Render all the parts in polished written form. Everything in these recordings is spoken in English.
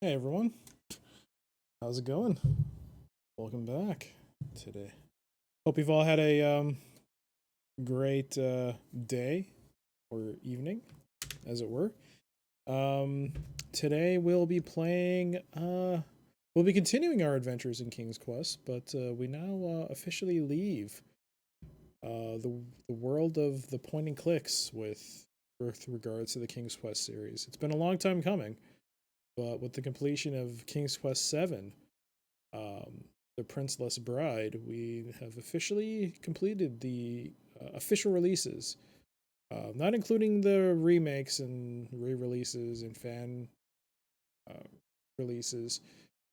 Hey everyone, how's it going? Welcome back today. Hope you've all had a great day or evening, as it were. Um, Today we'll be playing. We'll be continuing our adventures in King's Quest, but we now officially leave the world of the point and clicks with regards to the King's Quest series. It's been a long time coming, but with the completion of King's Quest VII, um, the Princeless Bride, we have officially completed the official releases, not including the remakes and re-releases and fan uh, releases,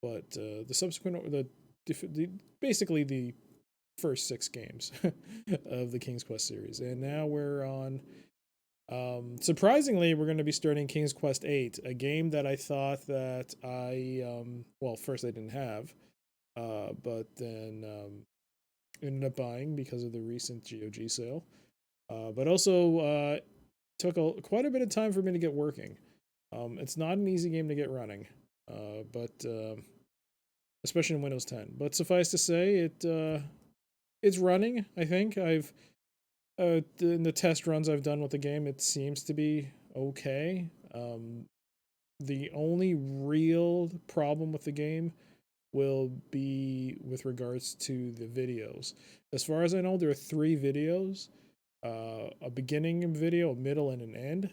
but the subsequent the basically the first six games of the King's Quest series, and now we're on. Surprisingly, we're going to be starting King's Quest VIII, a game that I thought that well, first I didn't have, but then ended up buying because of the recent GOG sale. But also took quite a bit of time for me to get working. It's not an easy game to get running, but especially in Windows 10. But suffice to say, it's running. I think I've in the test runs I've done with the game, it seems to be okay. The only real problem with the game will be with regards to the videos. As far as I know, there are three videos: a beginning video, a middle, and an end.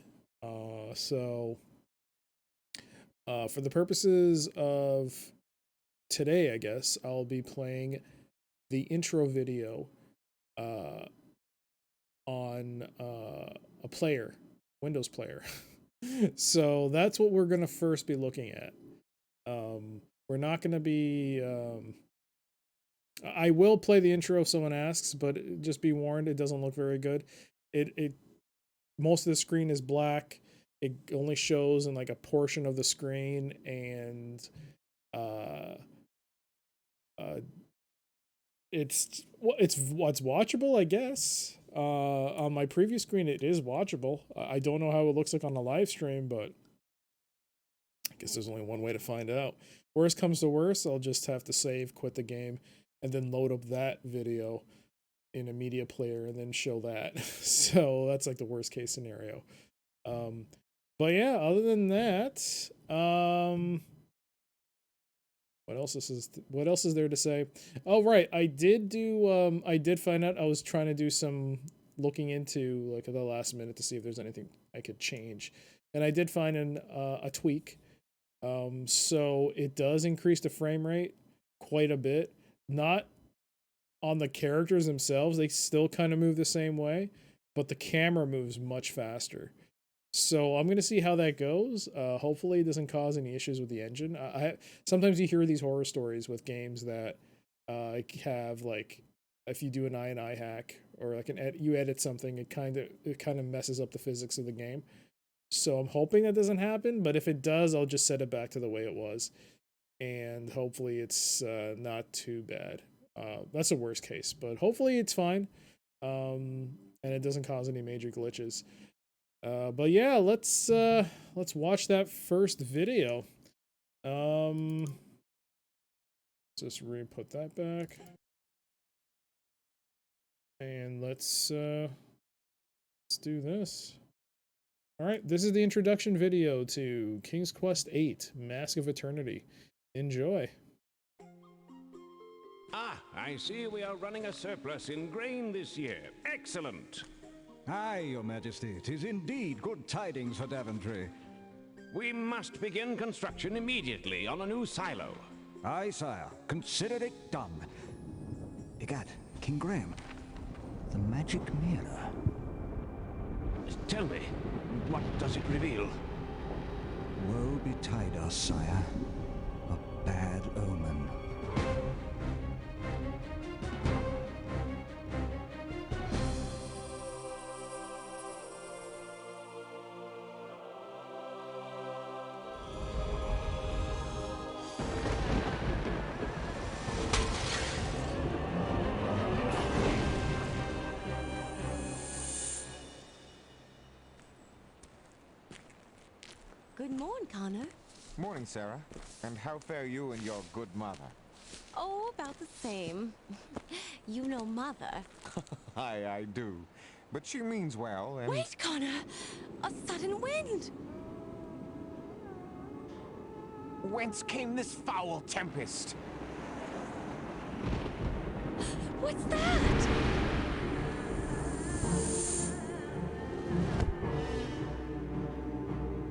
For the purposes of today, I guess I'll be playing the intro video uh, on a player, Windows player. So that's what we're gonna first be looking at. We're not gonna be. I will play the intro if someone asks, but just be warned, it doesn't look very good. It most of the screen is black. It only shows in like a portion of the screen, and uh, uh, it's watchable, I guess. On my previous screen, it is watchable. I don't know how it looks like on the live stream, but I guess there's only one way to find out. Worst comes to worst, I'll just have to save, quit the game, and then load up that video in a media player and then show that. So that's like the worst case scenario. Um, but yeah, other than that, what else is there to say? Oh right, I did find out I was trying to do some looking into like at the last minute to see if there's anything I could change. And I did find a tweak. So it does increase the frame rate quite a bit. Not on the characters themselves, they still kind of move the same way, but the camera moves much faster. So I'm gonna see how that goes. Hopefully, it doesn't cause any issues with the engine. Sometimes you hear these horror stories with games that have like if you do an I hack or like you edit something, it kind of messes up the physics of the game. So I'm hoping that doesn't happen. But if it does, I'll just set it back to the way it was, and hopefully it's not too bad. That's the worst case, but hopefully it's fine, and it doesn't cause any major glitches. But yeah, let's watch that first video. Um, just re-put that back, and let's do this. All right, this is the introduction video to King's Quest VIII: Mask of Eternity. Enjoy. Ah, I see we are running a surplus in grain this year. Excellent. Aye, Your Majesty, 'tis indeed good tidings for Daventry. We must begin construction immediately on a new silo. Aye, sire, consider it done. Egad, King Graham, the magic mirror. Tell me, what does it reveal? Woe betide us, sire. A bad omen. Good morning, Connor. Morning, Sarah. And how fare you and your good mother? Oh, about the same. You know Mother. I do. But she means well, and... Wait, Connor! A sudden wind! Whence came this foul tempest? What's that?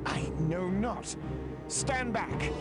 I know not. Stand back.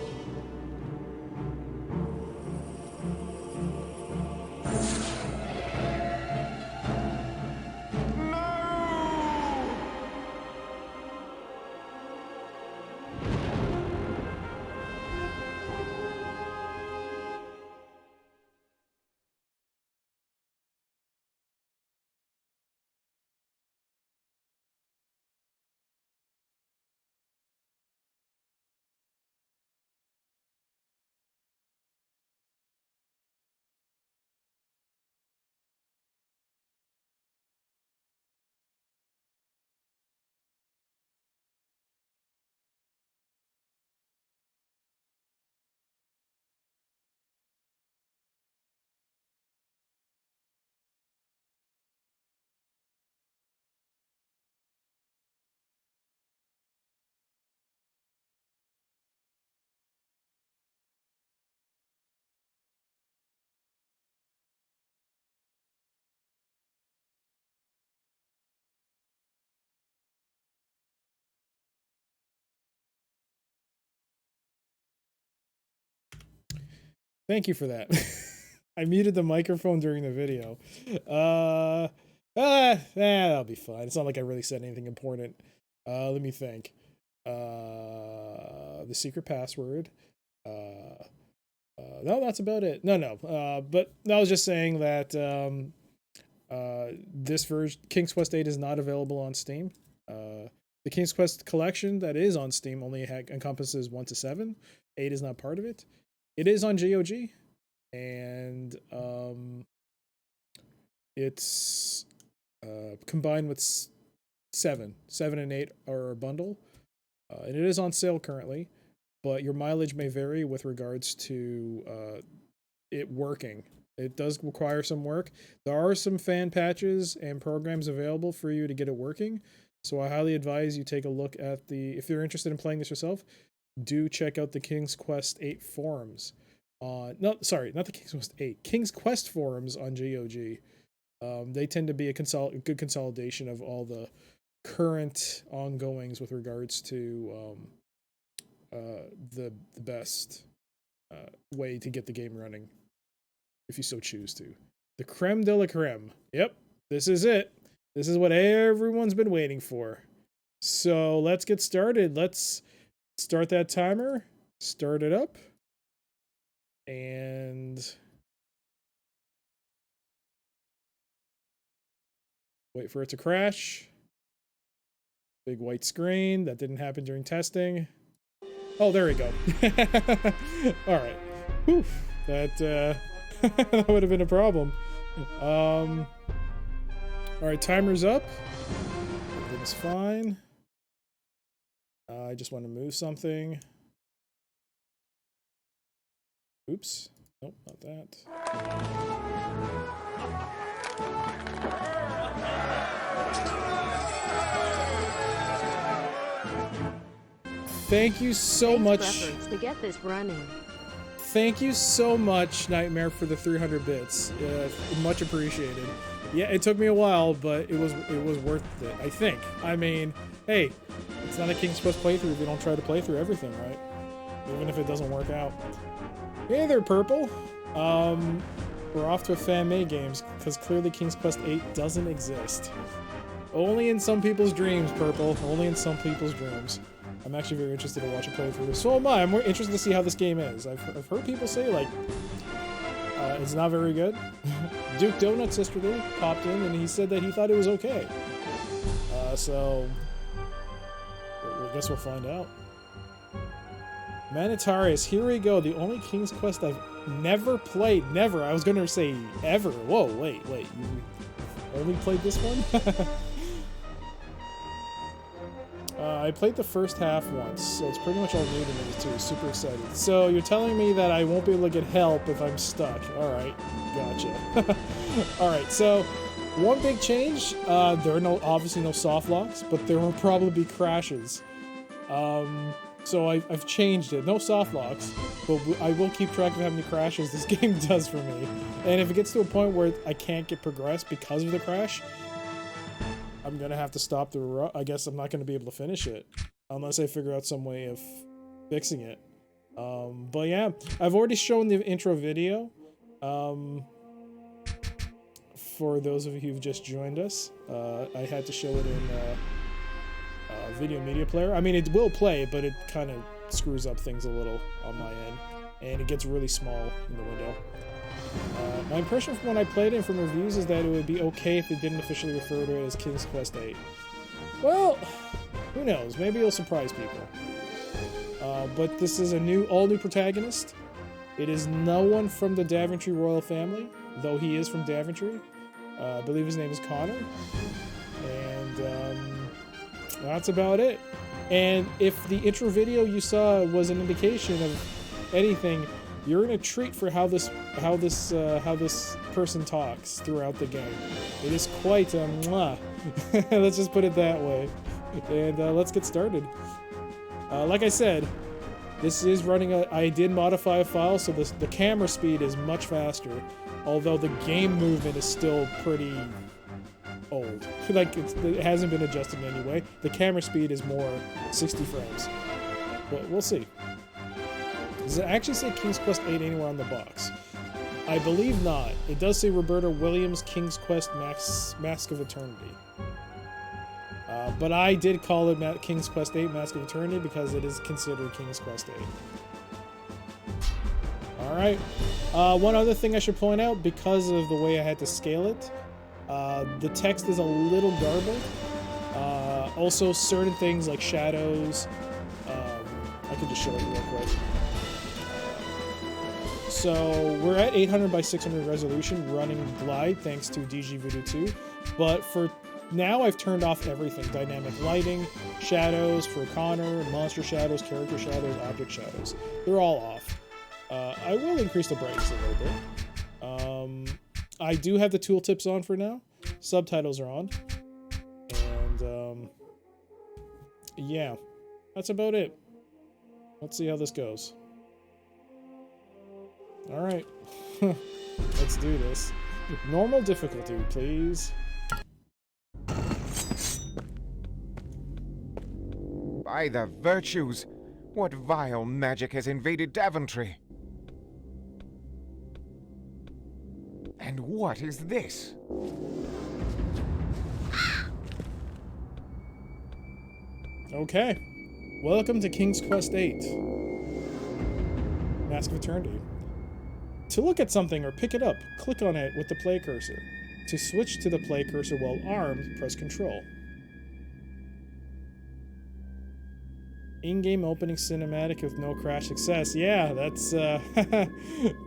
Thank you for that. I muted the microphone during the video. That'll be fine. It's not like I really said anything important. Let me think. The secret password. No, that's about it. No. But I was just saying that this version, King's Quest 8, is not available on Steam. The King's Quest collection that is on Steam only encompasses 1 to 7. 8 is not part of it. It is on GOG, and it's combined with 7 and 8 are a bundle, and it is on sale currently, but your mileage may vary with regards to it working. It does require some work. There are some fan patches and programs available for you to get it working, so I highly advise you take a look at if you're interested in playing this yourself, do check out the King's Quest 8 forums. Not the King's Quest 8. King's Quest forums on GOG. They tend to be a good consolidation of all the current ongoings with regards to the best way to get the game running, if you so choose to. The creme de la creme. Yep, this is it. This is what everyone's been waiting for. So let's get started. Let's start that timer, start it up, and wait for it to crash. Big white screen. That didn't happen during testing. Oh, there we go. All right. Whew. That that would have been a problem. All right, timer's up. Everything's fine. I just want to move something. Oops. Nope, not that. Thank you so much. To get this running. Thank you so much, Nightmare, for the 300 bits. Much appreciated. Yeah, it took me a while, but it was worth it, I think. I mean, hey, it's not a King's Quest playthrough if you don't try to play through everything, right? Even if it doesn't work out. Hey there, Purple. We're off to a fan-made games, because clearly King's Quest 8 doesn't exist. Only in some people's dreams, Purple. Only in some people's dreams. I'm actually very interested to watch a playthrough. So am I. I'm more interested to see how this game is. I've heard people say, like, it's not very good. Duke Donut Sisterly popped in, and he said that he thought it was okay. So I guess we'll find out. Manitarius, here we go. The only King's Quest I've never played. Never. I was going to say ever. Whoa, wait. You only played this one? I I played the first half once, so it's pretty much all new to me too. Super excited. So you're telling me that I won't be able to get help if I'm stuck. All right, gotcha. All right, so one big change. There are obviously no soft locks, but there will probably be crashes. So I've changed it. No soft locks, but I will keep track of how many crashes this game does for me. And if it gets to a point where I can't get progressed because of the crash, I'm gonna have to stop the run. I guess I'm not gonna be able to finish it unless I figure out some way of fixing it. But yeah, I've already shown the intro video. For those of you who've just joined us, I had to show it in video media player. I mean, it will play, but it kind of screws up things a little on my end, and it gets really small in the window. My impression from when I played it from reviews is that it would be okay if they didn't officially refer to it as King's Quest VIII. Well, who knows? Maybe it'll surprise people. But this is a all-new protagonist. It is no one from the Daventry royal family, though he is from Daventry. I believe his name is Connor. And that's about it. And if the intro video you saw was an indication of anything, you're in a treat for how this person talks throughout the game. It is quite a mwah. Let's just put it that way. And let's get started. Like I said, this is running I did modify a file, so the camera speed is much faster, although the game movement is still pretty old. Like it hasn't been adjusted in any way. The camera speed is more 60 frames, but we'll see. Does it actually say King's Quest VIII anywhere on the box? I believe not. It does say Roberta Williams King's Quest Mask of Eternity. But I did call it King's Quest VIII Mask of Eternity because it is considered King's Quest VIII. Alright. One other thing I should point out, because of the way I had to scale it, the text is a little garbled. Also, certain things like shadows, I could just show it real quick. So we're at 800 by 600 resolution running Glide thanks to DG Voodoo 2, but for now I've turned off everything. Dynamic lighting, shadows for Connor, monster shadows, character shadows, object shadows. They're all off. I will increase the brightness a little bit. I do have the tooltips on for now. Subtitles are on. And yeah, that's about it. Let's see how this goes. Alright, let's do this. Normal difficulty, please. By the virtues, what vile magic has invaded Daventry? And what is this? Okay, welcome to King's Quest VIII. Mask of Eternity. To look at something or pick it up, click on it with the play cursor. To switch to the play cursor while armed, press Control. In-game opening cinematic with no crash success. Yeah, that's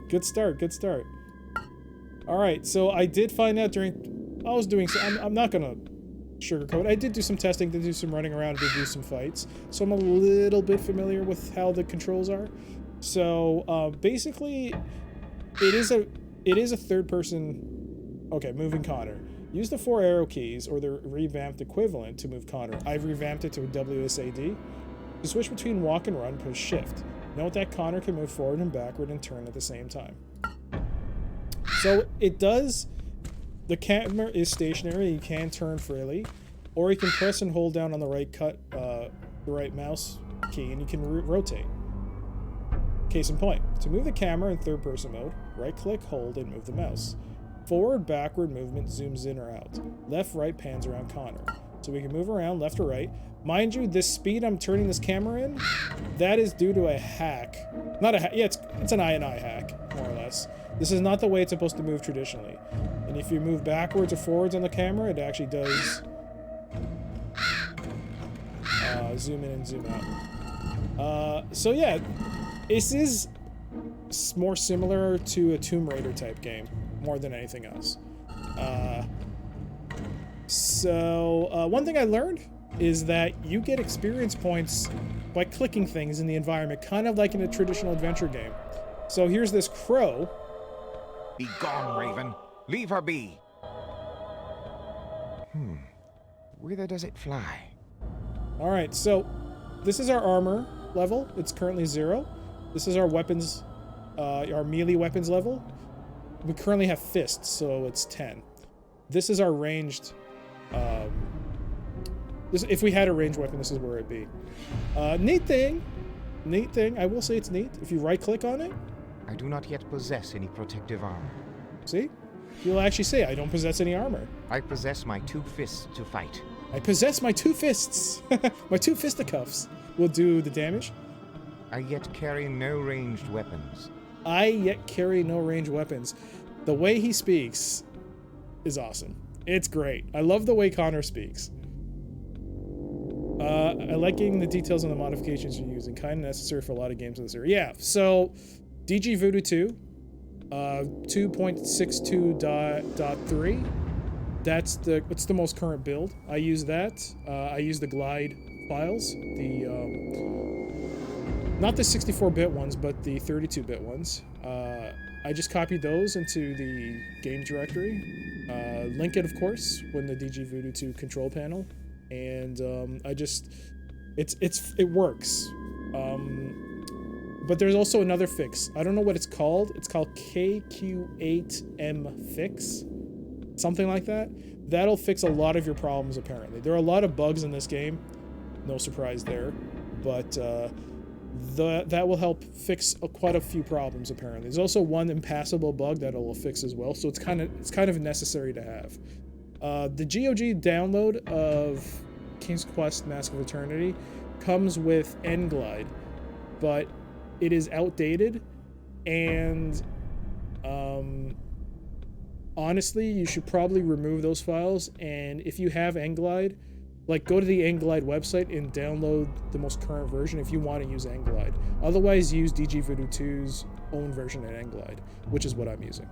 good start, good start. Alright, so I did find out during... I was doing... I'm not gonna sugarcoat. I did do some testing, did do some running around, did do some fights. So I'm a little bit familiar with how the controls are. So, basically... It is a third-person... Okay, moving Connor. Use the 4 arrow keys, or the revamped equivalent, to move Connor. I've revamped it to WSAD. To switch between walk and run, push shift. Note that Connor can move forward and backward and turn at the same time. So it does... The camera is stationary, you can turn freely. Or you can press and hold down on the right mouse key, and you can rotate. Case in point, to move the camera in third-person mode, right-click, hold, and move the mouse. Forward-backward movement zooms in or out. Left-right pans around Connor. So we can move around left or right. Mind you, this speed I'm turning this camera in, that is due to a hack. Not a hack, yeah, it's an I hack, more or less. This is not the way it's supposed to move traditionally. And if you move backwards or forwards on the camera, it actually does zoom in and zoom out. So yeah, this is more similar to a Tomb Raider type game, more than anything else. One thing I learned is that you get experience points by clicking things in the environment, kind of like in a traditional adventure game. So here's this crow. Be gone, Raven. Leave her be. Whither does it fly? All right, so this is our armor level. It's currently 0. This is our weapons, our melee weapons level. We currently have fists, so it's 10. This is our ranged. If we had a ranged weapon, this is where it'd be. Neat thing. I will say it's neat. If you right-click on it, I do not yet possess any protective armor. see, you'll actually say, "I don't possess any armor. I possess my 2 fists to fight. I possess my 2 fists. My 2 fisticuffs will do the damage. I yet carry no ranged weapons. I yet carry no ranged weapons." The way he speaks is awesome. It's great. I love the way Connor speaks. I like getting the details on the modifications you're using. Kind of necessary for a lot of games in this area. Yeah, so DG Voodoo 2, 2.62.3. It's the most current build. I use that. I use the glide files, not the 64-bit ones, but the 32-bit ones. I just copied those into the game directory. Link it, of course, when the DG Voodoo 2 control panel, and it works. But there's also another fix. I don't know what it's called. It's called KQ8M fix, something like that. That'll fix a lot of your problems. Apparently, there are a lot of bugs in this game. No surprise there, but that will help fix quite a few problems. Apparently, there's also one impassable bug that it'll fix as well. So it's kind of necessary to have. The GOG download of King's Quest: Mask of Eternity comes with N-Glide, but it is outdated, and honestly, you should probably remove those files. And if you have N-Glide, like, go to the N-Glide website and download the most current version if you want to use N-Glide. Otherwise, use DG Voodoo 2's own version of N-Glide, which is what I'm using.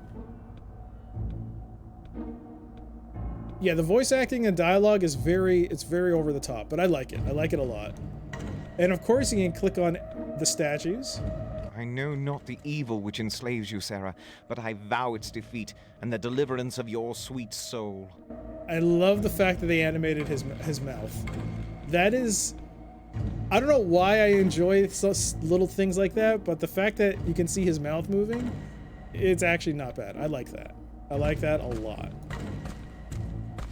Yeah, the voice acting and dialogue is very over the top, but I like it. I like it a lot. And of course, you can click on the statues. I know not the evil which enslaves you, Sarah, but I vow its defeat and the deliverance of your sweet soul. I love the fact that they animated his mouth. That is... I don't know why I enjoy such little things like that, but the fact that you can see his mouth moving, it's actually not bad. I like that. I like that a lot.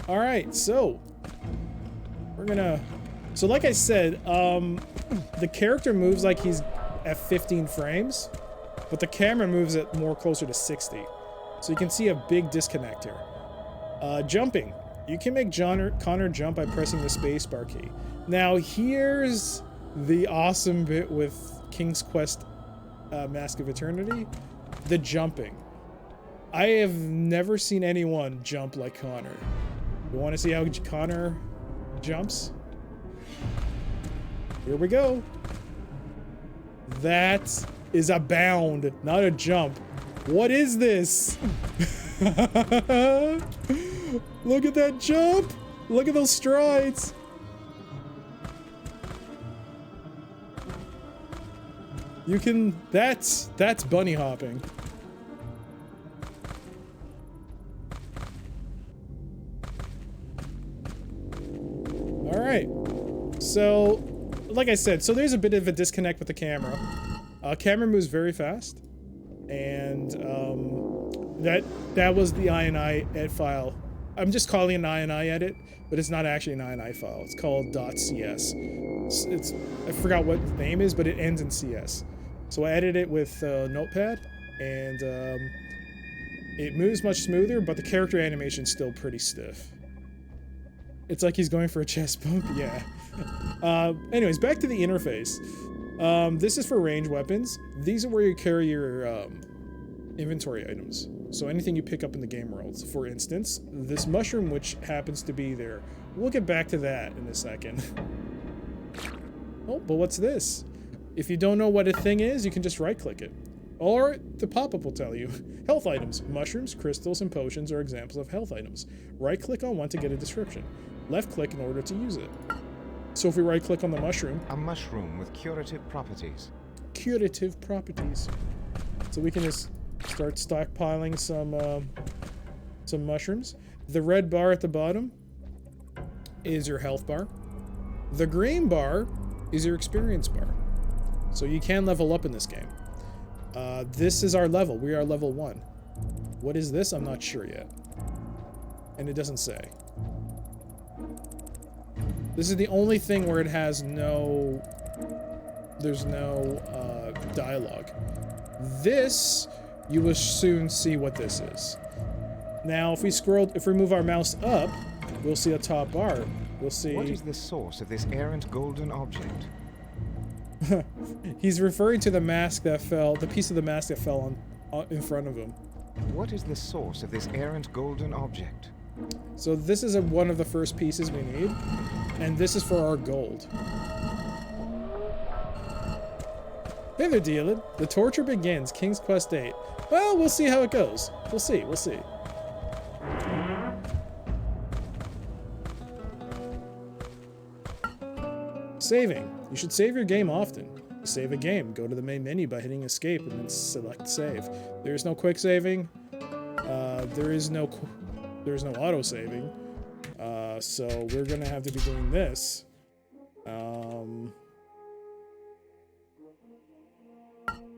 Alright, so... we're gonna... So like I said, the character moves like he's at 15 frames, but the camera moves it more closer to 60. So you can see a big disconnect here. Jumping. You can make Connor jump by pressing the spacebar key. Now here's the awesome bit with King's Quest Mask of Eternity. The jumping. I have never seen anyone jump like Connor. You want to see how Connor jumps? Here we go. That is a bound, not a jump. What is this? Look at that jump. Look at those strides. You can, that's bunny hopping. All right. So, like I said, so there's a bit of a disconnect with the camera. Camera moves very fast, and that was the INI edit file. I'm just calling it an INI edit, but it's not actually an INI file. It's called .cs. I forgot what the name is, but it ends in CS. So I edited it with Notepad, and it moves much smoother, but the character animation's still pretty stiff. It's like he's going for a chest bump. Yeah. Anyways, back to the interface. This is for range weapons. These are where you carry your inventory items. So anything you pick up in the game world. For instance, this mushroom, which happens to be there. We'll get back to that in a second. Oh, but what's this? If you don't know what a thing is, you can just right-click it. Or the pop-up will tell you. Health items. Mushrooms, crystals, and potions are examples of health items. Right-click on one to get a description. Left-click in order to use it. So if we right click on the mushroom, A mushroom with curative properties. curative properties. So we can just start stockpiling some mushrooms. The red bar at the bottom is your health bar. The green bar is your experience bar. So you can level up in this game. This is our level. We are level 1. What is this? I'm not sure yet. And it doesn't say. This is the only thing where it has no... There's no dialogue. This, you will soon see what this is. Now, if we move our mouse up, we'll see a top bar. We'll see... What is the source of this errant golden object? He's referring to the mask that fell, the piece of the mask that fell in front of him. What is the source of this errant golden object? So this is one of the first pieces we need, and this is for our gold. Hey there, Dealid. The torture begins. King's Quest 8. Well, we'll see how it goes. We'll see. We'll see. Saving. You should save your game often. To save a game, go to the main menu by hitting escape and then select save. There is no quick saving. There is no auto saving. So we're gonna have to be doing this.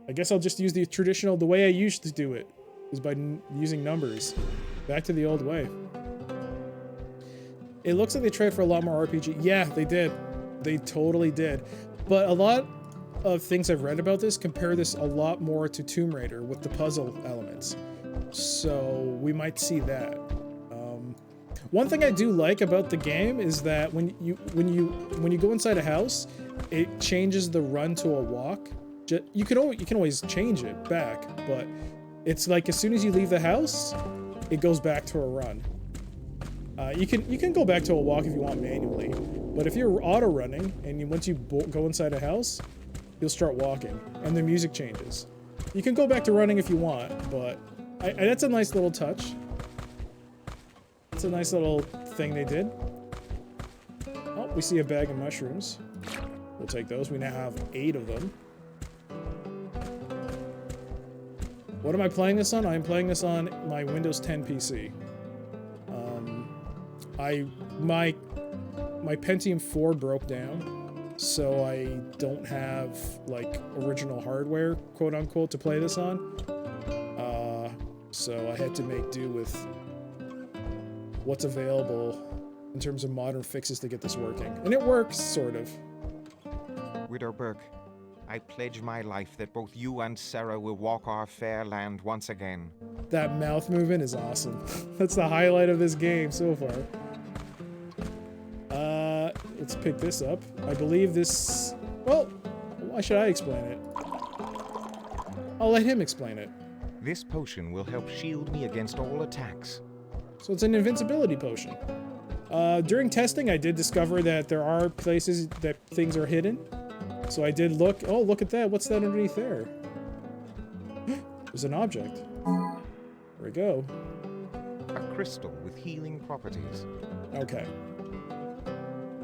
I guess I'll just use the way I used to do it, is by using numbers. Back to the old way. It looks like they tried for a lot more RPG. Yeah, they did. They totally did. But a lot of things I've read about this compare this a lot more to Tomb Raider with the puzzle elements. So we might see that. One thing I do like about the game is that when you go inside a house, it changes the run to a walk. You can always change it back, but it's like as soon as you leave the house, it goes back to a run. You can go back to a walk if you want manually, but if you're auto running and once you go inside a house, you'll start walking and the music changes. You can go back to running if you want, but that's a nice little touch. It's a nice little thing they did. Oh, we see a bag of mushrooms. We'll take those. We now have 8 of them. What am I playing this on? I'm playing this on my Windows 10 PC. My Pentium 4 broke down, so I don't have like original hardware, quote unquote, to play this on. So I had to make do with what's available in terms of modern fixes to get this working. And it works, sort of. Widow Burke, I pledge my life that both you and Sarah will walk our fair land once again. That mouth movement is awesome. That's the highlight of this game so far. Let's pick this up. I believe this... Well, why should I explain it? I'll let him explain it. This potion will help shield me against all attacks. So it's an invincibility potion. During testing, I did discover that there are places that things are hidden. So I did look. Oh, look at that. What's that underneath there? There's an object. There we go. A crystal with healing properties. Okay.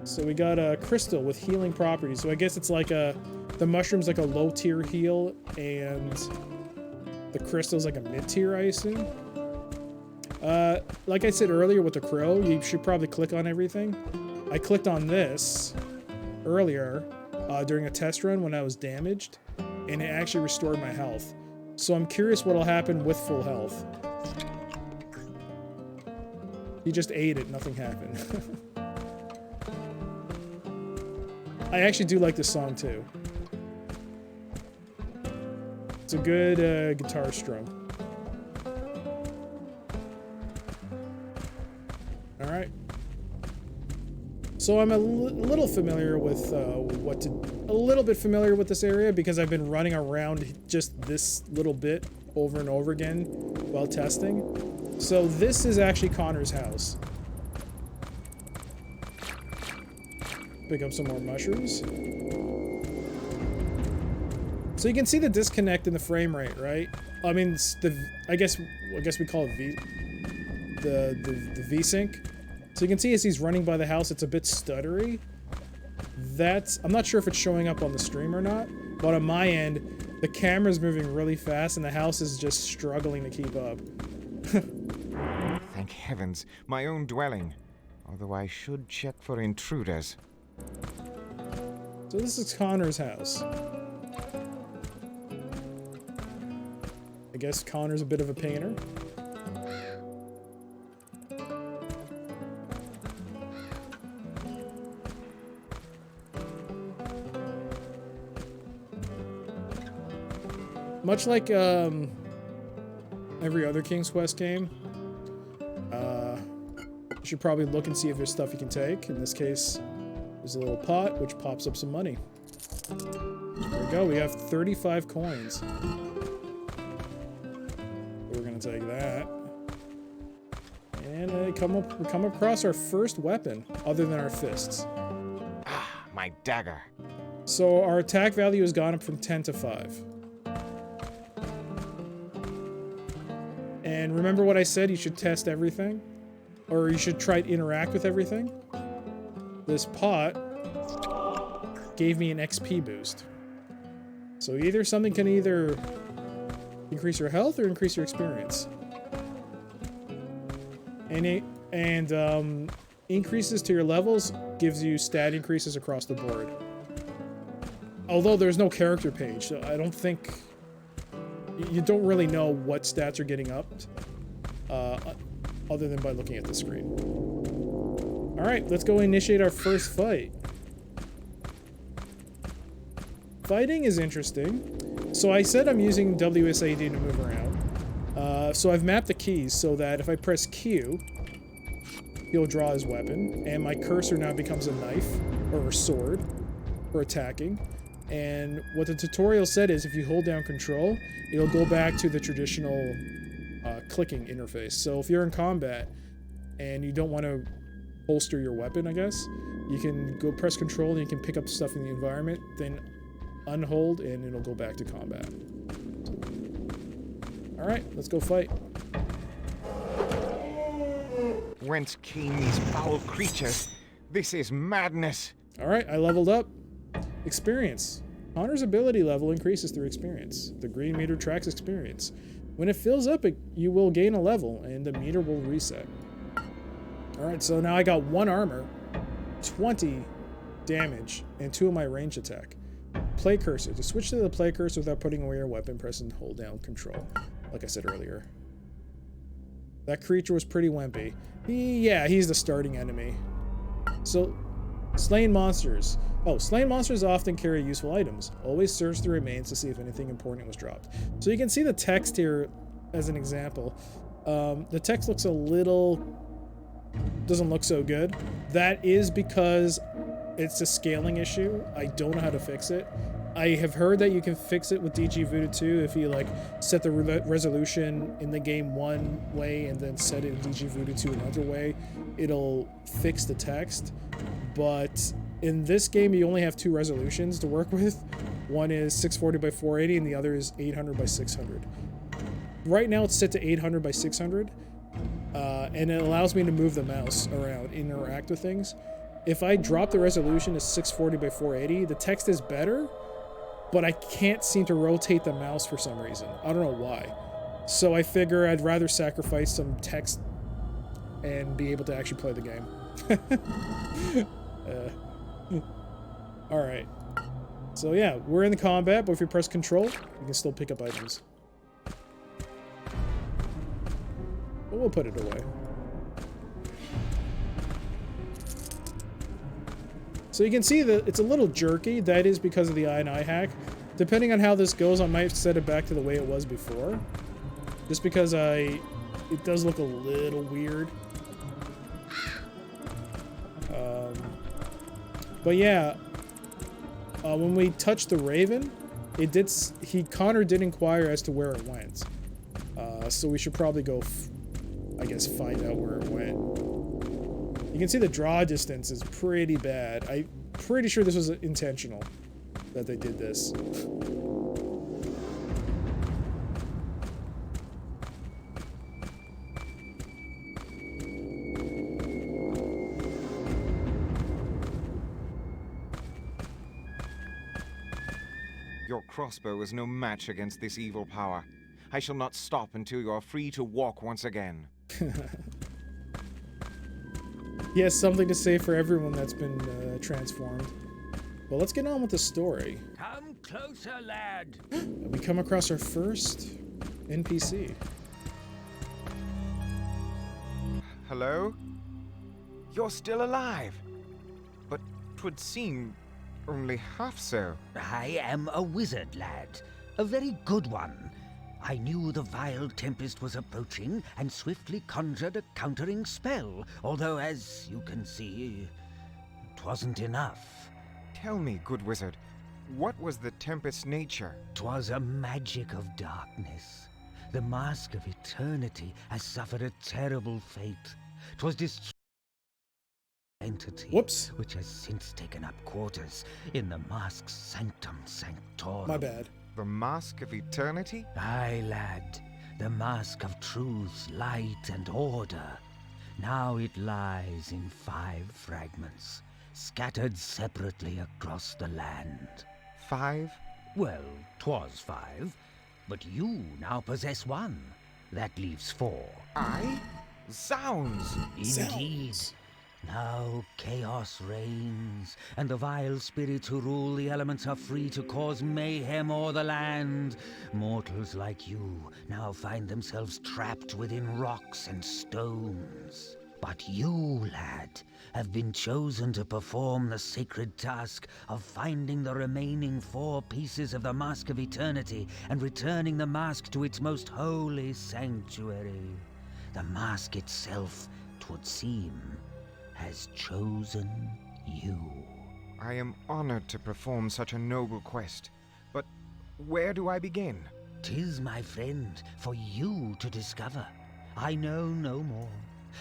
So we got a crystal with healing properties. So I guess it's like the mushroom's like a low tier heal and the crystal's like a mid tier, I assume. Like I said earlier with the crow, you should probably click on everything. I clicked on this earlier during a test run when I was damaged, and it actually restored my health. So I'm curious what'll happen with full health. He just ate it, nothing happened. I actually do like this song too. It's a good guitar strum. Alright. So I'm a little familiar with a little bit familiar with this area because I've been running around just this little bit over and over again while testing. So this is actually Connor's house. Pick up some more mushrooms. So you can see the disconnect in the frame rate, right? I mean, I guess we call it the VSync. So you can see as he's running by the house, it's a bit stuttery. I'm not sure if it's showing up on the stream or not, but on my end, the camera's moving really fast and the house is just struggling to keep up. Thank heavens, my own dwelling. Although I should check for intruders. So this is Connor's house. I guess Connor's a bit of a painter. Much like every other King's Quest game, you should probably look and see if there's stuff you can take. In this case, there's a little pot which pops up some money. There we go, we have 35 coins. We're gonna take that. And we come across our first weapon, other than our fists. Ah, my dagger. So our attack value has gone up from 10 to 5. And remember what I said, you should test everything? Or you should try to interact with everything? This pot gave me an XP boost. So either something can either increase your health or increase your experience. And increases to your levels gives you stat increases across the board. Although there's no character page, so I don't think... You don't really know what stats are getting upped, other than by looking at the screen. Alright, let's go initiate our first fight. Fighting is interesting. So I said I'm using WSAD to move around. So I've mapped the keys so that if I press Q, he'll draw his weapon, and my cursor now becomes a knife, or a sword, for attacking. And what the tutorial said is if you hold down control, it'll go back to the traditional clicking interface. So if you're in combat and you don't want to holster your weapon, I guess, you can go press control and you can pick up stuff in the environment, then unhold and it'll go back to combat. Alright, let's go fight. Whence came these foul creatures? This is madness. Alright, I leveled up. Experience. Connor's ability level increases through experience. The green meter tracks experience. When it fills up, you will gain a level, and the meter will reset. Alright, so now I got 1 armor, 20 damage, and 2 of my range attack. Play cursor. To switch to the play cursor without putting away your weapon, press and hold down control, like I said earlier. That creature was pretty wimpy. He's the starting enemy. So, slain monsters. Oh, slain monsters often carry useful items. Always search the remains to see if anything important was dropped. So you can see the text here as an example. The text looks a little... doesn't look so good. That is because it's a scaling issue. I don't know how to fix it. I have heard that you can fix it with DG Voodoo 2 if you like set the resolution in the game one way and then set it in DG Voodoo 2 another way. It'll fix the text. But in this game, you only have 2 resolutions to work with. One is 640 by 480 and the other is 800 by 600. Right now it's set to 800 by 600. And it allows me to move the mouse around, interact with things. If I drop the resolution to 640 by 480, the text is better, but I can't seem to rotate the mouse for some reason. I don't know why. So I figure I'd rather sacrifice some text and be able to actually play the game. Alright. So yeah, we're in the combat, but if you press control, you can still pick up items. But we'll put it away. So you can see that it's a little jerky. That is because of the I&I hack. Depending on how this goes, I might set it back to the way it was before. Just because it does look a little weird. But yeah, when we touched the Raven, Connor did inquire as to where it went. So we should probably go, I guess, find out where it went. You can see the draw distance is pretty bad. I'm pretty sure this was intentional that they did this. Your crossbow is no match against this evil power. I shall not stop until you are free to walk once again. He has something to say for everyone that's been transformed. Well, let's get on with the story. Come closer, lad. We come across our first NPC. Hello? You're still alive. But 'twould seem only half so. I am a wizard, lad. A very good one. I knew the vile tempest was approaching and swiftly conjured a countering spell, although, as you can see, 'twasn't enough. Tell me, good wizard, what was the tempest's nature? 'Twas a magic of darkness. The mask of eternity has suffered a terrible fate. 'Twas destroyed entity, Whoops. which has since taken up quarters in the mask's sanctum sanctorum. My bad. The mask of eternity? Aye, lad, the mask of truth, light, and order. Now it lies in 5 fragments, scattered separately across the land. 5? Well, 'twas 5, but you now possess 1. That leaves 4. I? Zounds! Indeed. Now chaos reigns, and the vile spirits who rule the elements are free to cause mayhem o'er the land. Mortals like you now find themselves trapped within rocks and stones. But you, lad, have been chosen to perform the sacred task of finding the remaining 4 pieces of the Mask of Eternity and returning the mask to its most holy sanctuary. The mask itself, 'twould seem, has chosen you. I am honored to perform such a noble quest, but where do I begin? 'Tis, my friend, for you to discover. I know no more.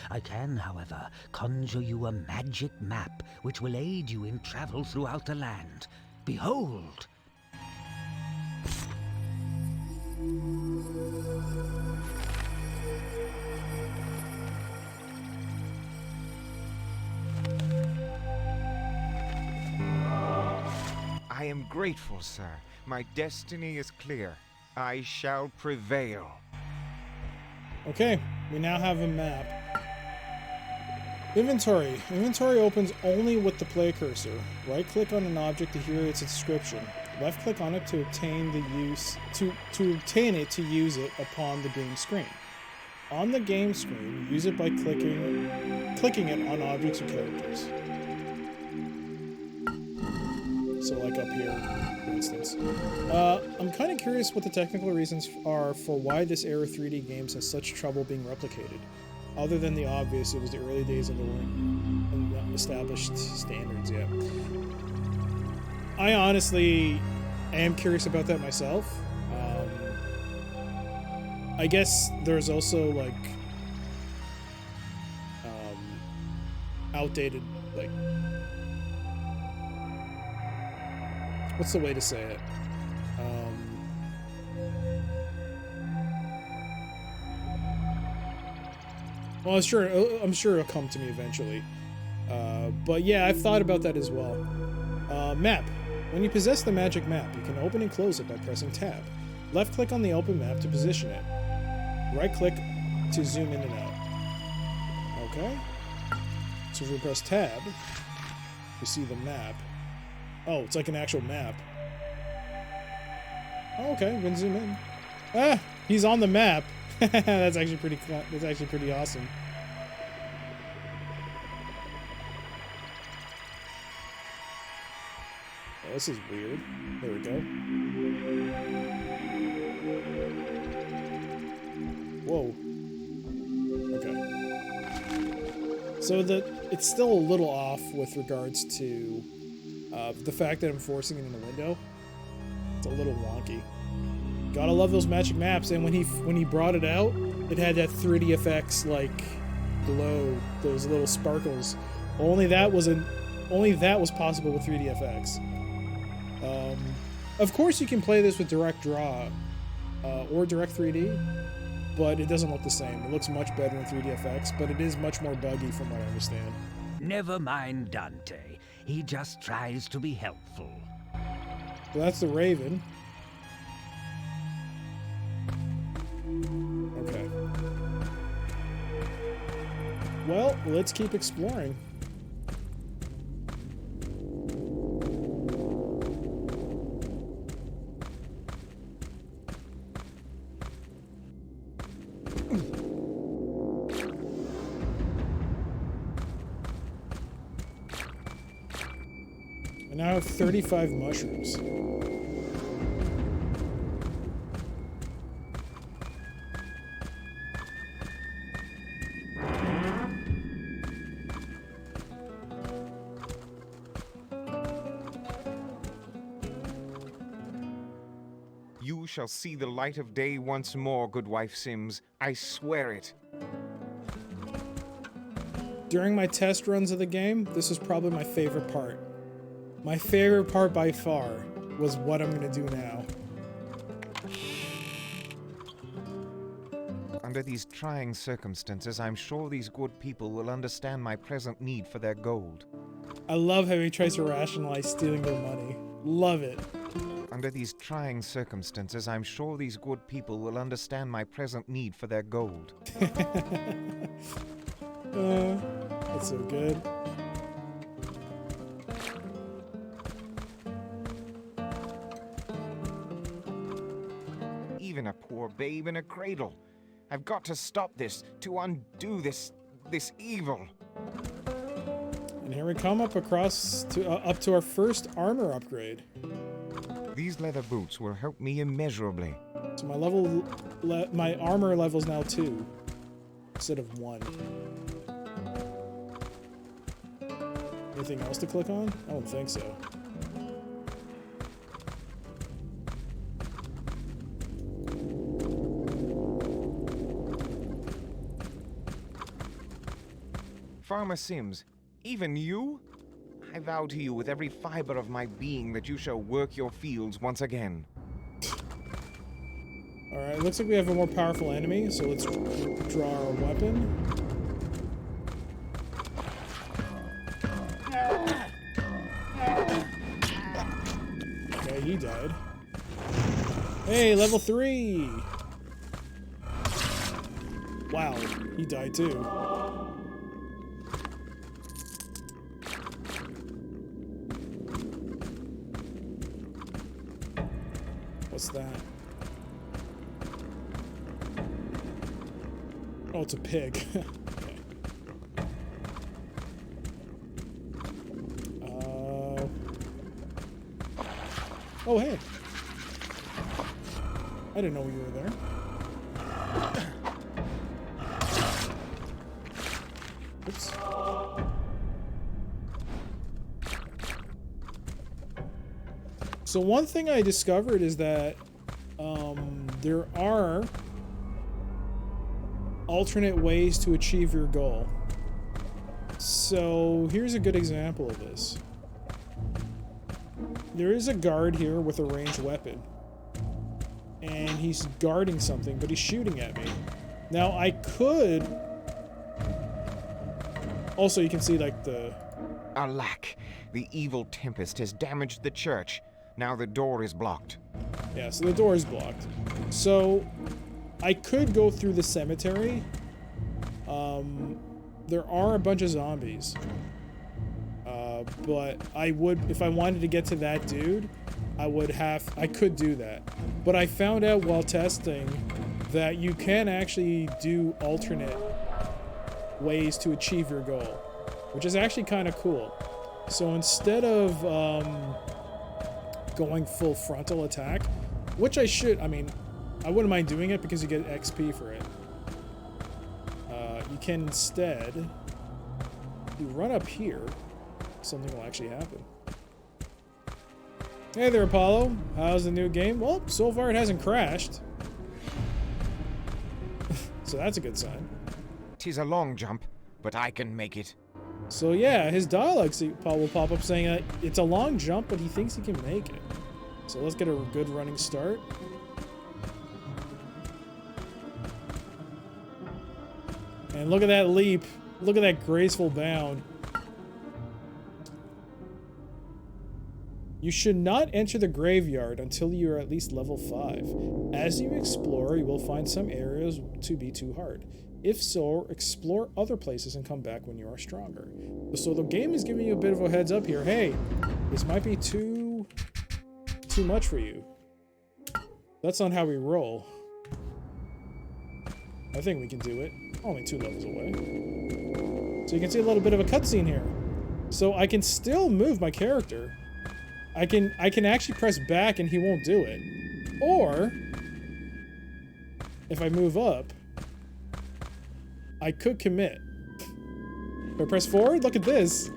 I can, however, conjure you a magic map which will aid you in travel throughout the land. Behold! I am grateful, sir. My destiny is clear. I shall prevail. Okay, we now have a map. Inventory. Inventory opens only with the play cursor. Right-click on an object to hear its description. Left-click on it to obtain obtain it to use it upon the game screen. On the game screen, use it by clicking it on objects or characters. So like up here, for instance. I'm kind of curious what the technical reasons are for why this era 3D games has such trouble being replicated. Other than the obvious, it was the early days and there weren't established standards yet. I honestly am curious about that myself. I guess there's also like outdated, like, what's the way to say it? Well, I'm sure it'll come to me eventually. But yeah, I've thought about that as well. Map. When you possess the magic map, you can open and close it by pressing tab. Left-click on the open map to position it. Right-click to zoom in and out. Okay. So if we press tab, we see the map. Oh, it's like an actual map. Oh, okay, we can zoom in. Ah, he's on the map. That's actually pretty awesome. Oh, this is weird. There we go. Whoa. Okay. So it's still a little off with regards to the fact that I'm forcing it in the window. It's a little wonky. Gotta love those magic maps, and when he brought it out, it had that 3D effects like glow, those little sparkles. Only that was possible with 3D effects. Of course, you can play this with Direct Draw or Direct 3D, but it doesn't look the same. It looks much better in 3D effects, but it is much more buggy from what I understand. Never mind Dante. He just tries to be helpful. So that's the Raven. let's keep exploring. I now have 35 mushrooms. You shall see the light of day once more, good wife Sims. I swear it. During my test runs of the game, this is probably my favorite part. My favorite part by far was what I'm gonna do now. Under these trying circumstances, I'm sure these good people will understand my present need for their gold. I love how he tries to rationalize stealing their money. Love it. Under these trying circumstances, I'm sure these good people will understand my present need for their gold. That's so good. Even a poor babe in a cradle. I've got to stop this, to undo this evil. And here we come up across to up to our first armor upgrade. These leather boots will help me immeasurably. So my armor level is now 2 instead of 1. Anything else to click on? I don't think so. Farmer Sims, even you? I vow to you with every fiber of my being that you shall work your fields once again. Alright, looks like we have a more powerful enemy, so let's draw our weapon. Okay, he died. Hey, level 3! Wow, he died too. What's that? Oh, it's a pig. Okay. Oh, hey. I didn't know you were there. Oops. So one thing I discovered is that there are alternate ways to achieve your goal. So here's a good example of this. There is a guard here with a ranged weapon. And he's guarding something, but he's shooting at me. Now I could... Also, you can see like the... Alack, the evil tempest has damaged the church. Now the door is blocked. Yeah, so the door is blocked. So I could go through the cemetery. There are a bunch of zombies. But I would, if I wanted to get to that dude, I could do that. But I found out while testing that you can actually do alternate ways to achieve your goal, which is actually kind of cool. So instead of going full frontal attack, which I wouldn't mind doing it because you get XP for it. You can instead, you run up here, something will actually happen. Hey there, Apollo. How's the new game? Well, so far it hasn't crashed. So that's a good sign. 'Tis a long jump, but I can make it. So yeah, his dialogue will pop up saying that it's a long jump, but he thinks he can make it. So let's get a good running start. And look at that leap. Look at that graceful bound. You should not enter the graveyard until you are at least level 5. As you explore, you will find some areas to be too hard. If so, explore other places and come back when you are stronger. So the game is giving you a bit of a heads up here. Hey, this might be too much for you. That's not how we roll. I think we can do it. Only 2 levels away. So you can see a little bit of a cutscene here. So I can still move my character. I can actually press back and he won't do it. Or if I move up, I could commit. If I press forward, look at this.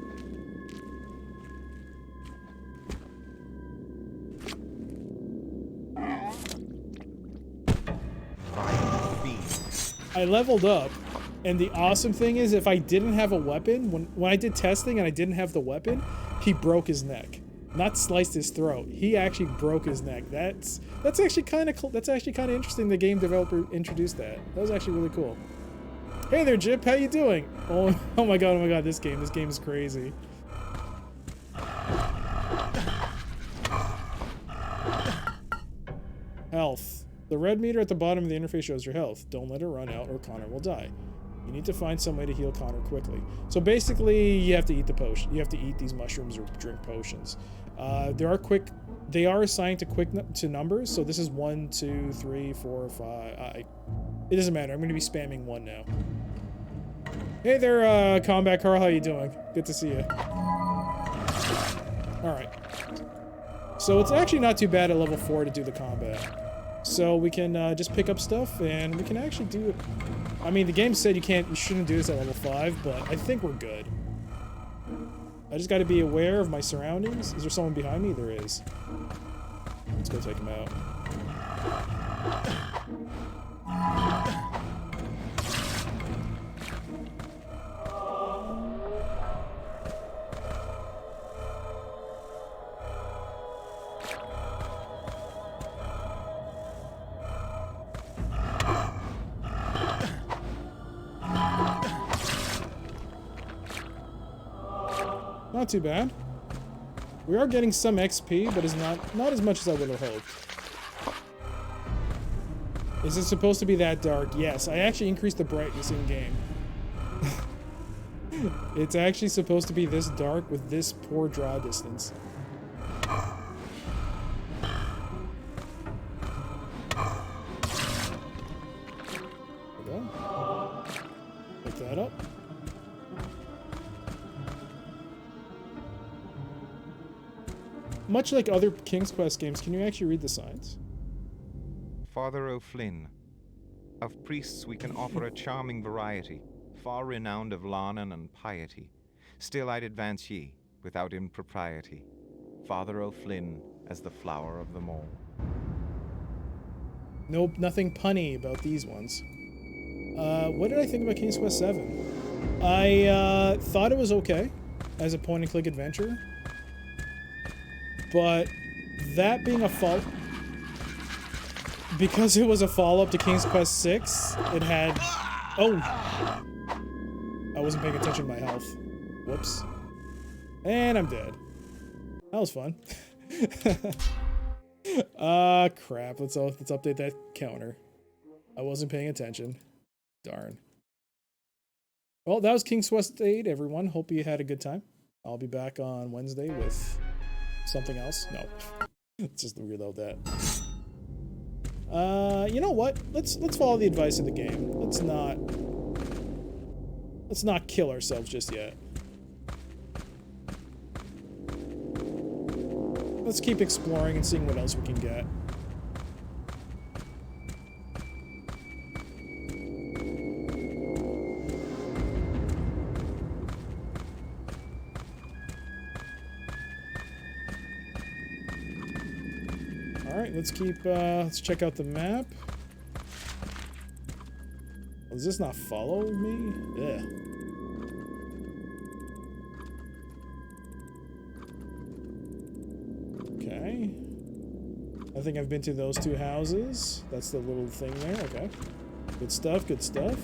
I leveled up, and the awesome thing is if I didn't have a weapon, when I did testing and I didn't have the weapon, he broke his neck. Not sliced his throat. He actually broke his neck. That's actually kind of interesting. The game developer introduced that. That was actually really cool. Hey there, Jip. How you doing? Oh my god, this game is crazy. Health. The red meter at the bottom of the interface shows your health. Don't let it run out or Connor will die. You need to find some way to heal Connor quickly. So basically, you have to eat the potion. You have to eat these mushrooms or drink potions. They are assigned to numbers. So this is 1, 2, 3, 4, 5. It doesn't matter. I'm going to be spamming 1 now. Hey there, Combat Carl. How you doing? Good to see you. All right. So it's actually not too bad at level 4 to do the combat. So we can just pick up stuff, and we can actually do it. I mean, the game said you shouldn't do this at level 5, but I think we're good. I just got to be aware of my surroundings. Is there someone behind me? There is. Let's go take him out. Not too bad. We are getting some XP, but it's not as much as I would have hoped. Is it supposed to be that dark? Yes, I actually increased the brightness in game. It's actually supposed to be this dark with this poor draw distance. There we go. Pick that up. Much like other King's Quest games, can you actually read the signs? Father O'Flynn. Of priests we can offer a charming variety, far renowned of larnin and piety. Still I'd advance ye, without impropriety. Father O'Flynn as the flower of them all. Nope, nothing punny about these ones. What did I think about King's Quest VII? I thought it was okay as a point-and-click adventure. But that being a fault, because it was a follow-up to King's Quest VI, it had... Oh! I wasn't paying attention to my health. Whoops. And I'm dead. That was fun. Crap. Let's update that counter. I wasn't paying attention. Darn. Well, that was King's Quest VIII, everyone. Hope you had a good time. I'll be back on Wednesday with... something else? No. Let's just reload that. You know what? Let's follow the advice of the game. Let's not kill ourselves just yet. Let's keep exploring and seeing what else we can get. Alright, let's check out the map. Does this not follow me? Yeah. Okay. I think I've been to those 2 houses. That's the little thing there, okay. Good stuff, good stuff.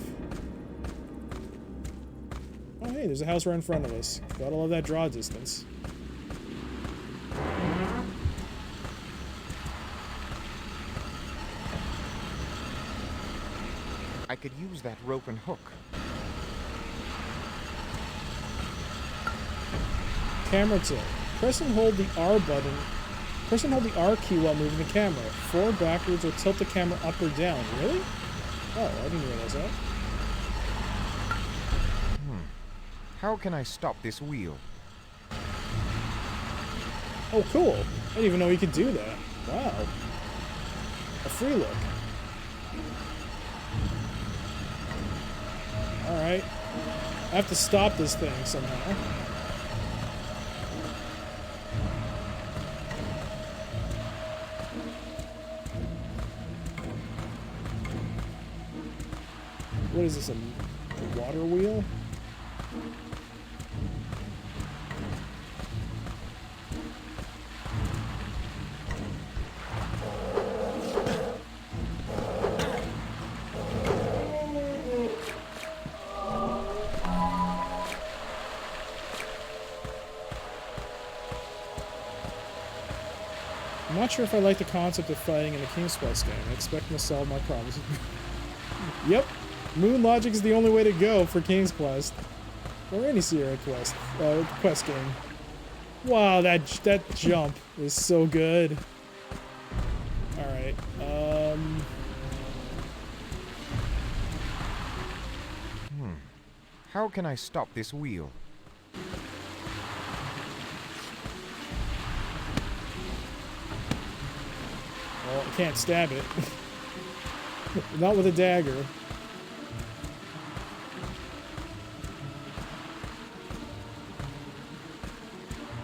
Oh hey, there's a house right in front of us. Gotta love that draw distance. I could use that rope and hook. Camera tilt. Press and hold the R button. Press and hold the R key while moving the camera. Forward, backwards, or tilt the camera up or down. Really? Oh, I didn't realize that. How can I stop this wheel? Oh, cool. I didn't even know you could do that. Wow. A free look. Alright. I have to stop this thing somehow. What is this, a water wheel? I'm not sure if I like the concept of fighting in a King's Quest game. I expect them to solve my problems. Yep. Moon logic is the only way to go for King's Quest. Or any Sierra Quest. Quest game. Wow, that jump is so good. Alright. How can I stop this wheel? Well, I can't stab it. Not with a dagger.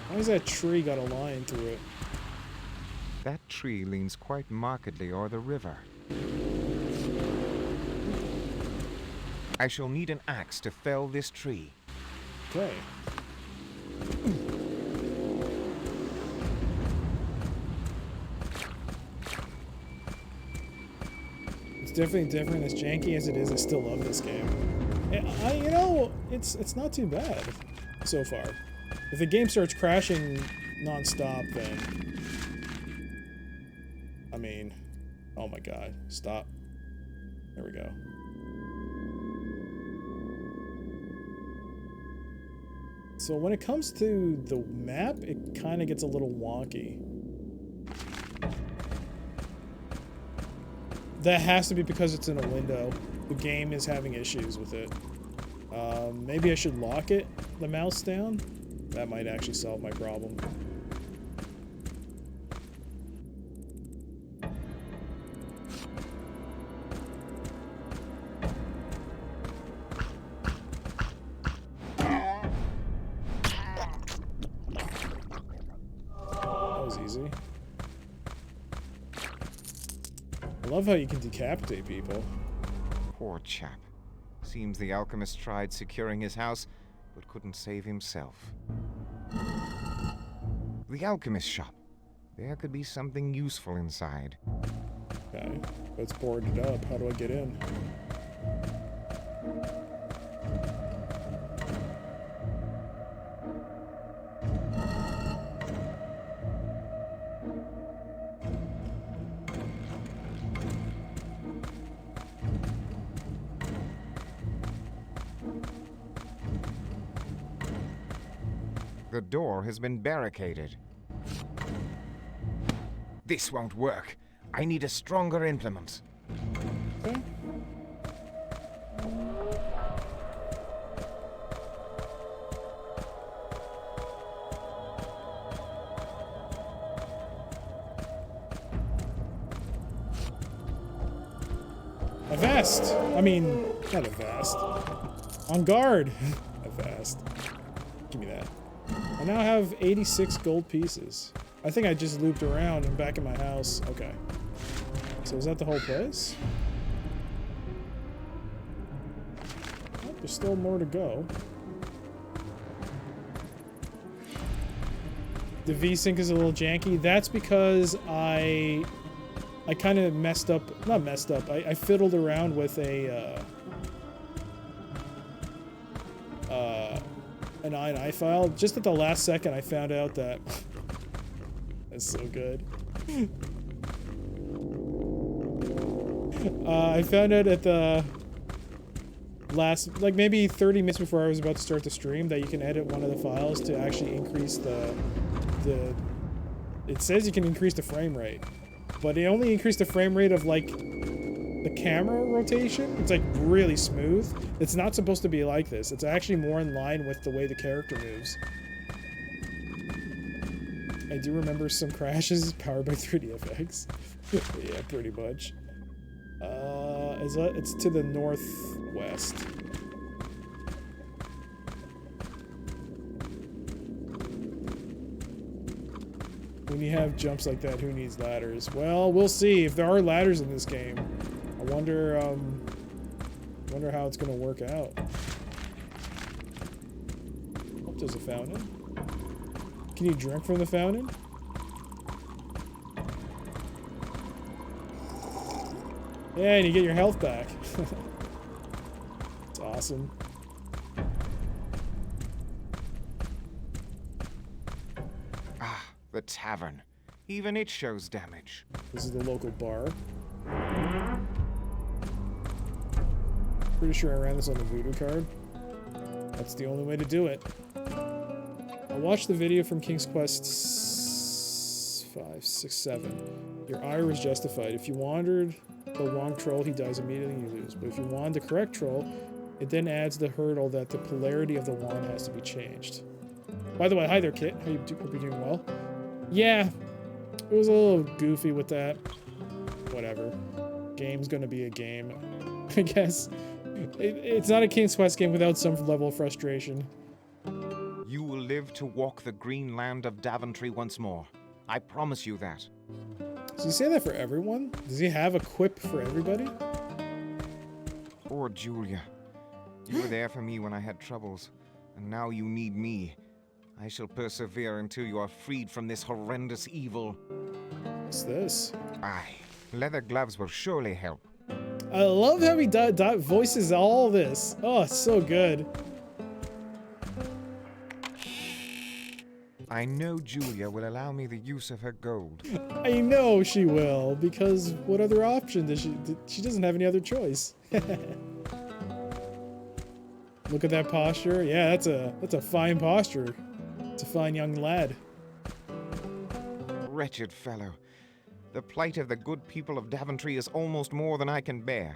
Why has that tree got a line through it? That tree leans quite markedly o'er the river. I shall need an axe to fell this tree. Okay. It's definitely different. As janky as it is, I still love this game. You know, it's not too bad so far. If the game starts crashing non-stop, then... I mean... Oh my god. Stop. There we go. So when it comes to the map, it kind of gets a little wonky. That has to be because it's in a window. The game is having issues with it. Maybe I should lock it, the mouse down? That might actually solve my problem. That was easy. I love how you can decapitate people. Poor chap. Seems the alchemist tried securing his house, but couldn't save himself. The alchemist shop. There could be something useful inside. Okay, let's board it up. How do I get in? The door has been barricaded. This won't work. I need a stronger implement. Okay. A vest! I mean, not a vest. On guard! A vest. Give me that. I now have 86 gold pieces. I think I just looped around and back in my house. Okay. So is that the whole place? Oh, there's still more to go. The V-Sync is a little janky. That's because I kind of messed up. Not messed up. I fiddled around with an INI file. Just at the last second, I found out that... That's so good. I found out at the last, like maybe 30 minutes before I was about to start the stream, that you can edit one of the files to actually increase the it says you can increase the frame rate, but it only increased the frame rate of like the camera rotation. It's like really smooth. It's not supposed to be like this. It's actually more in line with the way the character moves. I do remember some crashes powered by 3D yeah, pretty much. It's to the northwest. When you have jumps like that, who needs ladders? Well, we'll see. If there are ladders in this game, I wonder how it's gonna work out. Oh, there's a fountain. Can you drink from the fountain? Yeah, and you get your health back. It's awesome. Ah, the tavern. Even it shows damage. This is the local bar. Pretty sure I ran this on the voodoo card. That's the only way to do it. I watched the video from King's Quest 5, 6, 7. Your ire was justified. If you wandered the wrong troll, he dies immediately and you lose. But if you wand the correct troll, it then adds the hurdle that the polarity of the wand has to be changed. By the way, hi there, Kit. Hope you're doing well. Yeah, it was a little goofy with that. Whatever. Game's gonna be a game, I guess. It's not a King's Quest game without some level of frustration. You will live to walk the green land of Daventry once more. I promise you that. Does he say that for everyone? Does he have a quip for everybody? Poor Julia. You were there for me when I had troubles, and now you need me. I shall persevere until you are freed from this horrendous evil. What's this? Aye, leather gloves will surely help. I love how he voices all this. Oh, it's so good. I know Julia will allow me the use of her gold. I know she will, because what other option does she doesn't have any other choice. Look at that posture. Yeah, that's a fine posture. It's a fine young lad. Wretched fellow. The plight of the good people of Daventry is almost more than I can bear.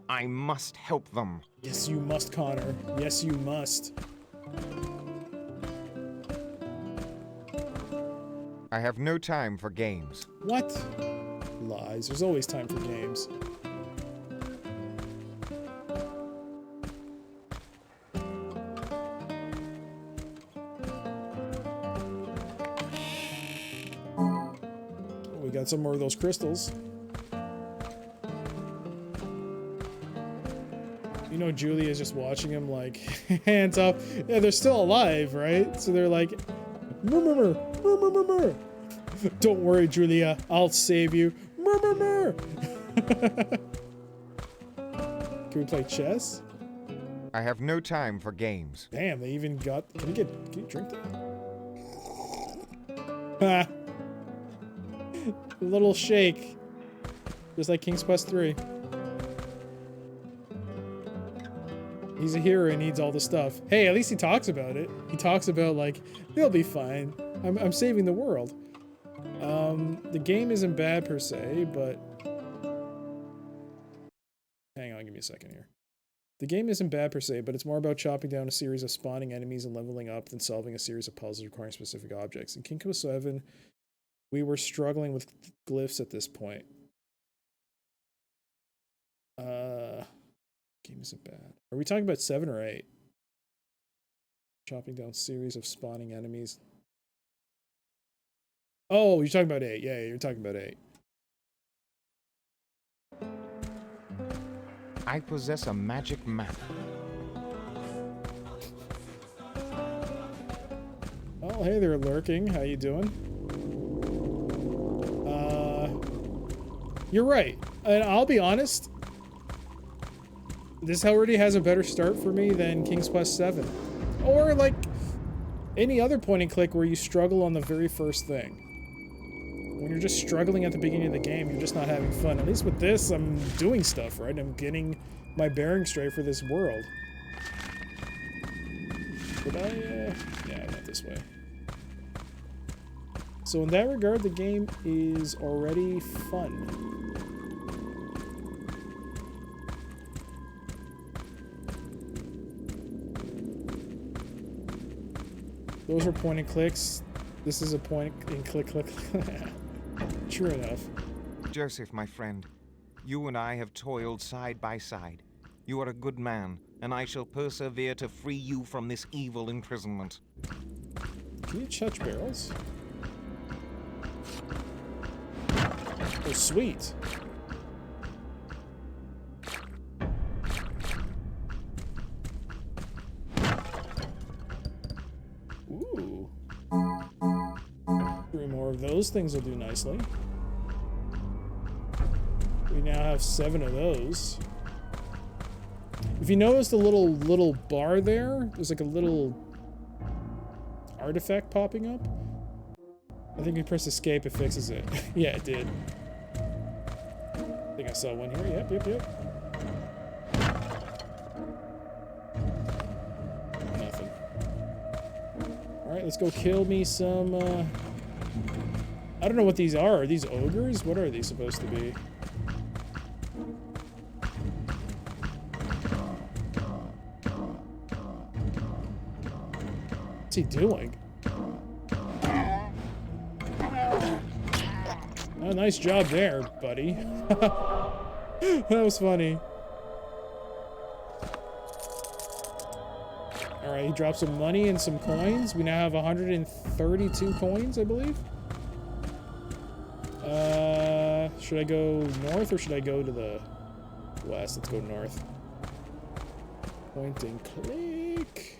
I must help them. Yes, you must, Connor. Yes, you must. I have no time for games. What? Lies. There's always time for games. We got some more of those crystals. You know, Julia's just watching him like, hands up. Yeah, they're still alive, right? So they're like, murmur. Don't worry, Julia. I'll save you. Murmur. Can we play chess? I have no time for games. Damn, they even got... Can you drink that? Ha! A little shake. Just like King's Quest 3. He's a hero and needs all the stuff. Hey, at least he talks about it. He talks about, like, they'll be fine. I'm saving the world. The game isn't bad per se, but... Hang on, give me a second here. The game isn't bad per se, but it's more about chopping down a series of spawning enemies and leveling up than solving a series of puzzles requiring specific objects. In King's Quest 7, we were struggling with glyphs at this point. Game isn't bad. Are we talking about 7 or 8? Chopping down series of spawning enemies. Oh, you're talking about 8. Yeah, you're talking about 8. I possess a magic map. Oh, hey there, Lurking. How you doing? You're right. And I'll be honest, this already has a better start for me than King's Quest 7. Or, like, any other point and click where you struggle on the very first thing. When you're just struggling at the beginning of the game, you're just not having fun. At least with this, I'm doing stuff, right? I'm getting my bearings straight for this world. Did I, yeah, I went this way. So in that regard, the game is already fun. Those are point and clicks. This is a point and click. True enough. Joseph, my friend, you and I have toiled side by side. You are a good man, and I shall persevere to free you from this evil imprisonment. Can you touch barrels? Oh, sweet. Ooh. 3 more of those things will do nicely. We now have 7 of those. If you notice the little bar there, there's like a little artifact popping up. I think we press escape, it fixes it. Yeah, it did. I think I saw one here. Yep. Nothing. Alright, let's go kill me some, I don't know what these are. Are these ogres? What are these supposed to be? What's he doing? Oh, nice job there, buddy. That was funny. Alright, he dropped some money and some coins. We now have 132 coins, I believe. Should I go north or should I go to the west? Let's go north. Point and click.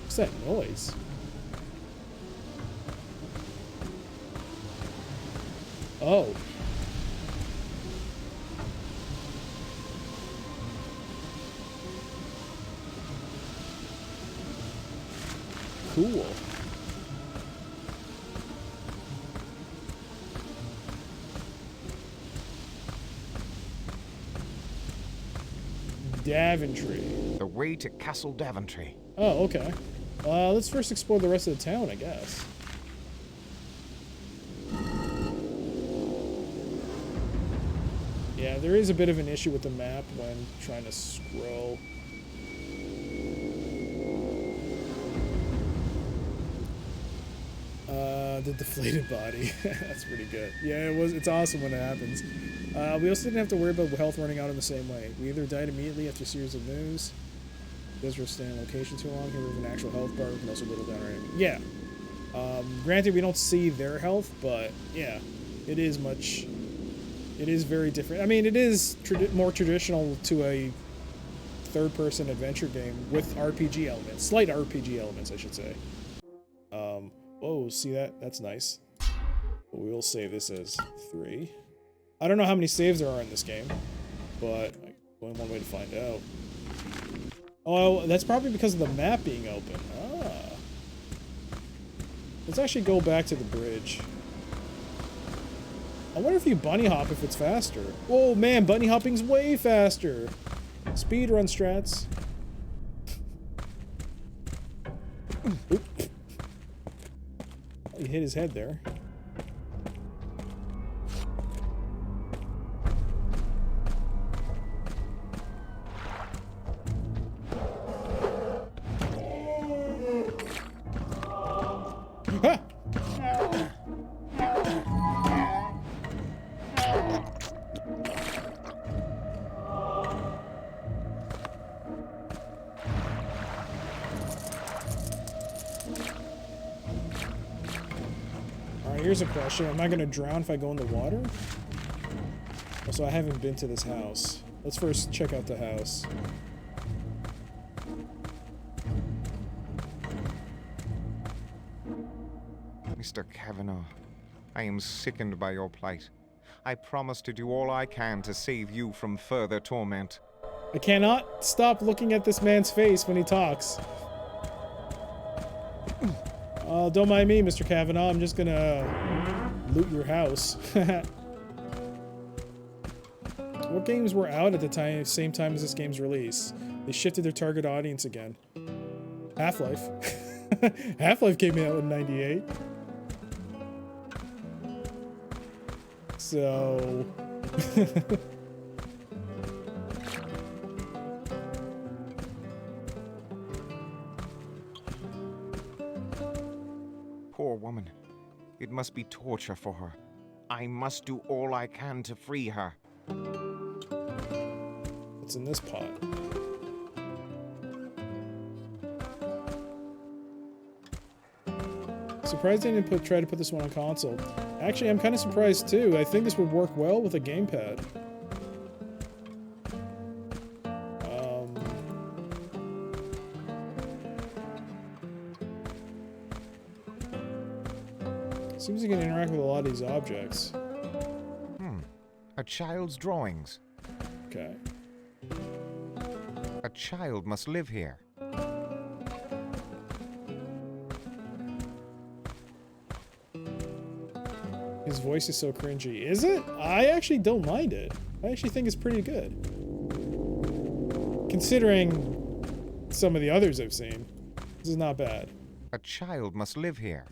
What's that noise? Oh. Cool. Daventry. The way to Castle Daventry. Oh, okay. Let's first explore the rest of the town, I guess. Yeah, there is a bit of an issue with the map when trying to scroll. The deflated body. That's pretty good. Yeah, it's awesome when it happens. We also didn't have to worry about health running out in the same way. We either died immediately after a series of moves. Because we're staying in location too long, here we have an actual health bar. We can also whittle down our enemy. Yeah. Granted, we don't see their health, but yeah, it is very different. I mean, it is more traditional to a third-person adventure game with RPG elements. Slight RPG elements, I should say. Whoa, see that? That's nice. We will save this as 3. I don't know how many saves there are in this game, but only one way to find out. Oh, that's probably because of the map being open. Ah. Let's actually go back to the bridge. I wonder if you bunny hop if it's faster. Oh man, bunny hopping's way faster. Speedrun strats. Oop. He hit his head there. Ha! Alright, here's a question. Am I gonna drown if I go in the water? Also, I haven't been to this house. Let's first check out the house. Mr. Kavanaugh, I am sickened by your plight. I promise to do all I can to save you from further torment. I cannot stop looking at this man's face when he talks. Don't mind me, Mr. Kavanaugh. I'm just gonna loot your house. What games were out at the same time as this game's release? They shifted their target audience again. Half-Life. Half-Life came out in '98. So... Poor woman. It must be torture for her. I must do all I can to free her. What's in this pot? Surprised they didn't try to put this one on console. Actually, I'm kind of surprised too. I think this would work well with a gamepad. Seems you can interact with a lot of these objects. A child's drawings. Okay. A child must live here. His voice is so cringy. Is it? I actually don't mind it. I actually think it's pretty good. Considering some of the others I've seen, this is not bad. A child must live here.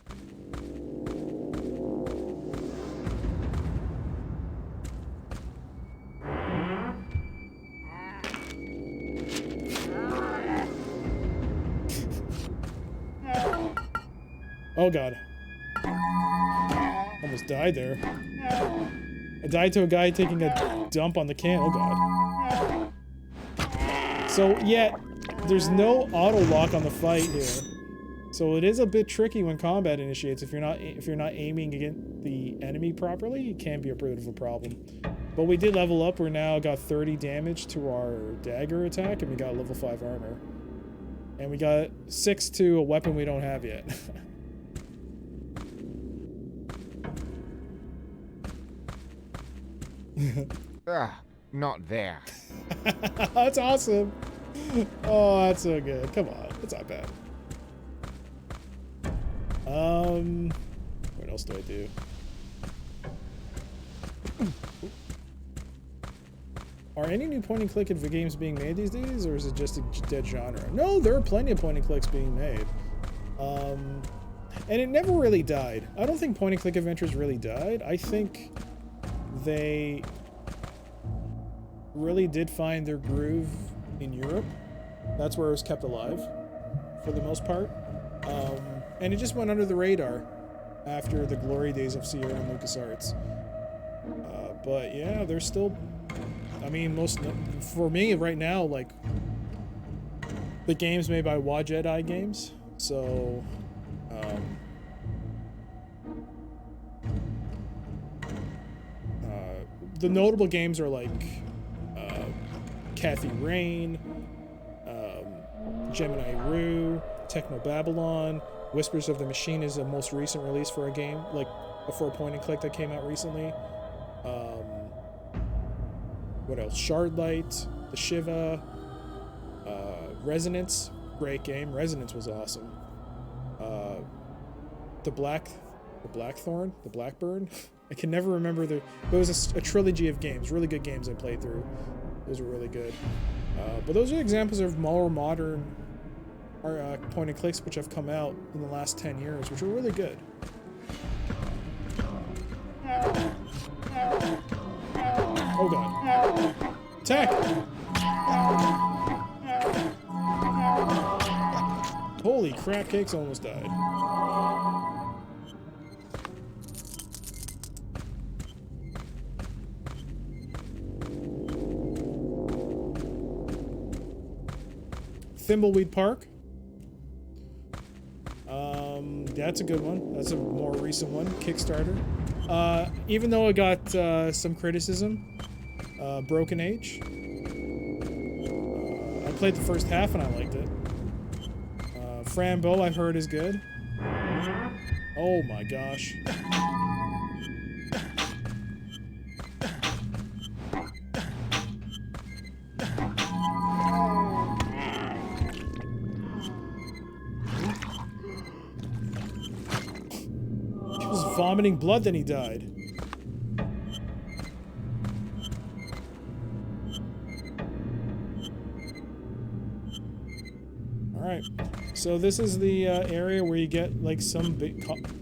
Oh god. Almost died there. I died to a guy taking a dump on the can. Oh god. So yeah, there's no auto lock on the fight here. So it is a bit tricky when combat initiates. If you're not aiming against the enemy properly, it can be a bit of a problem. But we did level up. We're now got 30 damage to our dagger attack, and we got level 5 armor. And we got 6 to a weapon we don't have yet. Not there. That's awesome. Oh, that's so good. Come on, that's not bad. What else do I do? Are any new point and click games being made these days, or is it just a dead genre? No, there are plenty of point and clicks being made. And it never really died. I don't think point and click adventures really died. I think they really did find their groove in Europe. That's where it was kept alive for the most part. And it just went under the radar after the glory days of Sierra and LucasArts. But yeah, they're still, I mean, for me right now, like, the games made by Jedi Games, so the notable games are like Kathy Rain, Gemini Rue, Techno Babylon. Whispers of the Machine is the most recent release for a game, like for a point and click that came out recently. What else? Shardlight, The Shiva, Resonance, great game. Resonance was awesome. The Blackthorn, the Blackburn. I can never remember there was a trilogy of games, really good games I played through. Those were really good. But those are examples of more modern point and clicks which have come out in the last 10 years, which are really good. Oh god. Attack! Holy crap, Cakes almost died. Thimbleweed Park. That's a good one. That's a more recent one. Kickstarter. Even though it got some criticism, Broken Age. I played the first half and I liked it. Frambo, I've heard, is good. Oh my gosh. vomiting blood, then he died. Alright, so this is the area where you get like some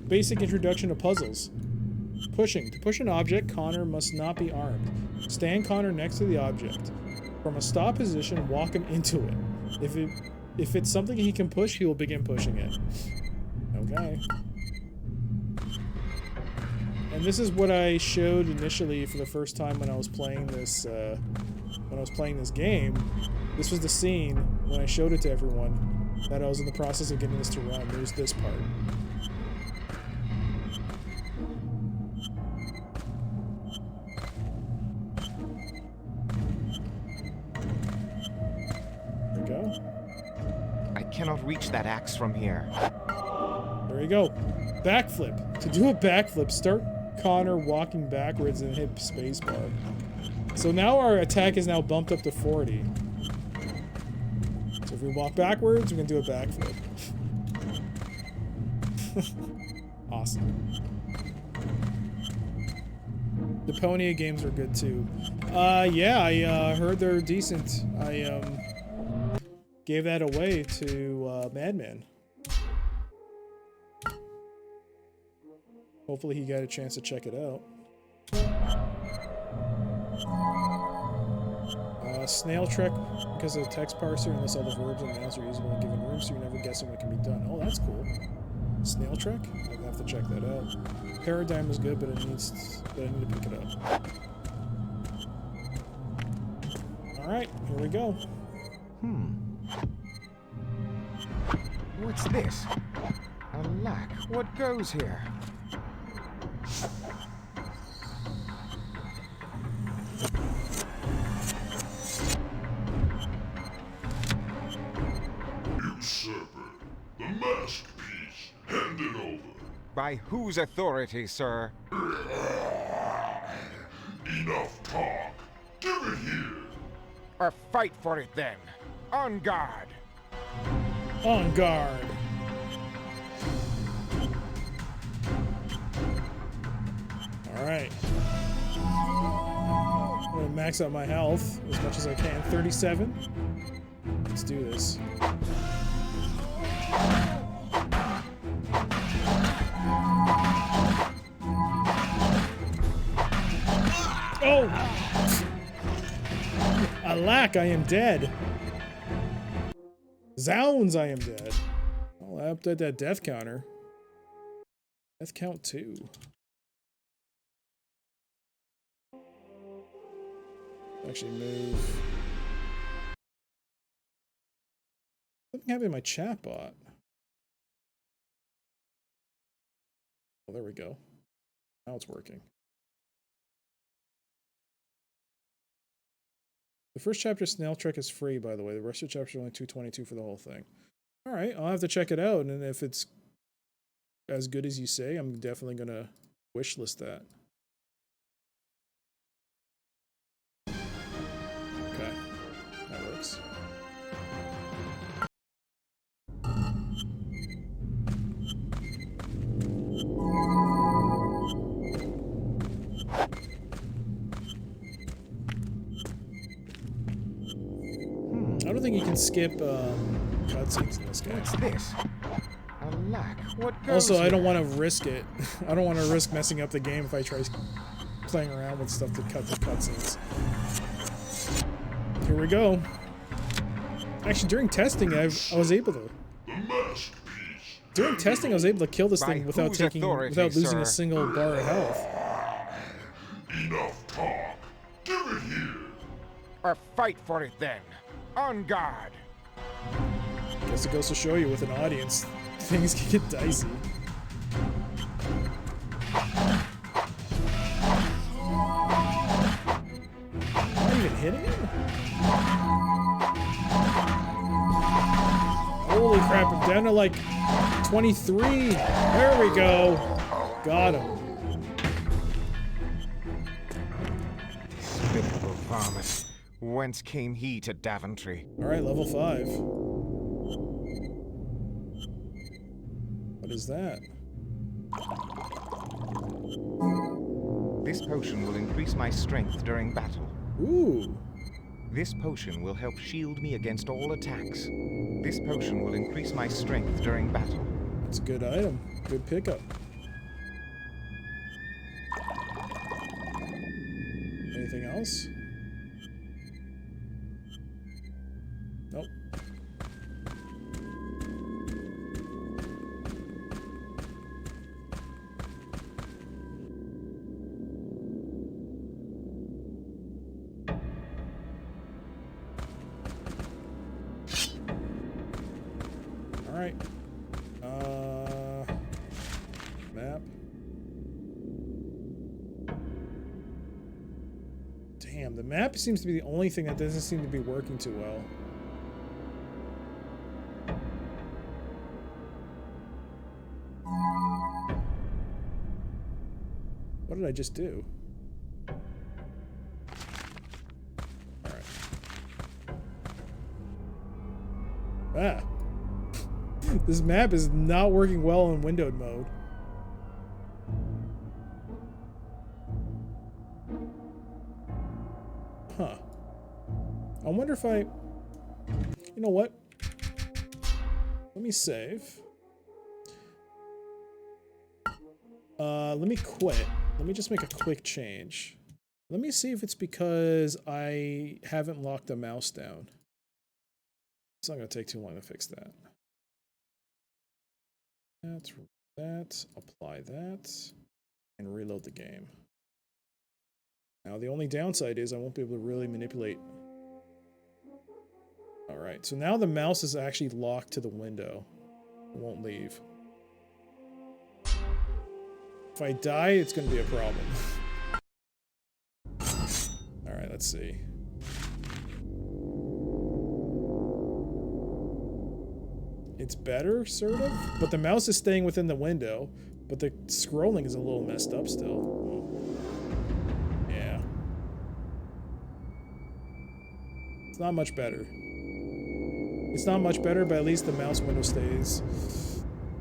basic introduction to puzzles. Pushing. To push an object, Connor must not be armed. Stand Connor next to the object. From a stop position, walk him into it. If it's something he can push, he will begin pushing it. Okay. And this is what I showed initially for the first time when I was playing this game. This was the scene when I showed it to everyone that I was in the process of getting this to run. There's this part. There we go. I cannot reach that axe from here. There you go. Backflip. To do a backflip, start Connor walking backwards and hit spacebar. So now our attack is now bumped up to 40. So if we walk backwards, we can do a backflip. Awesome. The Deponia games are good too. Yeah, I heard they're decent. I gave that away to Madman. Hopefully he got a chance to check it out. Snail Trek, because of the text parser, unless all the verbs and nouns are usable in given rooms, so you're never guessing what can be done. Oh, that's cool. Snail Trek? I'd have to check that out. Paradigm is good, but I need to pick it up. Alright, here we go. What's this? Alack, what goes here? Usurper, the masterpiece, hand it over. By whose authority, sir? Enough talk. Give it here. Or fight for it then. On guard. On guard. Alright. I'm gonna max out my health as much as I can. 37. Let's do this. Oh! Alack, I am dead. Zounds, I am dead. Oh, I upped that death counter. Death count 2. Actually move. Something happened in my chat bot. Oh, there we go. Now it's working. The first chapter, Snail Trek, is free, by the way. The rest of the chapters are only $2.22 for the whole thing. Alright, I'll have to check it out, and if it's as good as you say, I'm definitely gonna wishlist that. Okay, that works. I don't think you can skip cutscenes in this game. What's this? Alack, what goes Also, I here? don't want to risk it. I don't want to risk messing up the game if I try playing around with stuff to cut the cutscenes. Here we go. Actually, during testing, I was able to. The masterpiece. During testing, I was able to kill this By thing without whose losing authority, a sir? single bar of health. Enough talk. Give it here. Or fight for it then. On guard. Guess it goes to show you with an audience, things can get dicey. Am I even hitting him? Holy crap, I'm down to like 23. There we go. Got him. Despicable varmint. Whence came he to Daventry? Alright, level 5. What is that? This potion will increase my strength during battle. Ooh. This potion will help shield me against all attacks. This potion will increase my strength during battle. That's a good item. Good pickup. Anything else? Nope. All right. Map. Damn, the map seems to be the only thing that doesn't seem to be working too well. What did I just do? Alright. Ah. This map is not working well in windowed mode. Huh. I wonder if I... You know what? Let me save. Let me quit. Let me just make a quick change. Let me see if it's because I haven't locked the mouse down. It's not going to take too long to fix that. That's that. Apply that. And reload the game. Now, the only downside is I won't be able to really manipulate. Alright, so now the mouse is actually locked to the window. It won't leave. If I die, it's going to be a problem. Alright, let's see. It's better, sort of, but the mouse is staying within the window, but the scrolling is a little messed up still. Yeah. It's not much better. It's not much better, but at least the mouse window stays.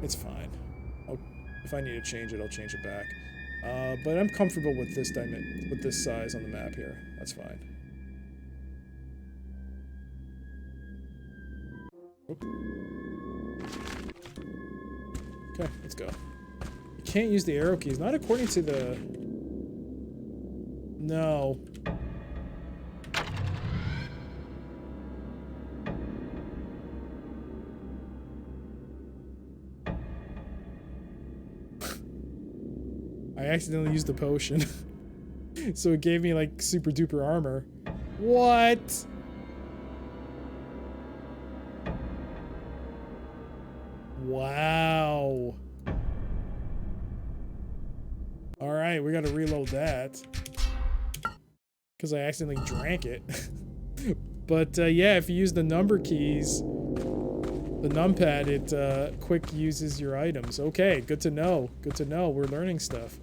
It's fine. If I need to change it, I'll change it back. But I'm comfortable with this with this size on the map here. That's fine. Oop. Okay, let's go. You can't use the arrow keys, not according to the... No. I accidentally used the potion. So it gave me like super duper armor. What? Wow. Alright, we gotta reload that. Because I accidentally drank it. But yeah, if you use the number keys, the numpad, it quick uses your items. Okay, good to know. Good to know. We're learning stuff.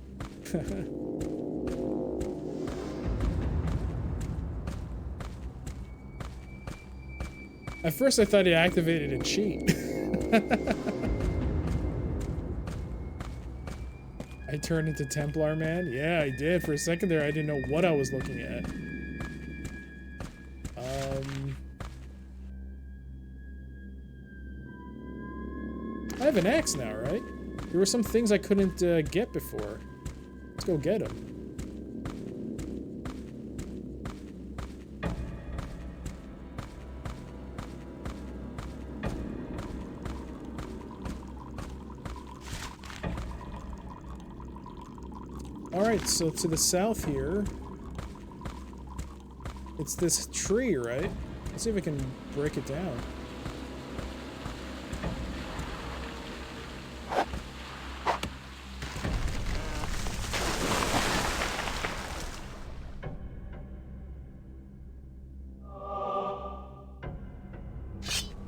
At first I thought he activated a cheat. I turned into Templar Man? Yeah, I did. For a second there, I didn't know what I was looking at. I have an axe now, right? There were some things I couldn't get before. Let's go get them. Alright, so to the south here, it's this tree, right? Let's see if I can break it down.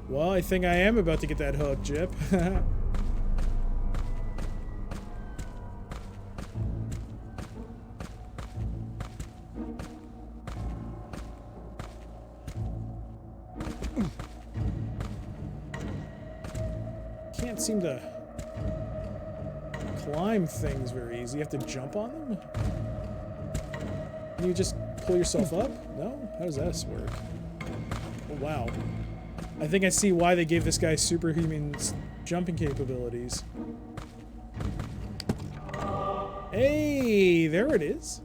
Well, I think I am about to get that hook, Jip. Can't seem to climb things very easy. You have to jump on them? Can you just pull yourself up? No? How does this work? Oh, wow. I think I see why they gave this guy superhuman jumping capabilities. Hey, there it is.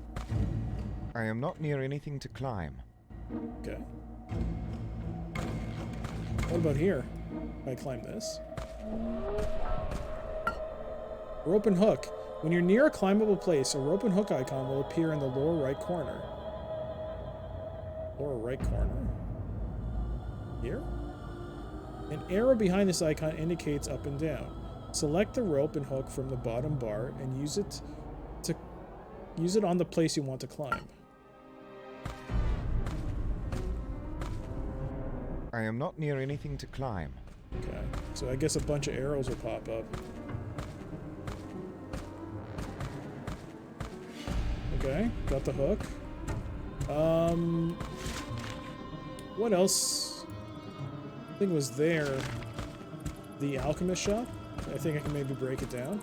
I am not near anything to climb. Okay. What about here? Can I climb this? Rope and hook. When you're near a climbable place, a rope and hook icon will appear in the lower right corner. Lower right corner? Here? An arrow behind this icon indicates up and down. Select the rope and hook from the bottom bar and use it on the place you want to climb. I am not near anything to climb. Okay, so I guess a bunch of arrows will pop up. Okay, got the hook. What else? I think was there. The alchemist shop. I think I can maybe break it down.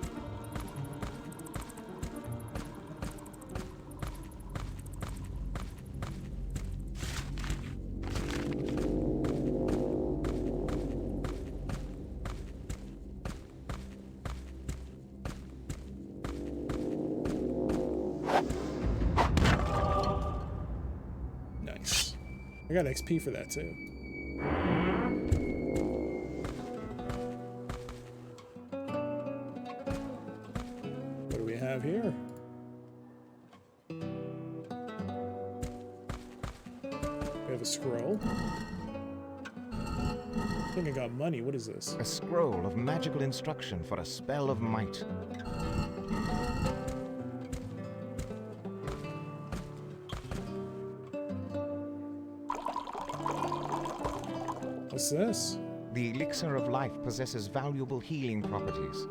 Nice. I got XP for that too. What do we have here? We have a scroll. I think I got money. What is this? A scroll of magical instruction for a spell of might. What's this? The elixir of life possesses valuable healing properties.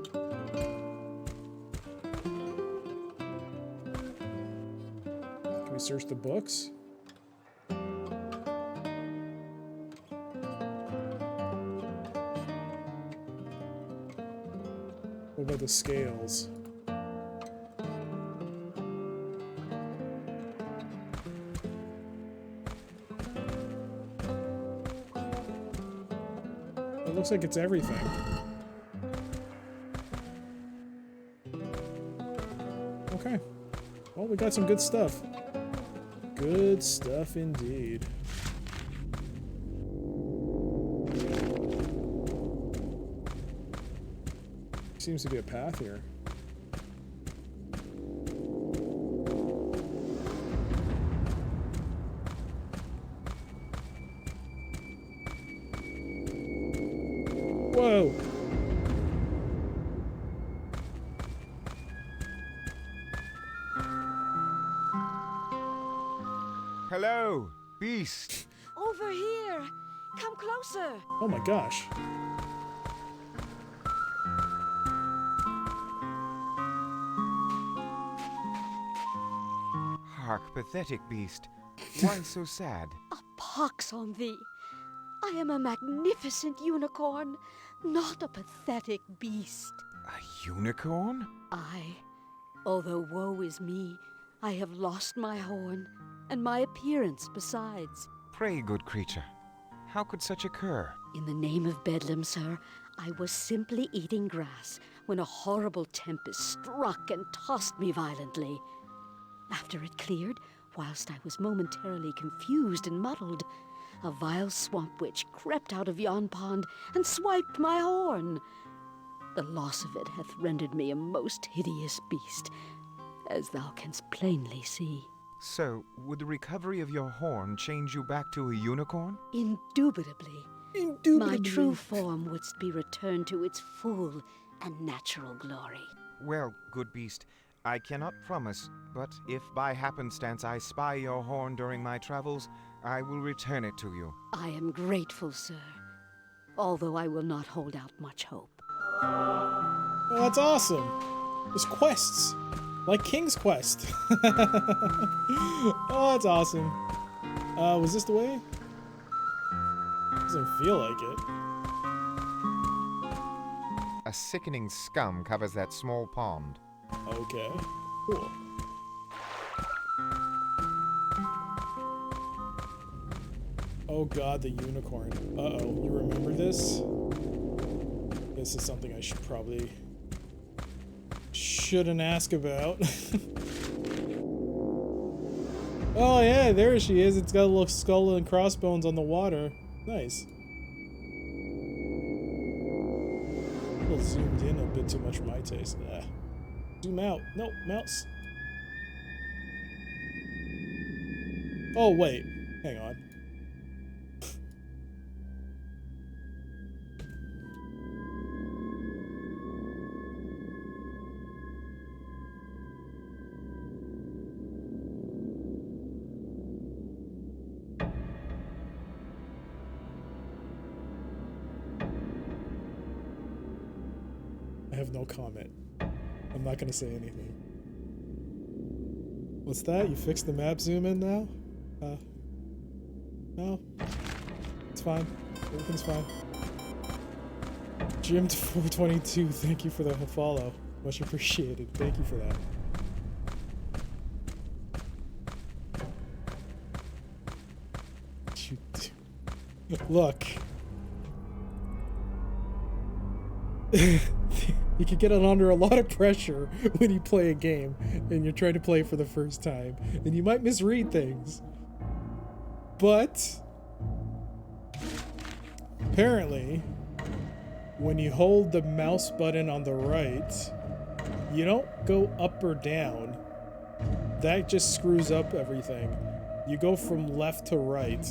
Can we search the books? What about the scales? It looks like it's everything. Okay. Well, we got some good stuff. Good stuff indeed. Seems to be a path here. Whoa! Hello, beast! Over here! Come closer! Oh my gosh. Hark, pathetic beast. Why so sad? A pox on thee! I am a magnificent unicorn, not a pathetic beast. A unicorn? Although woe is me, I have lost my horn, and my appearance besides. Pray, good creature, how could such occur? In the name of Bedlam, sir, I was simply eating grass when a horrible tempest struck and tossed me violently. After it cleared, whilst I was momentarily confused and muddled, a vile swamp witch crept out of yon pond and swiped my horn. The loss of it hath rendered me a most hideous beast, as thou canst plainly see. So, would the recovery of your horn change you back to a unicorn? Indubitably. My true form wouldst be returned to its full and natural glory. Well, good beast, I cannot promise, but if by happenstance I spy your horn during my travels, I will return it to you. I am grateful, sir, although I will not hold out much hope. Well, that's awesome. There's quests. Like King's Quest. Oh, that's awesome. Was this the way? Doesn't feel like it. A A sickening scum covers that small pond. Okay. Cool. Oh god, the unicorn. Uh-oh, you remember this? This is something I should probably... shouldn't ask about. Oh yeah, there she is. It's got a little skull and crossbones on the water. Nice. A little zoomed in a bit too much for my taste. Zoom out. No, mouse. Oh wait, hang on. I have no comment. I'm not gonna say anything. What's that? You fixed the map zoom in now? No. It's fine. Everything's fine. Jim to 422, thank you for the follow. Much appreciated. Thank you for that. Look. You can get it under a lot of pressure when you play a game and you're trying to play it for the first time, and you might misread things. But apparently, when you hold the mouse button on the right, you don't go up or down. That just screws up everything. You go from left to right,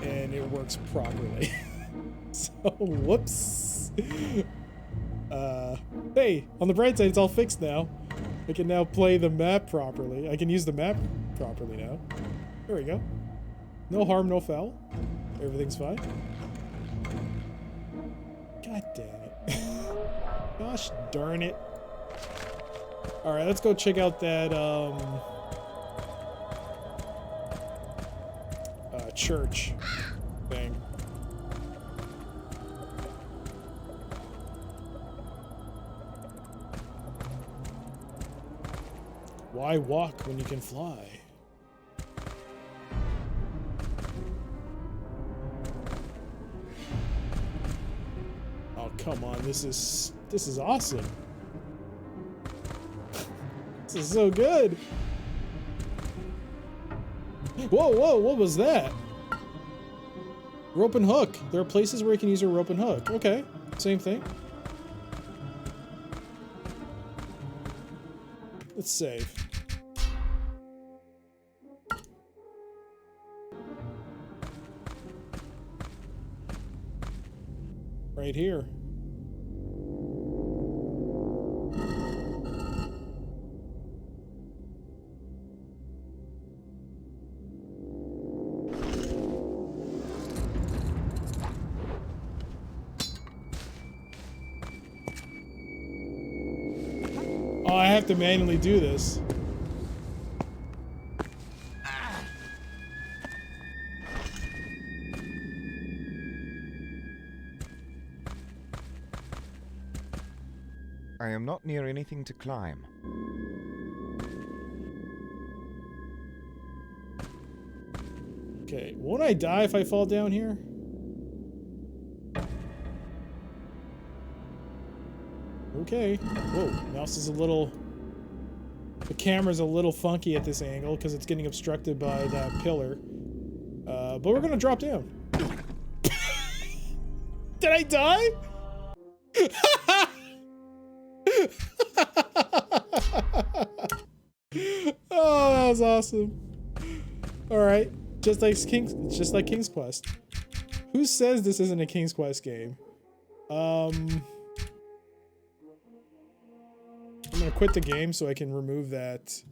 and it works properly. So, whoops. Hey, on the bright side, it's all fixed now. I can now play the map properly. I can use the map properly now. There we go. No harm, no foul. Everything's fine. God damn it. Gosh darn it. Alright, let's go check out that, church thing. Why walk when you can fly? Oh, come on. This is awesome. This is so good. Whoa, whoa, what was that? Rope and hook. There are places where you can use a rope and hook. Okay, same thing. Let's save. Right here. Oh, I have to manually do this. I am not near anything to climb. Okay, won't I die if I fall down here? Okay. Whoa, mouse is a little... The camera's a little funky at this angle because it's getting obstructed by that pillar. But we're gonna drop down. Did I die? Oh, that was awesome. Alright. Just like King's Quest. Who says this isn't a King's Quest game? I'm gonna quit the game so I can remove that.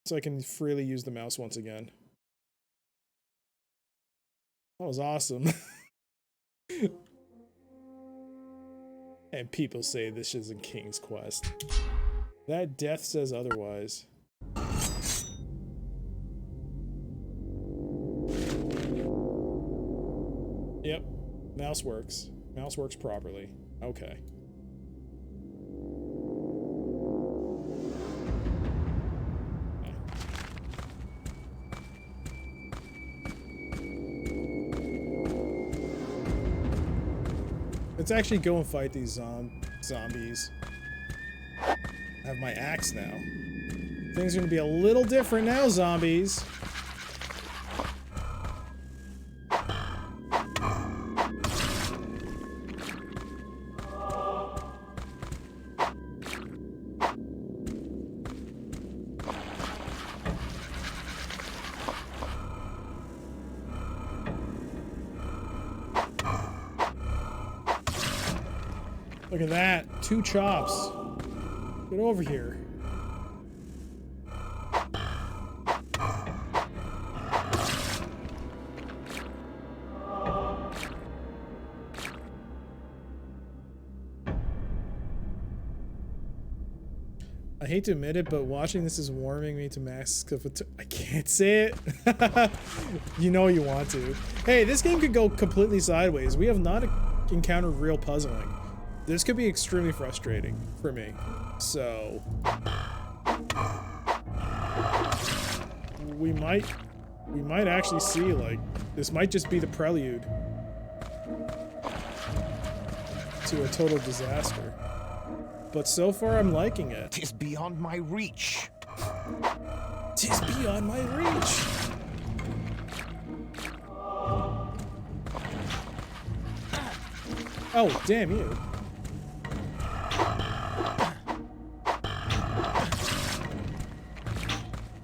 So I can freely use the mouse once again. That was awesome. And people say this isn't King's Quest. That death says otherwise. Yep, mouse works. Mouse works properly. Okay. Let's actually go and fight these zombies. I have my axe now. Things are gonna be a little different now, zombies. Look at that. 2 chops. Get over here. I hate to admit it, but watching this is warming me to max. I can't say it. You know you want to. Hey, this game could go completely sideways. We have not encountered real puzzling. This could be extremely frustrating for me. So we might actually see, like, this might just be the prelude to a total disaster. But so far I'm liking it. 'Tis beyond my reach. 'Tis beyond my reach. Oh, damn you.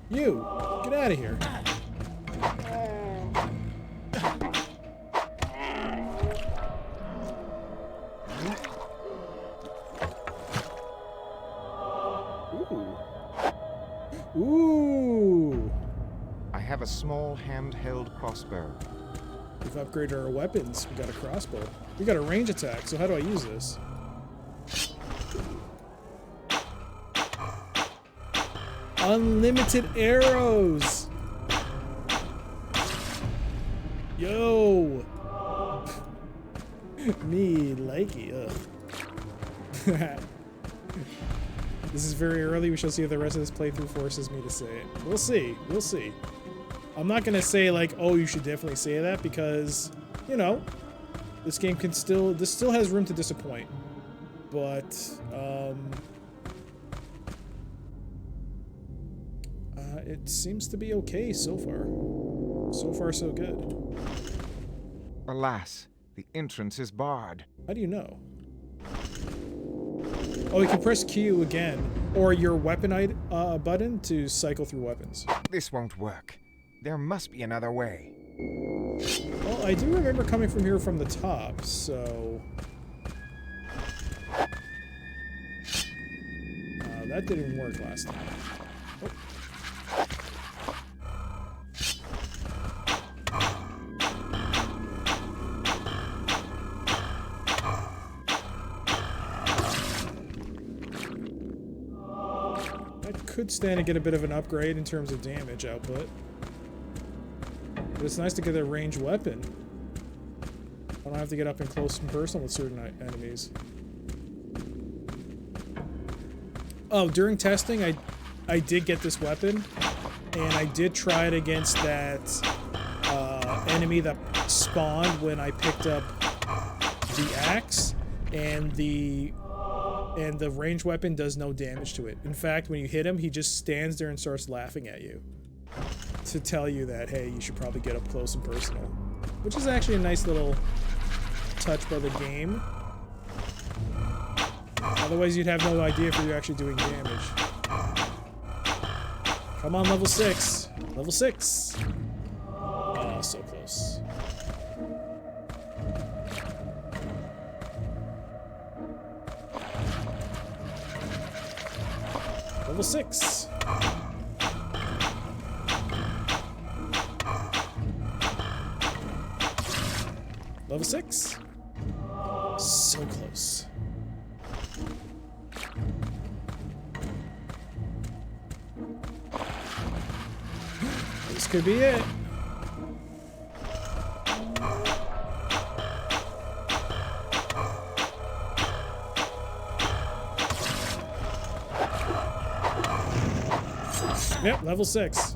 You, get out of here. Ooh. Ooh. I have a small handheld crossbow. We've upgraded our weapons. We got a crossbow. We got a range attack, so how do I use this? Unlimited arrows! Yo! Me likey, ugh. This is very early. We shall see if the rest of this playthrough forces me to say it. We'll see. We'll see. I'm not gonna say, like, oh, you should definitely say that, because, you know, this game can still... This still has room to disappoint. But, it seems to be okay so far. So far, so good. Alas, the entrance is barred. How do you know? Oh, you can press Q again, or your weapon button to cycle through weapons. This won't work. There must be another way. Well, I do remember coming from here from the top, so... that didn't work last time. Oh. Could stand to get a bit of an upgrade in terms of damage output. But it's nice to get a ranged weapon. I don't have to get up and close and personal with certain enemies. Oh, during testing, I did get this weapon, and I did try it against that enemy that spawned when I picked up the axe, and the ranged weapon does no damage to it. In fact, when you hit him, he just stands there and starts laughing at you to tell you that, hey, you should probably get up close and personal. Which is actually a nice little touch by the game. Otherwise, you'd have no idea if you're actually doing damage. Come on, level 6. Level 6. Oh, so close. Level 6. Level 6. So close. This could be it. Yep, level 6.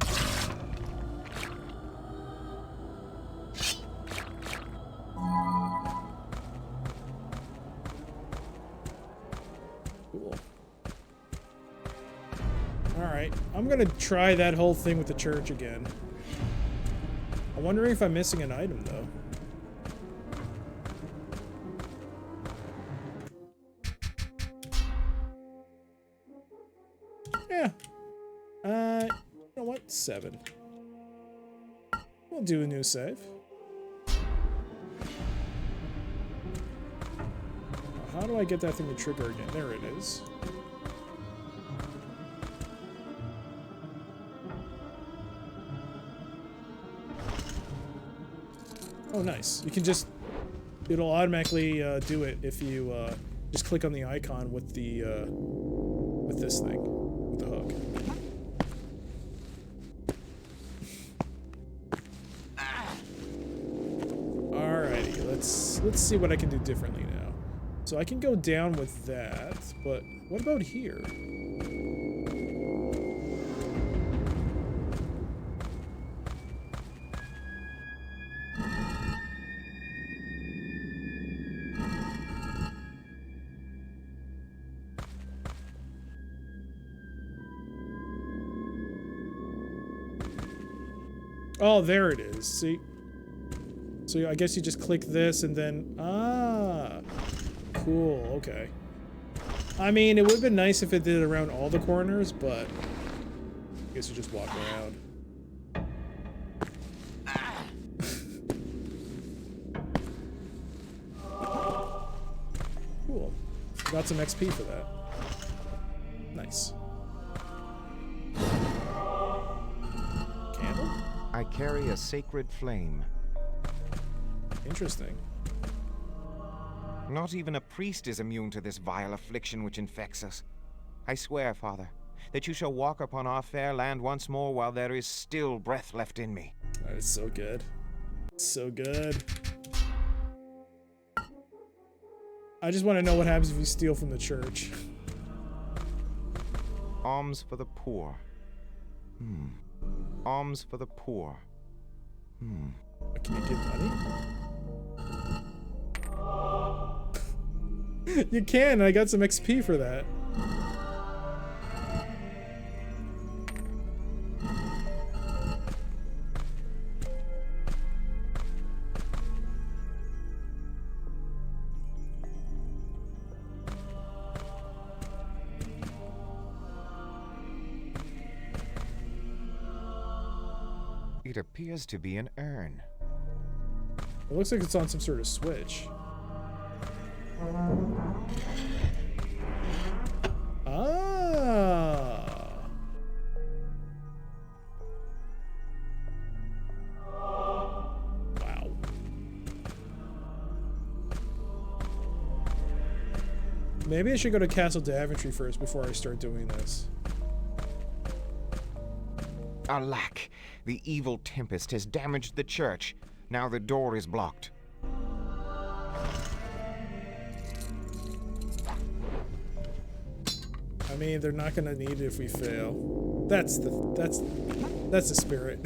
Cool. Alright, I'm gonna try that whole thing with the church again. I'm wondering if I'm missing an item, though. Yeah. You know what? 7. We'll do a new save. How do I get that thing to trigger again? There it is. Oh, nice. You can just... It'll automatically do it if you just click on the icon with the with this thing, with the hook. Alrighty, let's see what I can do differently now. So I can go down with that, but what about here? Oh, there it is. See? So I guess you just click this and then... Ah! Cool, okay. I mean, it would have been nice if it did it around all the corners, but... I guess you just walk around. Cool. Got some XP for that. Nice. Candle? I carry a sacred flame. Interesting. Not even a priest is immune to this vile affliction which infects us. I swear, Father, that you shall walk upon our fair land once more while there is still breath left in me. That is so good. So good. I just want to know what happens if you steal from the church. Alms for the poor. Alms for the poor. Can you give money? You can, I got some XP for that. It appears to be an urn. It looks like it's on some sort of switch. Ah. Wow. Maybe I should go to Castle Daventry first before I start doing this. Alack! The evil tempest has damaged the church. Now the door is blocked. I mean, they're not gonna need it if we fail. That's the spirit.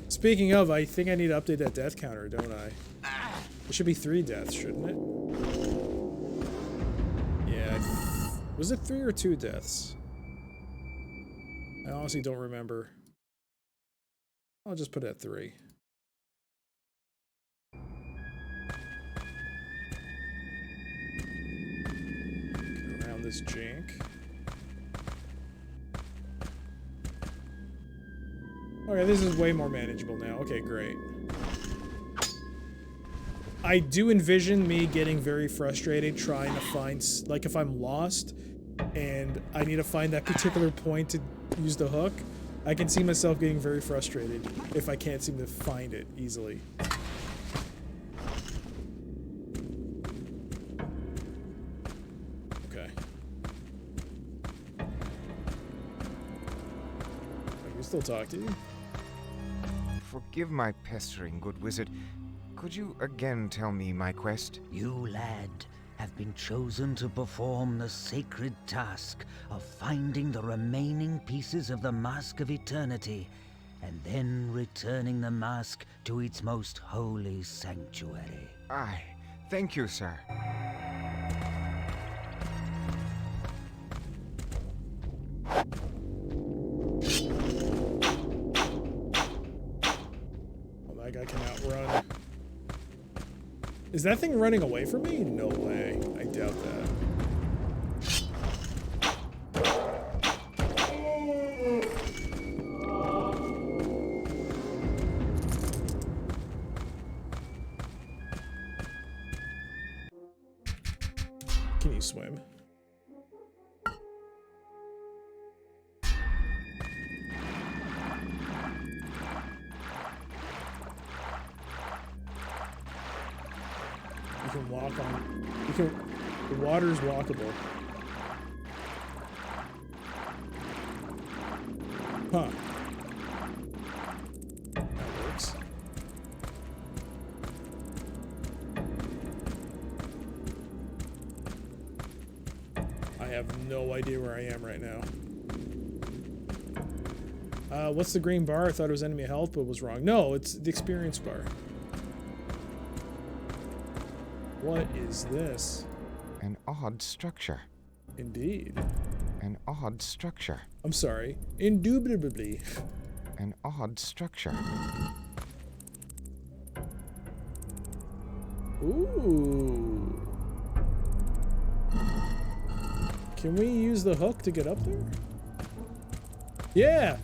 Speaking of, I think I need to update that death counter, don't I? It should be 3 deaths, shouldn't it? Yeah. Was it 3 or 2 deaths? I honestly don't remember. I'll just put it at 3. Get around this jank. Okay, this is way more manageable now. Okay, great. I do envision me getting very frustrated trying to find, like, if I'm lost and I need to find that particular point to use the hook, I can see myself getting very frustrated if I can't seem to find it easily. Okay. I can still talk to you. Forgive my pestering, good wizard. Could you again tell me my quest? You, lad, have been chosen to perform the sacred task of finding the remaining pieces of the Mask of Eternity, and then returning the mask to its most holy sanctuary. Aye, thank you, sir. Oh, that guy can outrun. Is that thing running away from me? No way. I doubt that. Can you swim? You can walk on. You can. The water's walkable. Huh. That works. I have no idea where I am right now. What's the green bar? I thought it was enemy health, but was wrong. No, it's the experience bar. What is this? An odd structure. Indeed. An odd structure. I'm sorry. Indubitably. An odd structure. Ooh. Can we use the hook to get up there? Yeah.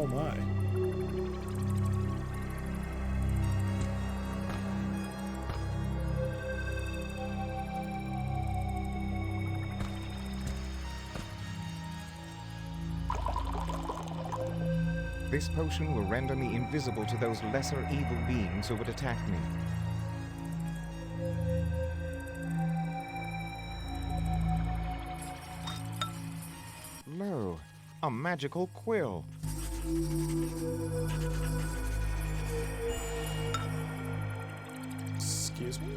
Oh my. This potion will render me invisible to those lesser evil beings who would attack me. Lo, a magical quill. Excuse me?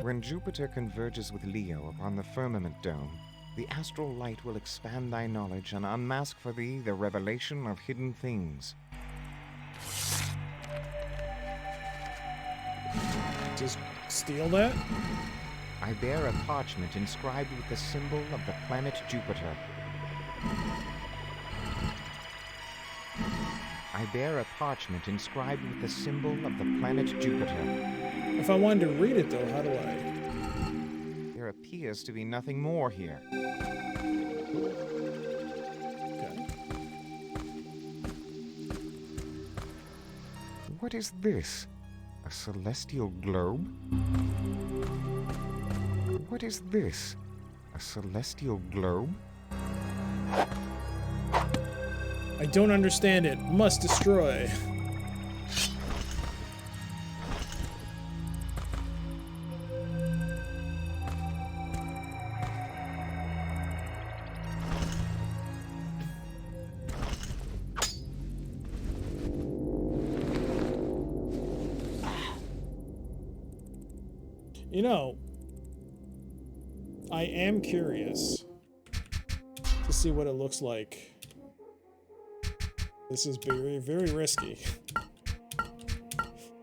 When Jupiter converges with Leo upon the firmament dome, the astral light will expand thy knowledge and unmask for thee the revelation of hidden things. Just steal that? I bear a parchment inscribed with the symbol of the planet Jupiter. I bear a parchment inscribed with the symbol of the planet Jupiter. If I wanted to read it, though, how do I? There appears to be nothing more here. Okay. What is this? A celestial globe? What is this? A celestial globe? I don't understand it. Must destroy. You know, I am curious to see what it looks like. This is very, very risky.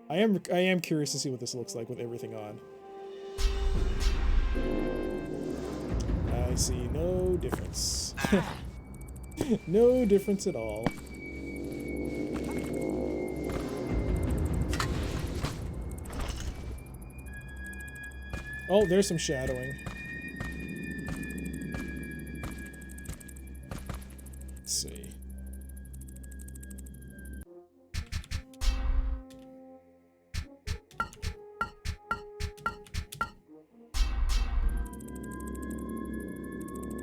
I am curious to see what this looks like with everything on. I see no difference. No difference at all. Oh, there's some shadowing. Let's see.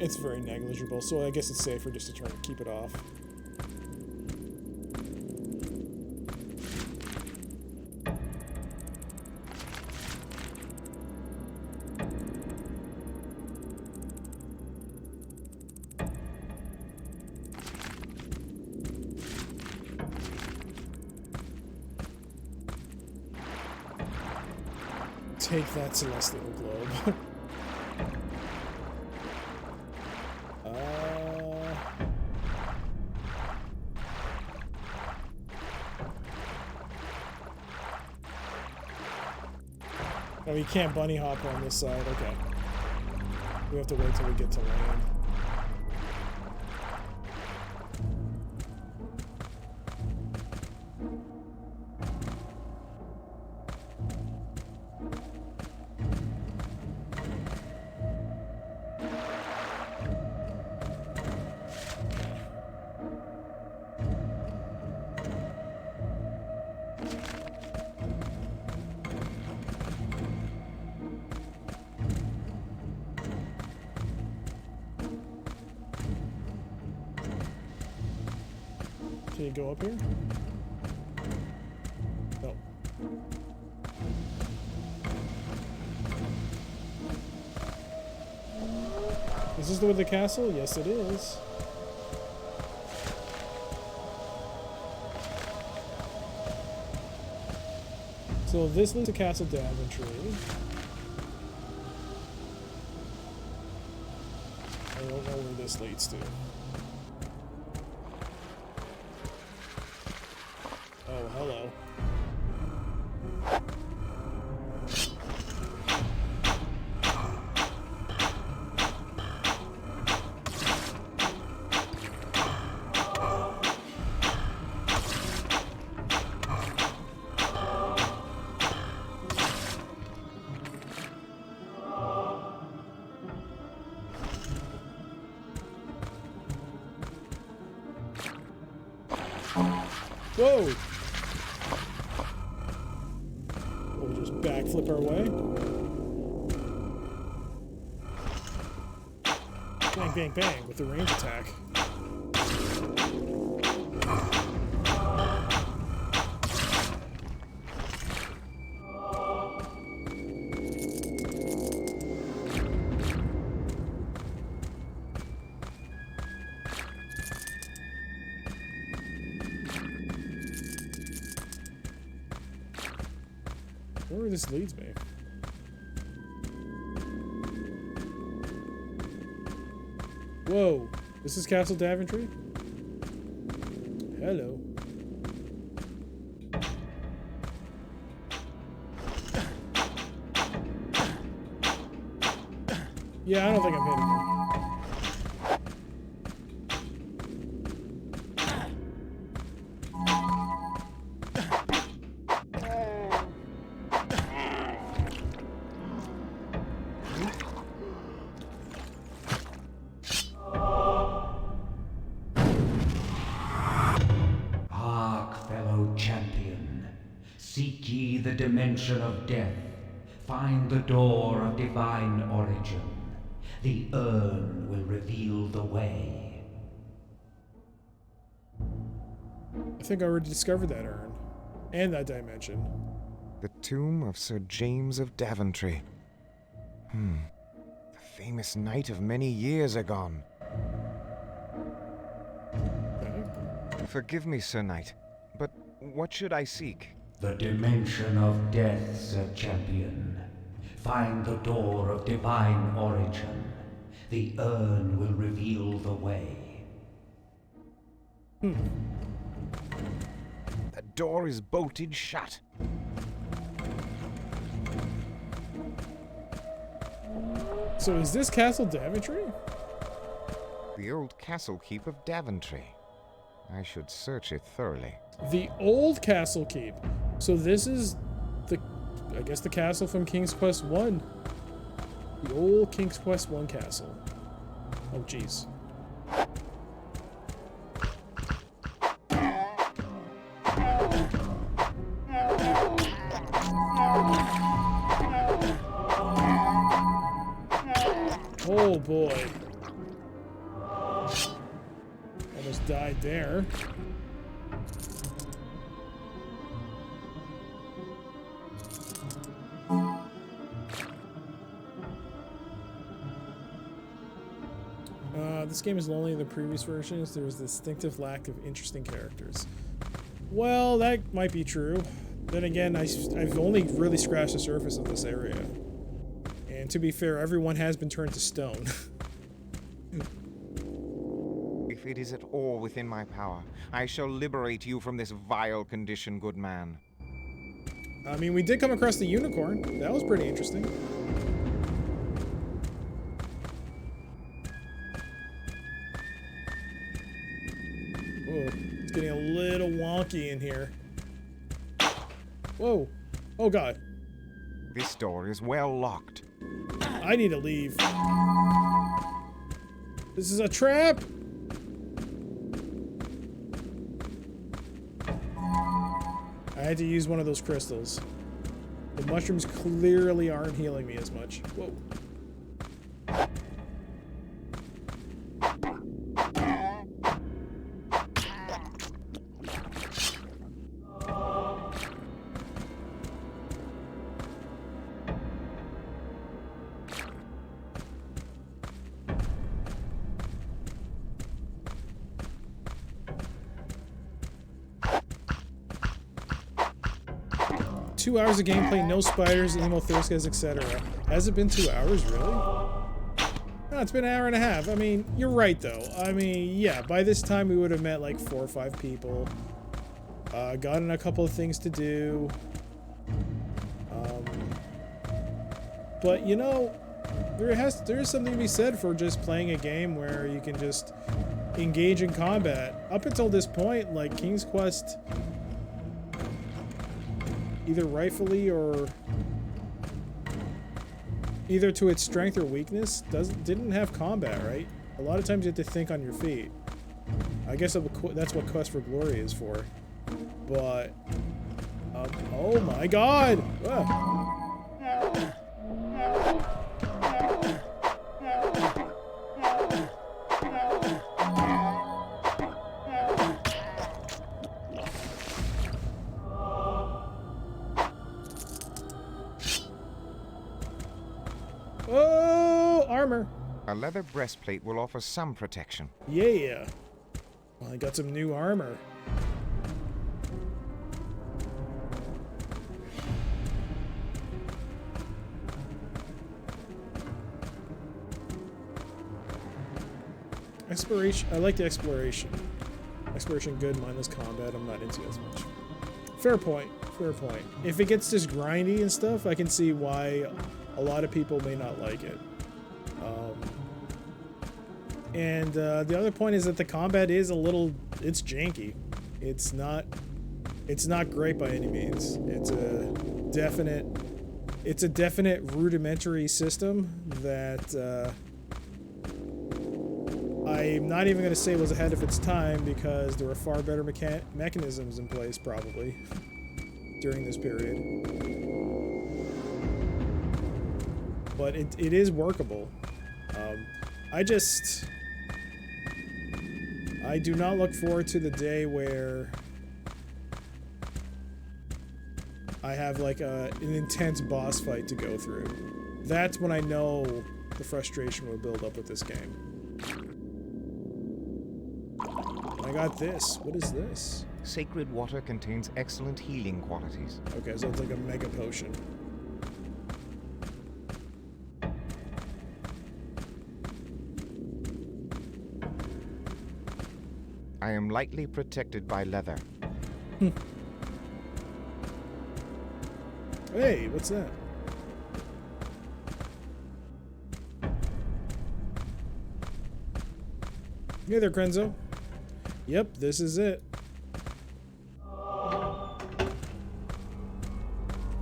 It's very negligible, so I guess it's safer just to keep it off. Take that, celestial globe. Oh, you can't bunny hop on this side. Okay. We have to wait till we get to land. Can you go up here? No. Is this the way to the castle? Yes, it is. So this leads to Castle Daventry. I don't know where this leads to. Oh, hello. Whoa! We'll just backflip our way. Bang, bang, bang with the range attack. Where this leads me? Whoa, this is Castle Daventry? Hello. Yeah, I don't think I'm hitting him. Seek ye the dimension of death. Find the door of divine origin. The urn will reveal the way. I think I already discovered that urn. And that dimension. The tomb of Sir James of Daventry. The famous knight of many years agone. Okay. Forgive me, Sir Knight, but what should I seek? The dimension of death, Sir Champion. Find the door of divine origin. The urn will reveal the way. The door is bolted shut. So is this Castle Daventry? The old castle keep of Daventry. I should search it thoroughly. The old castle keep. So this is the, I guess, the castle from King's Quest 1. The old King's Quest 1 castle. Oh, jeez. Oh boy. Almost died there. This game is lonely in the previous versions. There was a distinctive lack of interesting characters. Well, that might be true. Then again, I've only really scratched the surface of this area. And to be fair, everyone has been turned to stone. If it is at all within my power, I shall liberate you from this vile condition, good man. I mean, we did come across the unicorn. That was pretty interesting. Whoa, it's getting a little wonky in here. Whoa. Oh, God. This door is well locked. I need to leave. This is a trap! I had to use one of those crystals. The mushrooms clearly aren't healing me as much. Whoa. Two hours of gameplay, no spiders, emo Thursdays, etc. Has it been 2 hours, really? No, it's been an hour and a half. I mean, you're right, though. I mean, yeah, by this time we would have met like 4 or 5 people. Gotten a couple of things to do. But, you know, there is something to be said for just playing a game where you can just engage in combat. Up until this point, like, King's Quest, either rightfully or either to its strength or weakness, didn't have combat, right? A lot of times you have to think on your feet. I guess that's what Quest for Glory is for. But, oh my God! Oh, armor. A leather breastplate will offer some protection. Yeah. Well, I got some new armor. Exploration. I like the exploration. Exploration good, mindless combat. I'm not into it as much. Fair point. Fair point. If it gets this grindy and stuff, I can see why a lot of people may not like it. And the other point is that the combat is it's janky. It's not great by any means. It's a definite rudimentary system that I'm not even going to say was ahead of its time, because there were far better mechanisms in place probably during this period. But it is workable. I do not look forward to the day where I have like an intense boss fight to go through. That's when I know the frustration will build up with this game. I got this. What is this? Sacred water contains excellent healing qualities. Okay, so it's like a mega potion. I am lightly protected by leather. Hey, what's that? Hey there, Krenzo. Yep, this is it.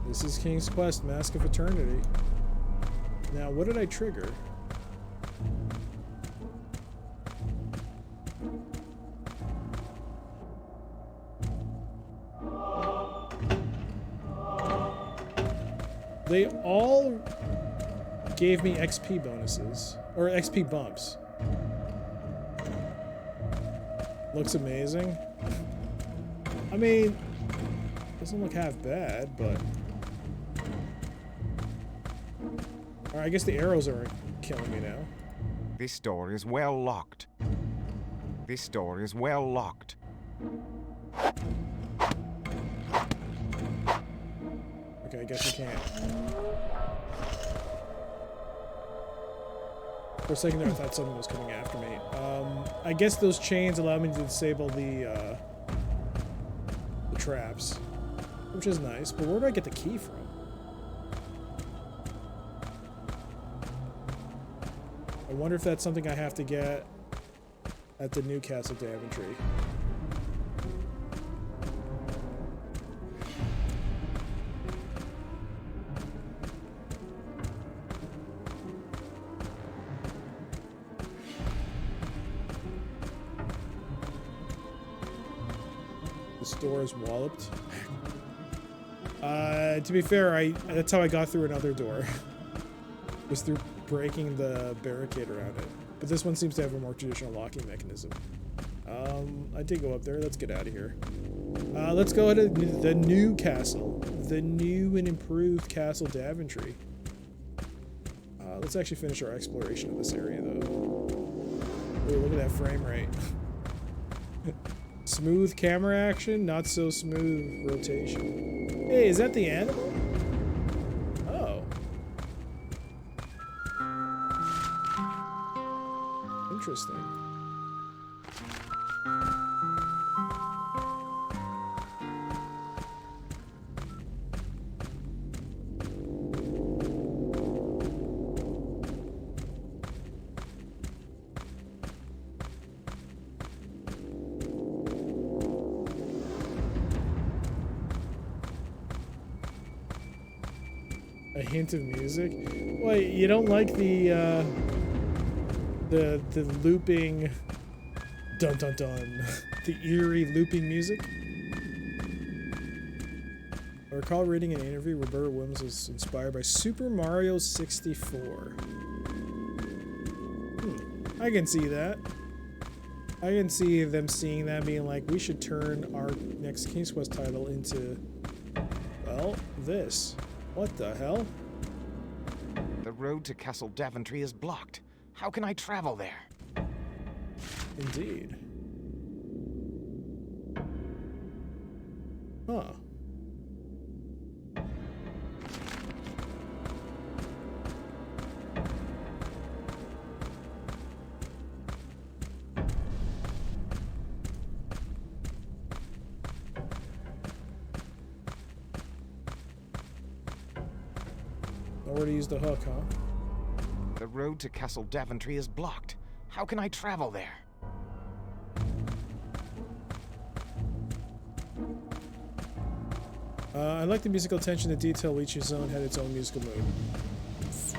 This is King's Quest, Mask of Eternity. Now, what did I trigger? They all gave me XP bonuses, or XP bumps. Looks amazing. I mean, doesn't look half bad, but... Alright, I guess the arrows aren't killing me now. This door is well locked. This door is well locked. Okay, I guess we can't. For a second there, I thought someone was coming after me. I guess those chains allow me to disable the traps, which is nice. But where do I get the key from? I wonder if that's something I have to get at the new Castle Daventry. This door is walloped. To be fair, that's how I got through another door. Was through breaking the barricade around it. But this one seems to have a more traditional locking mechanism. I did go up there. Let's get out of here. Let's go to the new castle. The new and improved Castle Daventry. Let's actually finish our exploration of this area, though. Ooh, look at that frame rate. Smooth camera action, not so smooth rotation. Hey, is that the animal? Oh. Interesting. A hint of music? Wait, you don't like the looping dun dun dun, the eerie looping music? I recall reading an interview where Roberta Williams was inspired by Super Mario 64. I can see that. I can see them seeing that, being like, we should turn our next King's Quest title into, well, this. What the hell? The road to Castle Daventry is blocked. How can I travel there? Indeed. Huh. Nowhere to use the hook, huh? The road to Castle Daventry is blocked. How can I travel there? I like the musical attention to detail. Each zone had its own musical mood.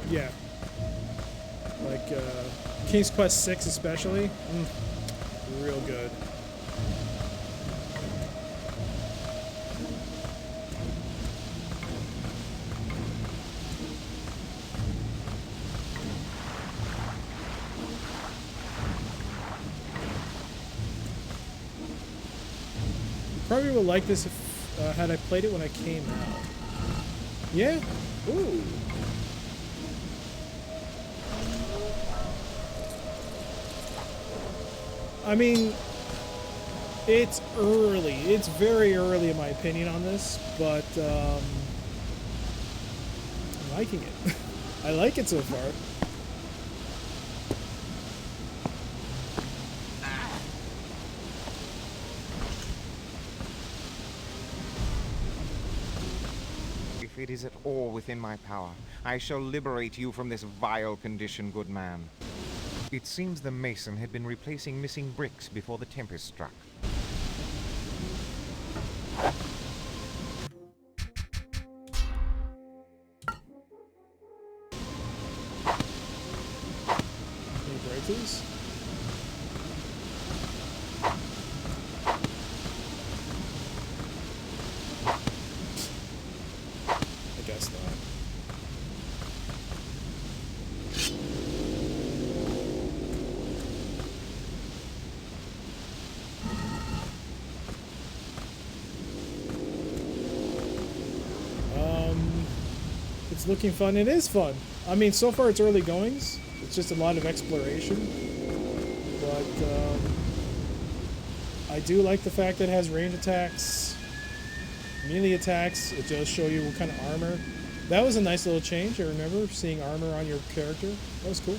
Yeah. Like, King's Quest VI especially. Real good. Probably would like this if had I played it when I came out. Yeah? Ooh. I mean, it's early. It's very early in my opinion on this, but I'm liking it. I like it so far. If it is at all within my power, I shall liberate you from this vile condition, good man. It seems the mason had been replacing missing bricks before the tempest struck. Can you break these? I guess not. It's looking fun. It is fun. I mean, so far it's early goings. It's just a lot of exploration. But I do like the fact that it has range attacks, melee attacks. It does show you what kind of armor. That was a nice little change. I remember seeing armor on your character. That was cool.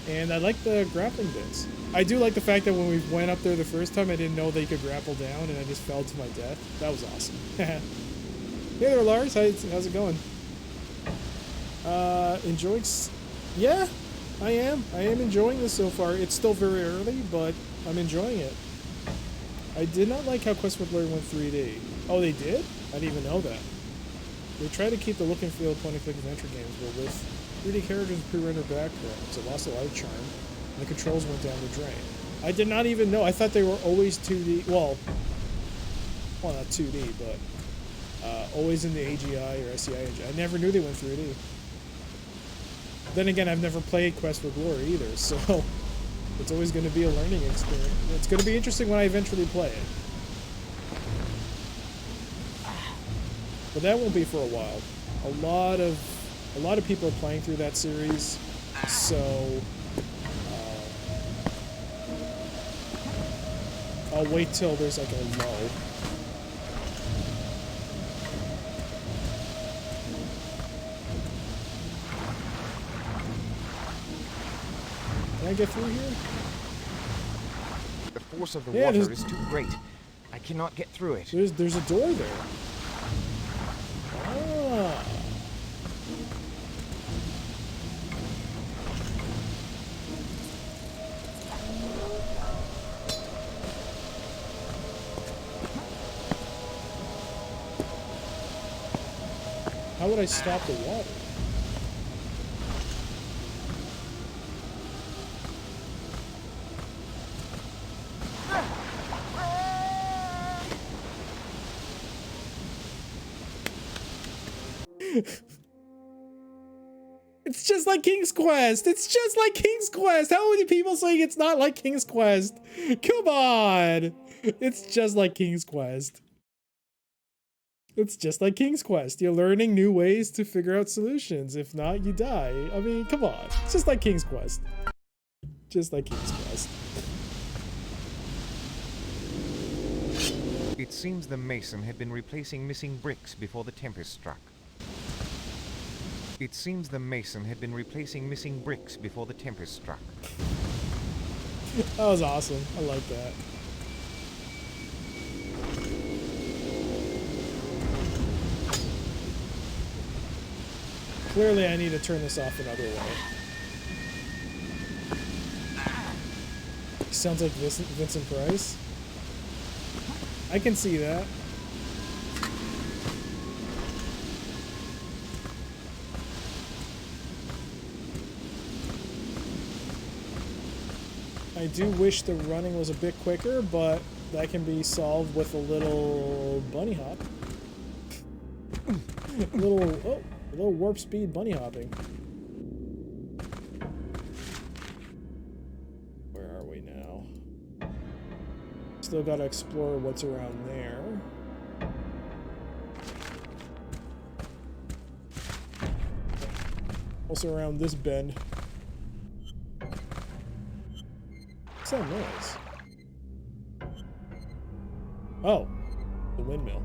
And I like the grappling bits. I do like the fact that when we went up there the first time, I didn't know they could grapple down, and I just fell to my death. That was awesome. Hey there, Lars. How's it going? Enjoying... Yeah, I am. I am enjoying this so far. It's still very early, but I'm enjoying it. I did not like how Quest for Glory went 3D. Oh, they did? I didn't even know that. They try to keep the look and feel of point-and-click adventure games, but with 3D characters and pre-rendered backgrounds, it lost a lot of charm, and the controls went down the drain. I did not even know. I thought they were always 2D. Well, not 2D, but always in the AGI or SCI AGI. I never knew they went 3D. Then again, I've never played Quest for Glory either, so it's always going to be a learning experience. It's going to be interesting when I eventually play it. But that won't be for a while. A lot of people are playing through that series, so I'll wait till there's like a lull. Can I get through here? The force of the Yeah, water is too great. I cannot get through it. There's a door there. Ah. How would I stop the water? It's just like King's Quest. It's just like King's Quest. How many people saying it's not like King's Quest? Come on. It's just like King's Quest. It's just like King's Quest. You're learning new ways to figure out solutions. If not, you die. I mean, come on. It's just like King's Quest. Just like King's Quest. It seems the mason had been replacing missing bricks before the tempest struck. It seems the mason had been replacing missing bricks before the tempest struck. That was awesome. I like that. Clearly, I need to turn this off another way. He sounds like Vincent Price. I can see that. I do wish the running was a bit quicker, but that can be solved with a little bunny hop. a little warp speed bunny hopping. Where are we now? Still gotta explore what's around there. Also around this bend. What's that noise? Oh, the windmill.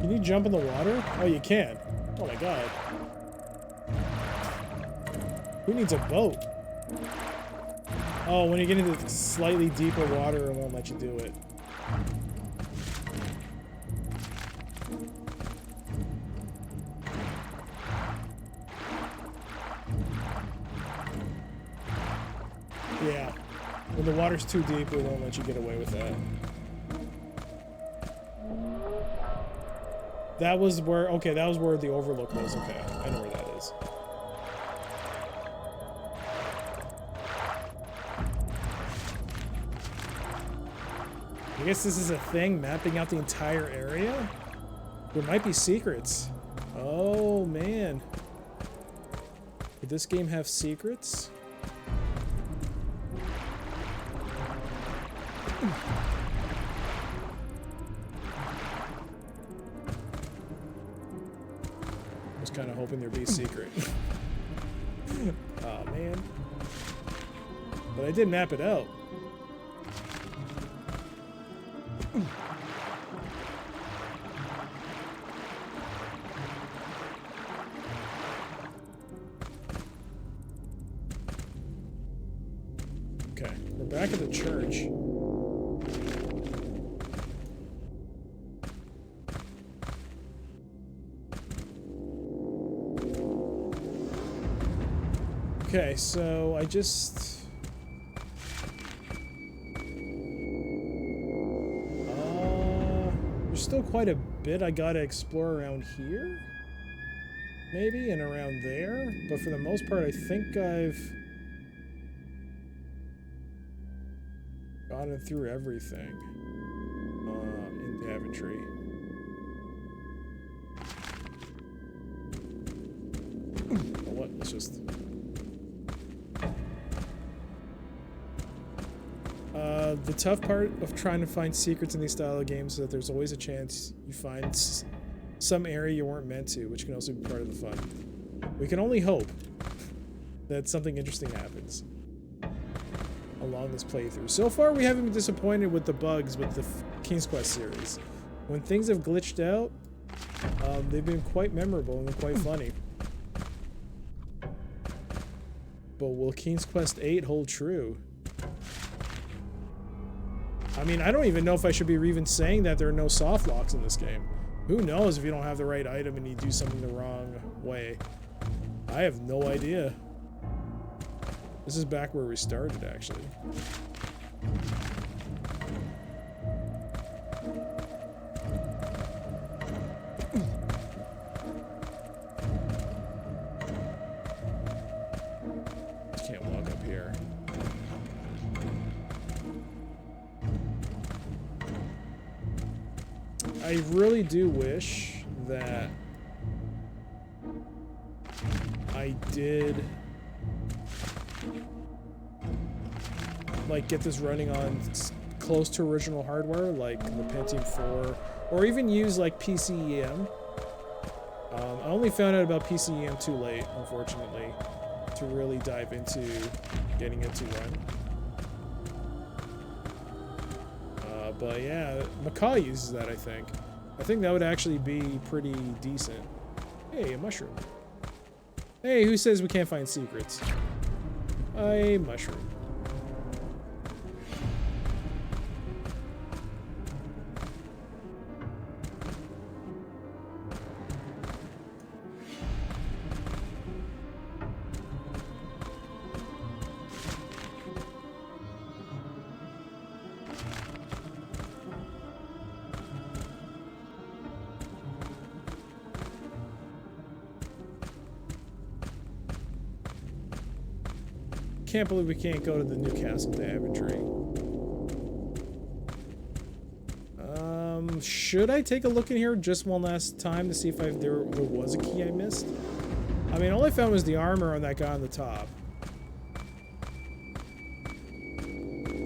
Can you jump in the water? Oh, you can. Oh my god. Who needs a boat? Oh, when you get into slightly deeper water, it won't let you do it. Yeah. When the water's too deep, it won't let you get away with that. That was where, okay, that was where the overlook was. Okay, I know where that is. I guess this is a thing, mapping out the entire area? There might be secrets. Oh, man. Would this game have secrets? I was kind of hoping there'd be a secret. Oh, man. But I did map it out. Okay, we're back at the church. Okay, so I just... there's still quite a bit I gotta explore around here. Maybe, and around there. But for the most part, I think I've gotten through everything in Daventry. Oh, what? Let's just... the tough part of trying to find secrets in these style of games is that there's always a chance you find some area you weren't meant to, which can also be part of the fun. We can only hope that something interesting happens along this playthrough. So far, we haven't been disappointed with the bugs with the King's Quest series. When things have glitched out, they've been quite memorable and quite funny. But will King's Quest VIII hold true? I mean, I don't even know if I should be even saying that there are no soft locks in this game. Who knows if you don't have the right item and you do something the wrong way. I have no idea. This is back where we started, actually. Can't walk up here. I really do wish that I did like get this running on close to original hardware, like the Pentium 4, or even use like PCEM. I only found out about PCEM too late, unfortunately, to really dive into getting it to run. But yeah, Macaw uses that, I think. I think that would actually be pretty decent. Hey, a mushroom. Hey, who says we can't find secrets? A mushroom. Can't believe we can't go to the Newcastle Daventry. Should I take a look in here just one last time to see if there was a key I missed? I mean, all I found was the armor on that guy on the top.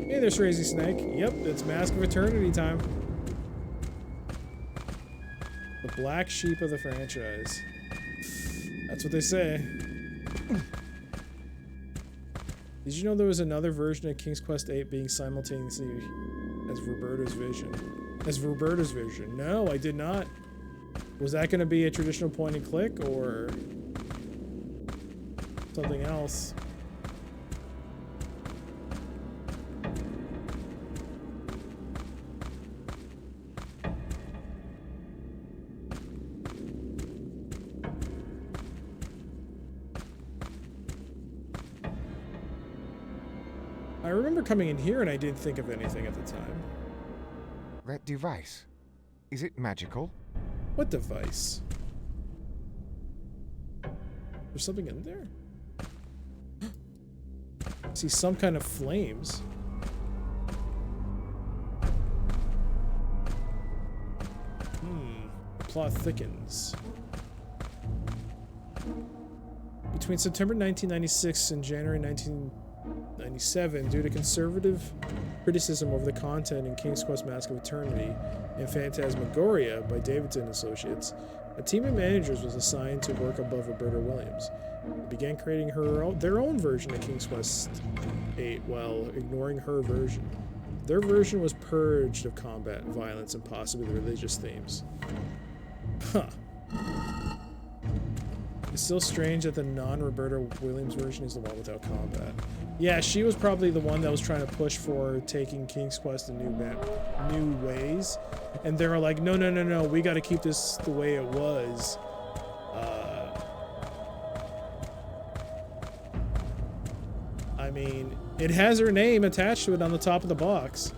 Hey, there's Crazy Snake. Yep, it's Mask of Eternity time. The black sheep of the franchise. That's what they say. Did you know there was another version of King's Quest VIII being simultaneously as Roberta's Vision? No, I did not. Was that going to be a traditional point and click or something else? I remember coming in here and I didn't think of anything at the time. That device, is it magical? What device? There's something in there? I see some kind of flames. The plot thickens. between September 1996 and January 1997, due to conservative criticism over the content in King's Quest Mask of Eternity and Phantasmagoria by Davidson Associates, a team of managers was assigned to work above Roberta Williams. They began creating their own version of King's Quest VIII while ignoring her version. Their version was purged of combat, violence, and possibly the religious themes. Huh. It's still strange that the non-Roberta Williams version is the one without combat. Yeah, she was probably the one that was trying to push for taking King's Quest in new ways. And they were like, no, no, no, no, we got to keep this the way it was. I mean, it has her name attached to it on the top of the box.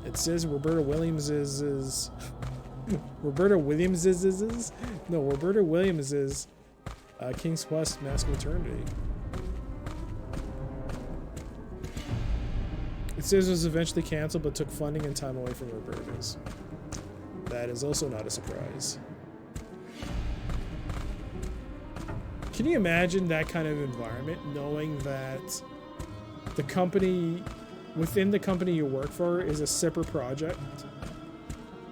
It says Roberta Williams is Roberta Williams is no, Roberta Williams is King's Quest Mask of Eternity. It says it was eventually canceled but took funding and time away from Roberta's. That is also not a surprise. Can you imagine that kind of environment, knowing that the company, within the company you work for, is a separate project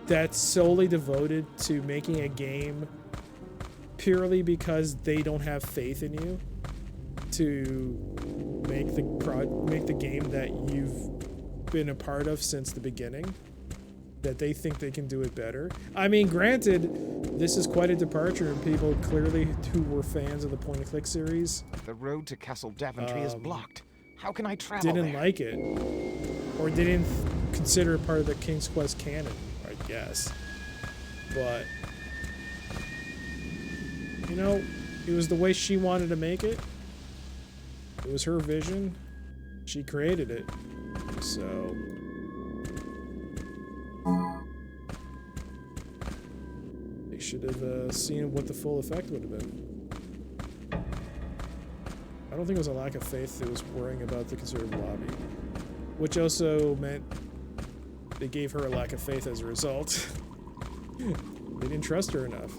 that's solely devoted to making a game purely because they don't have faith in you to make the game that you've been a part of since the beginning, that they think they can do it better. I mean, granted, this is quite a departure, and people clearly who were fans of the point-and-click series, The road to Castle Daventry is blocked. How can I travel didn't there? like it, or didn't consider it part of the King's Quest canon, I guess. But you know, it was the way she wanted to make it. It was her vision. She created it. So they should have seen what the full effect would have been. I don't think it was a lack of faith. It was worrying about the conservative lobby, which also meant they gave her a lack of faith as a result. They didn't trust her enough.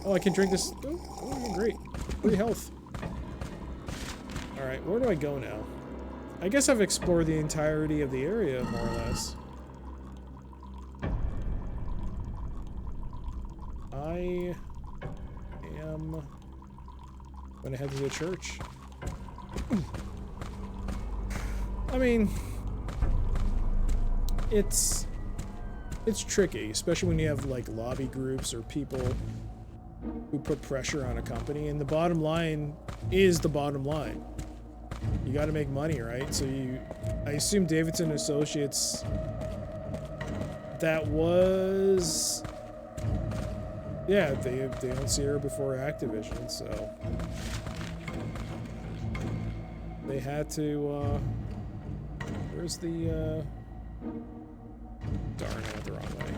Oh, I can drink this. Oh, great. Free health. Alright, where do I go now? I guess I've explored the entirety of the area, more or less. I am gonna head to the church. I mean, it's tricky, especially when you have like lobby groups or people who put pressure on a company, and the bottom line is the bottom line. You got to make money, right? So I assume Davidson Associates, that was, yeah, they don't see her before Activision, so they had to, where's the, darn, I went the wrong way.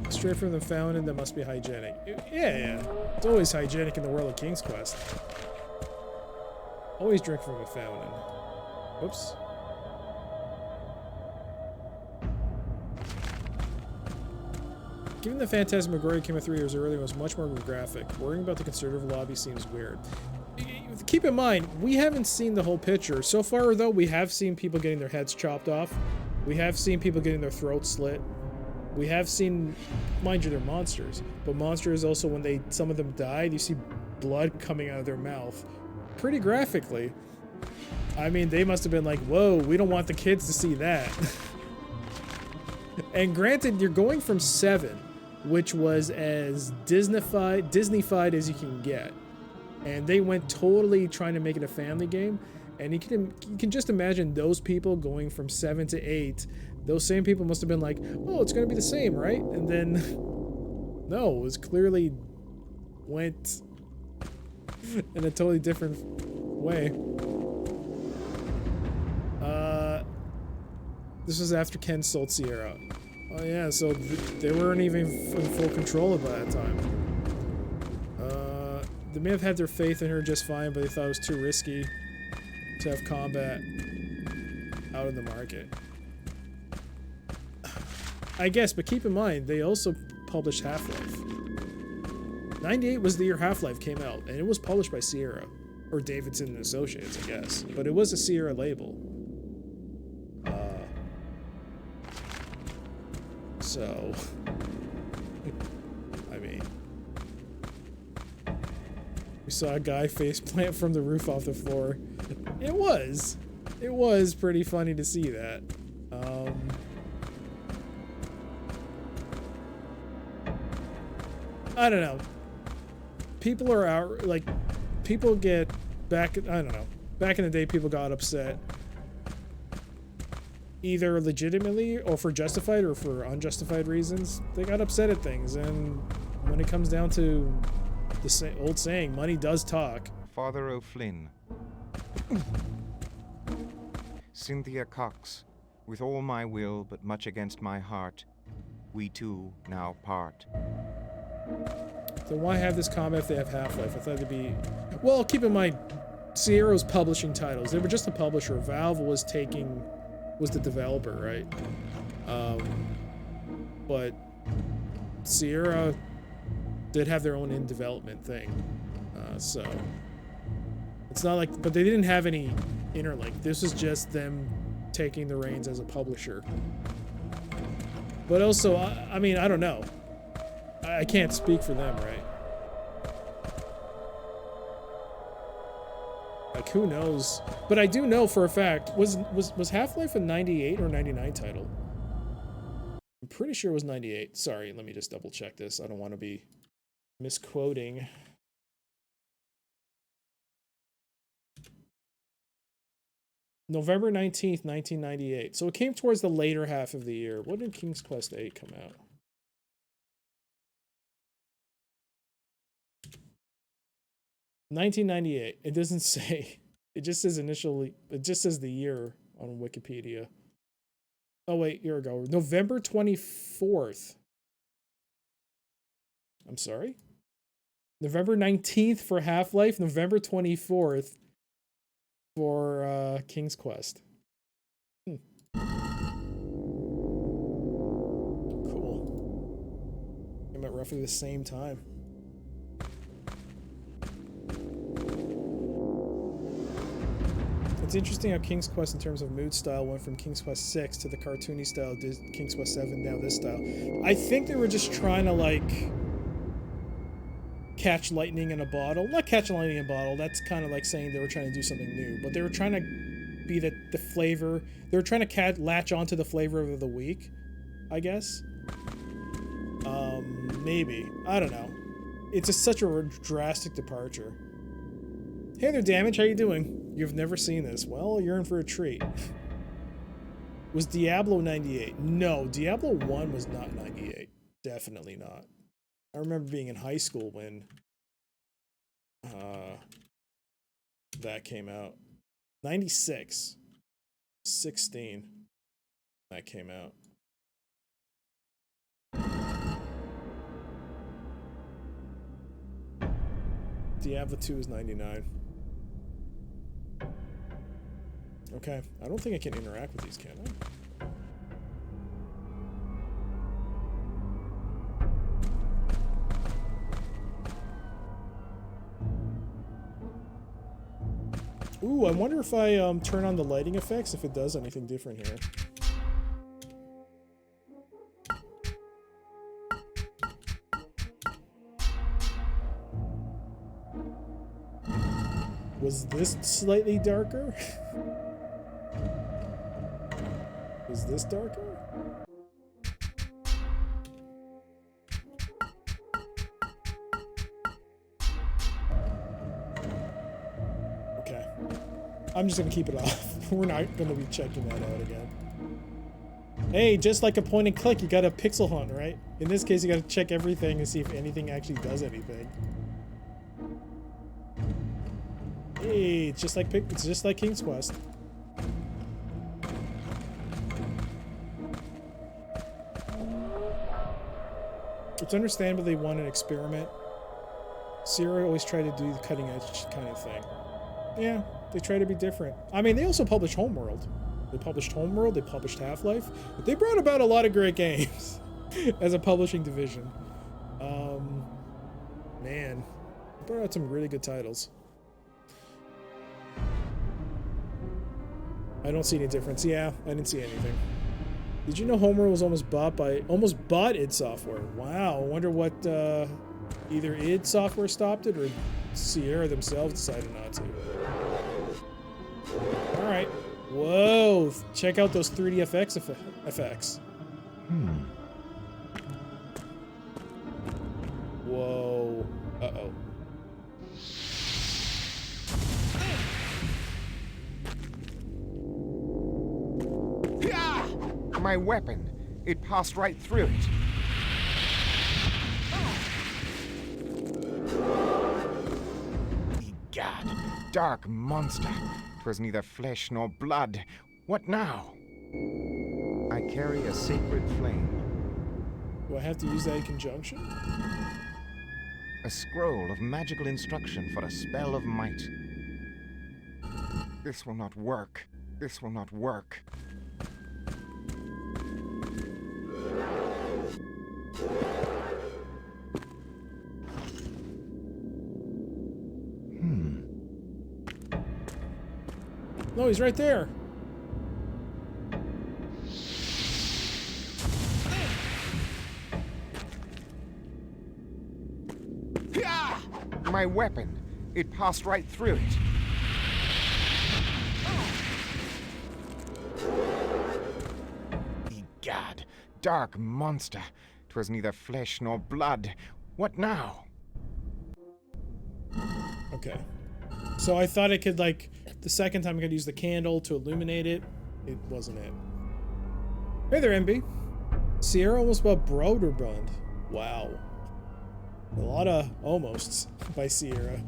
Straight from the fountain, that must be hygienic. Yeah. It's always hygienic in the world of King's Quest. Always drink from a fountain. Whoops. Given the Phantasmagoria came out 3 years earlier and was much more graphic, worrying about the conservative lobby seems weird. Keep in mind, we haven't seen the whole picture. So far, though, we have seen people getting their heads chopped off. We have seen people getting their throats slit. We have seen, mind you, they're monsters, but monsters also, when some of them died, you see blood coming out of their mouth pretty graphically. I mean, they must have been like, whoa, we don't want the kids to see that. And granted, you're going from 7, which was as Disney-fied as you can get, and they went totally trying to make it a family game. And you can just imagine those people going from 7 to 8. Those same people must have been like, oh, it's going to be the same, right? And then, no, it was clearly went in a totally different way. This was after Ken sold Sierra. Oh yeah, so they weren't even in full control of that time. They may have had their faith in her just fine, but they thought it was too risky to have combat out in the market. I guess, but keep in mind, they also published Half-Life. 98 was the year Half-Life came out, and it was published by Sierra. Or Davidson and Associates, I guess. But it was a Sierra label. So... I mean... We saw a guy faceplant from the roof off the floor. It was pretty funny to see that. I don't know. People are out, like, people get back, I don't know. Back in the day, people got upset. Either legitimately or for justified or for unjustified reasons. They got upset at things, and when it comes down to the old saying, money does talk. Father O'Flynn. Cynthia Cox, with all my will but much against my heart, we two now part. Then why have this combat if they have Half-Life? I thought it'd be... Well, keep in mind, Sierra's publishing titles. They were just a publisher. Valve was the developer, right? But Sierra did have their own in-development thing. So it's not like... But they didn't have any interlink. This was just them taking the reins as a publisher. But also, I mean, I don't know. I can't speak for them, right? Like, who knows? But I do know for a fact, was Half-Life a 98 or 99 title? I'm pretty sure it was 98. Sorry, let me just double check this. I don't want to be misquoting. November 19th, 1998. So it came towards the later half of the year. When did King's Quest VIII come out? $1998. It doesn't say. It just says initially. It just says the year on Wikipedia. Oh wait, year ago, November 24th. I'm sorry. November 19th for Half-Life. November 24th for King's Quest. Cool. Came at roughly the same time. It's interesting how King's Quest in terms of mood style went from King's Quest 6 to the cartoony style of King's Quest 7, now this style. I think they were just trying to, like, catch lightning in a bottle. Not catch lightning in a bottle, that's kind of like saying they were trying to do something new, but they were trying to be the flavor. They were trying to latch onto the flavor of the week, I guess. Maybe. I don't know. It's just such a drastic departure. Hey there, Damage, how you doing? You've never seen this. Well, you're in for a treat. Was Diablo 98? No, Diablo 1 was not 98. Definitely not. I remember being in high school when that came out. 96. 16. That came out. Diablo 2 is 99. Okay, I don't think I can interact with these, can I? Ooh, I wonder if I turn on the lighting effects, if it does anything different here. Was this slightly darker? Is this darker? Okay. I'm just gonna keep it off. We're not gonna be checking that out again. Hey, just like a point and click, you gotta pixel hunt, right? In this case, you gotta check everything and see if anything actually does anything. Hey, it's just like King's Quest. It's understandable they want an experiment. Sierra always tried to do the cutting edge kind of thing. Yeah, they try to be different. I mean, they also publish Homeworld. They published Homeworld, they published Half-Life. They brought about a lot of great games as a publishing division. Man, they brought out some really good titles. I don't see any difference. Yeah, I didn't see anything. Did you know Homeworld was almost bought id Software? Wow, I wonder what either id Software stopped it or Sierra themselves decided not to. All right. Whoa! Check out those 3D effects. Whoa! Uh-oh. My weapon. It passed right through it. Egad, dark monster. 'Twas neither flesh nor blood. What now? I carry a sacred flame. Do I have to use that in conjunction? A scroll of magical instruction for a spell of might. This will not work. This will not work. No, he's right there. My weapon. It passed right through it. Egad, dark monster. 'Twas neither flesh nor blood. What now? Okay. So I thought I could, like, the second time I could use the candle to illuminate it. It wasn't it. Hey there, MB. Sierra almost bought Broderbund. Wow. A lot of almosts by Sierra.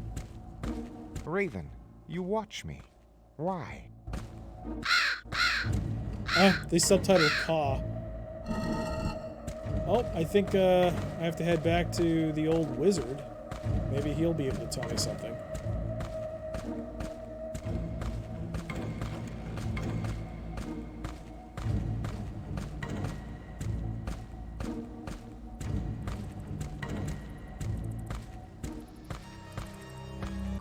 Raven, you watch me. Why? Ah, they subtitled Caw. Oh, I think I have to head back to the old wizard. Maybe he'll be able to tell me something.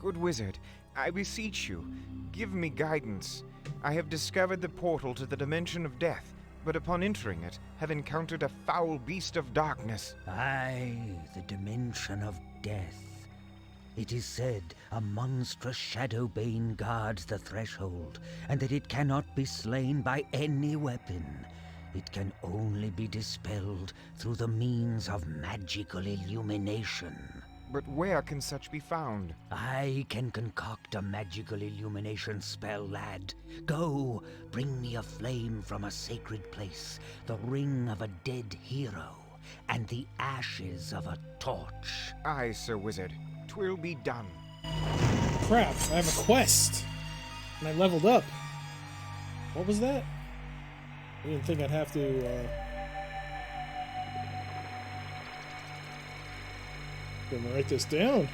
Good wizard, I beseech you, give me guidance. I have discovered the portal to the dimension of death, but upon entering it, have encountered a foul beast of darkness. Aye, the dimension of death. It is said a monstrous shadow bane guards the threshold, and that it cannot be slain by any weapon. It can only be dispelled through the means of magical illumination. But where can such be found? I can concoct a magical illumination spell, lad. Go, bring me a flame from a sacred place, the ring of a dead hero, and the ashes of a torch. Aye, Sir Wizard. 'Twill be done. Crap, I have a quest. And I leveled up. What was that? I didn't think I'd have to, Gonna write this down.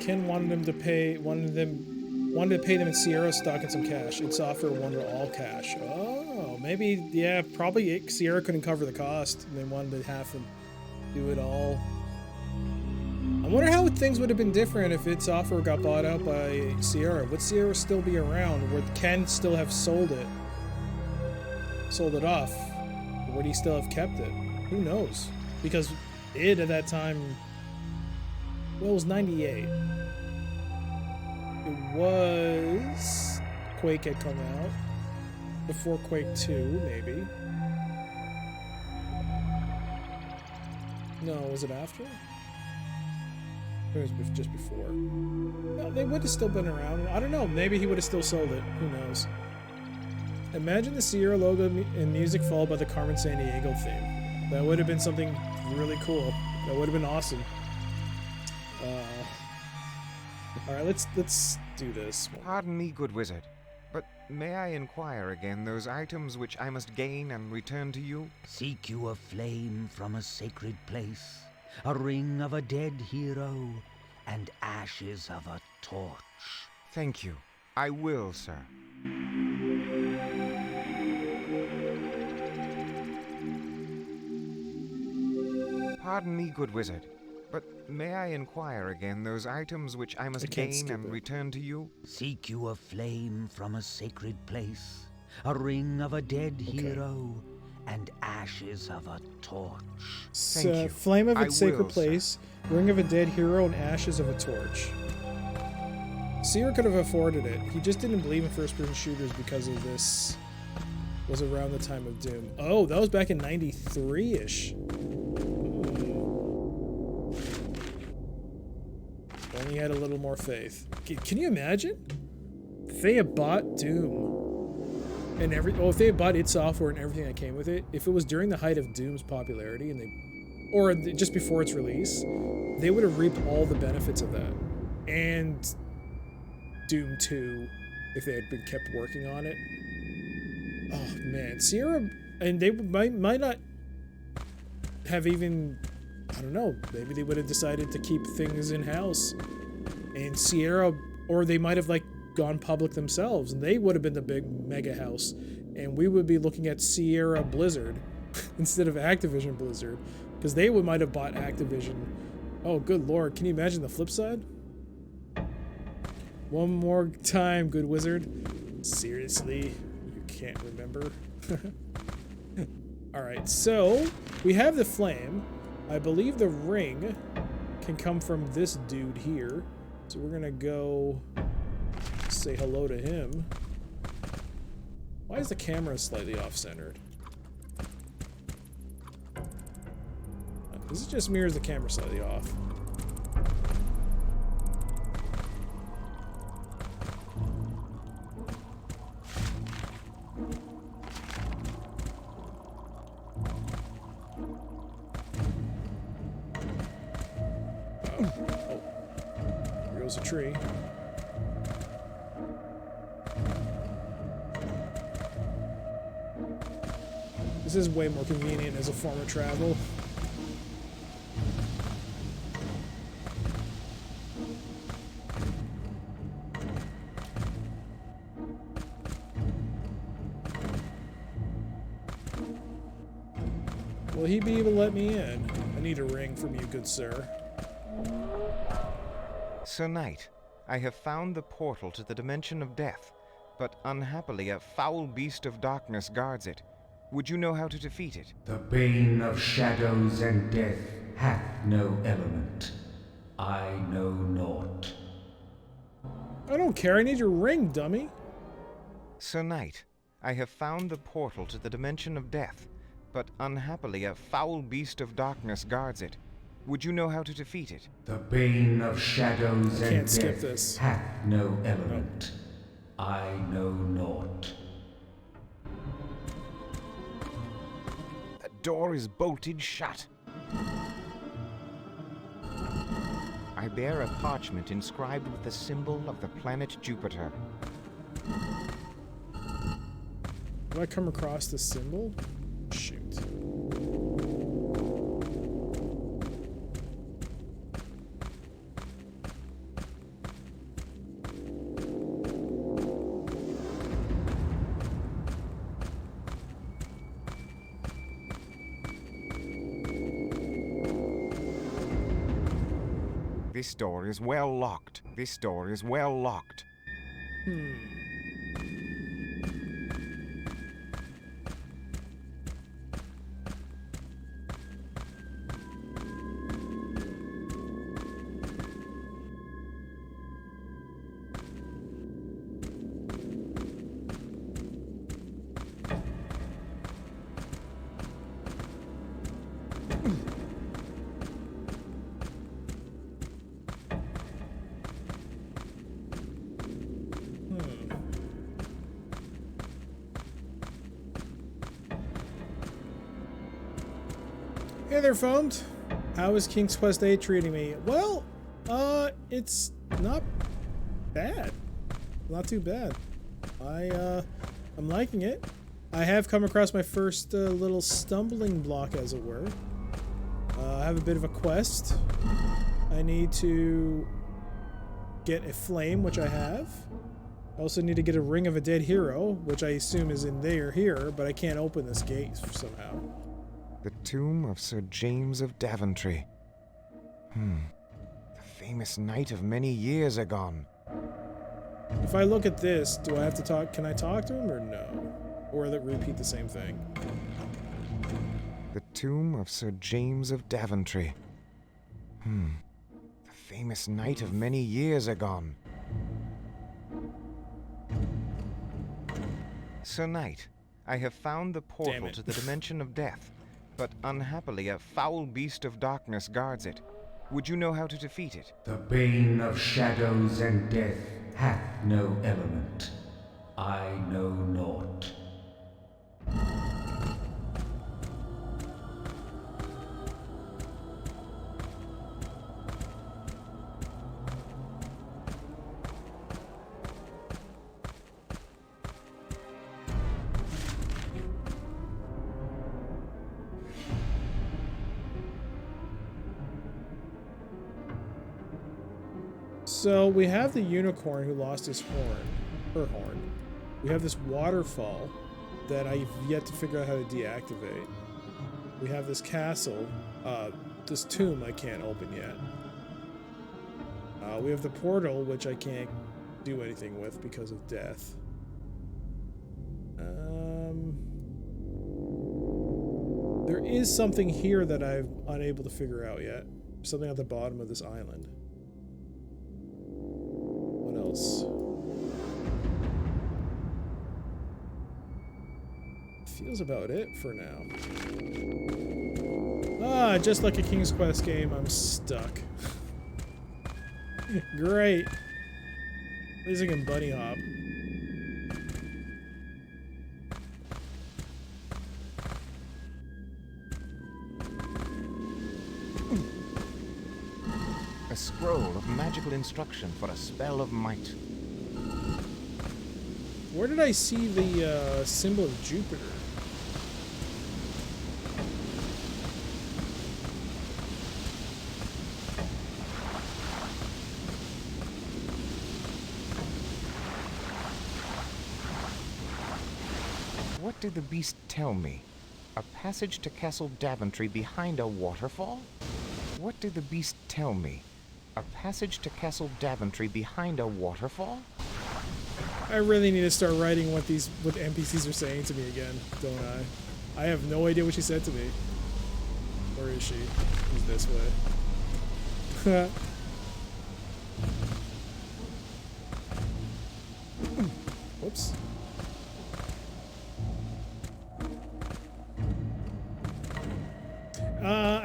Ken wanted to pay them in Sierra stock and some cash. Its offer wanted all cash. Oh, maybe, yeah, probably Sierra couldn't cover the cost, and they wanted to have him do it all. I wonder how things would have been different if its offer got bought out by Sierra. Would Sierra still be around? Would Ken still have sold it off? Or would he still have kept it? Who knows? Because id at that time, well, it was 98. It was... Quake had come out. Before Quake 2, maybe. No, was it after? It was just before. No, they would have still been around. I don't know. Maybe he would have still sold it. Who knows? Imagine the Sierra logo and music followed by the Carmen Sandiego theme. That would have been something really cool. That would have been awesome. All right, let's do this. Pardon me, good wizard, but may I inquire again those items which I must gain and return to you? Seek you a flame from a sacred place, a ring of a dead hero, and ashes of a torch. Thank you. I will, sir. Pardon me, good wizard, but may I inquire again those items which I must gain and return to you? Seek you a flame from a sacred place, a ring of a dead hero, and ashes of a torch. Thank you. Flame of I its sacred will, sir. place, ring of a dead hero, and ashes of a torch. Seer could have afforded it. He just didn't believe in first-person shooters because of this. Was around the time of Doom. Oh, that was back in 93-ish. Only had a little more faith. Can you imagine? If they had bought Doom and if they had bought id Software and everything that came with it, if it was during the height of Doom's popularity or just before its release, they would have reaped all the benefits of that. And Doom 2, if they had been kept working on it. Oh man, Sierra, and they might not have even, I don't know, maybe they would have decided to keep things in-house. And Sierra, or they might have like gone public themselves, and they would have been the big mega house. And we would be looking at Sierra Blizzard instead of Activision Blizzard, because they might have bought Activision. Oh, good lord, can you imagine the flip side? One more time, good wizard. Seriously? You can't remember? Alright, so we have the flame. I believe the ring can come from this dude here. So we're gonna go say hello to him. Why is the camera slightly off-centered? This is just me, or is the camera slightly off? A tree. This is way more convenient as a form of travel. Will he be able to let me in? I need a ring from you, good sir. Sir Knight, I have found the portal to the dimension of death, but unhappily a foul beast of darkness guards it. Would you know how to defeat it? The bane of shadows and death hath no element. I know naught. I don't care, I need your ring, dummy. Sir Knight, I have found the portal to the dimension of death, but unhappily a foul beast of darkness guards it. Would you know how to defeat it? The bane of shadows and skip death this. hath no element. I know naught. The door is bolted shut. I bear a parchment inscribed with the symbol of the planet Jupiter. Do I come across the symbol? Shoot. This door is well locked. This door is well locked. Hey there, phoned. How is King's Quest 8 treating me? Well, it's not bad. Not too bad. I'm liking it. I have come across my first little stumbling block, as it were. I have a bit of a quest. I need to get a flame, which I have. I also need to get a ring of a dead hero, which I assume is in there here, but I can't open this gate somehow. The tomb of Sir James of Daventry. The famous knight of many years agone. If I look at this, do I have to talk? Can I talk to him or no? Or will it repeat the same thing? The tomb of Sir James of Daventry. The famous knight of many years agone. Sir Knight, I have found the portal to the dimension of death, but unhappily a foul beast of darkness guards it. Would you know how to defeat it? The bane of shadows and death hath no element. I know naught. So we have the unicorn who lost his horn, her horn. We have this waterfall that I've yet to figure out how to deactivate. We have this castle, this tomb I can't open yet. We have the portal, which I can't do anything with because of death. There is something here that I'm unable to figure out yet. Something at the bottom of this island. What else? Feels about it for now. Ah, just like a King's Quest game, I'm stuck. Great. At least I can bunny hop. A scroll of magical instruction for a spell of might. Where did I see the symbol of Jupiter? What did the beast tell me? A passage to Castle Daventry behind a waterfall? What did the beast tell me? A passage to Castle Daventry behind a waterfall? I really need to start writing what NPCs are saying to me again, don't I? I have no idea what she said to me. Where is she? She's this way. Whoops.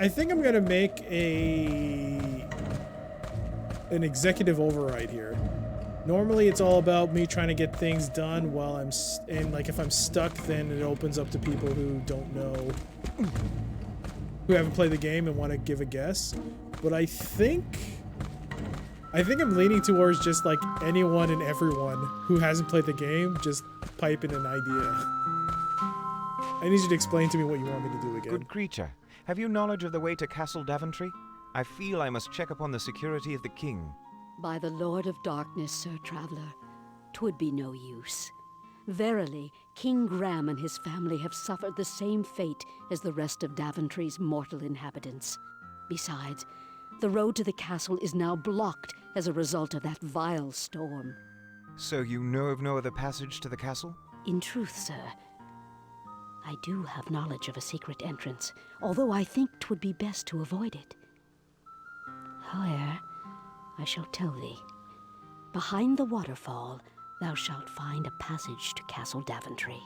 I think I'm gonna make an executive override here. Normally, it's all about me trying to get things done while and like if I'm stuck, then it opens up to people who don't know, who haven't played the game and want to give a guess. But I think I'm leaning towards just like anyone and everyone who hasn't played the game, just pipe in an idea. I need you to explain to me what you want me to do again. Good creature, have you knowledge of the way to Castle Daventry? I feel I must check upon the security of the king. By the Lord of Darkness, Sir Traveler, 'twould be no use. Verily, King Graham and his family have suffered the same fate as the rest of Daventry's mortal inhabitants. Besides, the road to the castle is now blocked as a result of that vile storm. So you know of no other passage to the castle? In truth, sir, I do have knowledge of a secret entrance, although I think 'twould be best to avoid it. However, I shall tell thee. Behind the waterfall, thou shalt find a passage to Castle Daventry.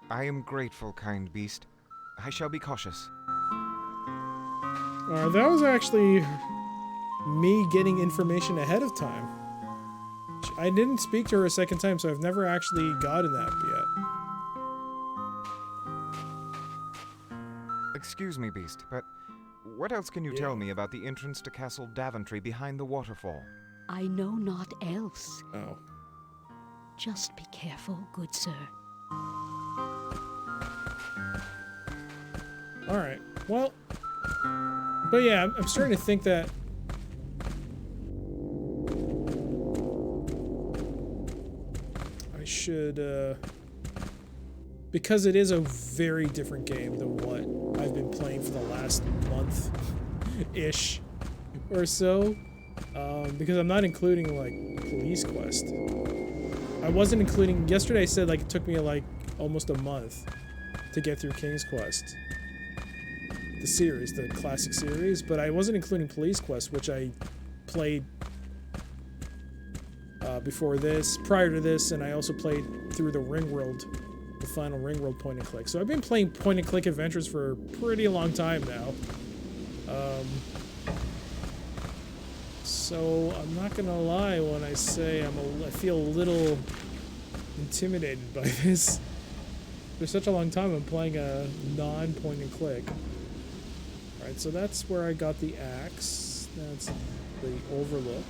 I am grateful, kind beast. I shall be cautious. That was actually me getting information ahead of time. I didn't speak to her a second time, so I've never actually gotten that yet. Excuse me, beast, but what else can you tell me about the entrance to Castle Daventry behind the waterfall? I know not else. Oh. Just be careful, good sir. Alright, well... But yeah, I'm starting to think that... I should, because it is a very different game than what I've been playing for the last month-ish or so. Because I'm not including, like, Police Quest. I wasn't including... Yesterday I said, like, it took me, like, almost a month to get through King's Quest. The series, the classic series, but I wasn't including Police Quest, which I played before this, prior to this, and I also played through the Ringworld, the final Ringworld point and click. So I've been playing point and click adventures for a pretty long time now. So I'm not gonna lie when I say I feel a little intimidated by this. For such a long time I'm playing a non-point and click. Alright, so that's where I got the axe. That's the overlook.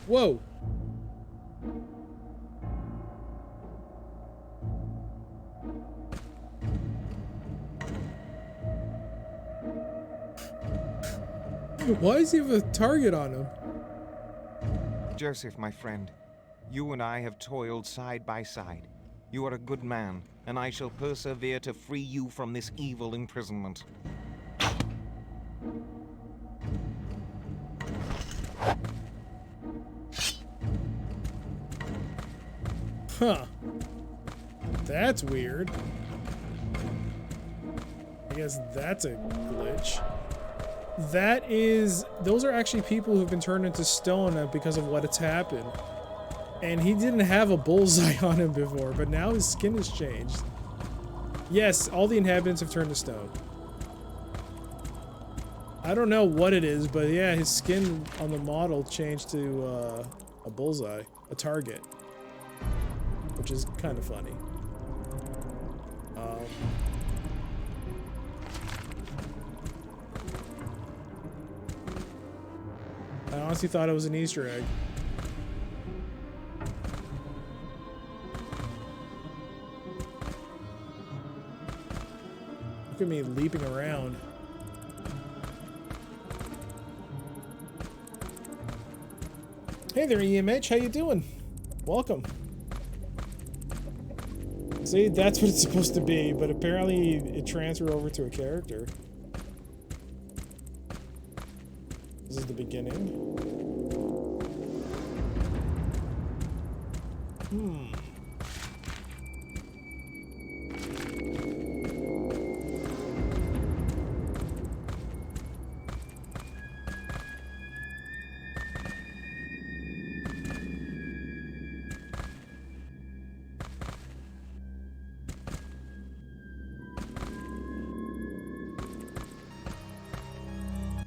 Whoa! Why does he have a target on him? Joseph, my friend, you and I have toiled side by side. You are a good man, and I shall persevere to free you from this evil imprisonment. Huh. That's weird. I guess that's a glitch. Those are actually people who've been turned into stone because of what has happened. And he didn't have a bullseye on him before, but now his skin has changed. Yes, all the inhabitants have turned to stone. I don't know what it is, but yeah, his skin on the model changed to a bullseye, a target. Which is kind of funny. I honestly thought it was an Easter egg. Look at me leaping around. Hey there, EMH, how you doing? Welcome. See, that's what it's supposed to be, but apparently it transferred over to a character. This is the beginning.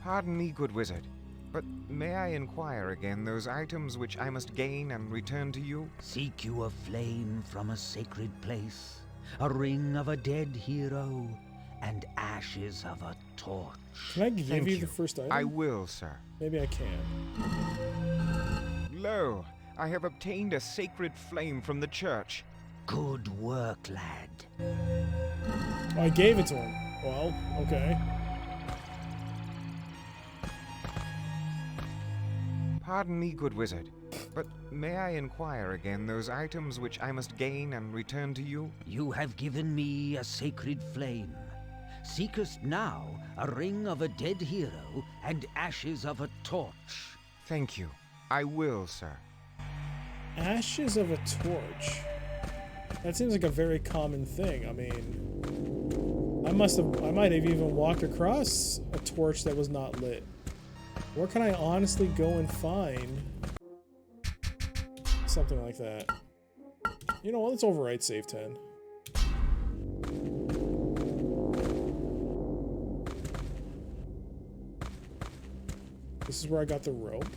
Pardon me, good wizard, but may I inquire again those items which I must gain and return to you? Seek you a flame from a sacred place, a ring of a dead hero, and ashes of a torch. Can I give Thank you the first item? I will, sir. Maybe I can. Lo, I have obtained a sacred flame from the church. Good work, lad. Oh, I gave it to him. Well, okay. Pardon me, good wizard, but may I inquire again those items which I must gain and return to you? You have given me a sacred flame. Seekest now a ring of a dead hero and ashes of a torch. Thank you. I will, sir. Ashes of a torch. That seems like a very common thing. I mean, I might have even walked across a torch that was not lit. Where can I honestly go and find something like that? You know what? Let's overwrite save 10. This is where I got the rope.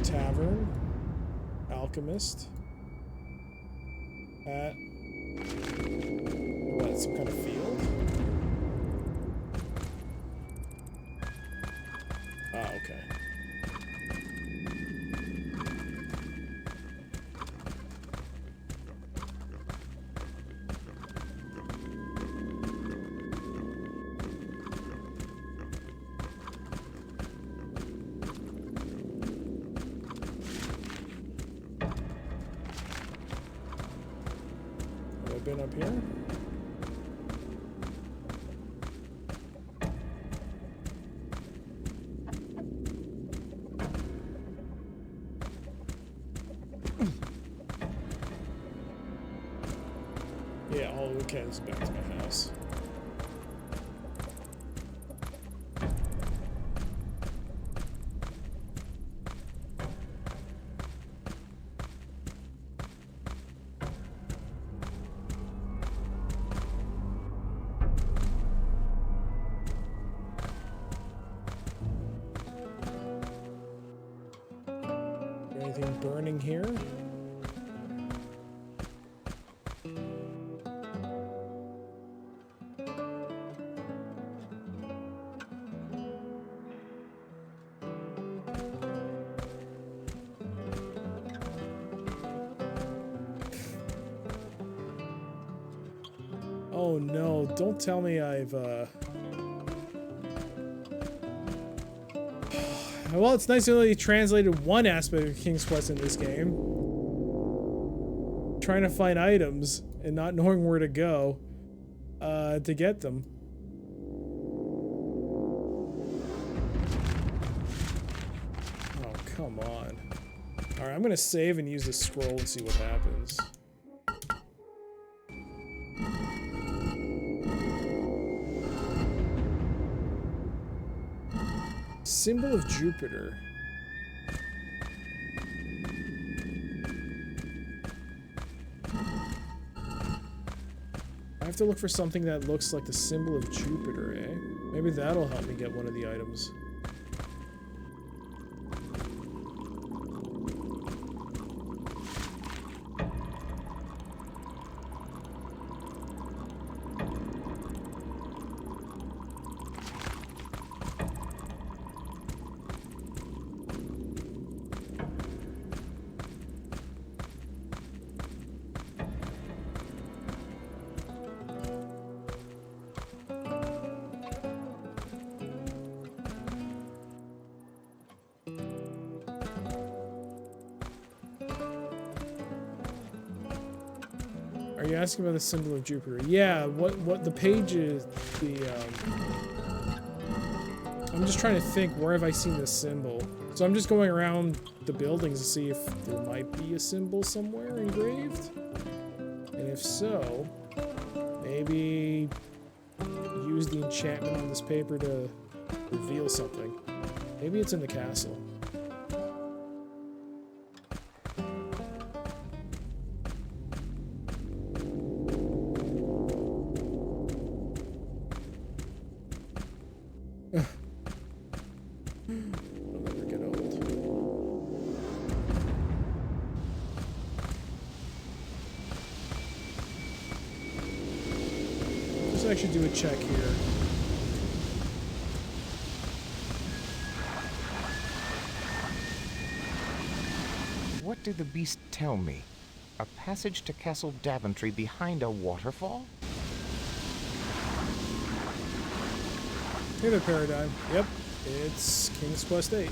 Tavern. Alchemist. At what? Some kind of field? Ah, okay. Been up here? Yeah, oh, okay, this is back to my house. Anything burning here? Oh no, don't tell me I've well, it's nice to know you translated one aspect of King's Quest in this game. Trying to find items and not knowing where to go to get them. Oh, come on. Alright, I'm gonna save and use the scroll and see what happens. Symbol of Jupiter. I have to look for something that looks like the symbol of Jupiter, eh? Maybe that'll help me get one of the items. Are you asking about the symbol of Jupiter? Yeah, what the page is, I'm just trying to think, where have I seen this symbol? So I'm just going around the buildings to see if there might be a symbol somewhere engraved. And if so, maybe use the enchantment on this paper to reveal something. Maybe it's in the castle. I should do a check here. What did the beast tell me? A passage to Castle Daventry behind a waterfall? Hey there, Paradigm. Yep, it's King's Quest VIII.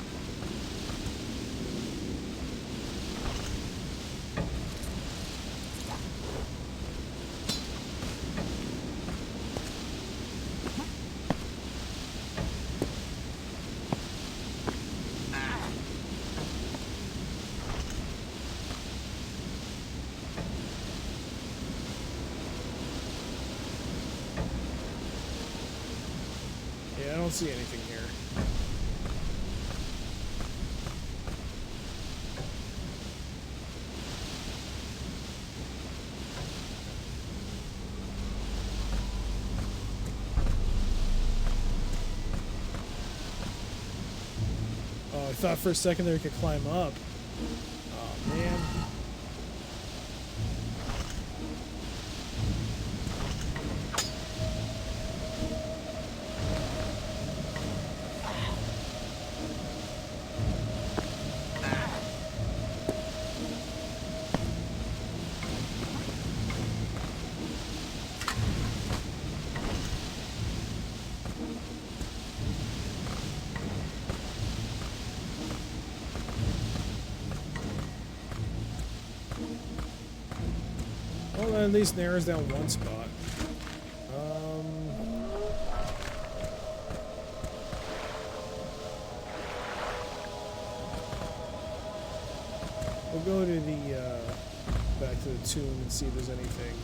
I don't see anything here. Oh, I thought for a second there we could climb up. Oh, man. Well, that at least narrows down one spot. We'll go to the, back to the tomb and see if there's anything.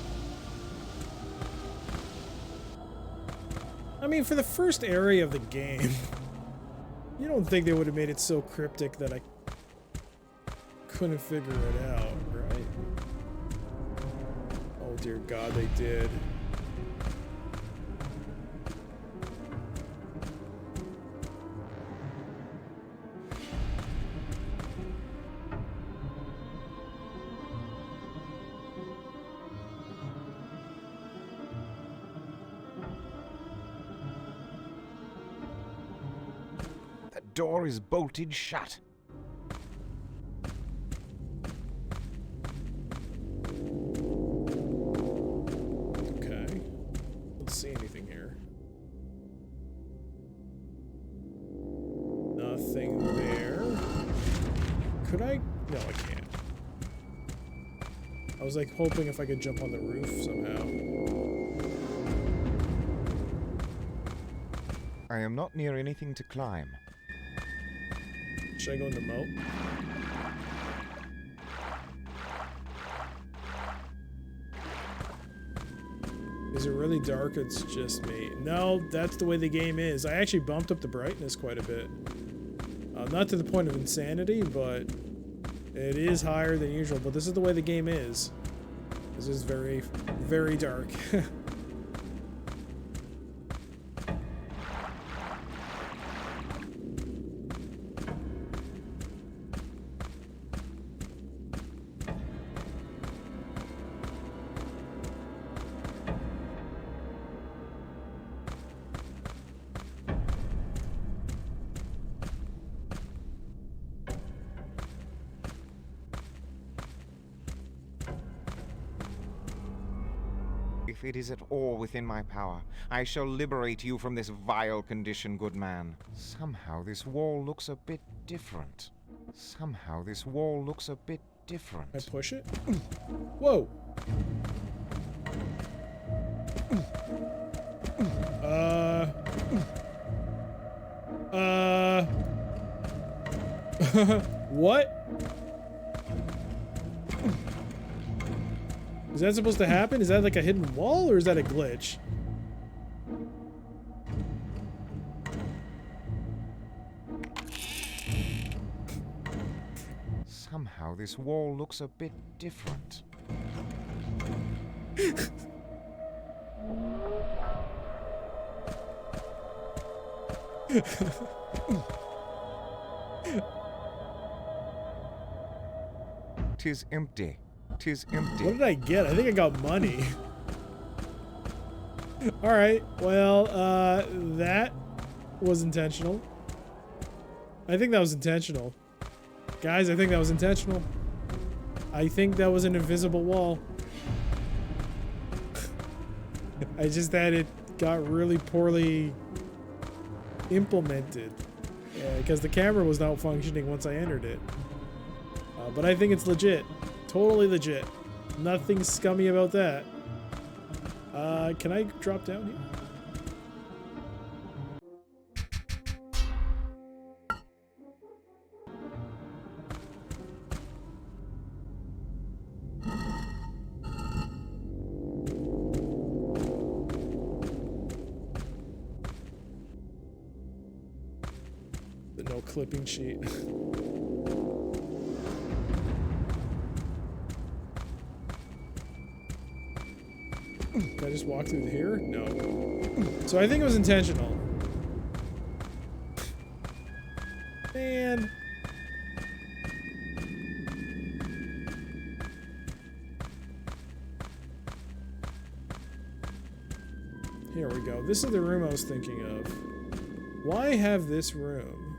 I mean, for the first area of the game, you don't think they would have made it so cryptic that I couldn't figure it out, right? Oh dear God, they did. The door is bolted shut. Okay. Let's see anything here. Nothing there. Could I? No, I can't. I was like hoping if I could jump on the roof somehow. I am not near anything to climb. Should I go in the moat? Is it really dark? It's just me. No, that's the way the game is. I actually bumped up the brightness quite a bit. Not to the point of insanity, but it is higher than usual. But this is the way the game is. This is very, very dark. If it is at all within my power, I shall liberate you from this vile condition, good man. Somehow this wall looks a bit different. Somehow this wall looks a bit different. I push it? Whoa! What? Is that supposed to happen? Is that like a hidden wall or is that a glitch? Somehow this wall looks a bit different. Tis empty. Tis empty. What did I get? I think I got money. Alright, well, that was intentional. I think that was intentional. Guys, I think that was intentional. I think that was an invisible wall. I just that it got really poorly implemented. Yeah, because the camera was not functioning once I entered it. But I think it's legit. Totally legit. Nothing scummy about that. Can I drop down here? The no clipping sheet. Can I just walk through here? No. So I think it was intentional. Man. Here we go. This is the room I was thinking of. Why have this room?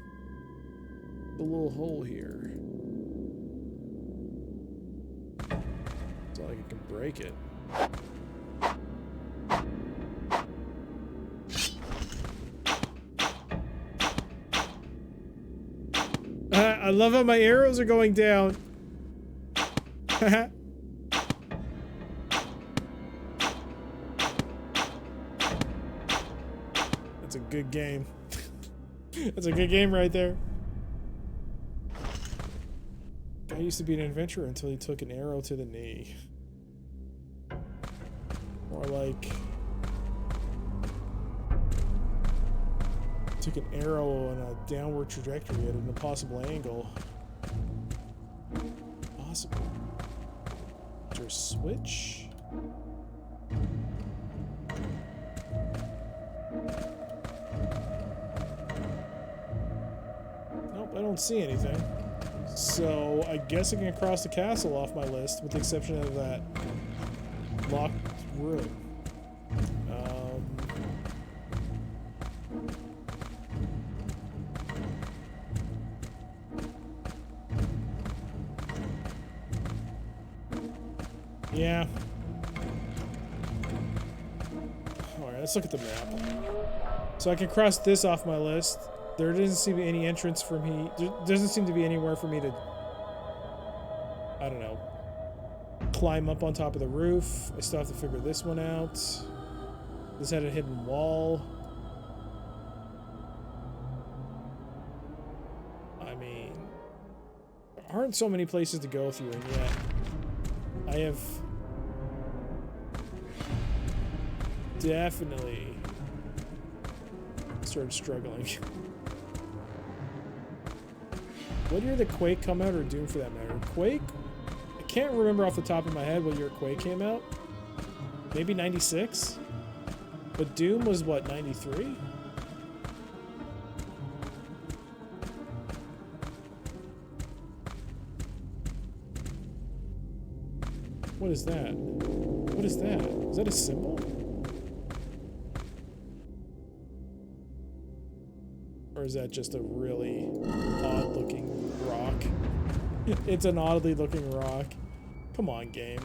A little hole here. It's not like I can break it. I love how my arrows are going down. That's a good game. That's a good game right there. Guy used to be an adventurer until he took an arrow to the knee. Or like... took an arrow on a downward trajectory at an impossible angle. Possible. Is there a switch? Nope, I don't see anything. So I guess I can cross the castle off my list, with the exception of that locked room. Yeah. Alright, let's look at the map. So I can cross this off my list. There doesn't seem to be any entrance for me. There doesn't seem to be anywhere for me to, I don't know, climb up on top of the roof. I still have to figure this one out. This had a hidden wall. I mean, there aren't so many places to go through, and yet I have definitely started struggling. What year did Quake come out, or Doom for that matter? Quake? I can't remember off the top of my head what year Quake came out. Maybe 96? But Doom was what, 93? What is that? What is that? Is that a symbol? Or is that just a really odd-looking rock? It's an oddly looking rock. Come on, game.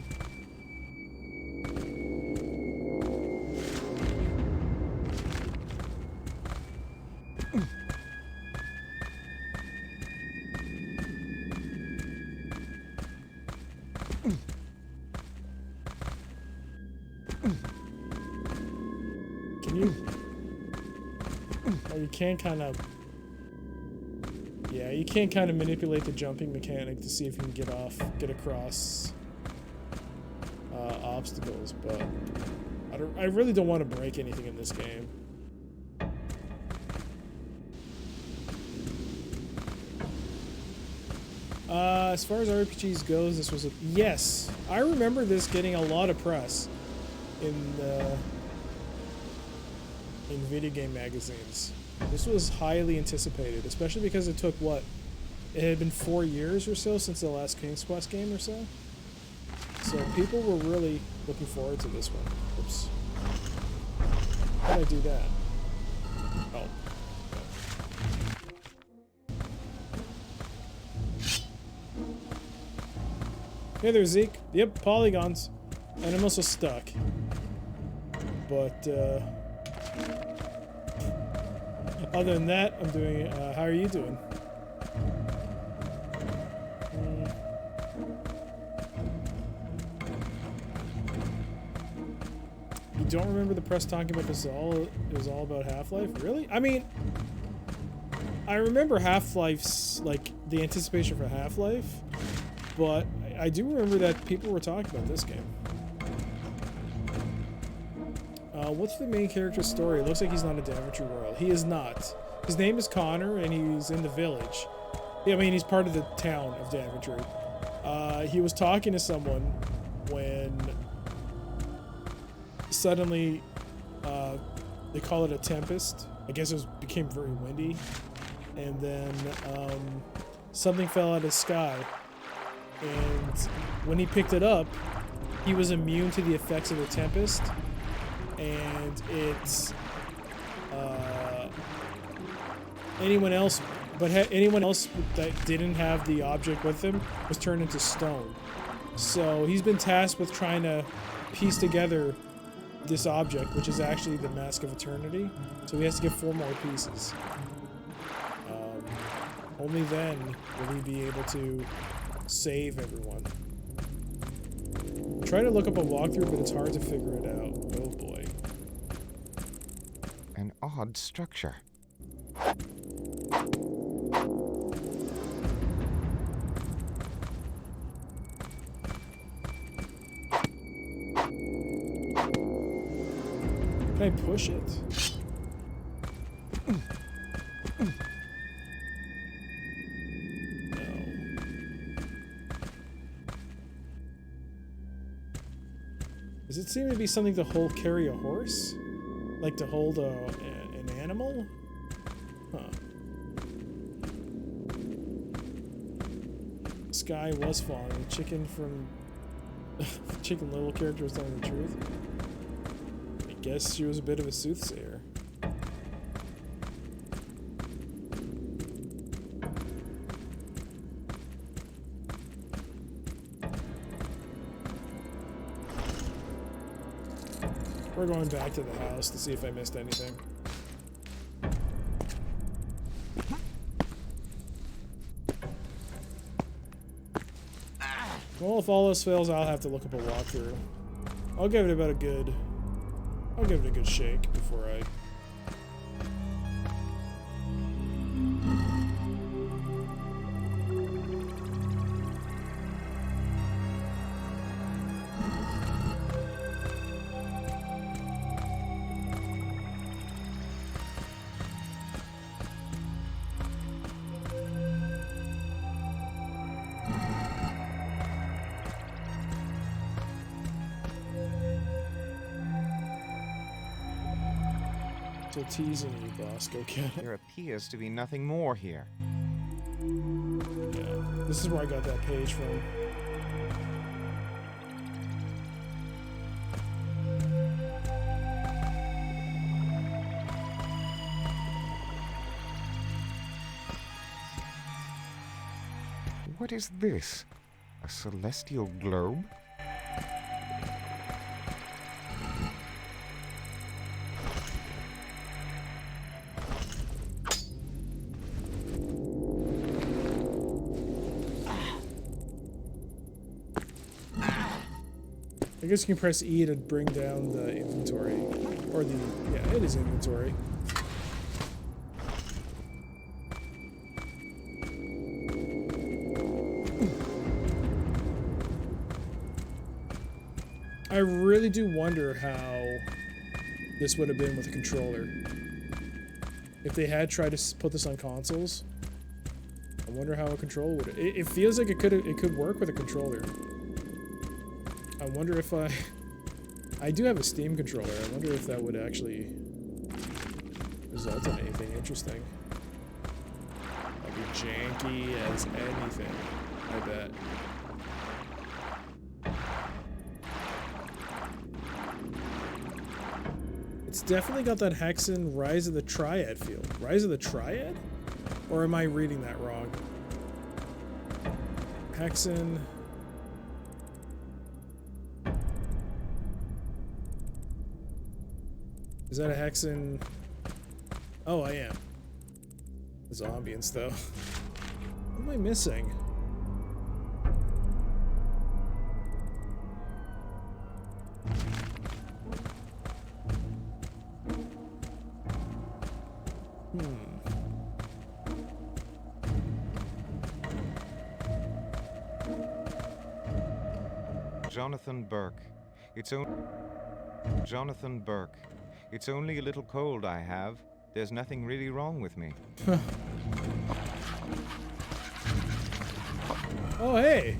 Can you... Oh, you can kind of... Yeah, you can kind of manipulate the jumping mechanic to see if you can get across obstacles, but I really don't want to break anything in this game. As far as RPGs goes, this was a... Yes! I remember this getting a lot of press in video game magazines. This was highly anticipated, especially because it took, what? It had been 4 years or so since the last King's Quest game or so. So people were really looking forward to this one. Oops. How did I do that? Oh. Hey there, Zeke. Yep, polygons. And I'm also stuck. But, other than that, I'm doing, how are you doing? You don't remember the press talking about this it was all about Half-Life? Really? I mean, I remember Half-Life's, like, the anticipation for Half-Life, but I do remember that people were talking about this game. What's the main character's story? It looks like he's not in Daventry World. He is not. His name is Connor, and he's in the village. Yeah, I mean, he's part of the town of Daventry. He was talking to someone when suddenly they call it a tempest. I guess became very windy. and then something fell out of the sky. And when he picked it up, he was immune to the effects of the Tempest, and it's anyone else that didn't have the object with him was turned into stone. So he's been tasked with trying to piece together this object, which is actually the Mask of Eternity. So he has to get 4 more pieces. Only then will he be able to save everyone. Try to look up a walkthrough, but it's hard to figure it out. Oh boy. An odd structure. Can I push it? Does it seem to be something to carry a horse? Like to hold an animal? Huh. Sky was falling. The chicken from... Chicken Little character was telling the truth. I guess she was a bit of a soothsayer. We're going back to the house to see if I missed anything. Well, if all else fails, I'll have to look up a walkthrough. I'll give it a good shake before I... Still teasing you, boss. Go get it. There appears to be nothing more here. Yeah, this is where I got that page from. What is this? A celestial globe? I guess you can press E to bring down the inventory. Or the... yeah, it is inventory. I really do wonder how this would have been with a controller. If they had tried to put this on consoles, I wonder how a controller would... It feels like it could work with a controller. I wonder if I do have a Steam controller. I wonder if that would actually result in anything interesting. That'd be janky as anything, I bet. It's definitely got that Hexen Rise of the Triad feel. Rise of the Triad? Or am I reading that wrong? Hexen... Is that a Hexen? Oh, I am. The ambience, though. What am I missing? Jonathan Burke. Jonathan Burke. It's only a little cold I have. There's nothing really wrong with me. Oh, hey!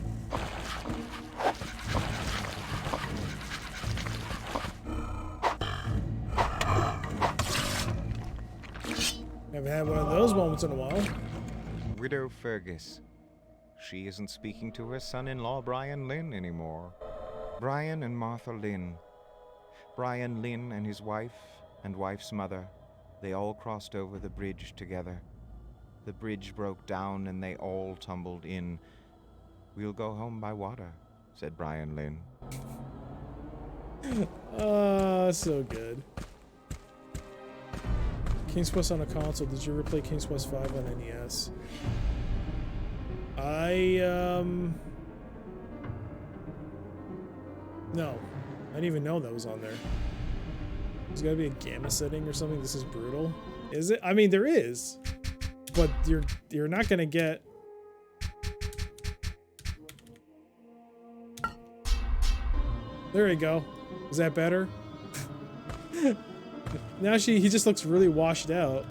Haven't had one of those moments in a while. Widow Fergus. She isn't speaking to her son-in-law Brian Lynn anymore. Brian and Martha Lynn. Brian Lynn and his wife and wife's mother, they all crossed over the bridge together. The bridge broke down and they all tumbled in. We'll go home by water, said Brian Lynn. So good. King's Quest on a console. Did you ever play King's Quest V on NES? No. I didn't even know that was on there. There's gotta be a gamma setting or something. This is brutal. Is it? I mean, there is. But you're not gonna get... There you go. Is that better? Now he just looks really washed out.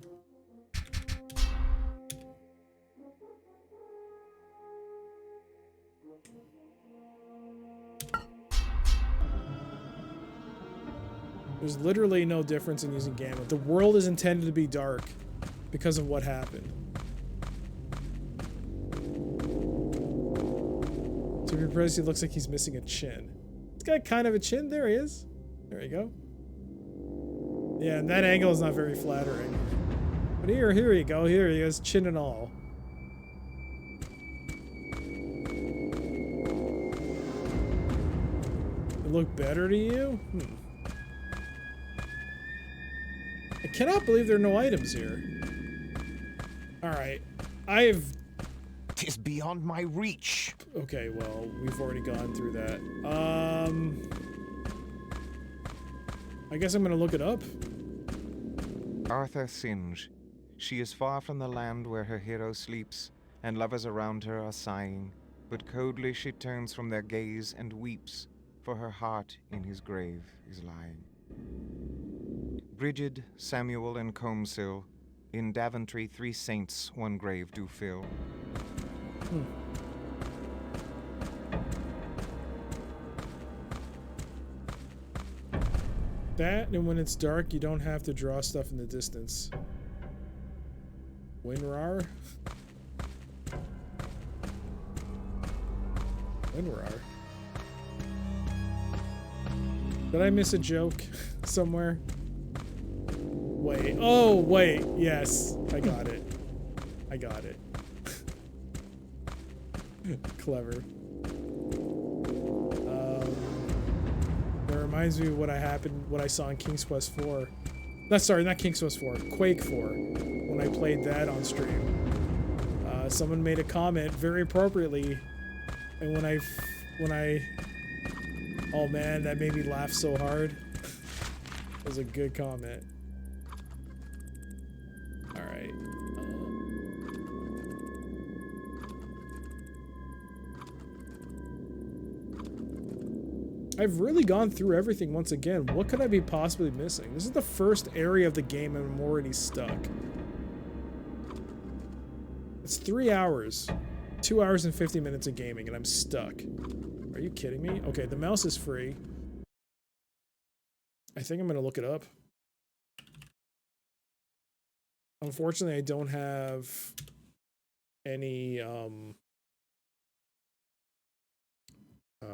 There's literally no difference in using gamma. The world is intended to be dark because of what happened. To be honest, he looks like he's missing a chin. He's got kind of a chin. There he is. There you go. Yeah, and that angle is not very flattering. But here you go. Here he is, chin and all. It look better to you? I cannot believe there are no items here. Alright. "'Tis beyond my reach." Okay, well, we've already gone through that. I guess I'm gonna look it up. Arthur Singe. She is far from the land where her hero sleeps, and lovers around her are sighing, but coldly she turns from their gaze and weeps, for her heart in his grave is lying. Brigid, Samuel, and Comesill, in Daventry 3 saints one grave do fill. That, and when it's dark, you don't have to draw stuff in the distance. Winrar? Winrar? Did I miss a joke somewhere? Wait. Oh, wait. Yes. I got it. I got it. Clever. That reminds me of what I saw in King's Quest 4. Sorry, not King's Quest 4. Quake 4. When I played that on stream. Someone made a comment very appropriately. And when I... Oh man, that made me laugh so hard. It was a good comment. Alright. I've really gone through everything once again. What could I be possibly missing? This is the first area of the game and I'm already stuck. It's 3 hours. 2 hours and 50 minutes of gaming and I'm stuck. Are you kidding me? Okay, the mouse is free. I think I'm gonna look it up. Unfortunately, I don't have any, I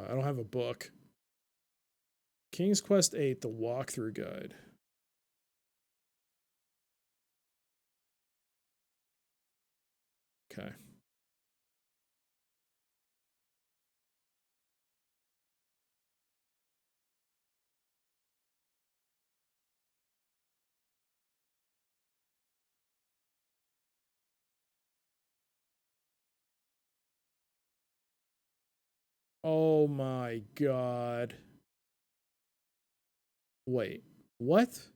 don't have a book. King's Quest VIII, the walkthrough guide. Okay. Oh my god. Wait, what?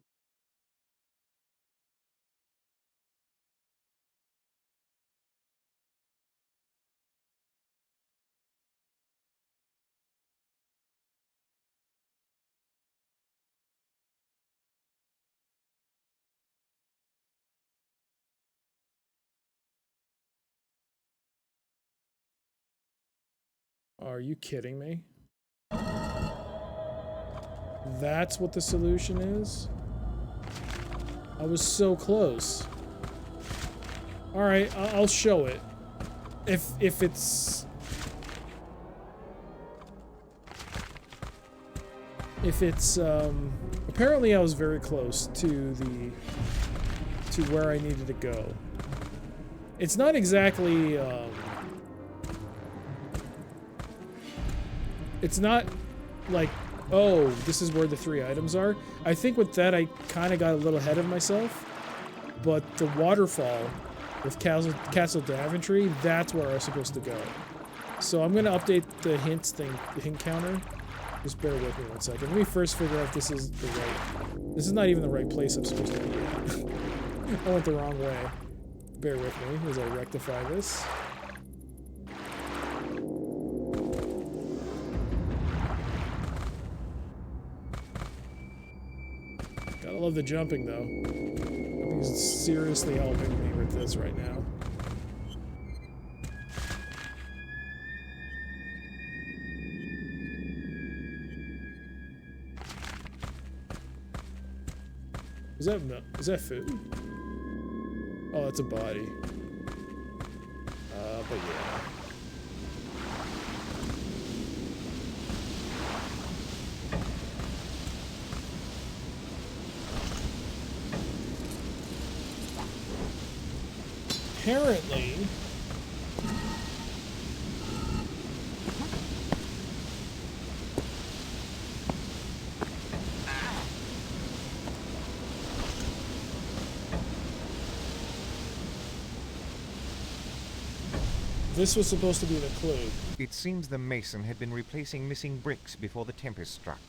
Are you kidding me? That's what the solution is? I was so close. Alright, I'll show it. If it's... If it's, apparently I was very close to where I needed to go. It's not exactly, it's not like, oh, this is where the 3 items are. I think with that I kind of got a little ahead of myself, but the waterfall with Castle Daventry, that's where I was supposed to go. So I'm gonna update the hints thing, the hint counter. Just bear with me 1 second. Let me first figure out if this is the right... This is not even the right place I'm supposed to be at. I went the wrong way. Bear with me as I rectify this. Gotta love the jumping, though. Jumping is seriously helping me with this right now. Is that food? Oh, it's a body. But yeah. Apparently... This was supposed to be the clue. It seems the mason had been replacing missing bricks before the tempest struck.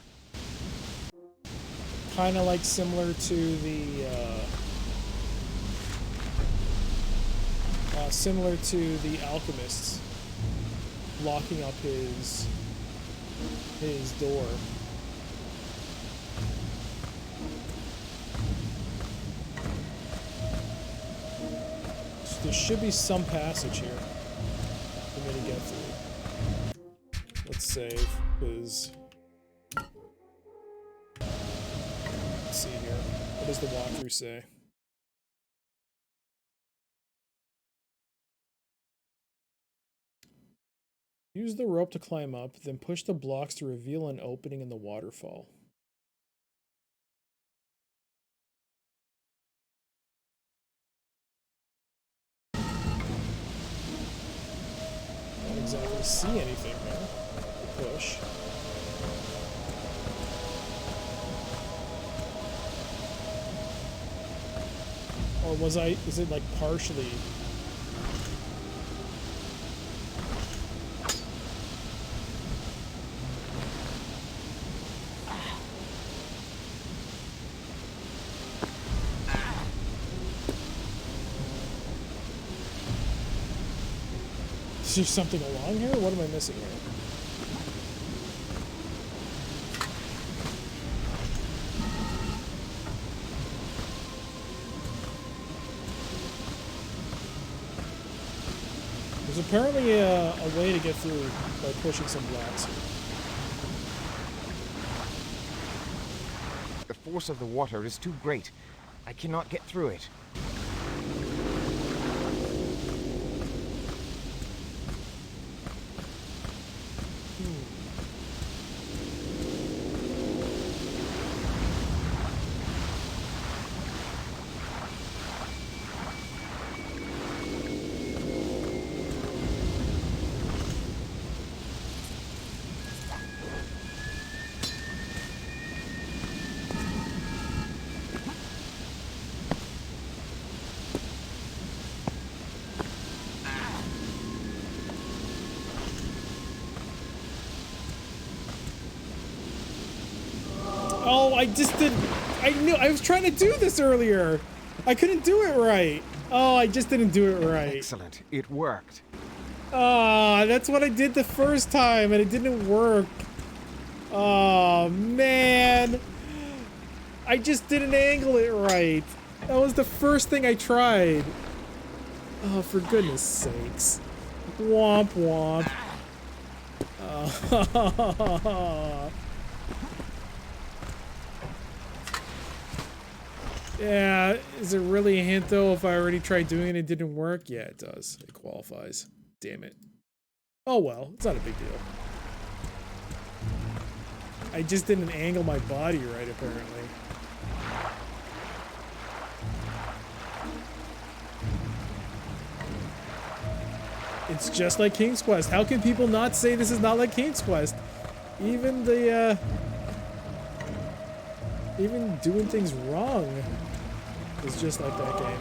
Kind of like similar to the alchemist locking up his door. So there should be some passage here for me to get through. Let's save, because... Let's see here. What does the walkthrough say? Use the rope to climb up, then push the blocks to reveal an opening in the waterfall. Don't exactly see anything there. Push. Or was I, is it like partially? Is there something along here? What am I missing here? There's apparently a way to get through by pushing some blocks here. The force of the water is too great. I cannot get through it. Oh, I just didn't... I was trying to do this earlier. I couldn't do it right. Oh, I just didn't do it right. Excellent. It worked. Ah, that's what I did the first time, and it didn't work. Oh, man. I just didn't angle it right. That was the first thing I tried. Oh, for goodness sakes. Womp womp. Oh. Yeah, is it really a hint though if I already tried doing it and it didn't work? Yeah, it does. It qualifies. Damn it. Oh well, it's not a big deal. I just didn't angle my body right, apparently. It's just like King's Quest. How can people not say this is not like King's Quest? Even the, even doing things wrong is just like that game.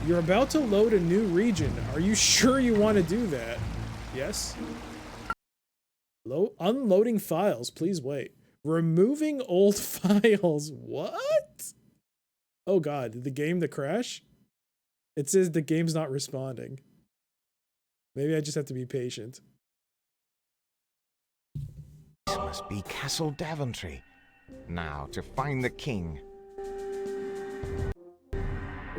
You're about to load a new region. Are you sure you want to do that? Yes? Unloading files. Please wait. Removing old files. What? Oh god, did the game crash? It says the game's not responding. Maybe I just have to be patient. This must be Castle Daventry. Now to find the king.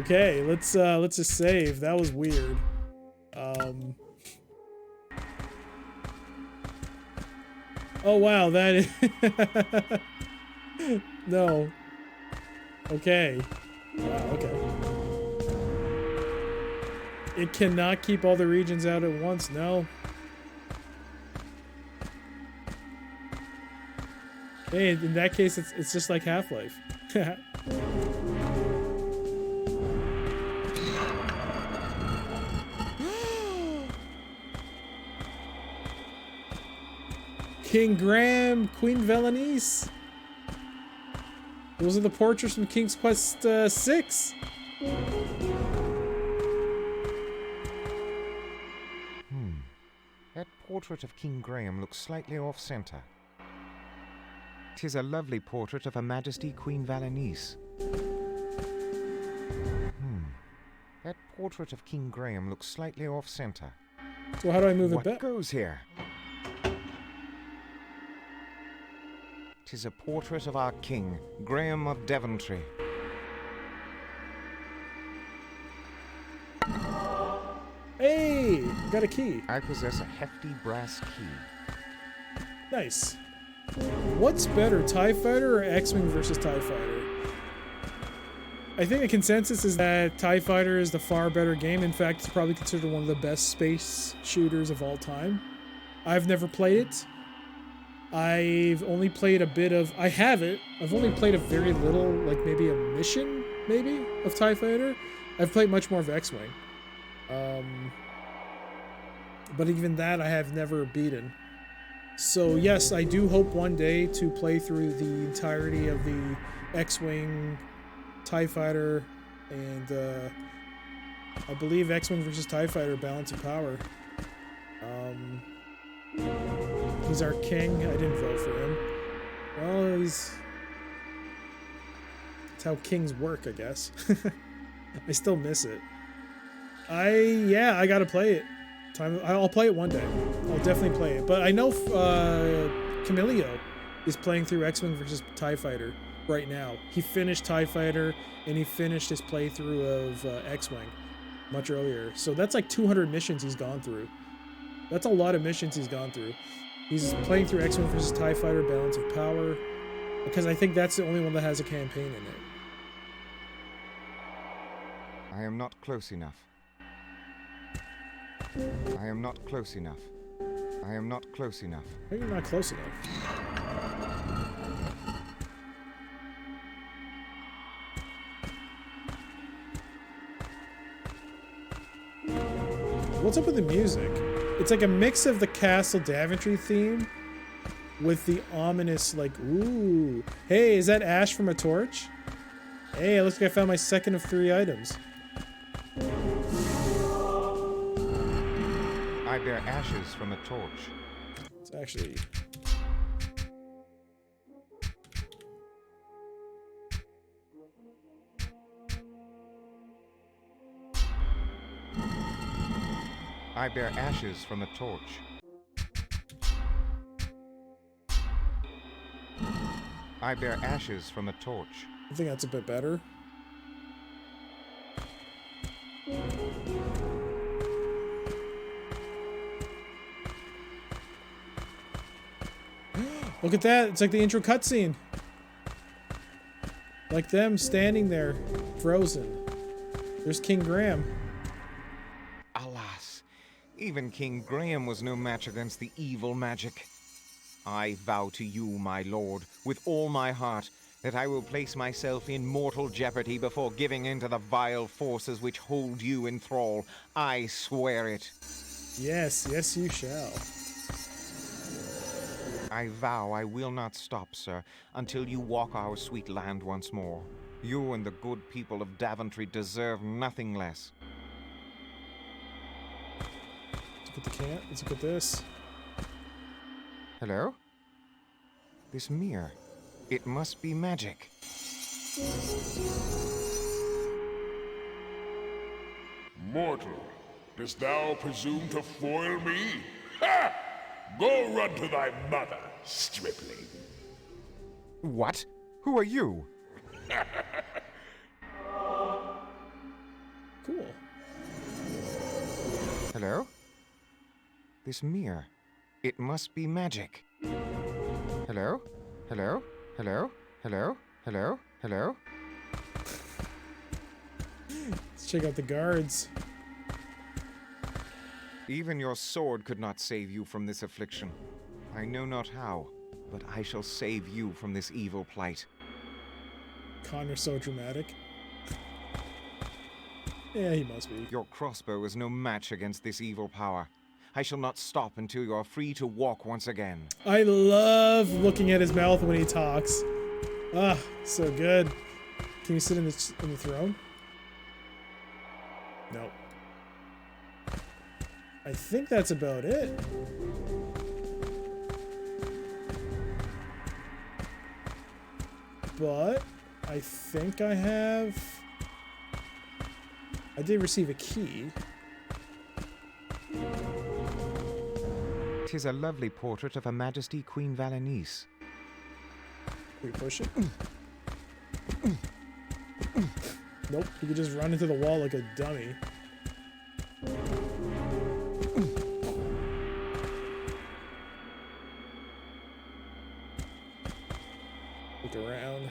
Okay, let's just save. That was weird. Oh wow, that is no. Okay. Wow, okay. It cannot keep all the regions out at once, no. Hey, in that case, it's just like Half-Life. King Graham, Queen Valenice. Those are the portraits from King's Quest VI. That portrait of King Graham looks slightly off-center. 'Tis a lovely portrait of Her Majesty Queen Valenice. That portrait of King Graham looks slightly off-center. So how do I move it What back? goes here? 'Tis a portrait of our king, Graham of Devontry. Hey, got a key. I possess a hefty brass key. Nice. What's better, TIE Fighter or X-Wing versus TIE Fighter? I think the consensus is that TIE Fighter is the far better game. In fact, it's probably considered one of the best space shooters of all time. I've never played it. I've only played a bit of... I have it. I've only played a very little, like maybe a mission, maybe, of TIE Fighter. I've played much more of X-Wing. But even that I have never beaten. So yes, I do hope one day to play through the entirety of the X-Wing, TIE Fighter, and I believe X-Wing versus TIE Fighter balance of power. He's our king. I didn't vote for him. Well, that's how kings work, I guess. I still miss it. Yeah, I gotta play it. I'll play it one day. I'll definitely play it. But I know Camilio is playing through X-Wing versus TIE Fighter right now. He finished TIE Fighter and he finished his playthrough of X-Wing much earlier. So that's like 200 missions he's gone through. That's a lot of missions he's gone through. He's playing through X-Wing versus TIE Fighter Balance of Power because I think that's the only one that has a campaign in it. I am not close enough. I am not close enough. I am not close enough. How are you not close enough? What's up with the music? It's like a mix of the Castle Daventry theme with the ominous, like, ooh. Hey, is that ash from a torch? Hey, it looks like I found my second of 3 items. I bear ashes from a torch. It's actually... I bear ashes from a torch. I bear ashes from a torch. I think that's a bit better. Look at that! It's like the intro cutscene. Like them standing there, frozen. There's King Graham. Alas, even King Graham was no match against the evil magic. I vow to you, my lord, with all my heart, that I will place myself in mortal jeopardy before giving in to the vile forces which hold you in thrall. I swear it. Yes, yes you shall. I vow I will not stop, sir, until you walk our sweet land once more. You and the good people of Daventry deserve nothing less. Let's look at the cat. Let's look at this. Hello? This mirror. It must be magic. Mortal, dost thou presume to foil me? Ha! Go run to thy mother, stripling. What? Who are you? Cool. Hello? This mirror. It must be magic. Hello? Hello? Hello? Hello? Hello? Hello? Let's check out the guards. Even your sword could not save you from this affliction. I know not how, but I shall save you from this evil plight. Connor's so dramatic. Yeah, he must be. Your crossbow is no match against this evil power. I shall not stop until you are free to walk once again. I love looking at his mouth when he talks. Ah, so good. Can you sit in the throne? No. I think that's about it. But I think I have... I did receive a key. 'Tis a lovely portrait of Her Majesty Queen Valenice. Can we push it? Nope, you could just run into the wall like a dummy. Look around.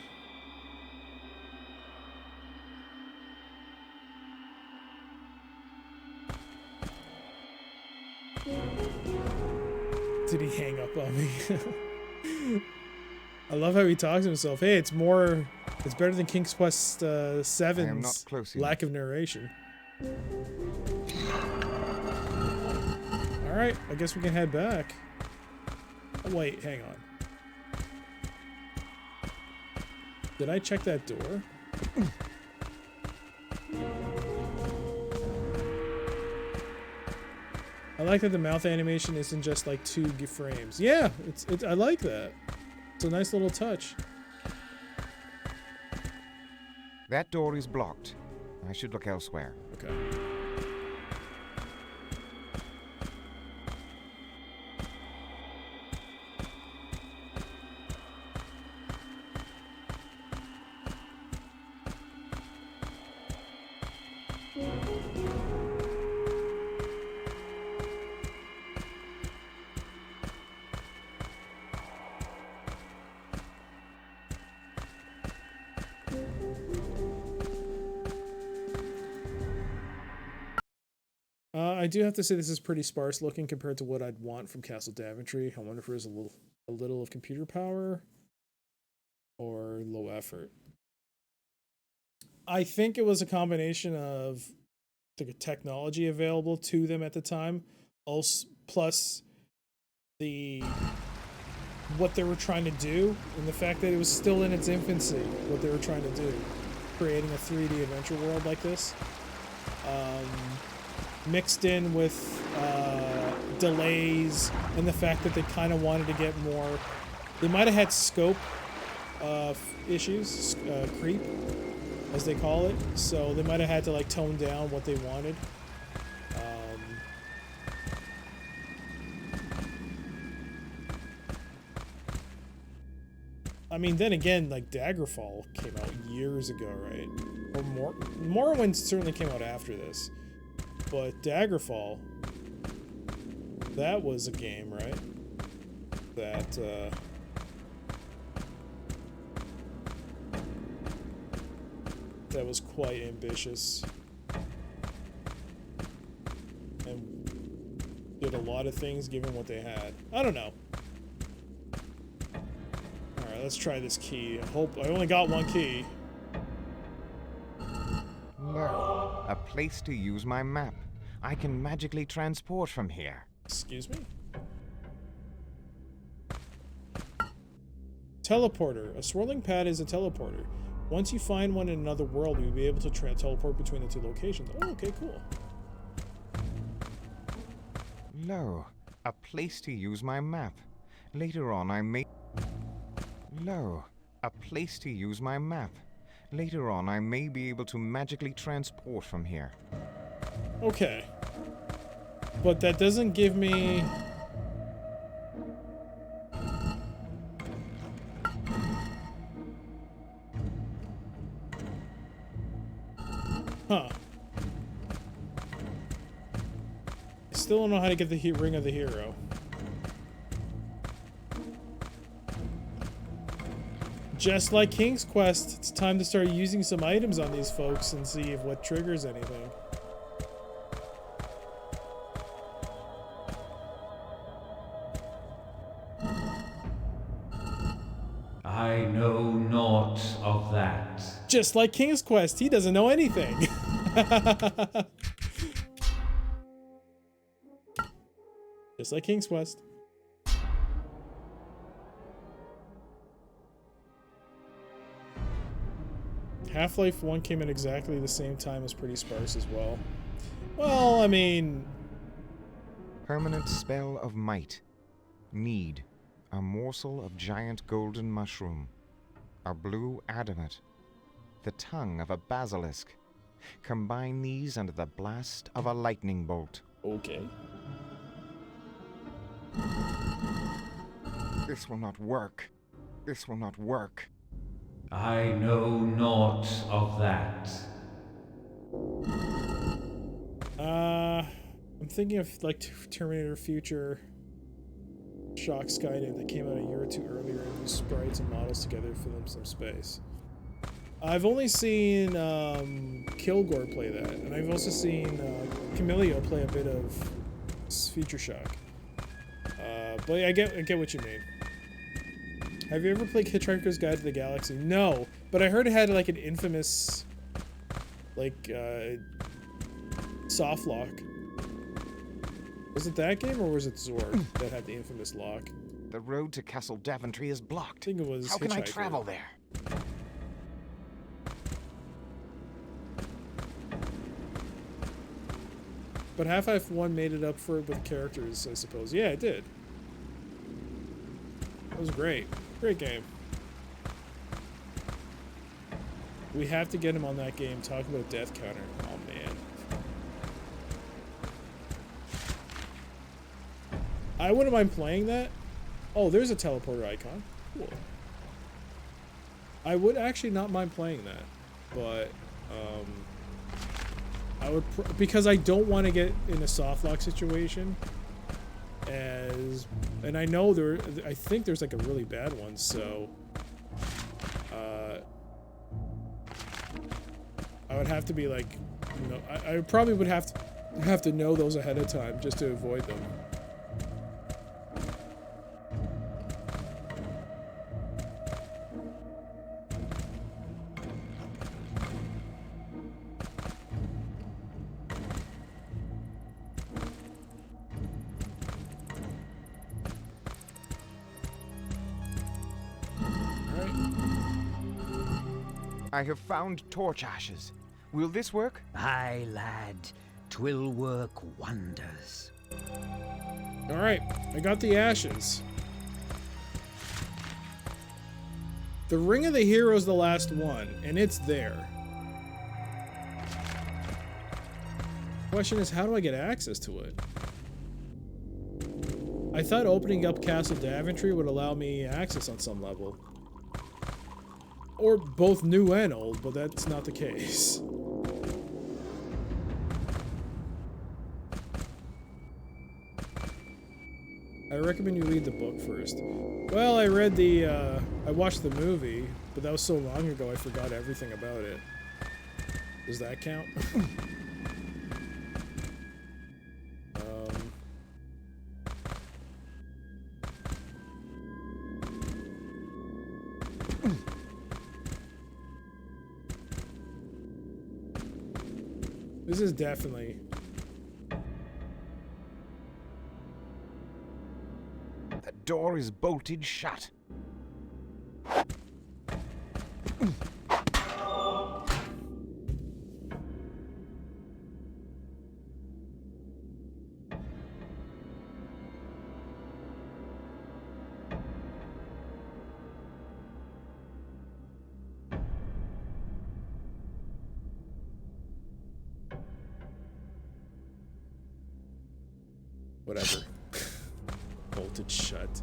Did he hang up on me? I love how he talks to himself. Hey, it's better than King's Quest VII's lack of narration. Alright, I guess we can head back. Oh, wait, hang on. Did I check that door? I like that the mouth animation isn't just like 2 frames. Yeah, I like that. It's a nice little touch. That door is blocked. I should look elsewhere. Okay. I do have to say this is pretty sparse looking compared to what I'd want from Castle Daventry. I wonder if there's a little of computer power or low effort. I think it was a combination of the technology available to them at the time, also plus what they were trying to do, and the fact that it was still in its infancy, what they were trying to do, creating a 3D adventure world like this. Mixed in with delays and the fact that they kind of wanted to get more. They might have had scope issues, creep, as they call it. So they might have had to like tone down what they wanted. I mean, then again, like Daggerfall came out years ago, right? Or Morrowind certainly came out after this. But Daggerfall, that was a game, right? That that was quite ambitious. And did a lot of things given what they had. I don't know. Alright, let's try this key. I hope I only got one key. No, a place to use my map. I can magically transport from here. Excuse me? Teleporter. A swirling pad is a teleporter. Once you find one in another world, you'll be able to teleport between the two locations. Oh, okay, cool. Lo, a place to use my map. Later on I may... Lo, a place to use my map. Later on I may be able to magically transport from here. Okay. But that doesn't give me... Huh. I still don't know how to get the ring of the hero. Just like King's Quest, it's time to start using some items on these folks and see if what triggers anything. I know naught of that. Just like King's Quest, he doesn't know anything. Just like King's Quest. Half-Life 1 came at exactly the same time as Pretty Sparse as well. Well, I mean... Permanent spell of might. Need. A morsel of giant golden mushroom. A blue adamant. The tongue of a basilisk. Combine these under the blast of a lightning bolt. Okay. This will not work. This will not work. I know naught of that. I'm thinking of like Terminator Future, Shock Skynet that came out a year or two earlier and used sprites and models together to fill them some space. I've only seen Kilgore play that, and I've also seen Camilio play a bit of Future Shock. But yeah, I get what you mean. Have you ever played Hitchhiker's Guide to the Galaxy? No, but I heard it had like an infamous, like, soft lock. Was it that game or was it Zork that had the infamous lock? The road to Castle Daventry is blocked. I think it was How can I Hitchhiker. travel there? But Half-Life 1 made it up for it with characters, I suppose. Yeah, it did. That was great. Great game. We have to get him on that game. Talk about a death counter. Oh, man. I wouldn't mind playing that. Oh, there's a teleporter icon. Cool. I would actually not mind playing that. But, I would... because I don't want to get in a softlock situation. And I know I think there's like a really bad one, so I would have to be like, you know, I probably would have to know those ahead of time just to avoid them. I have found torch ashes. Will this work? Aye, lad. 'Twill work wonders. Alright, I got the ashes. The Ring of the Hero is the last one, and it's there. Question is, how do I get access to it? I thought opening up Castle Daventry would allow me access on some level. Or both new and old, but that's not the case. I recommend you read the book first. Well, I read the, I watched the movie, but that was so long ago I forgot everything about it. Does that count? This is definitely... The door is bolted shut. Whatever. Bolted shut.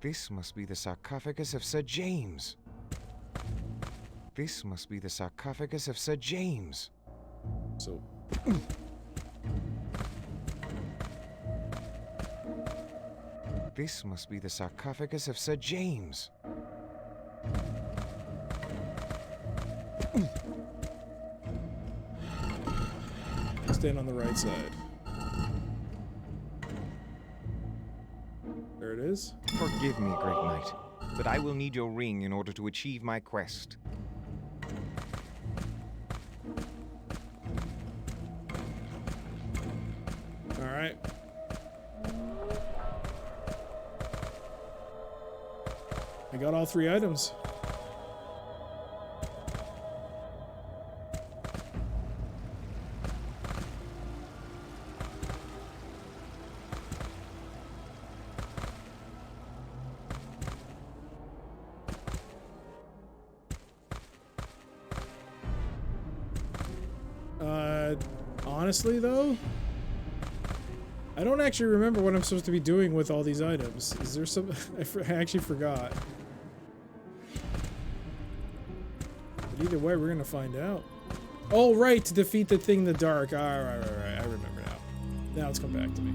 This must be the sarcophagus of Sir James. This must be the sarcophagus of Sir James. So... This must be the sarcophagus of Sir James. Stand on the right side. There it is. Forgive me, great knight, but I will need your ring in order to achieve my quest. All right. I got all 3 items. Honestly, though, I don't actually remember what I'm supposed to be doing with all these items. Is there some... I actually forgot. But either way, we're gonna find out. Oh, right, to defeat the thing in the dark. All right. I remember now. Now it's come back to me.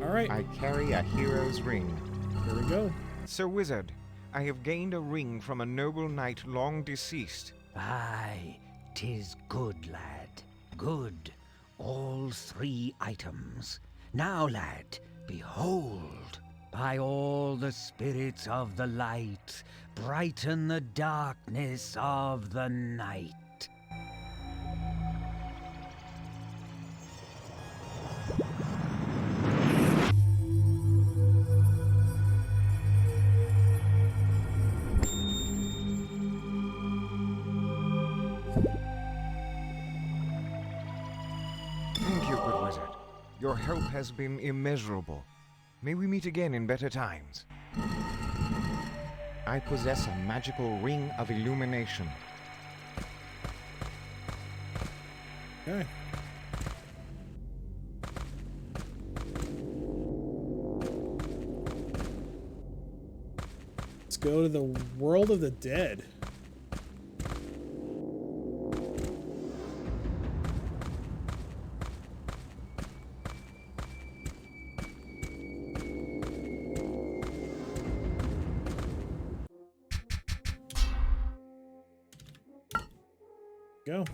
All right. I carry a hero's ring. Here we go. Sir Wizard, I have gained a ring from a noble knight long deceased. Aye, 'tis good, lad. Good. All 3 items. Now, lad, behold. By all the spirits of the light, brighten the darkness of the night. Thank you, good wizard. Your help has been immeasurable. May we meet again in better times. I possess a magical ring of illumination. Okay. Let's go to the world of the dead. Go.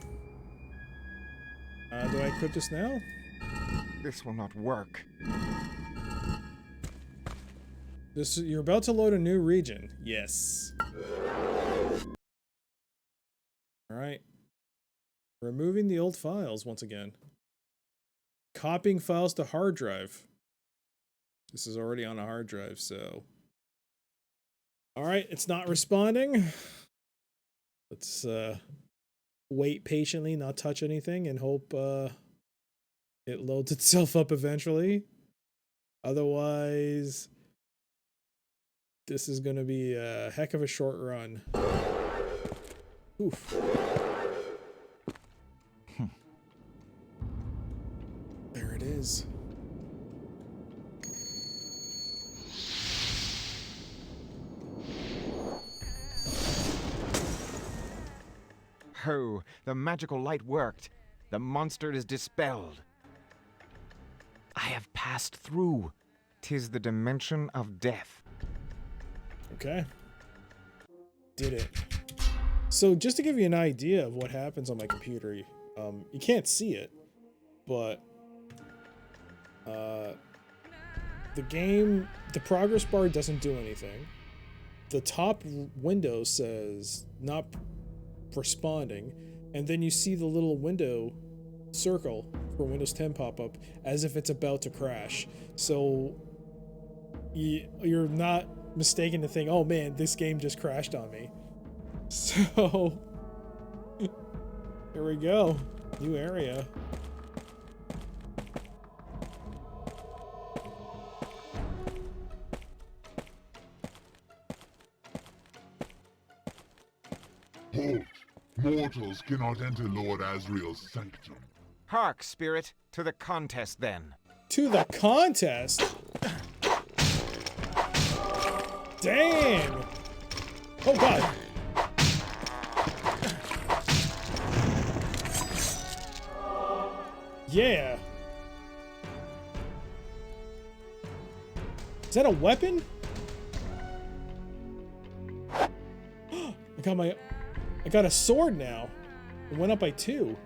Do I equip this now? This will not work. You're about to load a new region. Yes. All right. Removing the old files once again. Copying files to hard drive. This is already on a hard drive, so. All right, it's not responding. Let's wait patiently, not touch anything, and hope it loads itself up eventually. Otherwise, this is going to be a heck of a short run. Oof. There it is. Ho! The magical light worked. The monster is dispelled. I have passed through. 'Tis the dimension of death. Okay. Did it. So just to give you an idea of what happens on my computer, you can't see it, but the progress bar doesn't do anything. The top window says not responding, and then you see the little window circle for Windows 10 pop up as if it's about to crash. So you're not mistaken to think, oh man, this game just crashed on me. So here we go, new area. Halt! Mortals cannot enter Lord Asriel's sanctum. Hark, spirit, to the contest then. To the contest? Dang! Oh god! Yeah! Is that a weapon? I got a sword now. It went up by 2.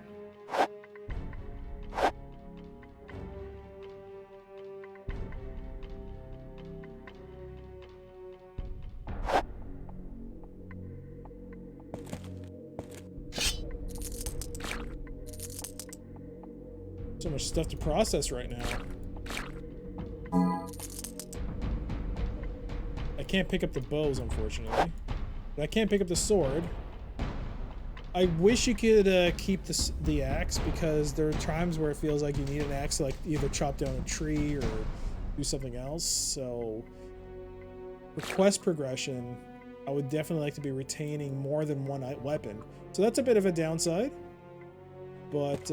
So much stuff to process right now. I can't pick up the bows, unfortunately. But I can't pick up the sword. I wish you could keep the axe, because there are times where it feels like you need an axe to like either chop down a tree or do something else. So for quest progression, I would definitely like to be retaining more than one weapon. So that's a bit of a downside, but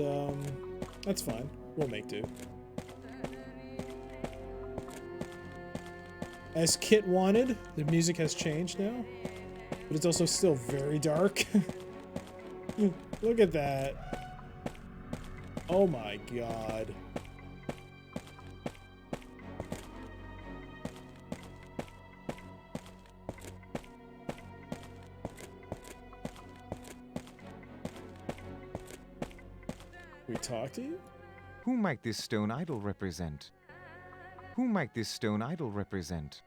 that's fine. We'll make do. As Kit wanted, the music has changed now, but it's also still very dark. Look at that. Oh my god. We talk to you? Who might this stone idol represent? Who might this stone idol represent?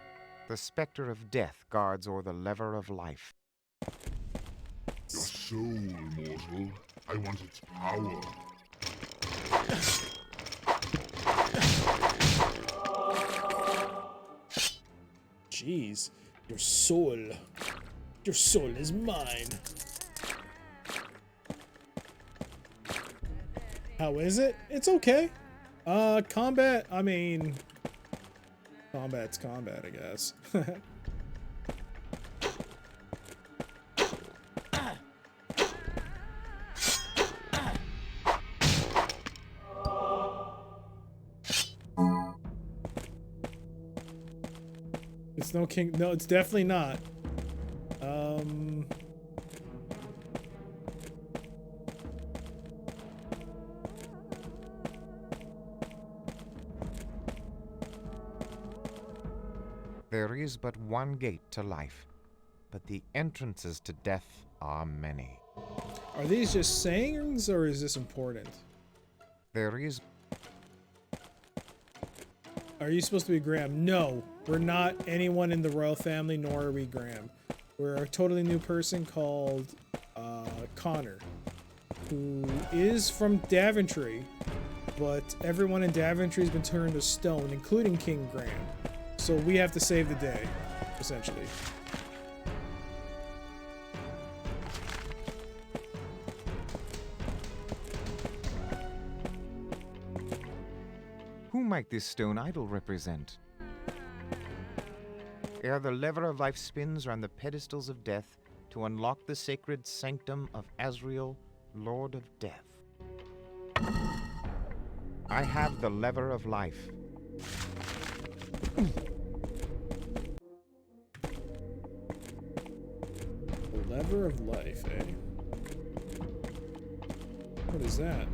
The spectre of death guards o'er the lever of life. Your soul, mortal. I want its power. Jeez. Your soul. Your soul is mine. How is it? It's okay. Combat, I mean... Combat's combat, I guess. It's no king. No, it's definitely not. There is but one gate to life, but the entrances to death are many. Are these just sayings, or is this important? There is... Are you supposed to be Graham? No, we're not anyone in the royal family, nor are we Graham. We're a totally new person called Connor, who is from Daventry, but everyone in Daventry has been turned to stone, including King Graham. So we have to save the day, essentially. Who might this stone idol represent? Ere the lever of life spins round the pedestals of death to unlock the sacred sanctum of Asriel, Lord of Death. I have the lever of life. The lever of life, eh? What is that?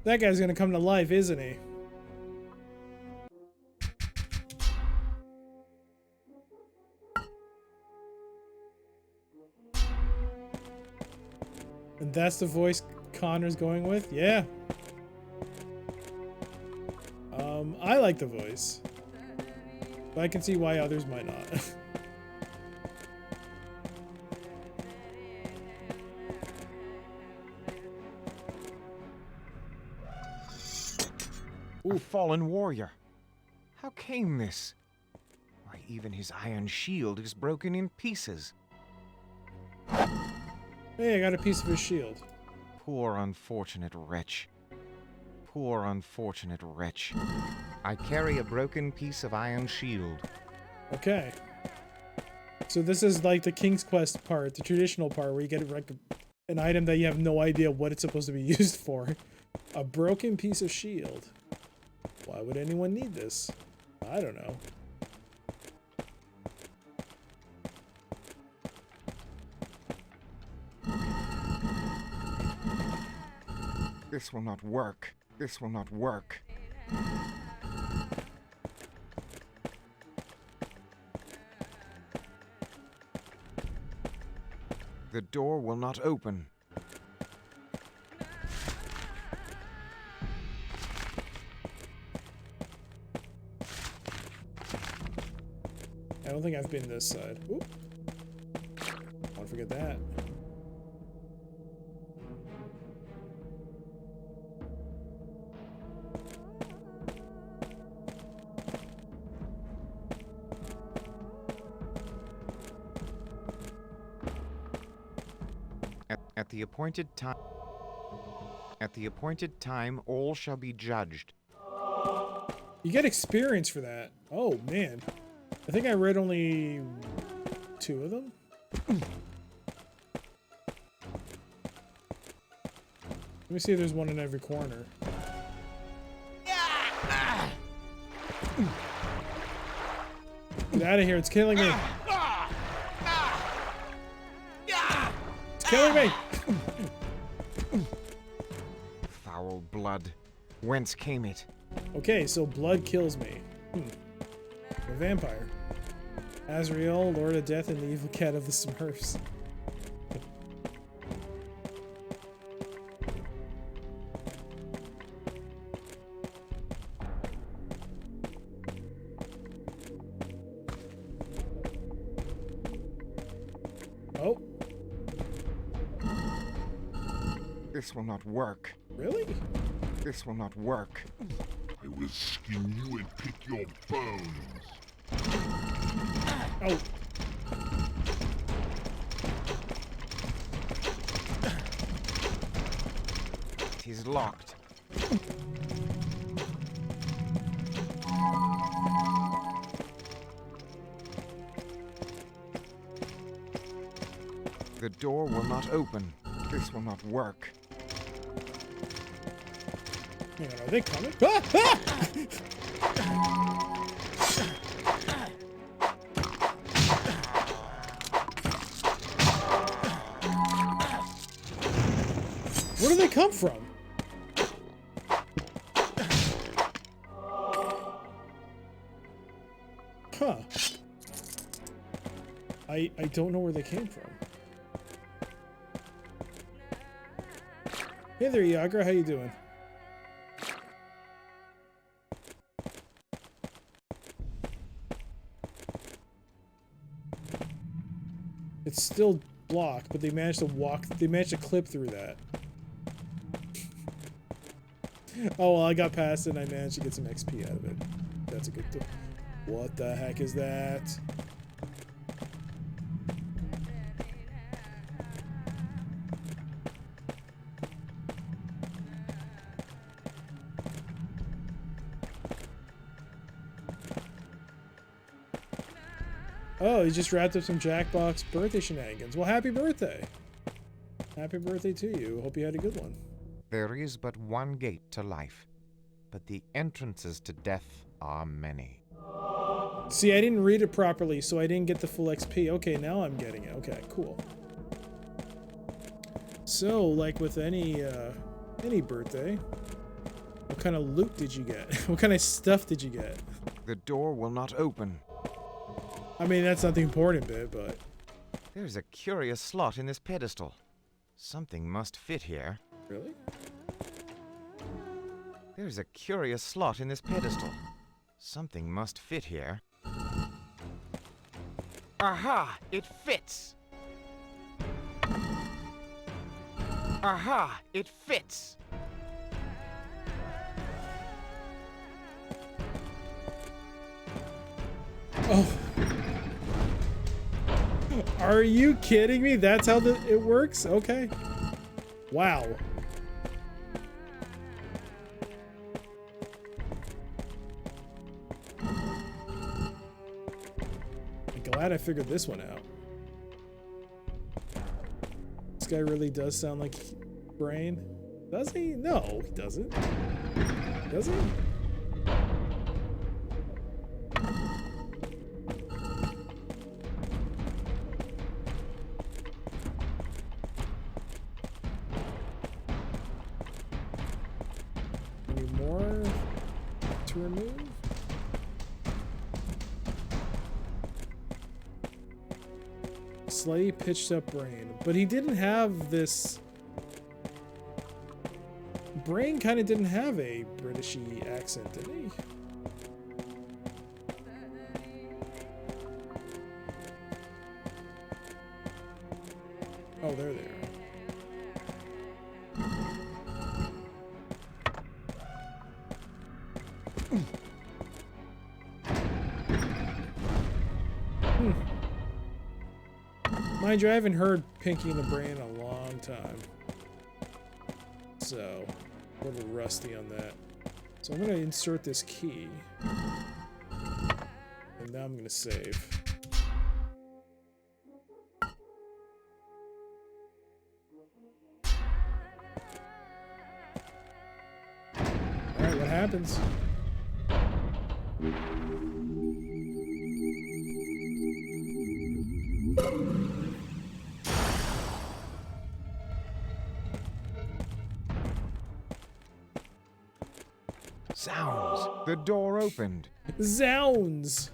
That guy's gonna come to life, isn't he? And that's the voice Connor's going with? Yeah. I like the voice. But I can see why others might not. A fallen warrior. How came this? Why, even his iron shield is broken in pieces. Hey, I got a piece of his shield. Poor unfortunate wretch. Poor unfortunate wretch. I carry a broken piece of iron shield. Okay. So this is like the King's Quest part, the traditional part, where you get an item that you have no idea what it's supposed to be used for. A broken piece of shield. Why would anyone need this? I don't know. This will not work. This will not work. The door will not open. I don't think I've been this side. Oop. Don't forget that. At the appointed time. At the appointed time, all shall be judged. You get experience for that. Oh, man. I think I read only 2 of them. Let me see if there's one in every corner. Get out of here, it's killing me. It's killing me. Foul blood. Whence came it? Okay, so blood kills me. A vampire. Azrael, Lord of Death, and the evil cat of the Smurfs. Oh. This will not work. Really? This will not work. I will skin you and pick your bones. Oh. It is locked. The door will not open. This will not work. Hang on, are they coming? Ah! Ah! Where do they come from? Huh. I don't know where they came from. Hey there, Yagra, how you doing? It's still blocked, but they managed to clip through that. Oh, well, I got past it and I managed to get some XP out of it. That's a good thing. What the heck is that? Oh, he just wrapped up some Jackbox birthday shenanigans. Well, happy birthday. Happy birthday to you. Hope you had a good one. There is but one gate to life, but the entrances to death are many. See, I didn't read it properly, so I didn't get the full XP. Okay, now I'm getting it. Okay, cool. So, like with any birthday, What kind of loot did you get? What kind of stuff did you get? The door will not open. I mean, that's not the important bit, but... There's a curious slot in this pedestal. Something must fit here. Really? There's a curious slot in this pedestal. Something must fit here. Aha! It fits! Aha! It fits! Oh. Are you kidding me? That's how it works? Okay. Wow. I'm glad I figured this one out. This guy really does sound like Brain. Does he? No, he doesn't. Does he? Any more to remove? Slightly pitched up Brain, but he didn't have this. Brain kind of didn't have a Britishy accent, did he? Oh, there they are. Mind you, I haven't heard Pinky and the Brain in a long time. So, a little rusty on that. So I'm going to insert this key. And now I'm going to save. Alright, what happens? Sounds! The door opened. Zounds!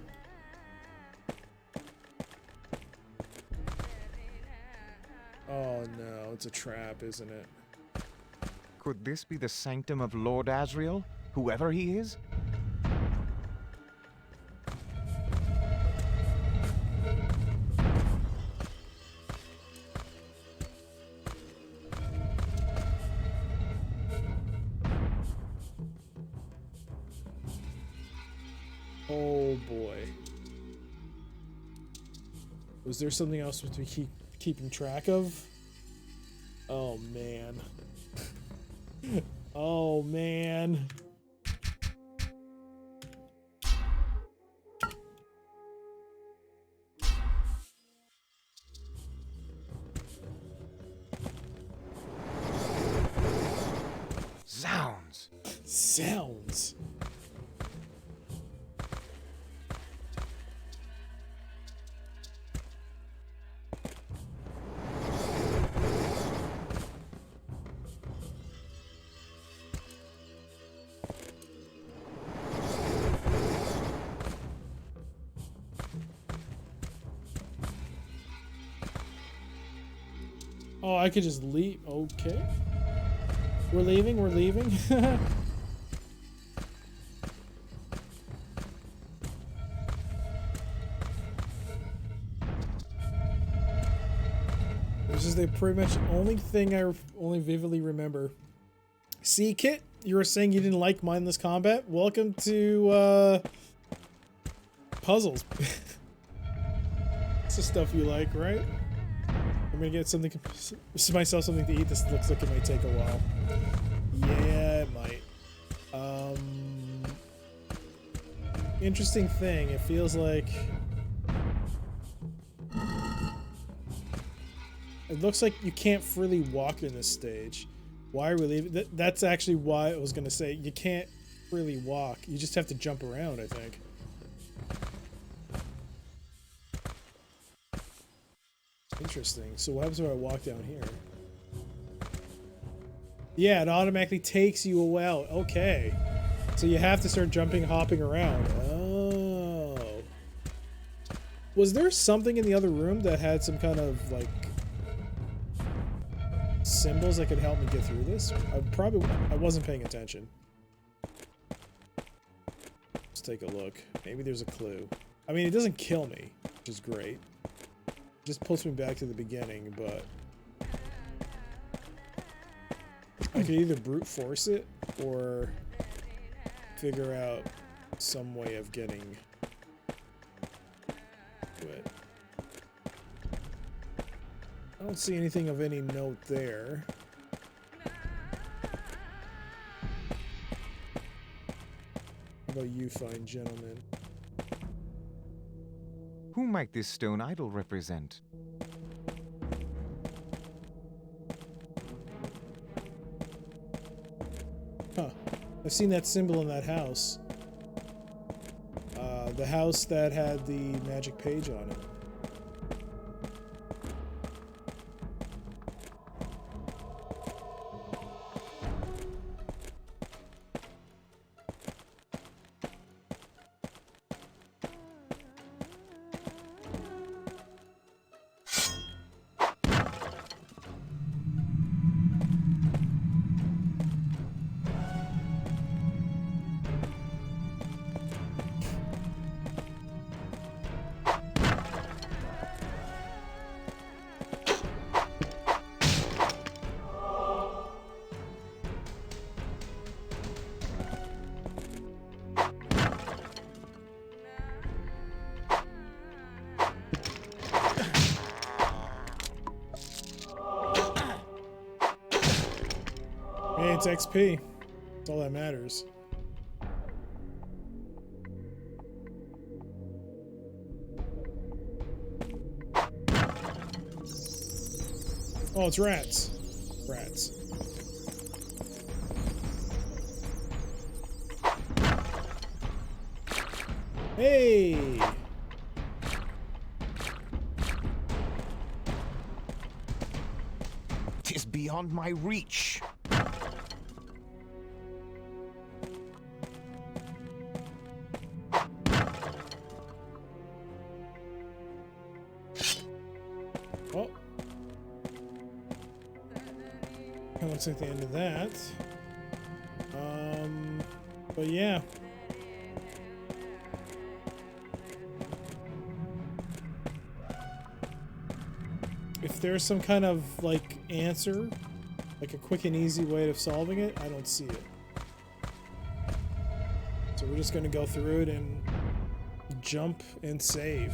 Oh no, it's a trap, isn't it? Could this be the sanctum of Lord Asriel, whoever he is? Oh boy. Was there something else to be keeping track of? Oh man. Oh man. Sounds! Sounds. Oh, I could just leave. Okay. We're leaving, we're leaving. This is the pretty much only thing I only vividly remember. See, Kit, you were saying you didn't like mindless combat? Welcome to, puzzles. It's the stuff you like, right? I'm gonna get something, myself something to eat. This looks like it might take a while. Yeah, it might. Interesting thing. It feels like it looks like you can't freely walk in this stage. Why are we leaving? That's actually why I was gonna say you can't freely walk. You just have to jump around, I think. Interesting. So what happens if I walk down here? Yeah, it automatically takes you out. Okay. So you have to start jumping, hopping around. Oh. Was there something in the other room that had some kind of, like, symbols that could help me get through this? I wasn't paying attention. Let's take a look. Maybe there's a clue. I mean, it doesn't kill me, which is great. It just pulls me back to the beginning, but I could either brute force it or figure out some way of getting to it. I don't see anything of any note there. How about you, fine gentleman? Who might this stone idol represent? Huh. I've seen that symbol in that house. The house that had the magic page on it. Hey, it's XP. That's all that matters. Oh, it's rats. Rats. Hey! Tis beyond my reach. Oh. That looks like the end of that. But yeah. If there's some kind of, like, answer, like a quick and easy way of solving it, I don't see it. So we're just gonna go through it and jump and save.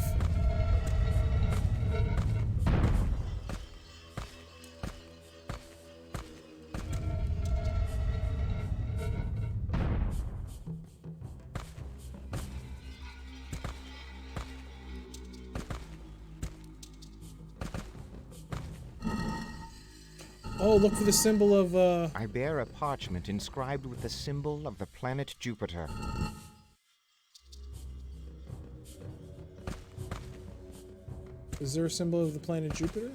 Oh, look for the symbol of, I bear a parchment inscribed with the symbol of the planet Jupiter. Is there a symbol of the planet Jupiter?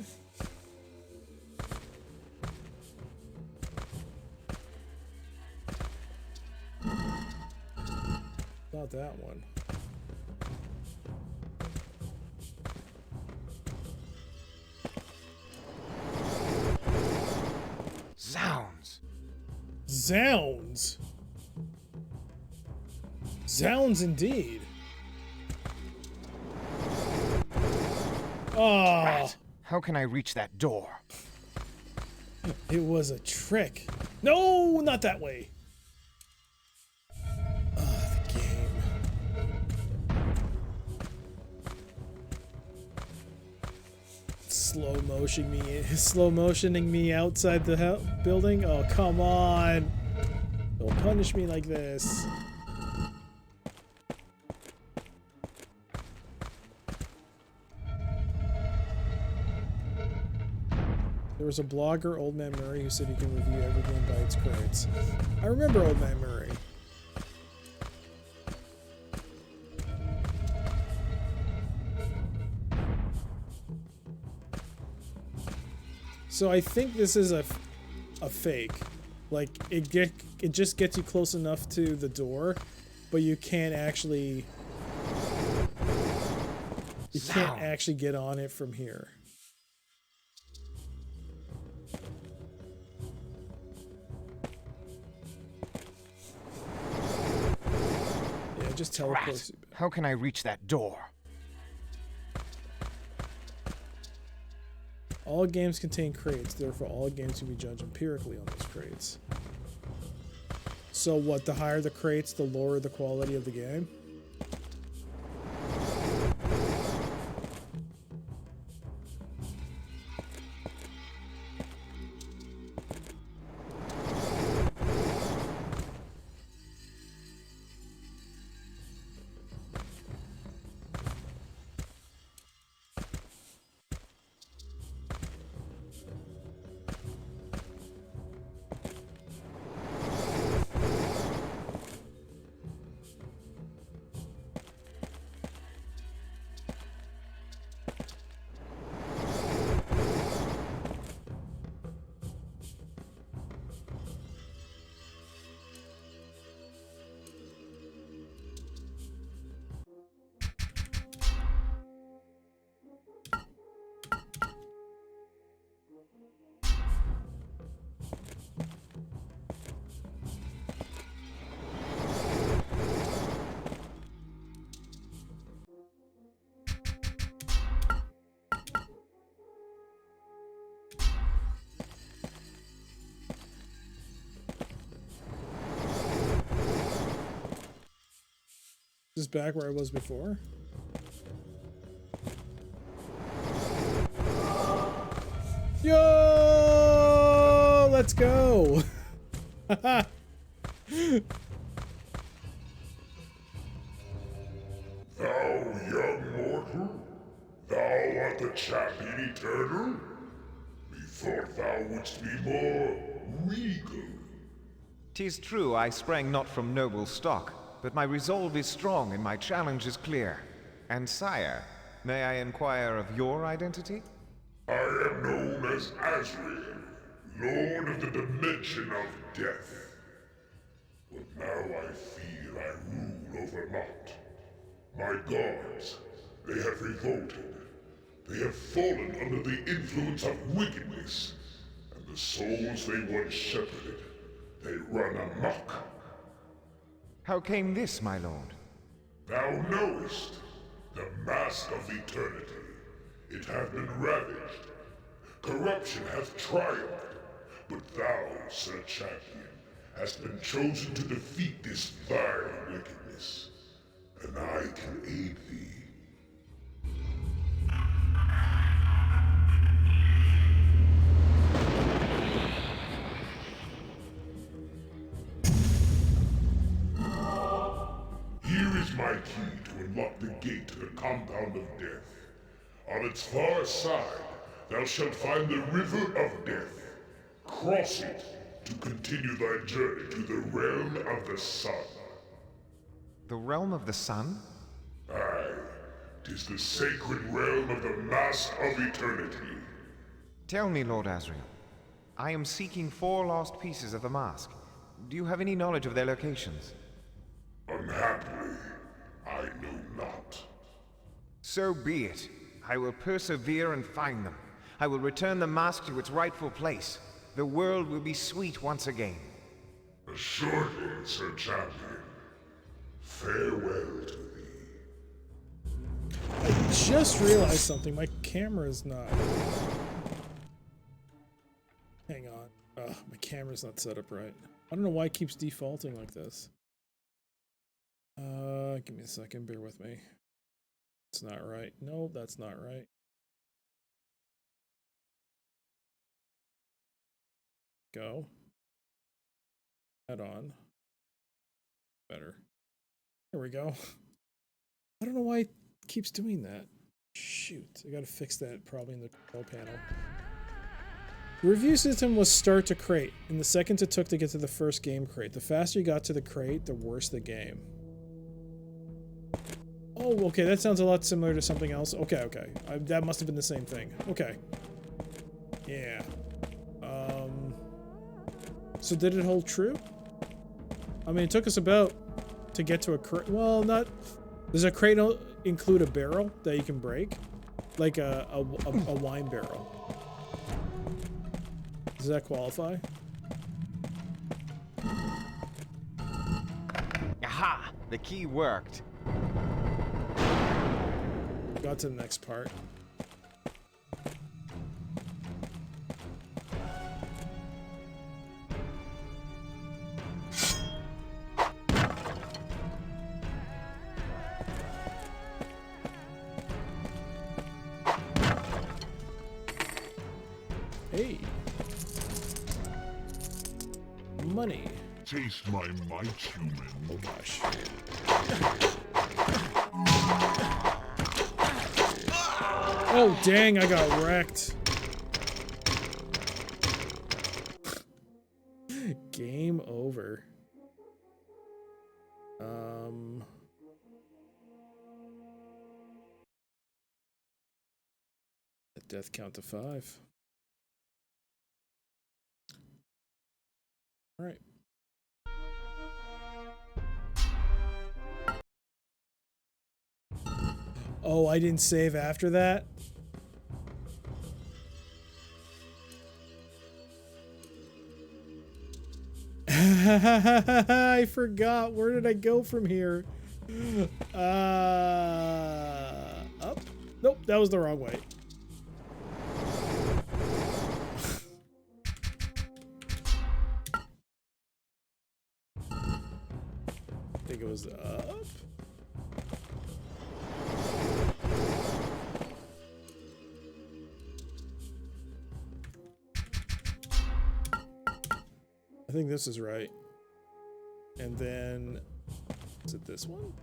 Not that one. Zounds! Zounds! Zounds indeed. Oh, How can I reach that door? it was a trick. No, not that way. The game. Slow motioning me outside the building. Oh, come on. Don't punish me like this. There was a blogger, Old Man Murray, who said you can review every game by its credits. I remember Old Man Murray. So I think this is a fake. Like it just gets you close enough to the door, but you can't actually get on it from here. Yeah, it just teleports you back. How can I reach that door? All games contain crates, therefore all games can be judged empirically on those crates. So what, the higher the crates, the lower the quality of the game? Is this back where I was before? Yo! Let's go! Thou young mortal, thou art the champion eternal? Methought thou wouldst be more regal. 'Tis true I sprang not from noble stock, but my resolve is strong and my challenge is clear. And sire, may I inquire of your identity? I am known as Azrael, Lord of the Dimension of Death. But now I fear I rule over naught. My gods, they have revolted. They have fallen under the influence of wickedness. And the souls they once shepherded, they run amok. How came this, my lord? Thou knowest, the mask of eternity. It hath been ravaged. Corruption hath triumphed. But thou, Sir Champion, hast been chosen to defeat this vile wickedness. And I can aid thee. Here is my key to unlock the gate to the compound of death. On its far side, thou shalt find the River of Death. Cross it to continue thy journey to the realm of the sun. The realm of the sun? Aye, 'tis the sacred realm of the Mask of Eternity. Tell me, Lord Asriel. I am seeking 4 lost pieces of the mask. Do you have any knowledge of their locations? Unhappily, I know not. So be it. I will persevere and find them. I will return the mask to its rightful place. The world will be sweet once again. Assuredly, Sir Champion. Farewell to thee. I just realized something. My camera is not. Hang on. My camera's not set up right. I don't know why it keeps defaulting like this. Give me a second. Bear with me. It's not right. No, that's not right. Go. Add on. Better. There we go. I don't know why it keeps doing that. Shoot. I gotta fix that probably in the control panel. The review system was start to crate. In the seconds it took to get to the first game crate. The faster you got to the crate, the worse the game. Oh, okay, that sounds a lot similar to something else. Okay. That must have been the same thing. Okay. Yeah. So did it hold true? I mean, it took us about to get to a crate. Well, not. Does a crate include a barrel that you can break? Like a wine barrel. Does that qualify? Aha! The key worked. Got to the next part. Hey. Money. Taste my might, human. Oh gosh. Oh dang, I got wrecked. Game over. A death count to 5. All right. Oh, I didn't save after that? I forgot. Where did I go from here? Up? Nope, that was the wrong way. I think it was up. I think this is right. And then, is it this one?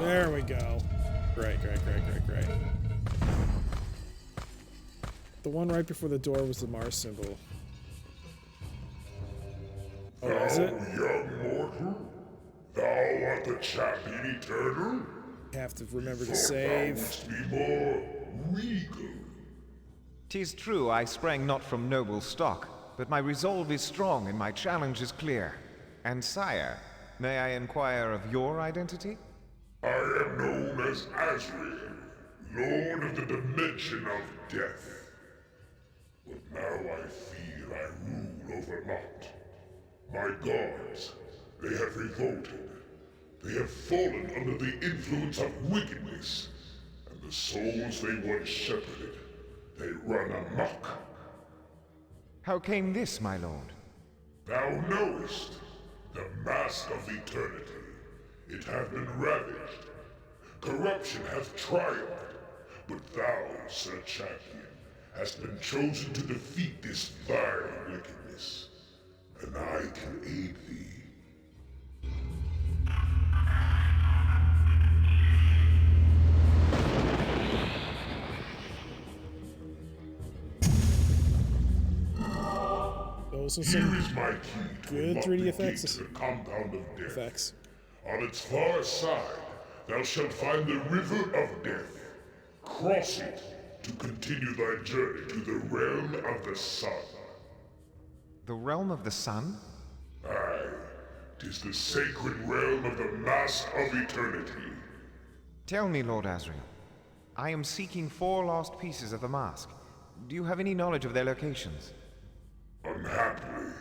There we go. Great. The one right before the door was the Mars symbol. Oh, is it? Young mortal, thou art the champion eternal? Have to remember to Thought save. thou wouldst be more regal. 'Tis true I sprang not from noble stock, but my resolve is strong and my challenge is clear. And sire, may I inquire of your identity? I am known as Azrael, Lord of the Dimension of Death. But now I feel I rule over Lot. My gods, they have revolted. They have fallen under the influence of wickedness, and the souls they once shepherded, they run amok. How came this, my lord? Thou knowest, the mask of eternity. It hath been ravaged. Corruption hath triumphed. But thou, Sir Champion, hast been chosen to defeat this vile wickedness. And I can aid thee. Those are Here some is my key to good unlock 3D the effects. gate to the compound of death. effects. On its far side, thou shalt find the River of Death. Cross it to continue thy journey to the realm of the sun. The realm of the sun? Aye, 'tis the sacred realm of the Mask of Eternity. Tell me, Lord Asriel. I am seeking 4 lost pieces of the mask. Do you have any knowledge of their locations? Unhappily,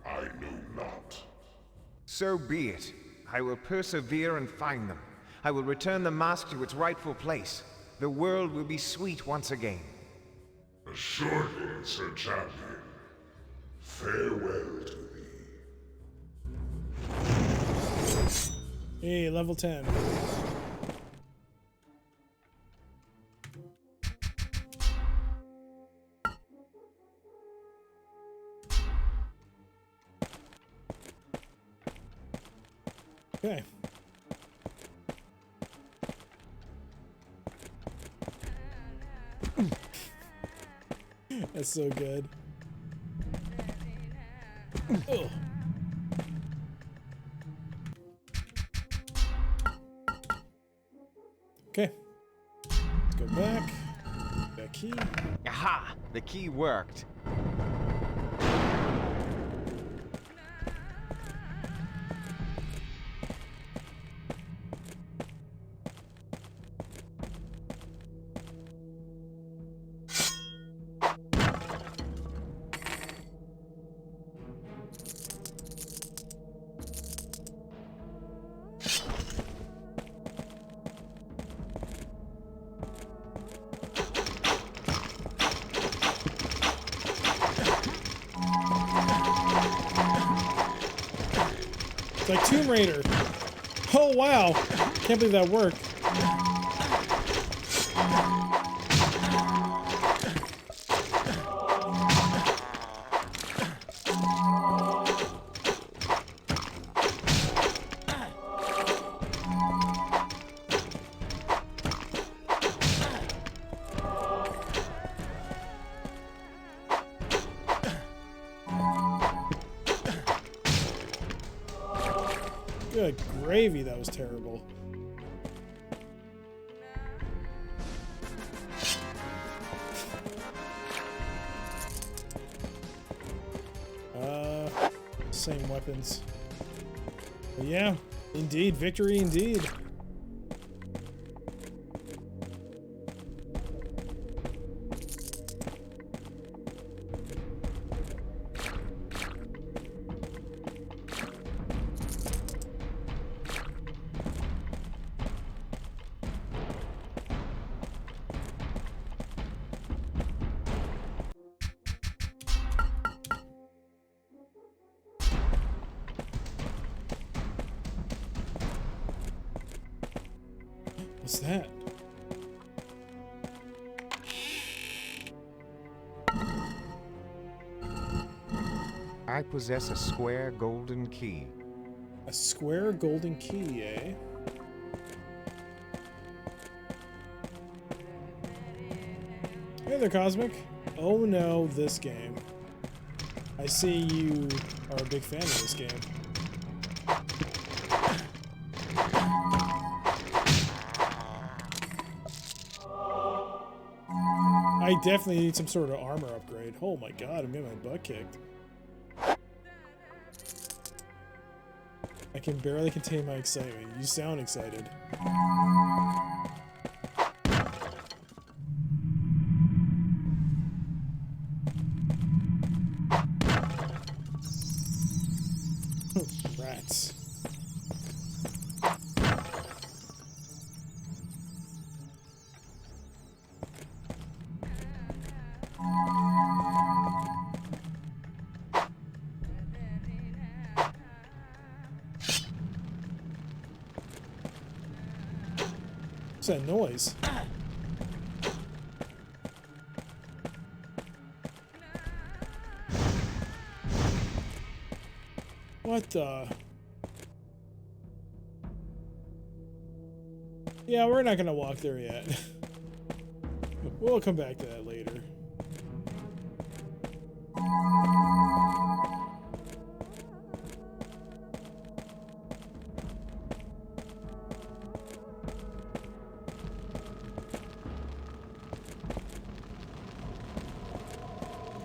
I know not. So be it. I will persevere and find them. I will return the mask to its rightful place. The world will be sweet once again. Assuredly, Sir Champion. Farewell to thee. Hey, level 10. Okay. That's so good. Ugh. Okay. Let's go back. Back key. Aha! Ha! The key worked. It's like Tomb Raider. Oh wow! Can't believe that worked. Good gravy, that was terrible. Same weapons. But yeah, indeed, victory indeed. What's that? I possess a square golden key. A square golden key, eh? Hey there, Cosmic. Oh no, this game. I see you are a big fan of this game. I definitely need some sort of armor upgrade. Oh my god, I'm getting my butt kicked. I can barely contain my excitement. You sound excited. Rats. What's that noise? What the? Yeah, we're not gonna walk there yet. We'll come back to that later.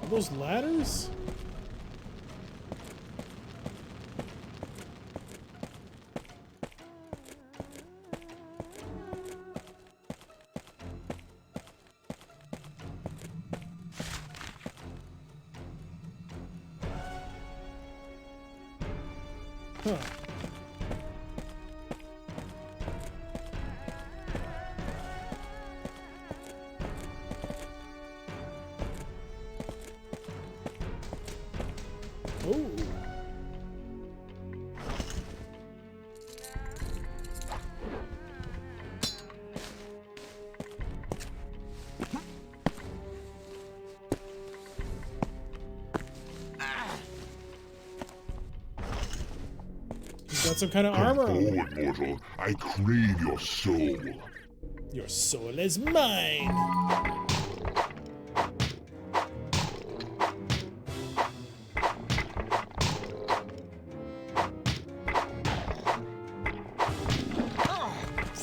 Are those ladders? Huh. Oh. He's got some kind of armor on him. Forward, mortal. I crave your soul. Your soul is mine.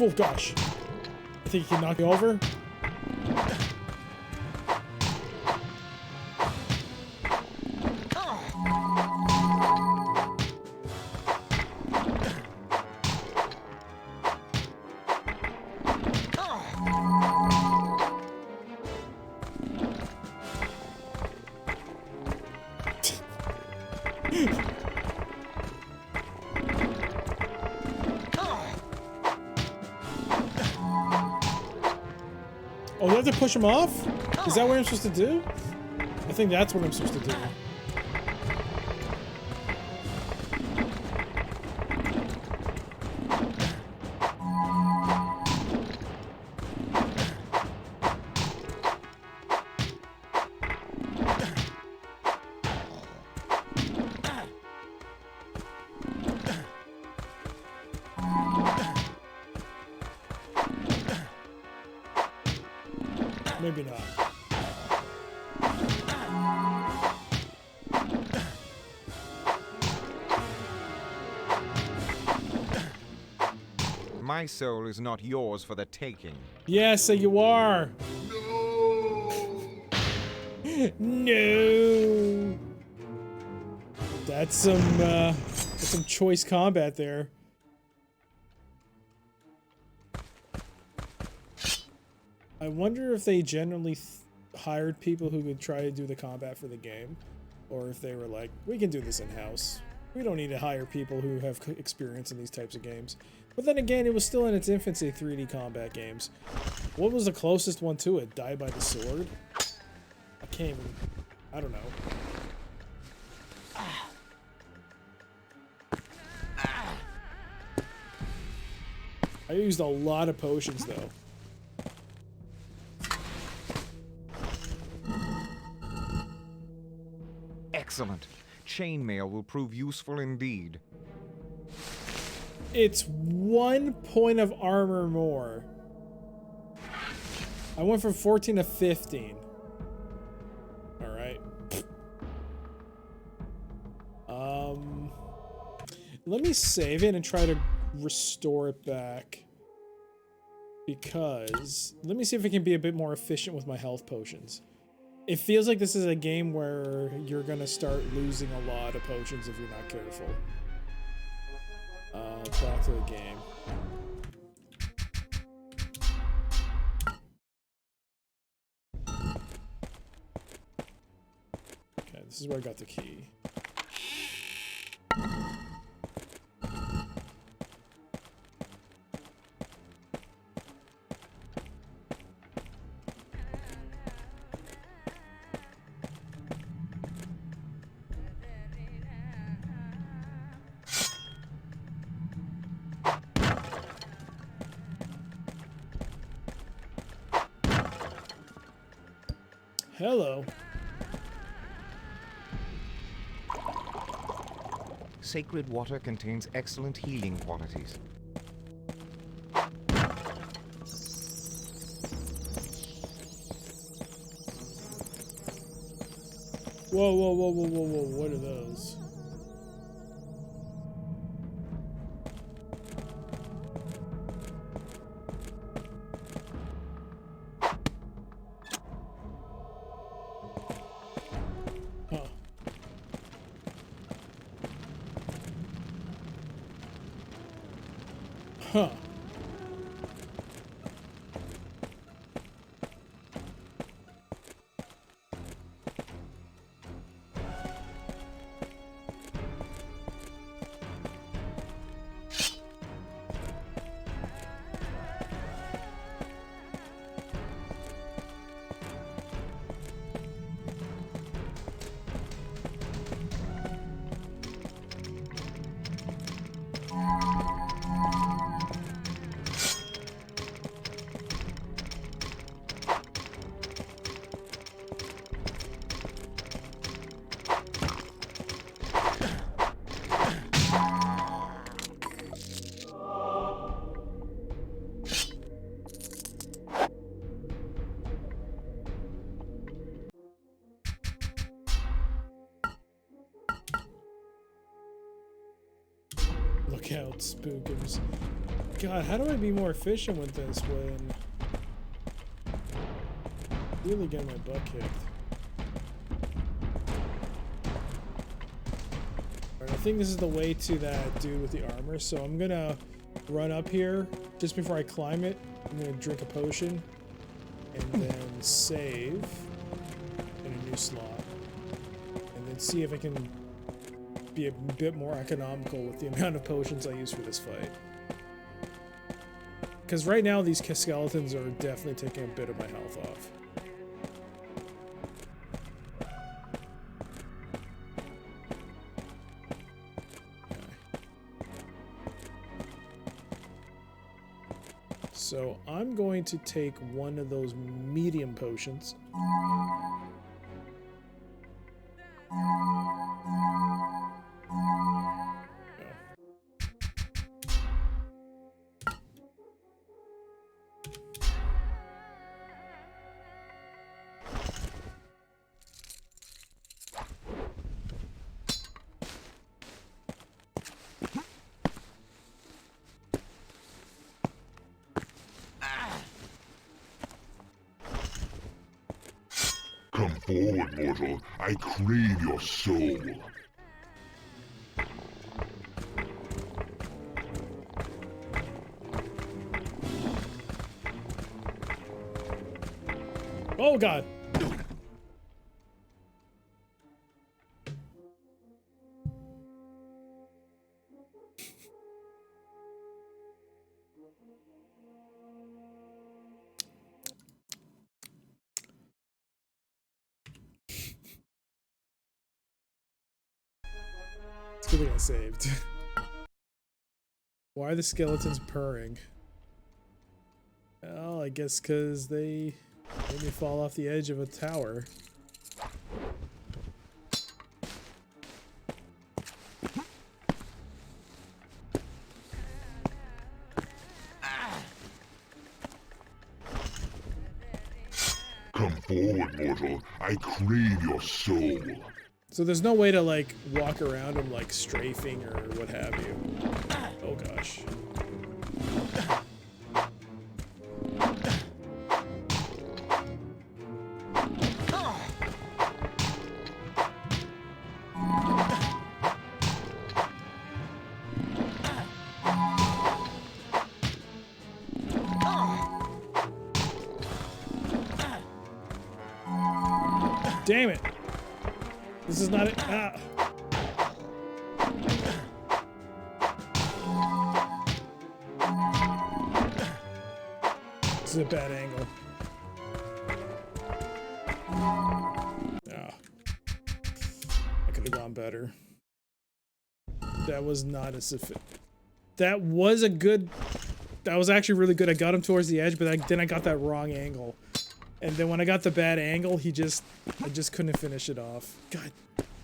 Oh gosh. I think he can knock me over. have to push him off? Is that what I'm supposed to do? I think that's what I'm supposed to do. Maybe not. My soul is not yours for the taking. Yes, so you are. No. That's some choice combat there. I wonder if they generally hired people who could try to do the combat for the game, or if they were like, we can do this in-house. We don't need to hire people who have experience in these types of games. But then again, it was still in its infancy, 3D combat games. What was the closest one to it? Die by the sword? I can't even... I don't know. I used a lot of potions, though. Excellent. Chainmail will prove useful indeed. It's 1 point of armor more. I went from 14 to 15. Alright. Let me save it and try to restore it back. Because... let me see if I can be a bit more efficient with my health potions. It feels like this is a game where you're gonna start losing a lot of potions if you're not careful. Back to the game. Okay, this is where I got the key. Hello. Sacred water contains excellent healing qualities. Whoa, whoa, whoa, whoa, whoa, whoa, what are those? Huh. Huh. Look out, spookers. God, how do I be more efficient with this when... really getting my butt kicked. Alright, I think this is the way to that dude with the armor, so I'm gonna run up here. Just before I climb it, I'm gonna drink a potion. And then save in a new slot. And then see if I can be a bit more economical with the amount of potions I use for this fight. because right now these skeletons are definitely taking a bit of my health off. So I'm going to take one of those medium potions. Come forward, mortal. I crave your soul. Oh god. It's good thing I saved. Why are the skeletons purring? Well, I guess because they made me fall off the edge of a tower. Come forward, mortal. I crave your soul. So there's no way to like walk around them like strafing or what have you. Oh gosh. Damn it. This is not it. Ah. This is a bad angle. Ah. I could have gone better. That was not a sufficient. That was a good. That was actually really good. I got him towards the edge, but then I got that wrong angle. And then when I got the bad angle, I just couldn't finish it off. God,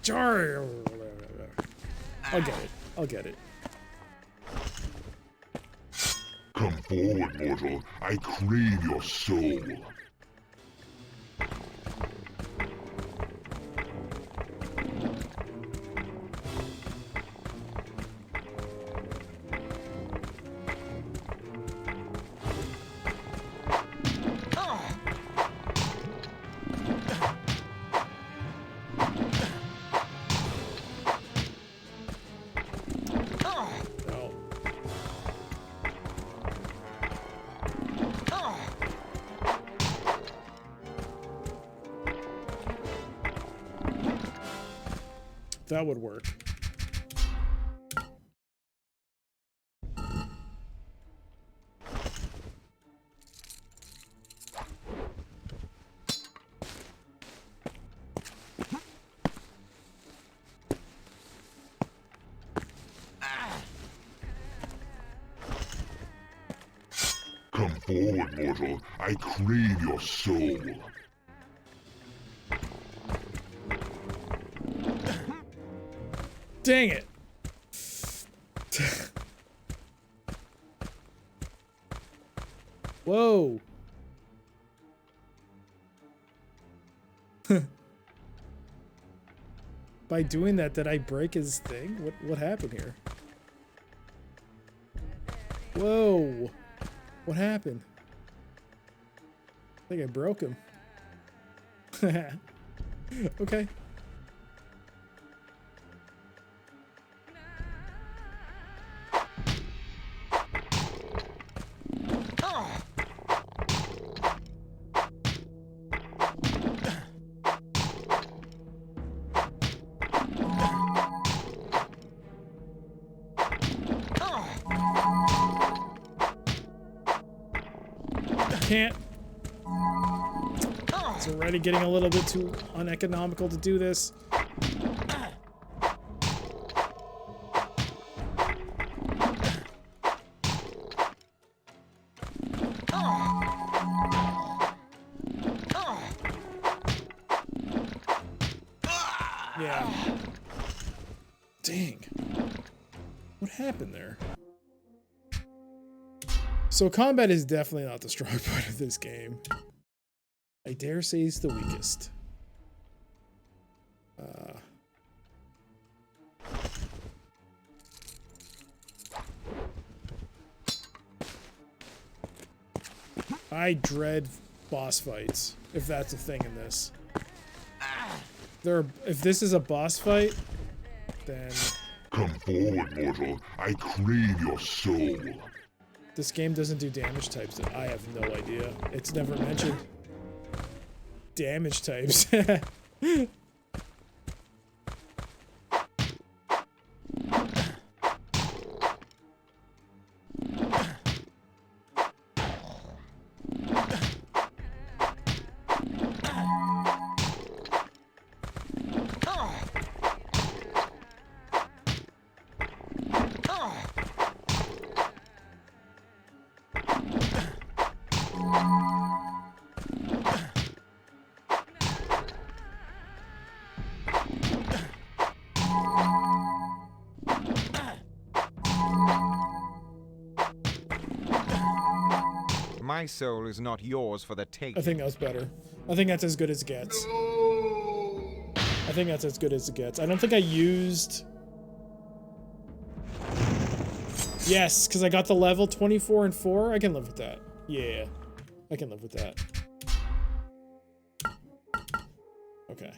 jar. I'll get it. I'll get it. Come forward, mortal. I crave your soul. That would work. Come forward, mortal. I crave your soul. Dang it. Whoa. By doing that, did I break his thing? What happened here? Whoa. What happened? I think I broke him. Okay. can't. It's already getting a little bit too uneconomical to do this. Yeah. Dang. What happened there? So combat is definitely not the strong point of this game. I dare say it's the weakest. I dread boss fights, if that's a thing in this. If this is a boss fight, then... Come forward, mortal. I crave your soul. This game doesn't do damage types. I have no idea. It's never mentioned. Damage types. My soul is not yours for the taking. I think that's better. I think that's as good as it gets. I think that's as good as it gets. I don't think I used... Yes, because I got the level 24 and 4. I can live with that. Yeah, I can live with that. Okay.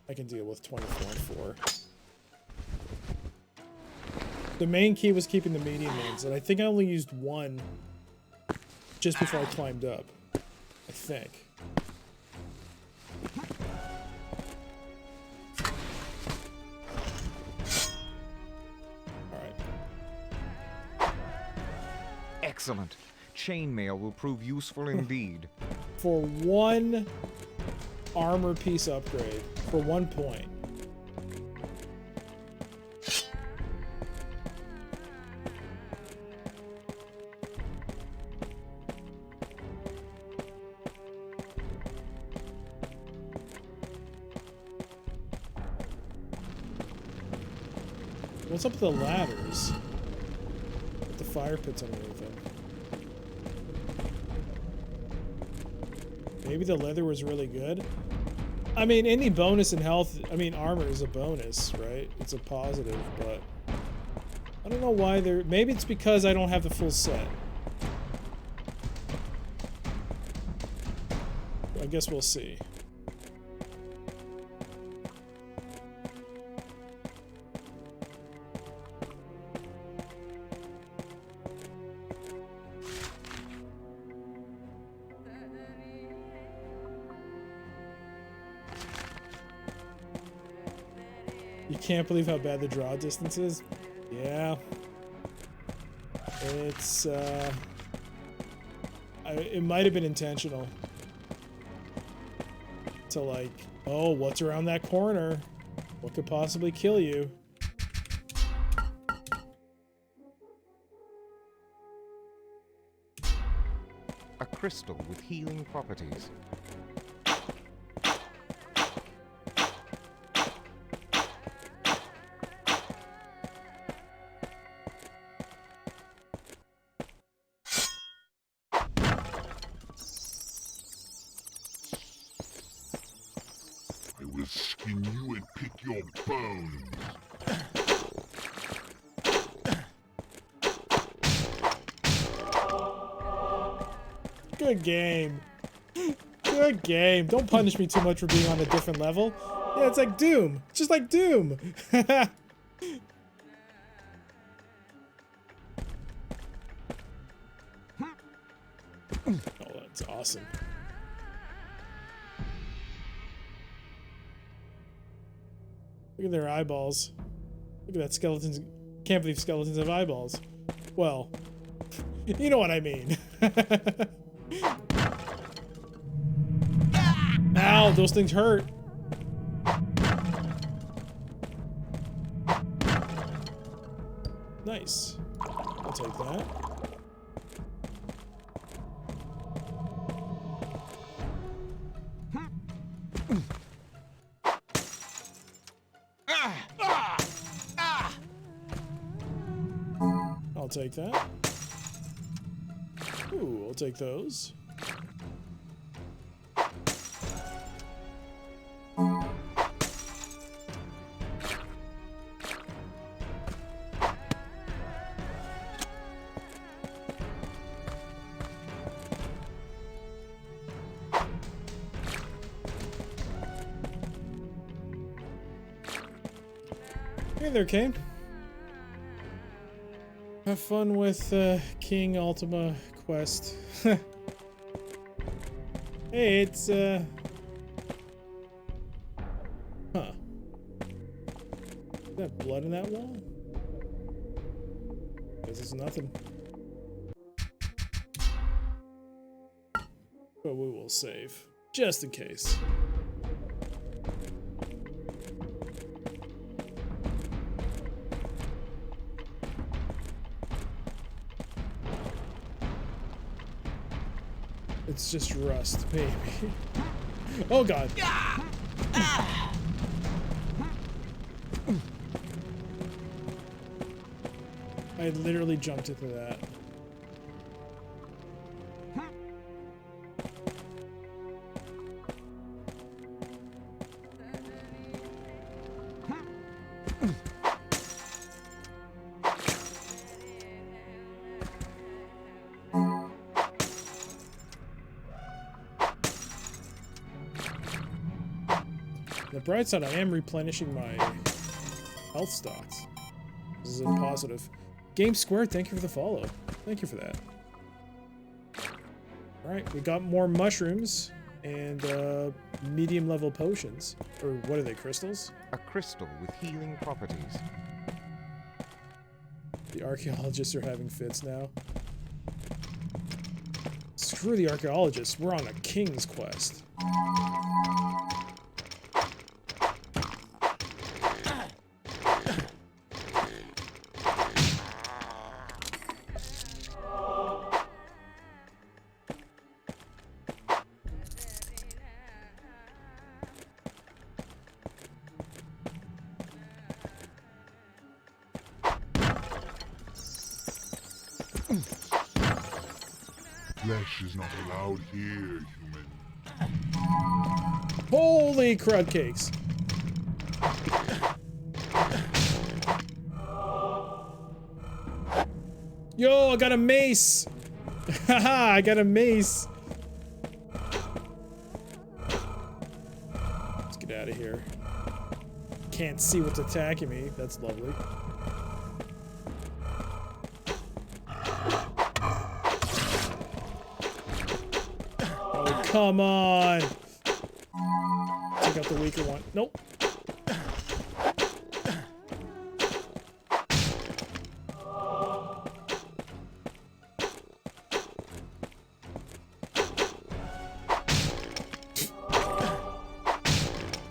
I can deal with 24 and 4. The main key was keeping the medium ones, and I think I only used one just before I climbed up. I think. Alright. Excellent. Chainmail will prove useful indeed. For one armor piece upgrade, for 1 point. What's up with the ladders? With the fire pits underneath them. Maybe the leather was really good? I mean, any bonus in health, I mean, armor is a bonus, right? It's a positive, but... I don't know why they're... Maybe it's because I don't have the full set. I guess we'll see. You can't believe how bad the draw distance is? Yeah. It's, it might have been intentional. To like, oh, what's around that corner? What could possibly kill you? A crystal with healing properties. I will skin you and pick your bones. Good game. Good game. Don't punish me too much for being on a different level. Yeah, it's like Doom. Just like Doom. Oh, that's awesome. Look at their eyeballs. Look at that skeletons. Can't believe skeletons have eyeballs. Well, you know what I mean. Ow, those things hurt. Nice. I'll take that. I'll take that. Ooh, I'll take those. Hey there, Kane. Have fun with King Ultima quest. Hey, it's Huh. Is that blood in that wall? Guess it's nothing. But we will save. Just in case. It's just rust, maybe. Oh god. I literally jumped into that. The bright side, I am replenishing my health stocks. This is a positive. Game Squared, thank you for the follow. Thank you for that. Alright, we got more mushrooms and medium level potions. Or what are they, crystals? A crystal with healing properties. The archaeologists are having fits now. Screw the archaeologists, we're on a king's quest. Flesh is not allowed here, human. Holy crud cakes. Yo, I got a mace. Haha, I got a mace. Let's get out of here. Can't see what's attacking me. That's lovely. Oh, come on. Take out the weaker one. Nope.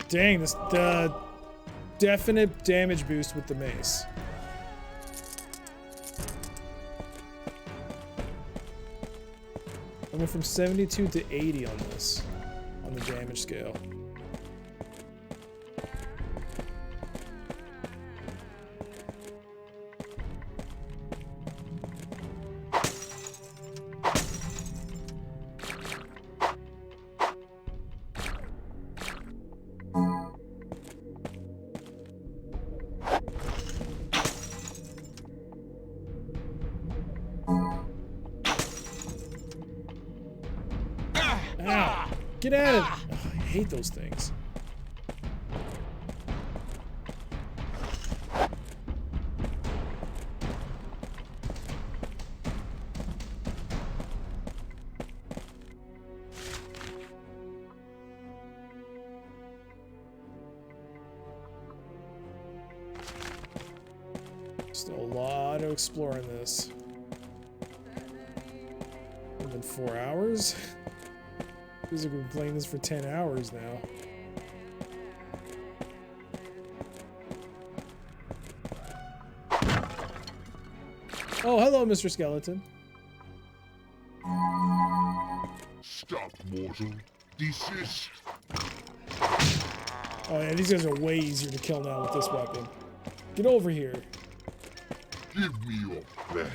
Dang, this the definite damage boost with the mace. I went from 72 to 80 on this, on the damage scale. Ow! Get at it! Oh, I hate those things. lot of exploring this. It's been 4 hours? Feels like we've been playing this for 10 hours now. Oh, hello, Mr. Skeleton. Stop, mortal. Desist. Oh yeah, these guys are way easier to kill now with this weapon. Get over here. Give me your flesh.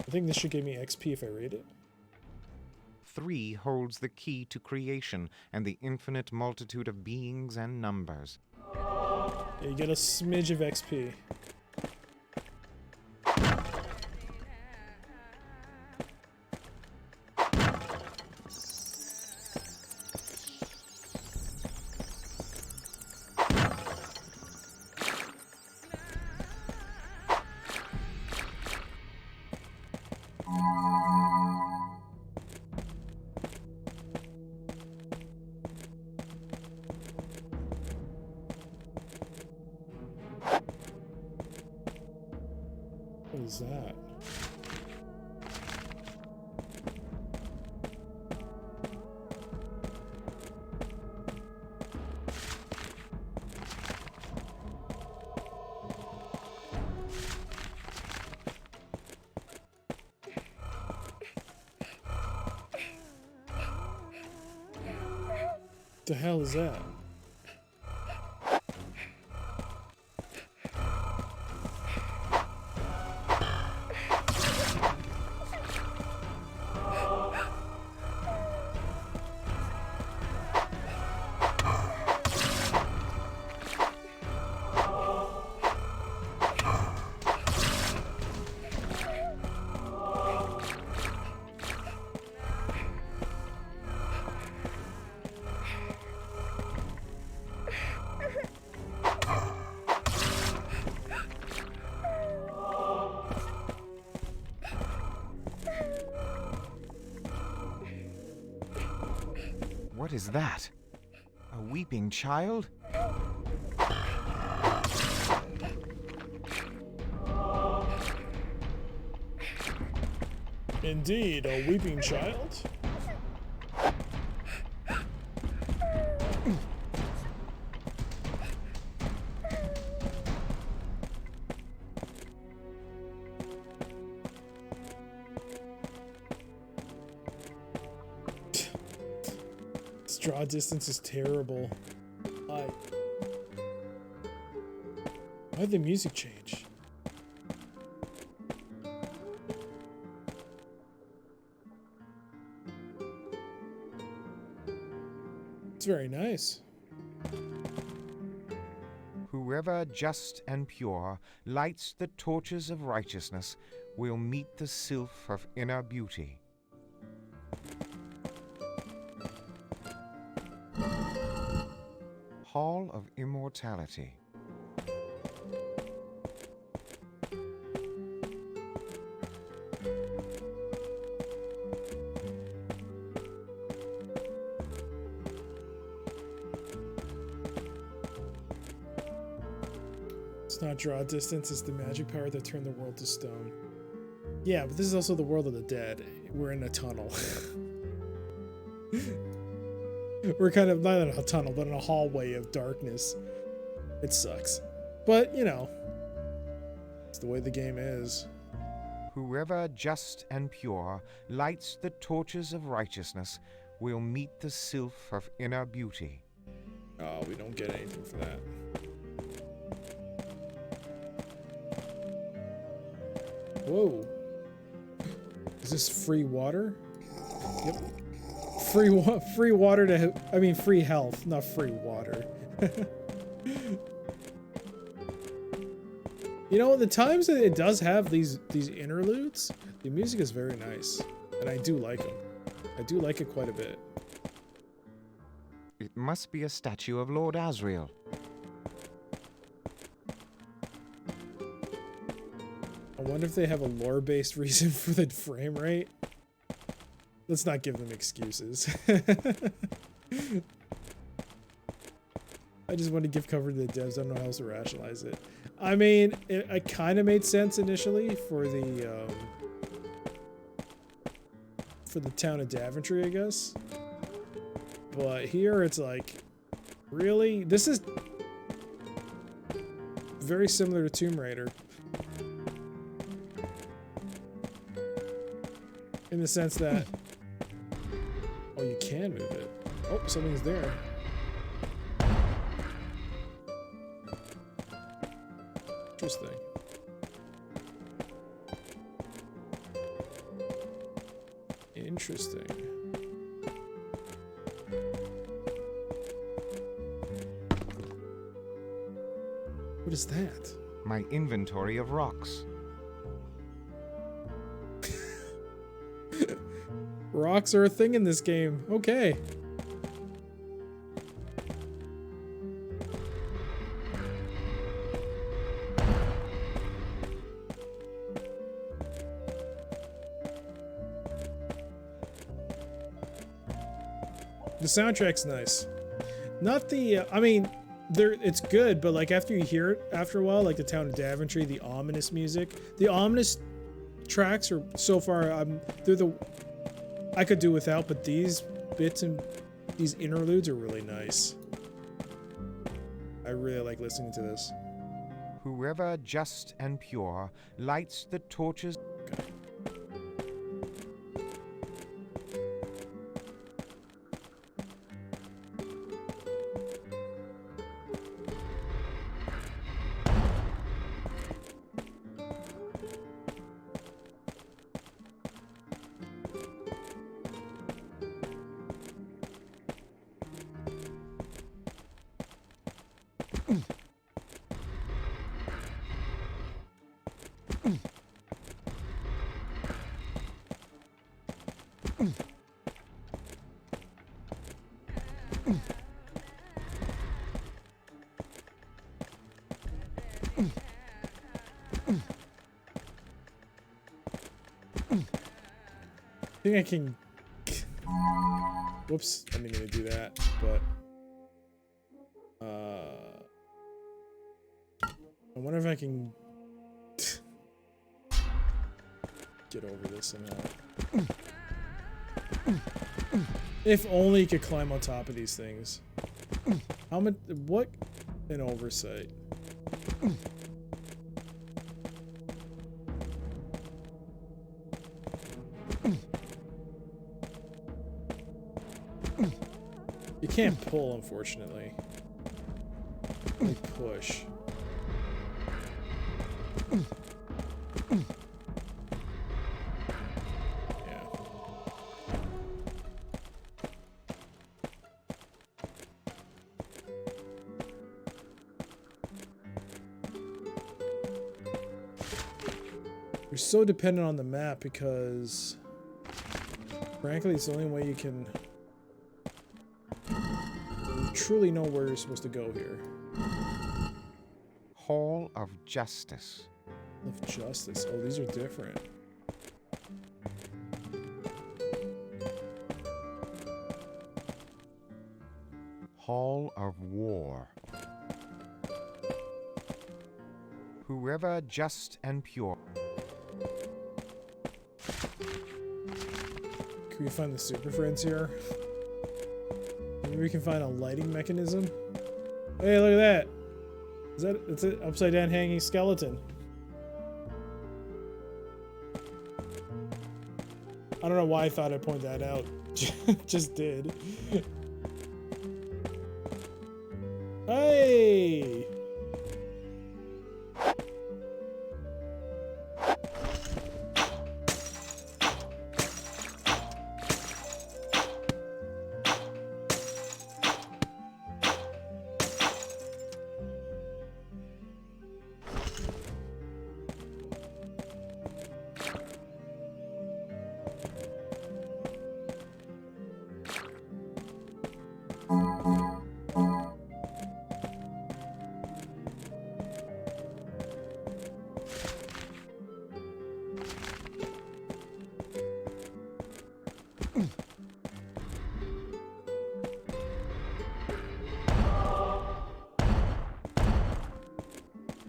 I think this should give me XP if I read it. 3 holds the key to creation and the infinite multitude of beings and numbers. Yeah, you get a smidge of XP. What is that? The hell is that? What is that? A weeping child? Indeed, a weeping child? This draw distance is terrible. Why'd the music change? It's very nice. Whoever just and pure lights the torches of righteousness will meet the sylph of inner beauty. Hall of Immortality. It's not draw distance, it's the magic power that turned the world to stone. Yeah, but this is also the world of the dead. We're in a tunnel. We're kind of, not in a tunnel, but in a hallway of darkness. It sucks. But, you know, it's the way the game is. Whoever just and pure lights the torches of righteousness will meet the sylph of inner beauty. Oh, we don't get anything for that. Whoa. Is this free water? Yep. Free water to, I mean free health, not free water. You know, the times that it does have these interludes, the music is very nice, and I do like them. I do like it quite a bit. It must be a statue of Lord Asriel. I wonder if they have a lore-based reason for the frame rate. Let's not give them excuses. I just want to give cover to the devs. I don't know how else to rationalize it. I mean, it kind of made sense initially for the town of Daventry, I guess. But here it's like, really? This is very similar to Tomb Raider. In the sense that... Oh, you can move it. Oh, something's there. Interesting. Interesting. What is that? My inventory of rocks. Rocks are a thing in this game. Okay. The soundtrack's nice. Not the, I mean, it's good, but like after you hear it after a while, like the town of Daventry, the ominous music, the ominous tracks are so far, they're the, I could do without, but these bits and these interludes are really nice. I really like listening to this. Whoever just and pure lights the torches. Okay. I think I can... Whoops, I didn't mean to do that, but... I wonder if I can... get over this somehow. If only you could climb on top of these things. How much... What an oversight. You can't pull, unfortunately. Only push. Yeah. You're so dependent on the map because, frankly, it's the only way you can truly know where you're supposed to go here. Hall of Justice. Of Justice. Oh, these are different. Hall of War. Whoever just and pure. Can we find the Super Friends here? Maybe we can find a lighting mechanism? Hey, look at that! That's an upside down hanging skeleton. I don't know why I thought I'd point that out. Just did. Hey!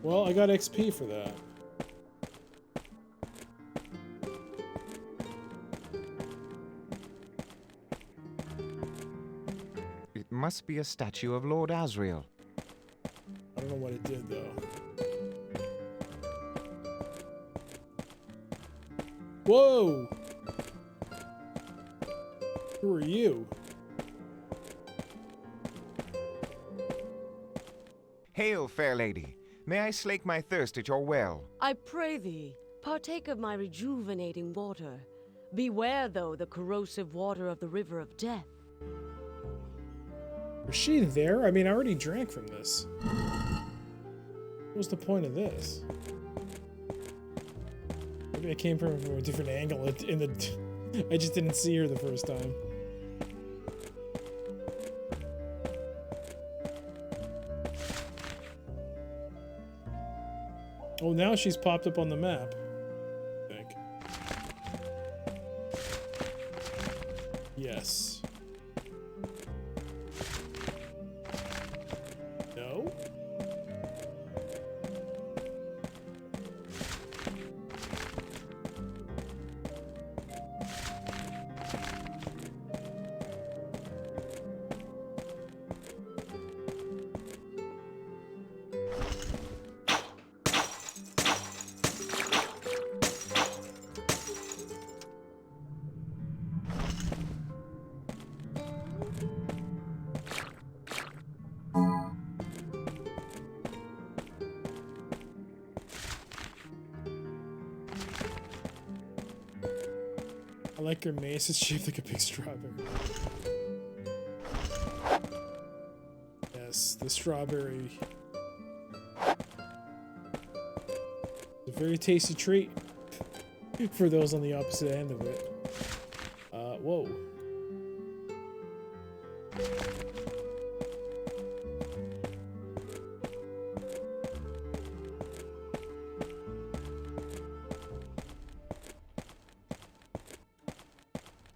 Well, I got XP for that. It must be a statue of Lord Asriel. I don't know what it did, though. Whoa! Who are you? Hail, fair lady. May I slake my thirst at your well? I pray thee, partake of my rejuvenating water. Beware, though, the corrosive water of the river of death. Was she there? I mean, I already drank from this. What was the point of this? Maybe I came from a different angle in the... I just didn't see her the first time. Oh, now she's popped up on the map. I think. Yes. No? I like her mace, it's shaped like a big strawberry. Yes, the strawberry. It's a very tasty treat for those on the opposite end of it. Whoa.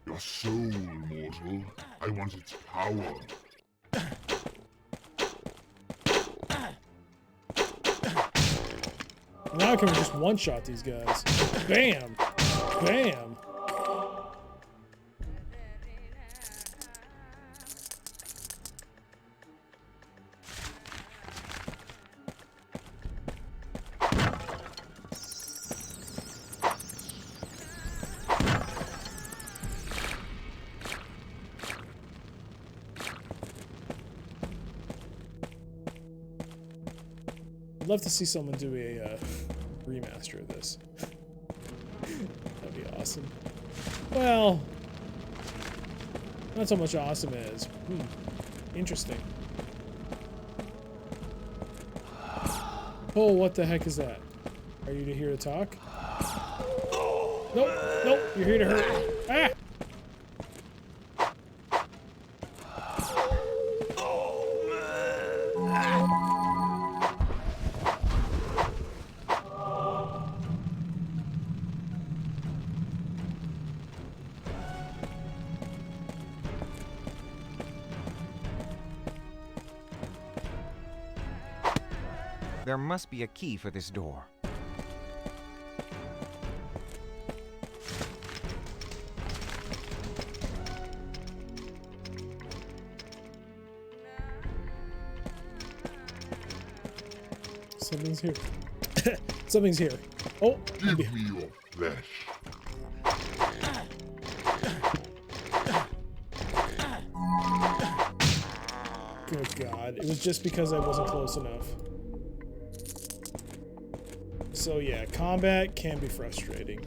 Your soul, mortal. I want its power. Now can we just one-shot these guys? Bam! Bam! I'd love to see someone do a remaster of this. That'd be awesome. Well, not so much awesome as interesting. Oh, what the heck is that? Are you here to talk? Nope, nope, you're here to hurt. Ah! There must be a key for this door. Something's here. Something's here. Oh! Give me your flesh. Good God. It was just because I wasn't close enough. So yeah, combat can be frustrating.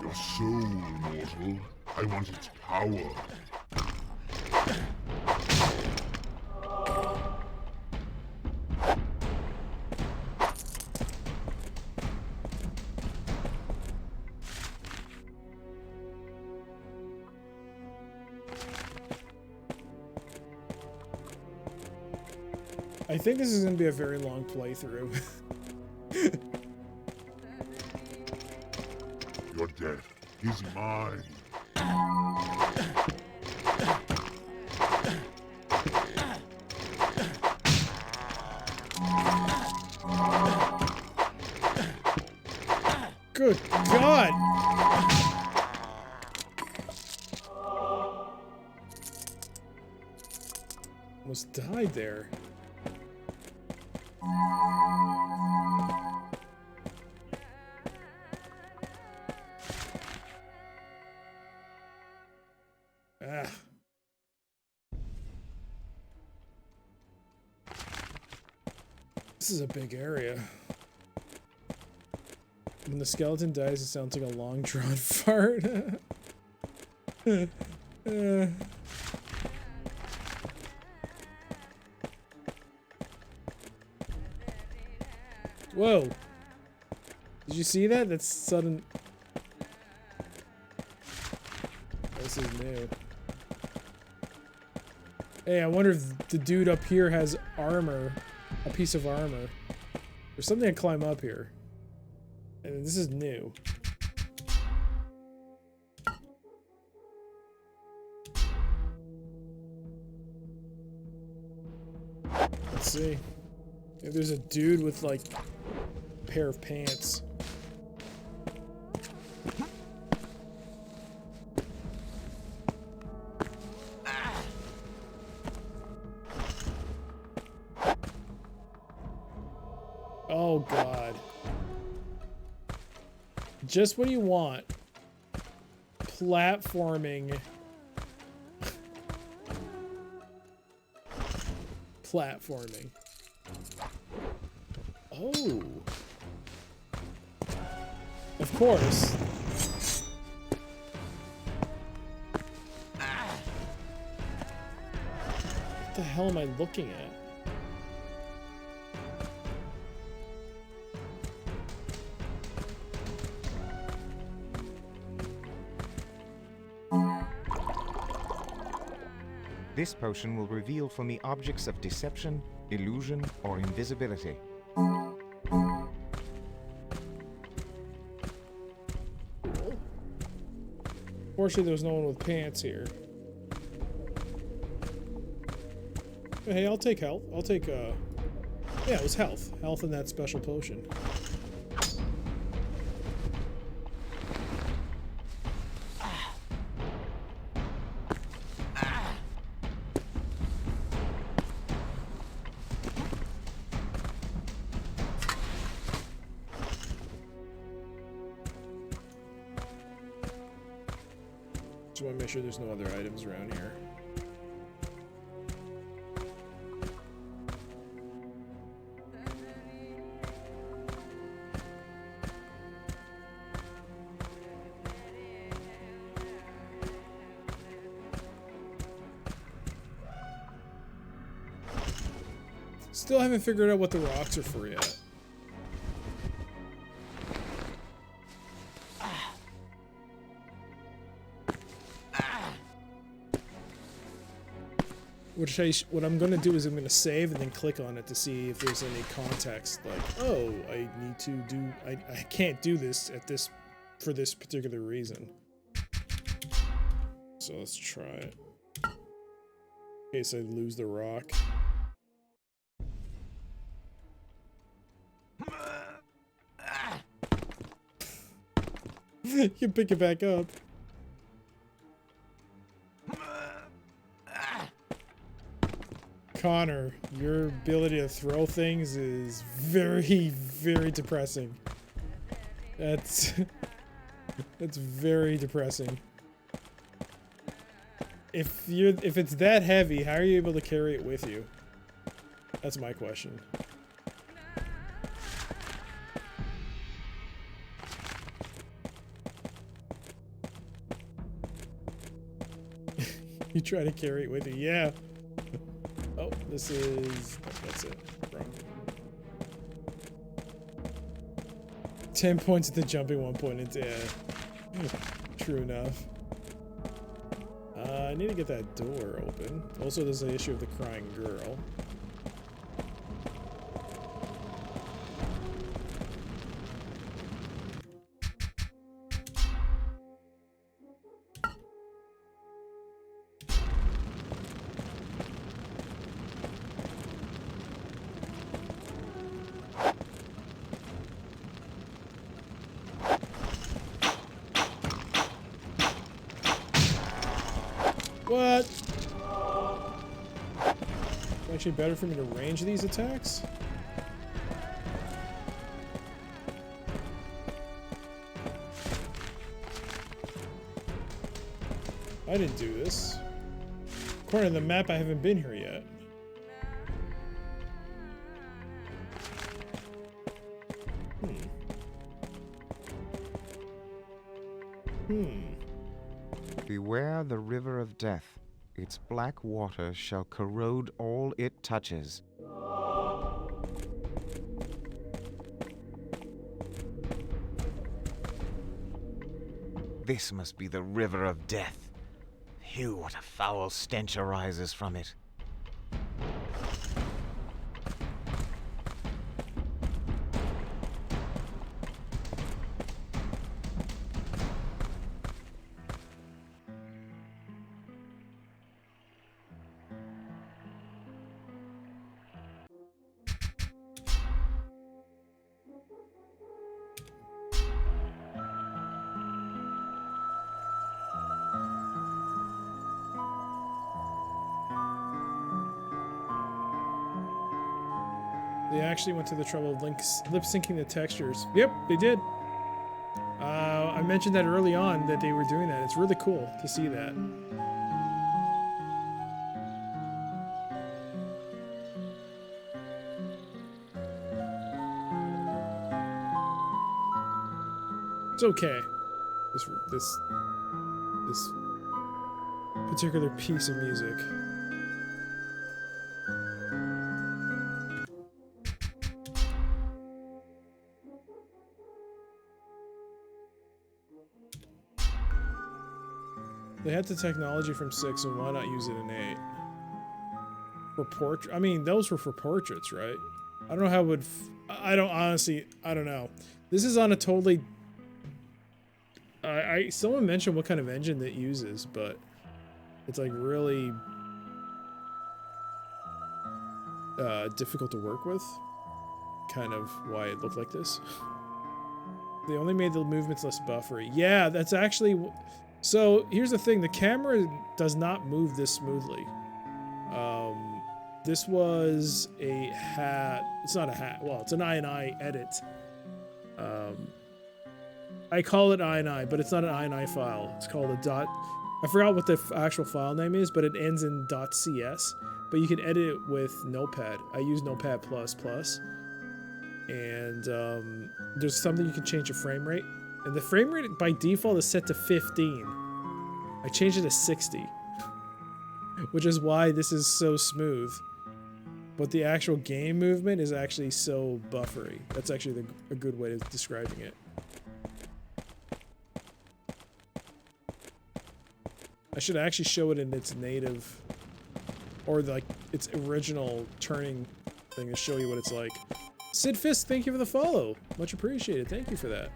Your soul, mortal. I want its power. I think this is going to be a very long playthrough. Your death is mine. Good God! Almost died there. Ah. This is a big area. When the skeleton dies, it sounds like a long drawn fart. Whoa. Did you see that? That's sudden. This is new. Hey, I wonder if the dude up here has armor. A piece of armor. There's something to climb up here. And this is new. Let's see. If there's a dude with like a pair of pants. Oh God. Just what do you want? Platforming. Platforming. Oh. Of course. What the hell am I looking at? This potion will reveal for me objects of deception, illusion, or invisibility. Fortunately, there's no one with pants here. But hey, I'll take health. I'll take, yeah, it was health. Health in that special potion. Just want to make sure there's no other items around here. Still haven't figured out what the rocks are for yet. What I'm gonna do is I'm gonna save and then click on it to see if there's any context. Like, oh, I need to do. I can't do this at this for this particular reason. So let's try it. In case I lose the rock. You can pick it back up. Connor, your ability to throw things is very, very depressing. That's very depressing. If it's that heavy, how are you able to carry it with you? That's my question. You try to carry it with you, yeah. Oh, this is... Oh, that's it. Wrong. 10 points at the jumping, 1 point into... Yeah. True enough. I need to get that door open. Also, there's the issue of the crying girl. What? Actually better for me to range these attacks? I didn't do this. According to the map, I haven't been here yet. Beware the river of death. Its black water shall corrode all it touches. This must be the river of death. Phew, what a foul stench arises from it. They actually went to the trouble of lip syncing the textures. Yep, they did. I mentioned that early on that they were doing that. It's really cool to see that. It's okay. This particular piece of music. They had the technology from 6, and why not use it in 8? For portrait, I mean, those were for portraits, right? I don't know how it would. I don't honestly. I don't know. This is on a totally. Someone mentioned what kind of engine that uses, but it's like really difficult to work with. Kind of why it looked like this. They only made the movements less buffery. Yeah, that's actually. So here's the thing, the camera does not move this smoothly. This was a hat, it's not a hat, well, it's an INI edit. I call it INI, but it's not an INI file. It's called a dot, I forgot what the actual file name is, but it ends in .cs, but you can edit it with Notepad. I use Notepad++, and there's something you can change the frame rate. And the frame rate by default is set to 15. I changed it to 60. Which is why this is so smooth. But the actual game movement is actually so buffery. That's actually a good way of describing it. I should actually show it in its native, or like its original turning thing to show you what it's like. Sid Fist, thank you for the follow. Much appreciated. Thank you for that.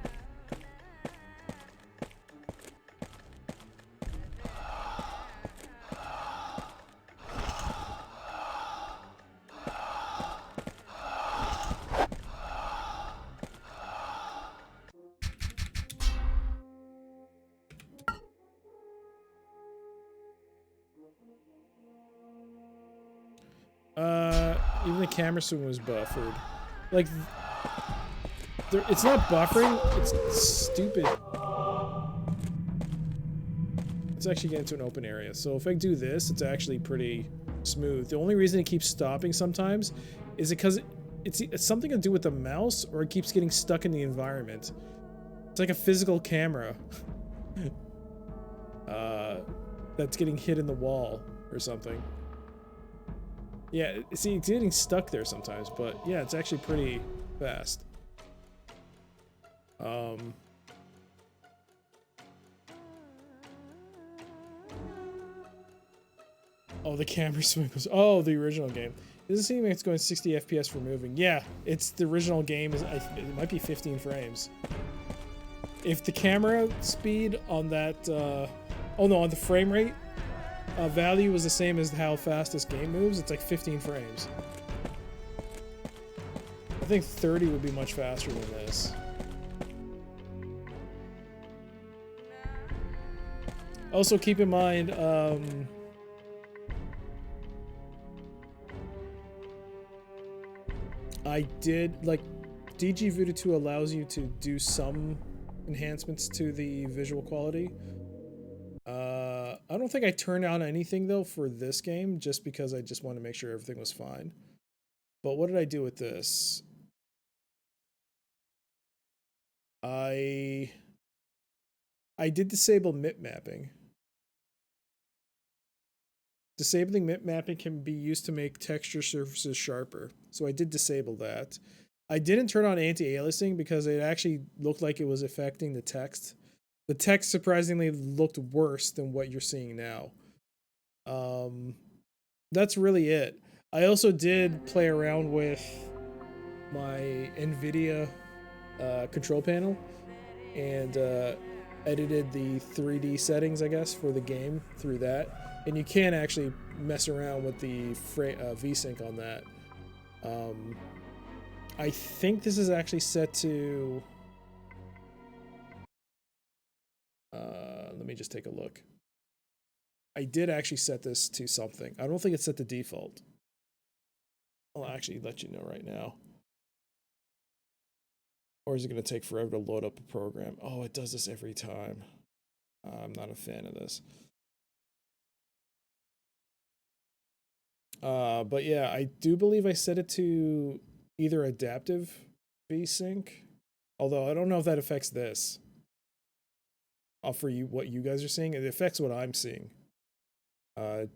Even the camera swing was buffered. Like, it's not buffering, it's stupid. Let's actually get into an open area. So if I do this, it's actually pretty smooth. The only reason it keeps stopping sometimes is because it's something to do with the mouse, or it keeps getting stuck in the environment. It's like a physical camera that's getting hit in the wall or something. Yeah, see, it's getting stuck there sometimes, but yeah, it's actually pretty fast. Oh, the camera swing was... Oh, the original game. It doesn't seem like it's going 60 FPS for moving. Yeah, it's the original game. It might be 15 frames. If the camera speed on that... oh no, on the frame rate value was the same as how fast this game moves, it's like 15 frames. I think 30 would be much faster than this. Also keep in mind, I did, like, DG Voodoo 2 allows you to do some enhancements to the visual quality. I don't think I turned on anything though for this game, just because I just wanted to make sure everything was fine. But what did I do with this? I did disable MIP mapping. Disabling MIP mapping can be used to make texture surfaces sharper. So I did disable that. I didn't turn on anti-aliasing because it actually looked like it was affecting the text. The text surprisingly looked worse than what you're seeing now. That's really it. I also did play around with my NVIDIA control panel and edited the 3D settings, I guess, for the game through that. And you can actually mess around with the VSync on that. I think this is actually set to... let me just take a look. I did actually set this to something. I don't think it's set to default. I'll actually let you know right now. Or is it going to take forever to load up a program? Oh, it does this every time. I'm not a fan of this. But yeah, I do believe I set it to either adaptive VSync, although I don't know if that affects this. For you, what you guys are seeing, it affects what I'm seeing. What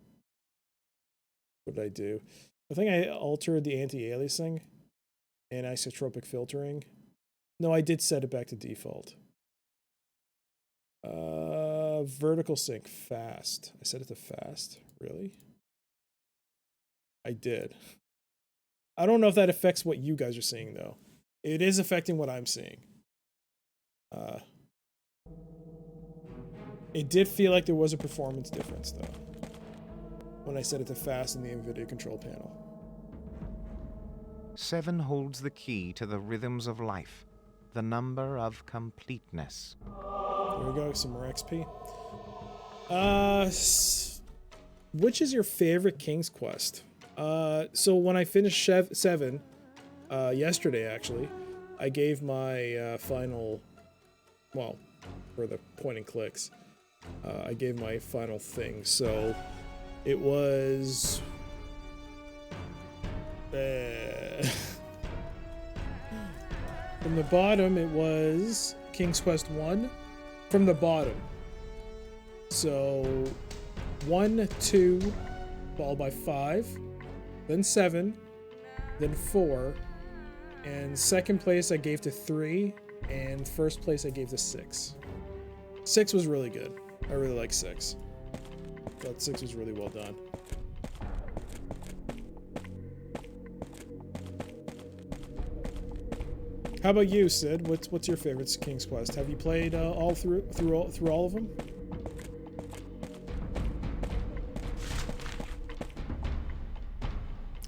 did I do? I think I altered the anti-aliasing and isotropic filtering. No, I did set it back to default. Vertical sync fast. I set it to fast. Really? I did. I don't know if that affects what you guys are seeing though. It is affecting what I'm seeing. It did feel like there was a performance difference though when I set it to fast in the NVIDIA control panel. 7 holds the key to the rhythms of life, the number of completeness. There we go, some more XP. Which is your favorite King's Quest? So when I finished 7, yesterday actually, I gave my final, well, for the point and clicks, I gave my final thing. So it was... from the bottom, it was King's Quest 1. From the bottom. So 1, 2, followed by 5, then 7, then 4, and second place I gave to 3, and first place I gave to 6. 6 was really good. I really like 6. Thought 6 was really well done. How about you, Sid? What's your favorite King's Quest? Have you played all through all of them?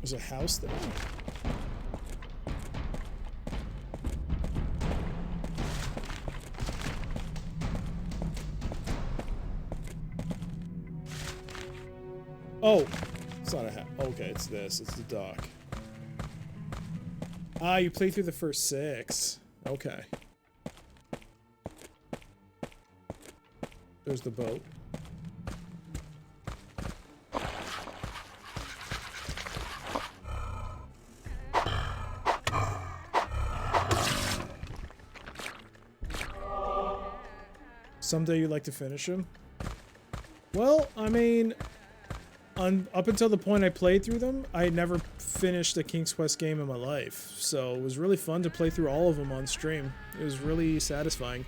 There's a house there. Oh, it's not a house. Okay, it's this. It's the dock. Ah, you played through the first 6. Okay. There's the boat. Someday you'd like to finish him? Well, I mean, up until the point I played through them, I had never finished a King's Quest game in my life. So it was really fun to play through all of them on stream. It was really satisfying.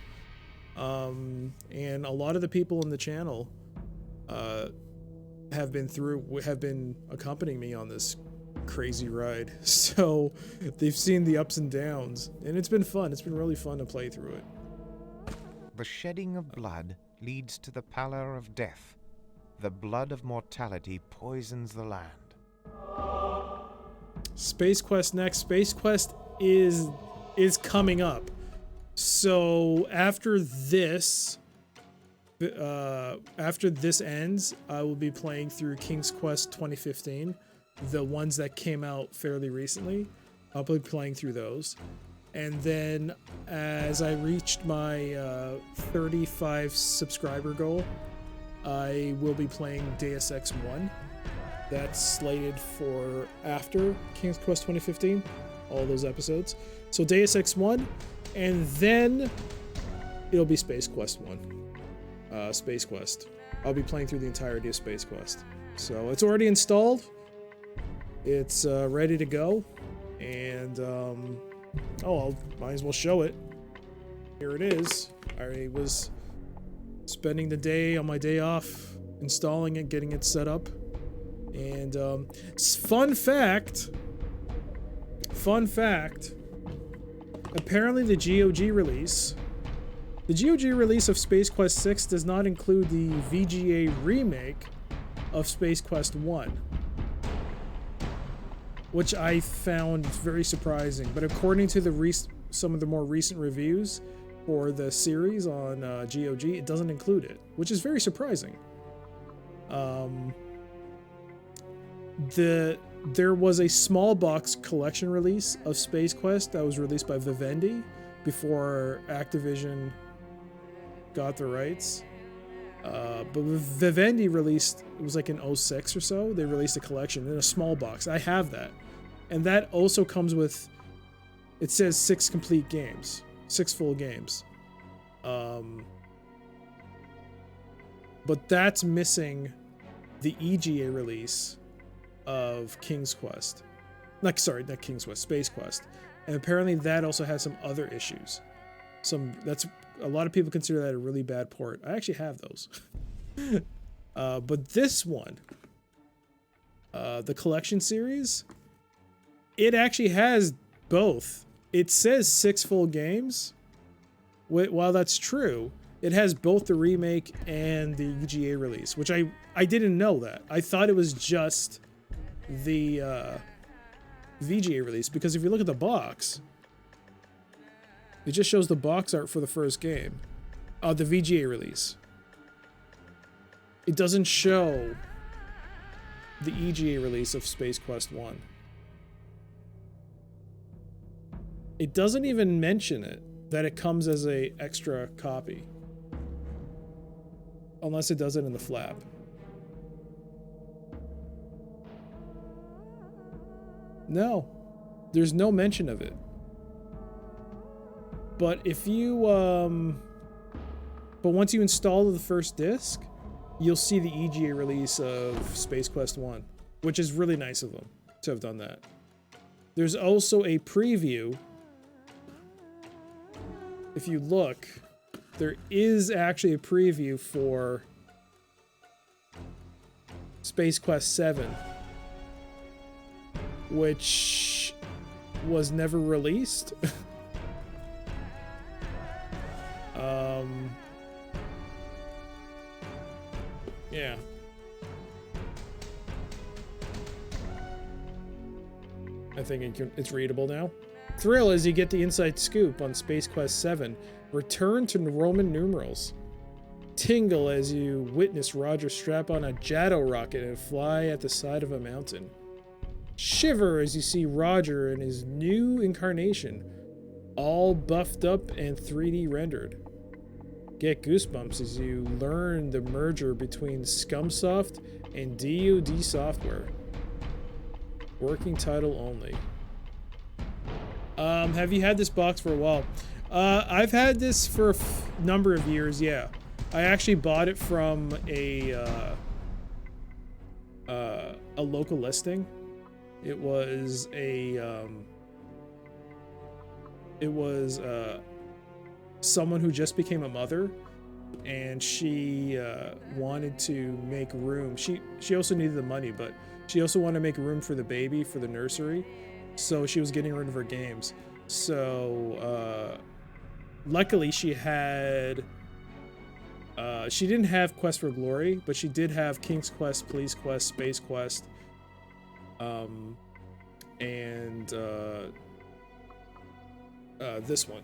And a lot of the people in the channel have been accompanying me on this crazy ride. So they've seen the ups and downs, and it's been fun. It's been really fun to play through it. The shedding of blood leads to the pallor of death. The blood of mortality poisons the land. Space Quest next. Space Quest is coming up. So after this ends, I will be playing through King's Quest 2015, the ones that came out fairly recently, I'll be playing through those. And then as I reached my 35 subscriber goal, I will be playing Deus Ex 1. That's slated for after King's Quest 2015, all those episodes. So Deus Ex 1, and then it'll be Space Quest 1. Space Quest. I'll be playing through the entirety of Space Quest. So it's already installed. It's ready to go. And, I might as well show it. Here it is. I was spending the day on my day off installing it, getting it set up. And fun fact, apparently the GOG release of Space Quest 6 does not include the VGA remake of Space Quest 1, which I found very surprising. But according to some of the more recent reviews for the series on GOG, it doesn't include it, which is very surprising. There was a small box collection release of Space Quest that was released by VIII before Activision got the rights. But VIII released, it was like in 06 or so, they released a collection in a small box. I have that. And that also comes with, it says 6 complete games, 6 full games. But that's missing the EGA release of King's Quest. Not King's Quest, Space Quest. And apparently that also has some other issues. A lot of people consider that a really bad port. I actually have those. But this one, the collection series, it actually has both. It says 6 full games. While that's true, it has both the remake and the EGA release, which I didn't know that. I thought it was just the VGA release, because if you look at the box, it just shows the box art for the first game. The VGA release. It doesn't show the EGA release of Space Quest 1. It doesn't even mention it, that it comes as a extra copy. Unless it does it in the flap. No, there's no mention of it. But if you, but once you install the first disc, you'll see the EGA release of Space Quest 1, which is really nice of them to have done that. There's also a preview. If you look, there is actually a preview for Space Quest 7, which was never released. Yeah. I think it's readable now. Thrill as you get the inside scoop on Space Quest 7. Return to Roman numerals. Tingle as you witness Roger strap on a Jado rocket and fly at the side of a mountain. Shiver as you see Roger in his new incarnation, all buffed up and 3D rendered. Get goosebumps as you learn the merger between Scumsoft and DoD Software. Working title only. Have you had this box for a while? I've had this for a number of years, yeah. I actually bought it from a local listing. It was someone who just became a mother, and she wanted to make room. She also needed the money, but she also wanted to make room for the baby for the nursery, so she was getting rid of her games. So luckily she had she didn't have Quest for Glory, but she did have King's Quest, Police Quest, Space Quest, and this one.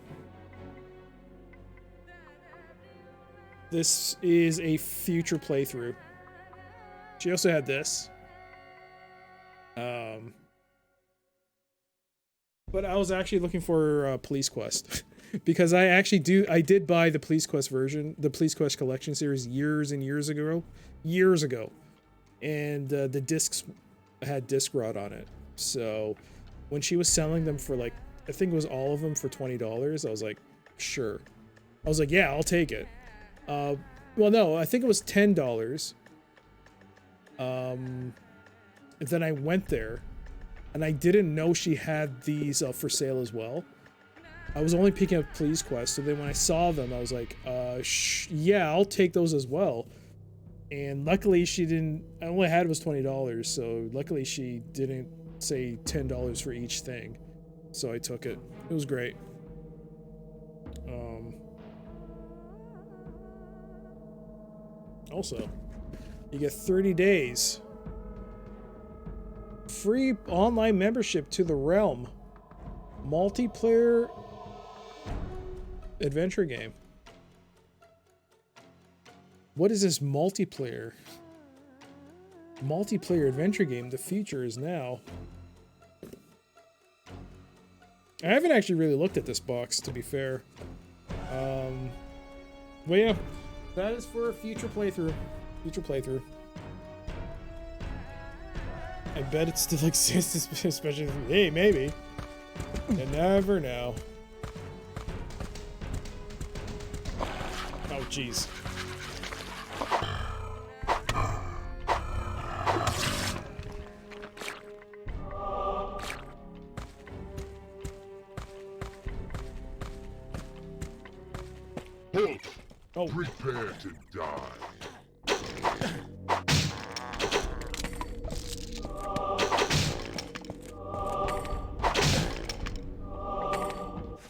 This is a future playthrough. She also had this. But I was actually looking for Police Quest because I did buy the Police Quest version, the Police Quest collection series years and years ago, and the discs had disc rot on it. So when she was selling them for like, I think it was all of them for $20, I was like, sure. I was like, yeah, I'll take it. Well, no, I think it was $10. And then I went there. And I didn't know she had these for sale as well. I was only picking up Police Quest, so then when I saw them, I was like, yeah, I'll take those as well. And luckily she didn't, I only had was $20, so luckily she didn't say $10 for each thing. So I took it. It was great. Also, you get 30 days. Free online membership to the Realm. Multiplayer adventure game. What is this multiplayer? Multiplayer adventure game. The future is now. I haven't actually really looked at this box, to be fair. But yeah, that is for a future playthrough. I bet it still exists, especially if, hey, maybe. You never know. Oh, jeez. Oh. Prepare to die.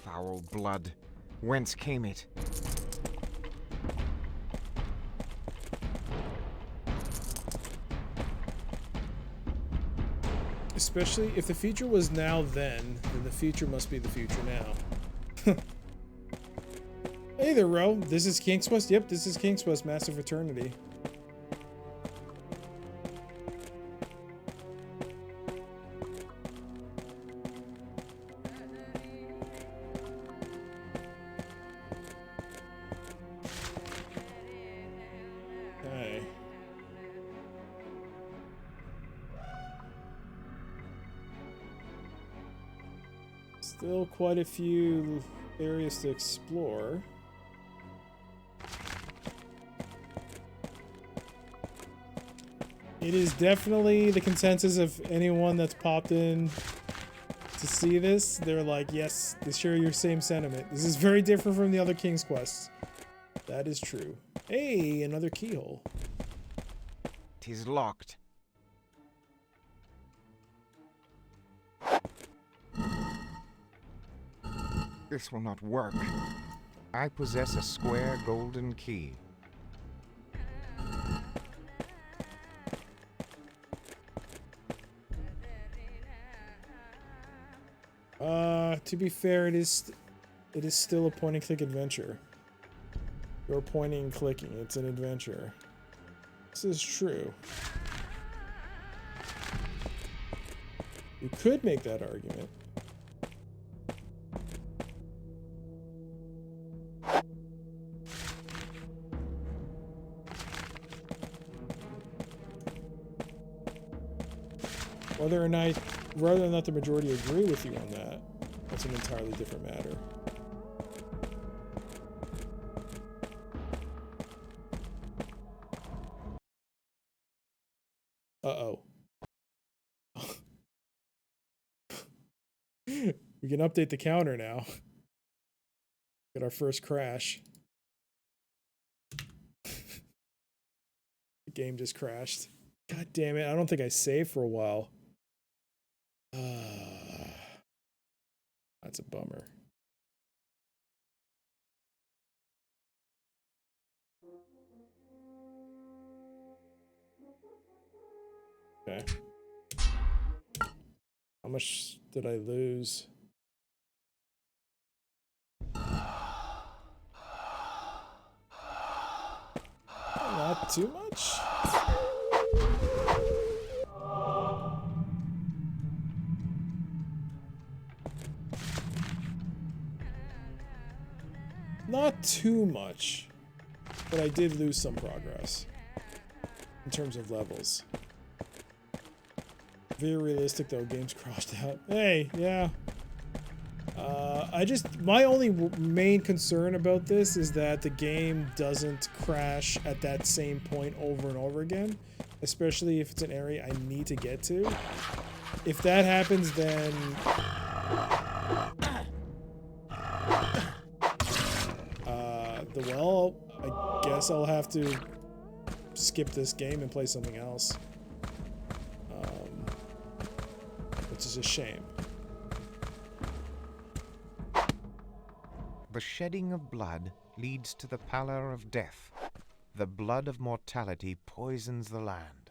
Foul blood. Whence came it? Especially if the future was now then the future must be the future now. Hey there, Ro. This is King's Quest? Yep, this is King's Quest Massive Eternity. Okay. Still quite a few areas to explore. It is definitely the consensus of anyone that's popped in to see this. They're like, yes, they share your same sentiment. This is very different from the other King's Quests. That is true. Hey, another keyhole. 'Tis locked. This will not work. I possess a square golden key. To be fair, it is still a point and click adventure. You're pointing and clicking, it's an adventure. This is true. You could make that argument. Whether or not the majority agree with you on that, that's an entirely different matter. Uh-oh. We can update the counter now. Get our first crash. The game just crashed. God damn it, I don't think I saved for a while. That's a bummer. Okay. How much did I lose? Not too much. Not too much, but I did lose some progress in terms of levels. Very realistic though, game's crossed out. Hey, yeah. My only main concern about this is that the game doesn't crash at that same point over and over again, especially if it's an area I need to get to. If that happens, then well, I guess I'll have to skip this game and play something else, which is a shame. The shedding of blood leads to the pallor of death. The blood of mortality poisons the land.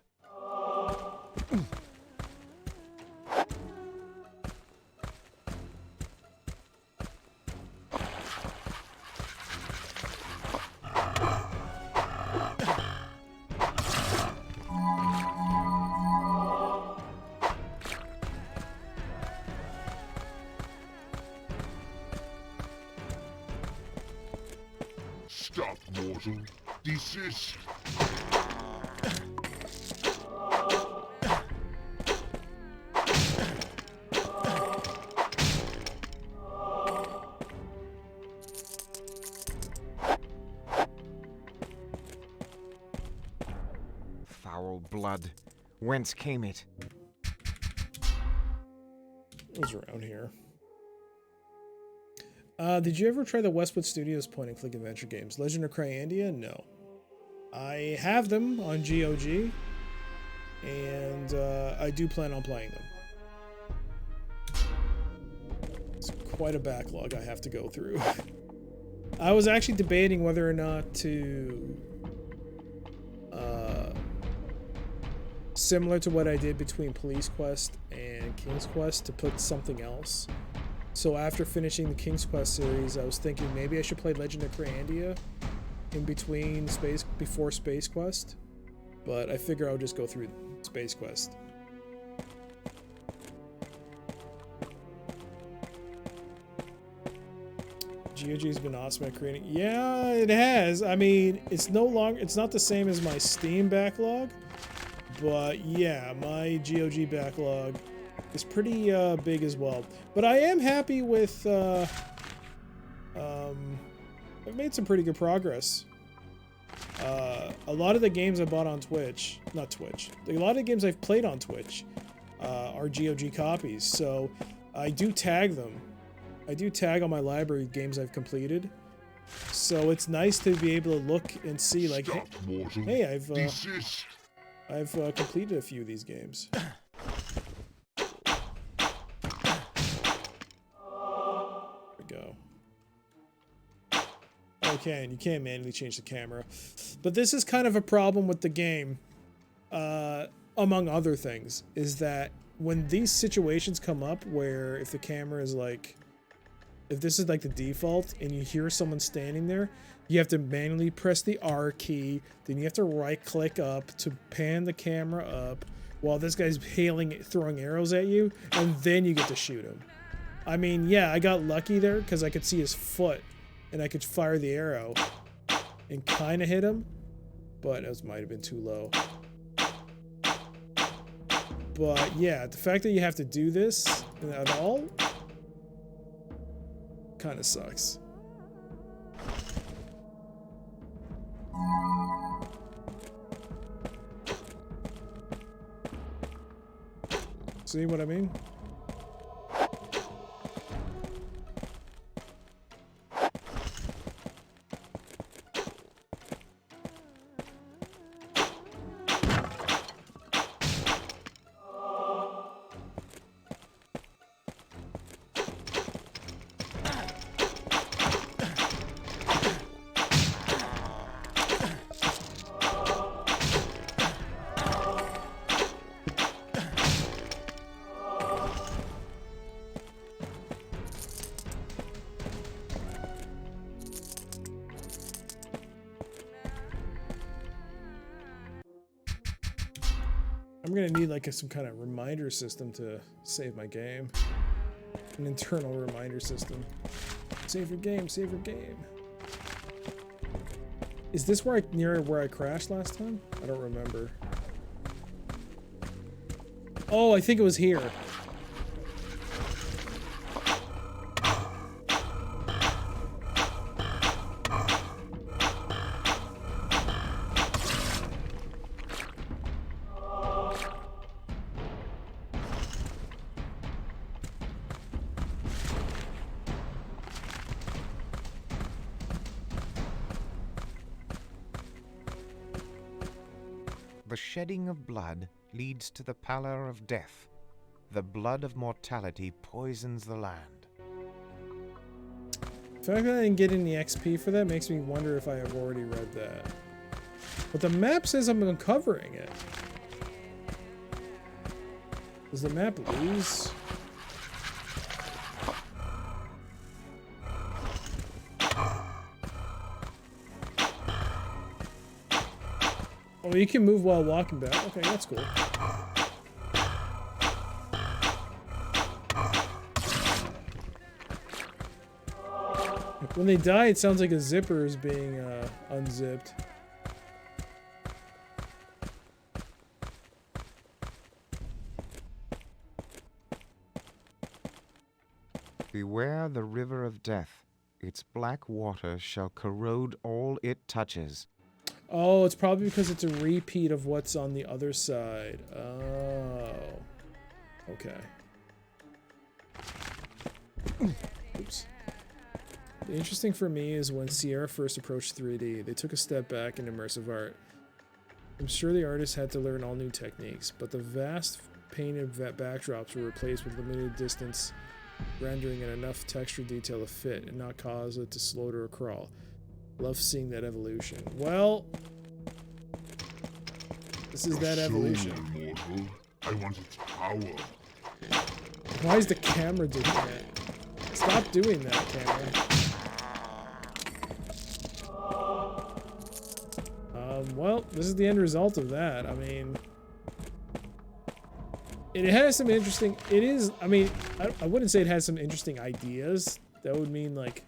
Stop, mortal. Desist. Foul blood. Whence came it? It was around here. Did you ever try the Westwood Studios point-and-click adventure games? Legend of Cryandia? No. I have them on GOG, and I do plan on playing them. It's quite a backlog I have to go through. I was actually debating whether or not to... similar to what I did between Police Quest and King's Quest, to put something else. So after finishing the King's Quest series, I was thinking maybe I should play Legend of Cryandia in between before Space Quest, but I figure I'll just go through Space Quest. GOG's been awesome at creating. Yeah, it has. I mean, it's not the same as my Steam backlog, but yeah, my GOG backlog is pretty big as well. But I am happy with I've made some pretty good progress. A lot of the games I bought on Twitch, a lot of the games I've played on Twitch are GOG copies, so I do tag them. I do tag on my library games I've completed, so it's nice to be able to look and see, like, Stop, mortal. hey, Desist. I've completed a few of these games. There we go. Okay, and you can't manually change the camera. But this is kind of a problem with the game, among other things, is that when these situations come up where if the camera is like, if this is like the default and you hear someone standing there, you have to manually press the R key, then you have to right click up to pan the camera up while this guy's throwing arrows at you, and then you get to shoot him. I mean, yeah, I got lucky there because I could see his foot and I could fire the arrow and kind of hit him, but it might have been too low. But yeah, the fact that you have to do this at all kind of sucks. See what I mean? I'm gonna need like some kind of reminder system to save my game. An internal reminder system. Save your game, save your game. Is this where near where I crashed last time? I don't remember. Oh, I think it was here. The shedding of blood leads to the pallor of death. The blood of mortality poisons the land. The fact that I didn't get any XP for that makes me wonder if I have already read that. But the map says I'm uncovering it. Does the map lose? Oh, you can move while walking back. Okay, that's cool. When they die, it sounds like a zipper is being unzipped. Beware the river of death. Its black water shall corrode all it touches. Oh, it's probably because it's a repeat of what's on the other side. Oh. Okay. Oops. The interesting for me is when Sierra first approached 3D, they took a step back in immersive art. I'm sure the artists had to learn all new techniques, but the vast painted backdrops were replaced with limited distance rendering and enough texture detail to fit and not cause it to slow or crawl. Love seeing that evolution. Well, this is that evolution. Mortal. I want its power. Why is the camera doing that? Stop doing that, camera. Well, this is the end result of that. I mean, it has some interesting. It is. I mean, I wouldn't say it has some interesting ideas. That would mean like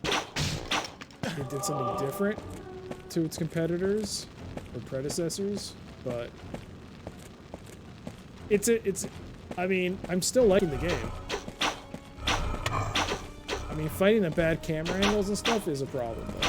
it did something different to its competitors or predecessors, but it's. I mean, I'm still liking the game. I mean, fighting the bad camera angles and stuff is a problem, though.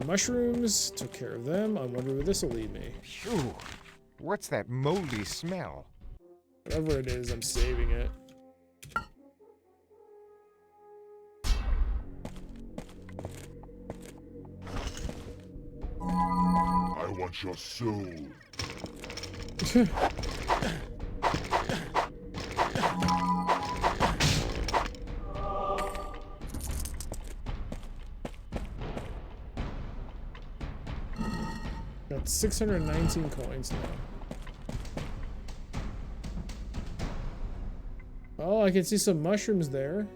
Mushrooms, took care of them. I wonder where this will lead me. Phew! What's that moldy smell? Whatever it is, I'm saving it. I want your soul. Got 619 coins now. Oh, I can see some mushrooms there.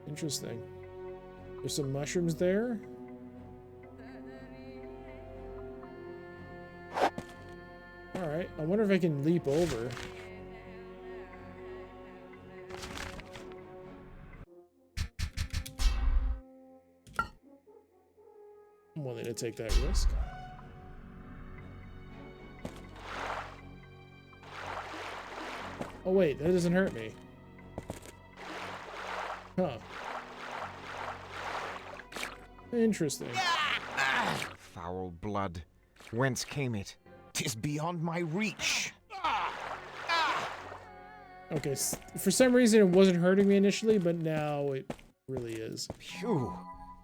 Interesting. There's some mushrooms there. Alright, I wonder if I can leap over. I'm willing to take that risk. Oh wait, that doesn't hurt me. Huh. Interesting. Foul blood. Whence came it? 'Tis beyond my reach. Okay, for some reason it wasn't hurting me initially, but now it really is. Phew!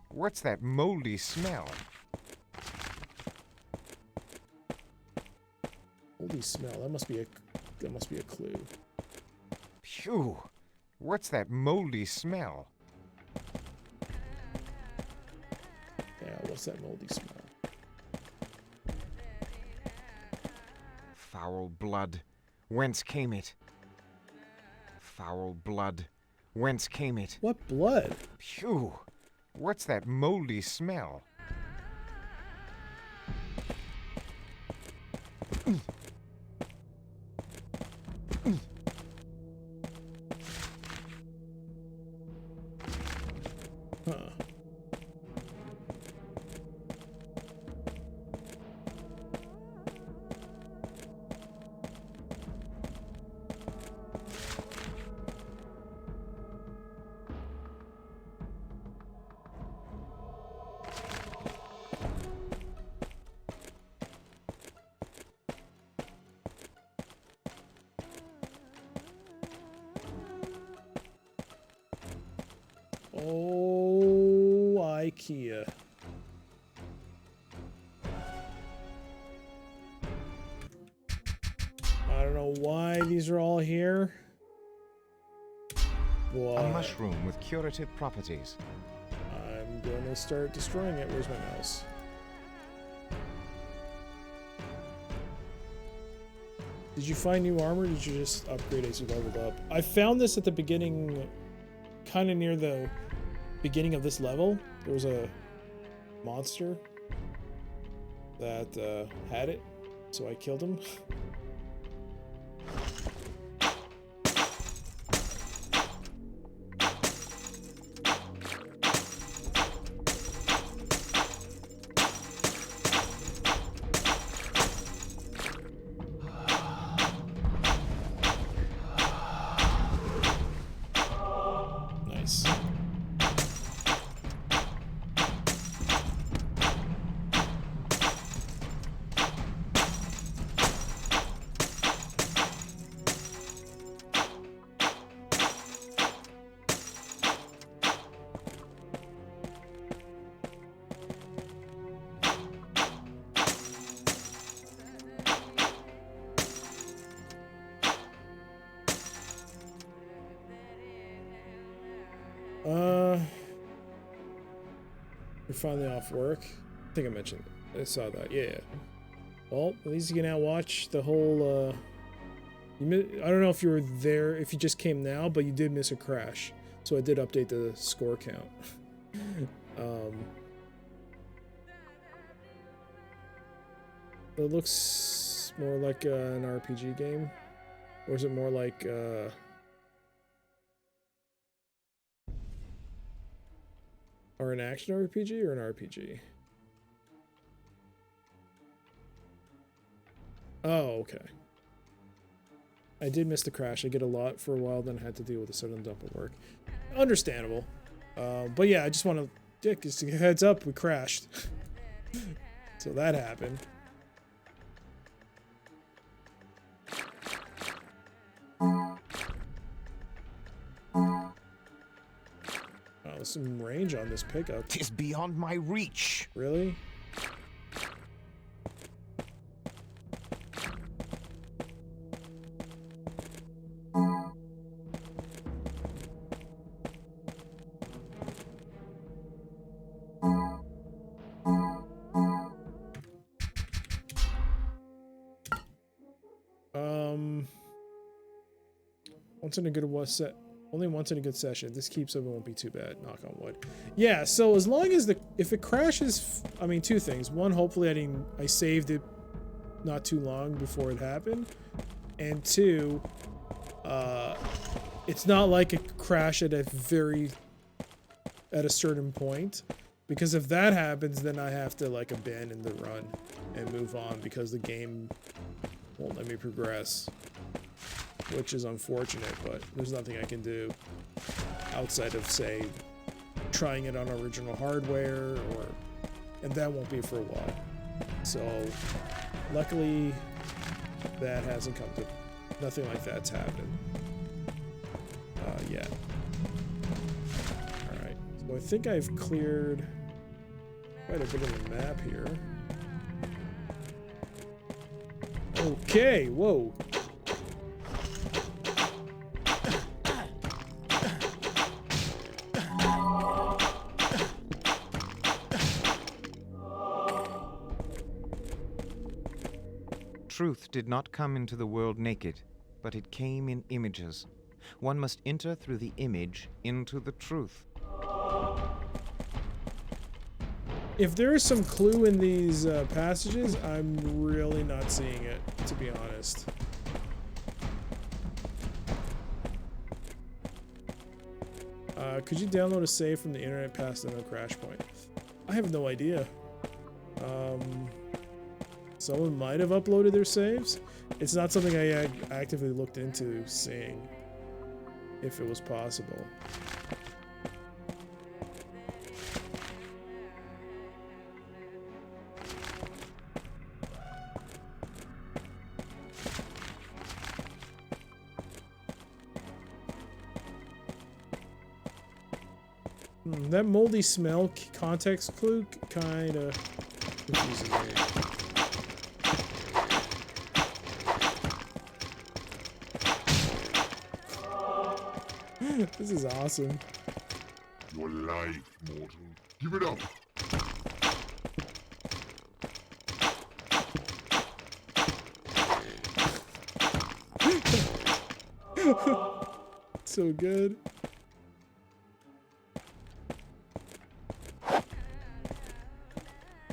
What's that moldy smell? Holy smell! That must be a clue. Phew! What's that moldy smell? Yeah, what's that moldy smell? Foul blood, whence came it? Foul blood, whence came it? What blood? Phew! What's that moldy smell? Huh. Oh, IKEA. I don't know why these are all here. Why? A mushroom with curative properties. I'm going to start destroying it. Where's my mouse? Did you find new armor? Or did you just upgrade as you leveled up? I found this at the beginning, kind of near the beginning of this level. There was a monster that had it, so I killed him. Nice. You're finally off work. I think I mentioned it. I saw that. Yeah. Well, at least you can now watch the whole. I don't know if you were there, if you just came now, but you did miss a crash, so I did update the score count. It looks more like an RPG game, or is it more like? Or an action RPG or an RPG? Oh, okay. I did miss the crash. I get a lot for a while, then I had to deal with a sudden dump at work. Understandable. But yeah, I just want to, just to get a heads up, we crashed. So that happened. There's some range on this pickup. 'Tis beyond my reach. Really? Once in a good set. Only once in a good session. This keeps up, it won't be too bad. Knock on wood. Yeah, so as long as if it crashes, I mean, two things. One, hopefully I saved it not too long before it happened. And two, it's not like a crash at a certain point. Because if that happens, then I have to like abandon the run and move on because the game won't let me progress. Which is unfortunate, but there's nothing I can do outside of, say, trying it on original hardware, and that won't be for a while. So, luckily, that hasn't come to, nothing like that's happened yet. Alright, so I think I've cleared quite a bit of the map here. Okay, whoa. Truth did not come into the world naked, but it came in images. One must enter through the image into the truth. If there is some clue in these passages, I'm really not seeing it, to be honest. Could you download a save from the internet past the no crash point? I have no idea. Someone might have uploaded their saves. It's not something I actively looked into seeing if it was possible. That moldy smell context clue kind of confuses me. This is awesome. Your life, mortal. Give it up. So good.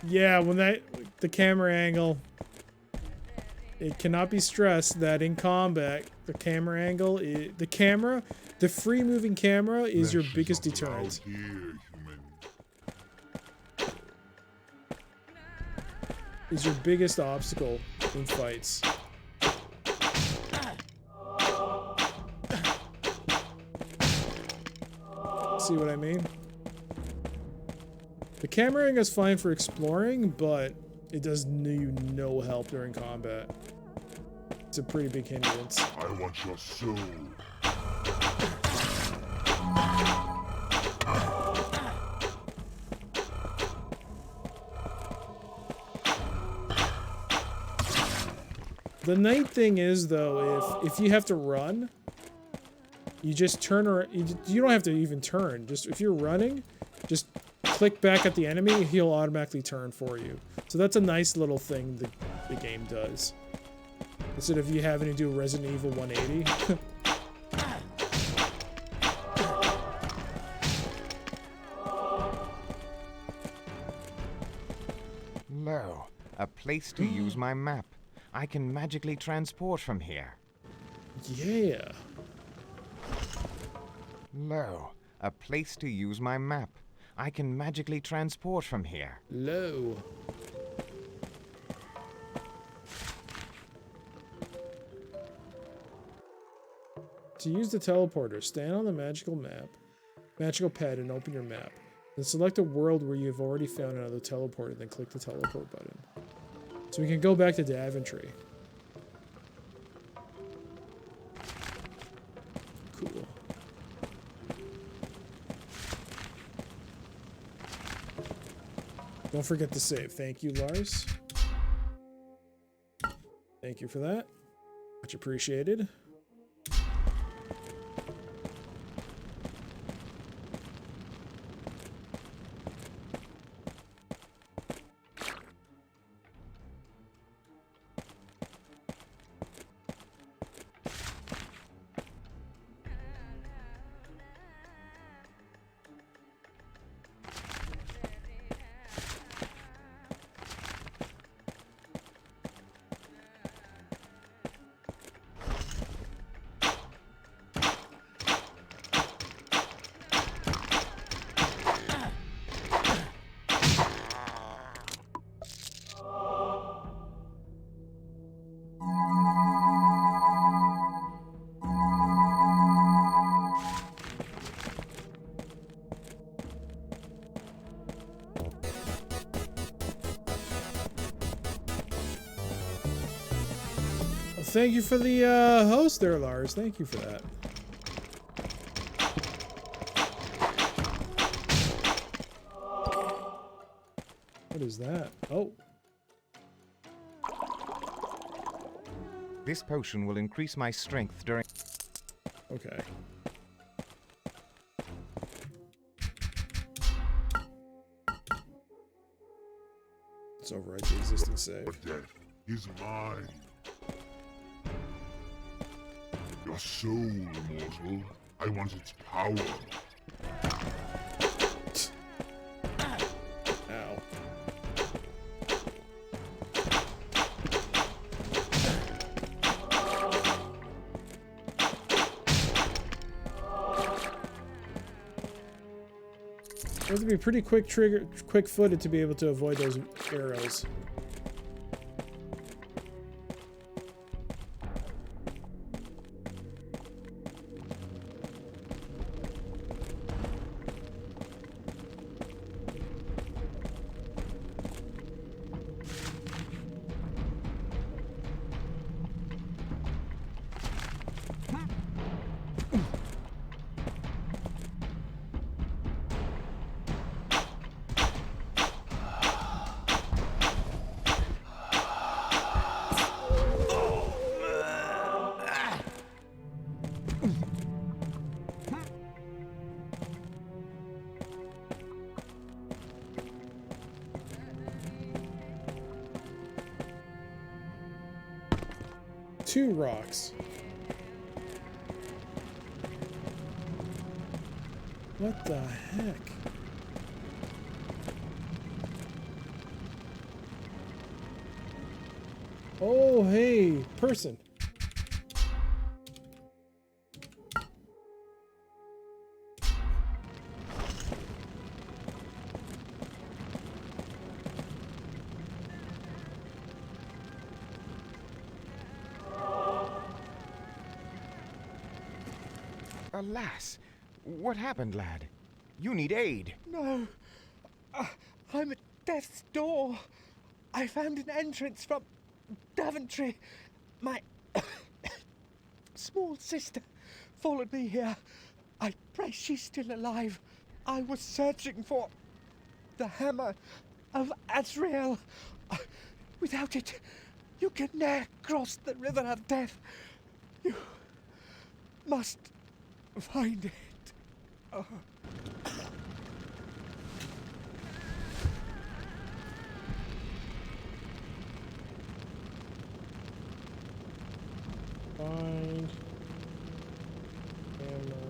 Yeah, when the camera angle, it cannot be stressed that in combat, the camera angle, the free moving camera is your biggest deterrent. Is your biggest obstacle in fights. See what I mean? The camera angle is fine for exploring, but it does you no help during combat. It's a pretty big hindrance. I want your soul. The nice thing is, though, if you have to run, you just turn or you don't have to even turn. Just if you're running, just click back at the enemy, he'll automatically turn for you. So that's a nice little thing the game does. Instead of you having to do Resident Evil 180. Lo, a place to use my map. I can magically transport from here. Yeah. Lo, a place to use my map. I can magically transport from here. Lo. To use the teleporter, stand on the magical pad and open your map. Then select a world where you have already found another teleporter, then click the teleport button. So we can go back to Daventry. Cool. Don't forget to save. Thank you, Lars. Thank you for that. Much appreciated. Thank you for the host there, Lars. Thank you for that. What is that? Oh. This potion will increase my strength during... Okay. Let's override the existing save. But death is mine. a soul, immortal. I want its power. Ow. You have to be pretty quick-footed to be able to avoid those arrows. Two rocks. What the heck? Oh, hey, person. Alas, what happened, lad? You need aid. No. I'm at death's door. I found an entrance from Daventry. My small sister followed me here. I pray she's still alive. I was searching for the hammer of Azrael. Without it, you can ne'er cross the river of death. You must find it. Find hammer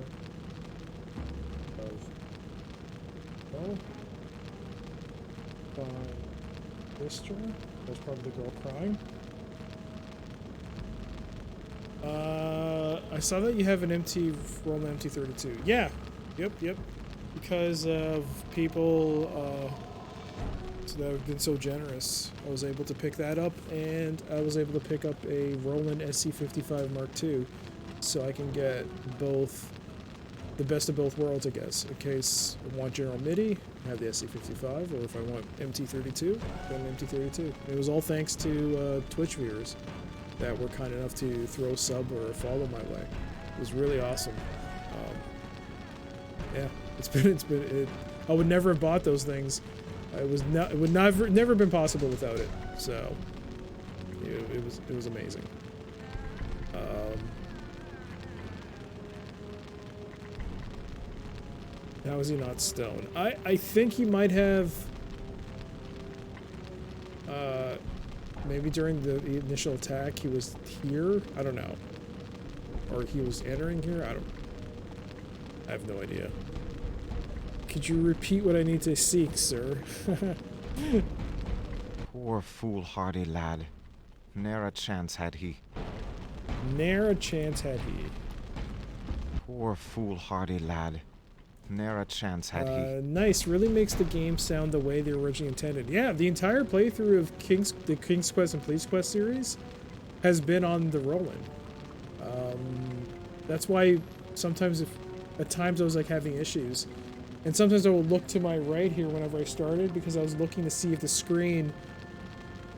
of oh. Find sister. That's probably the girl crying. I saw that you have an Roland MT32. Yeah. Yep. Because of people that have been so generous, I was able to pick that up, and I was able to pick up a Roland SC55 Mark II, so I can get both, the best of both worlds, I guess. In case I want General MIDI, I have the SC55, or if I want MT32, then MT32. It was all thanks to Twitch viewers that were kind enough to throw a sub or a follow my way. It was really awesome. Yeah, I would never have bought those things. It would never been possible without it. So it was amazing. How is he not stoned? I think he might have maybe during the initial attack he was here. I don't know, or he was entering here. I have no idea. Could you repeat what I need to seek, sir? Poor foolhardy lad. Ne'er a chance had he. Ne'er a chance had he. Poor foolhardy lad. Ne'er a chance had he. Nice. Really makes the game sound the way they originally intended. Yeah, the entire playthrough of the King's Quest and Police Quest series has been on the Roland. That's why sometimes at times I was like having issues. And sometimes I would look to my right here whenever I started, because I was looking to see if the screen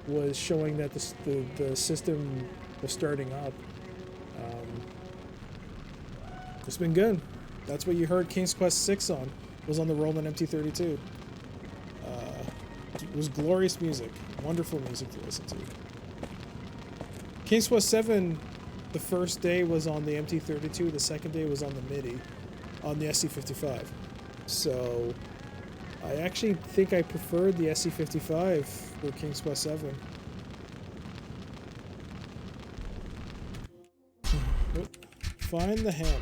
was showing that the system was starting up. It's been good. That's what you heard King's Quest VI on. It was on the Roland MT32. It was glorious music. Wonderful music to listen to. King's Quest VII, the first day was on the MT32, the second day was on the MIDI, on the SC55. So, I actually think I preferred the SC55 for King's Quest VII. find the hammer.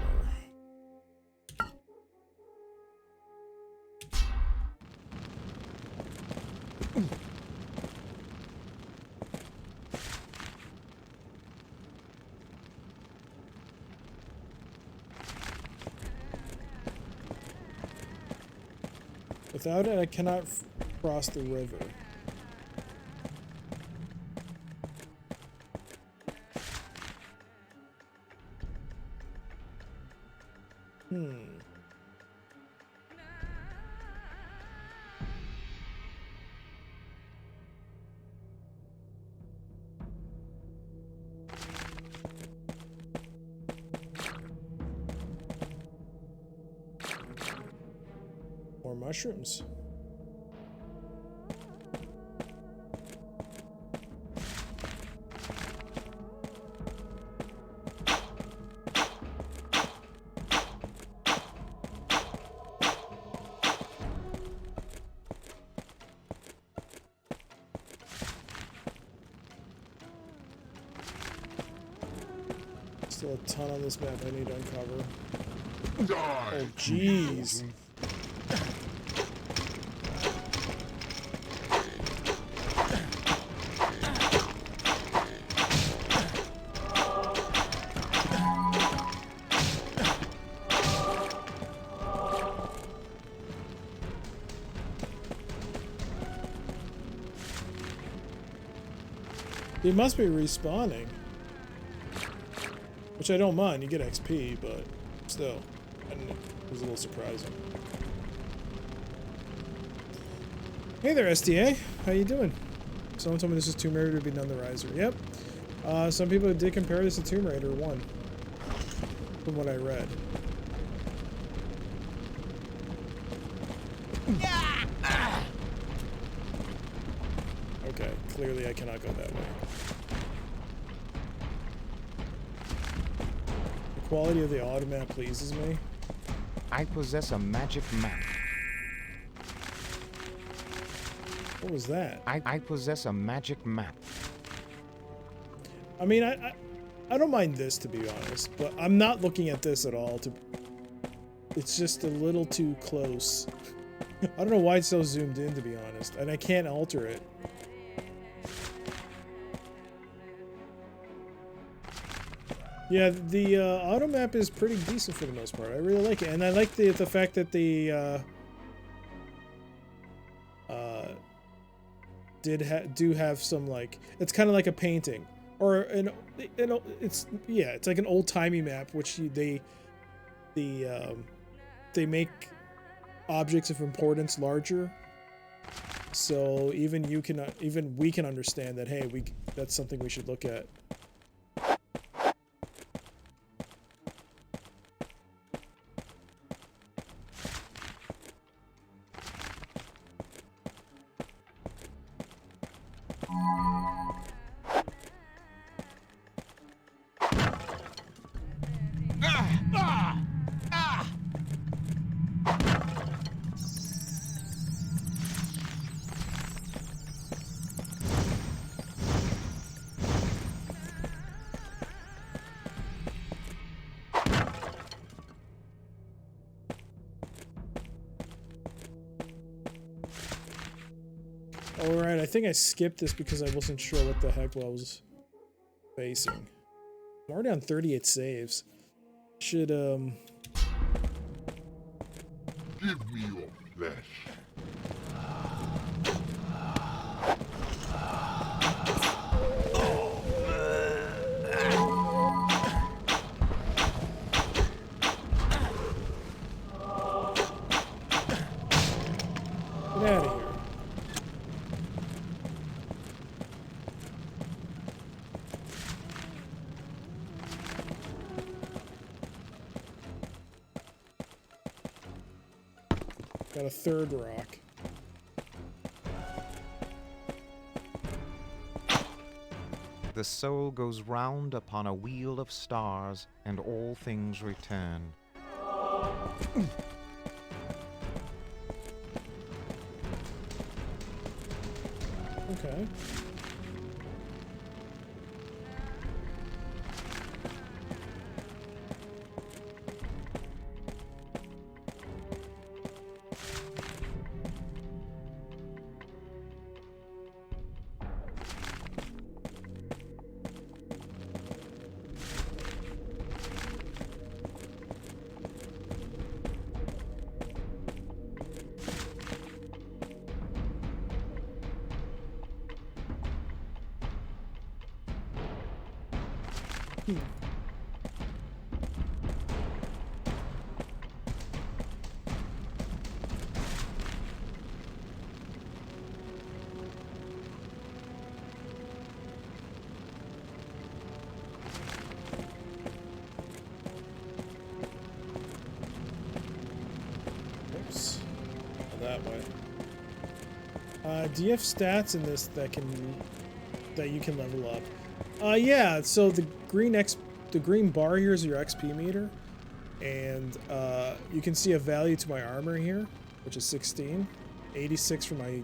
Without it, I cannot cross the river. More mushrooms. Still a ton on this map I need to uncover. Oh, jeez. It must be respawning. Which I don't mind, you get XP, but still, it was a little surprising. Hey there, SDA. How you doing? Someone told me this is Tomb Raider to be none the riser. Yep. Some people did compare this to Tomb Raider 1. From what I read. Okay, clearly I cannot go that way. The quality of the auto map pleases me. I possess a magic map. What was that? I possess a magic map. I mean, I don't mind this, to be honest, but I'm not looking at this at all. It's just a little too close. I don't know why it's so zoomed in, to be honest, and I can't alter it. Yeah, the auto map is pretty decent for the most part. I really like it, and I like the fact that the do have some, like, it's kind of like a painting, or it's like an old-timey map, which they make objects of importance larger, so even we can understand that, hey, that's something we should look at. Alright, I think I skipped this because I wasn't sure what the heck I was facing. I'm already on 38 saves. Should, Give me your flesh. Get out of here. Got a third rock. The soul goes round upon a wheel of stars, and all things return. Okay. way. Do you have stats in this that you can level up? Yeah. So the green bar here is your XP meter, and you can see a value to my armor here, which is 16, 86 for my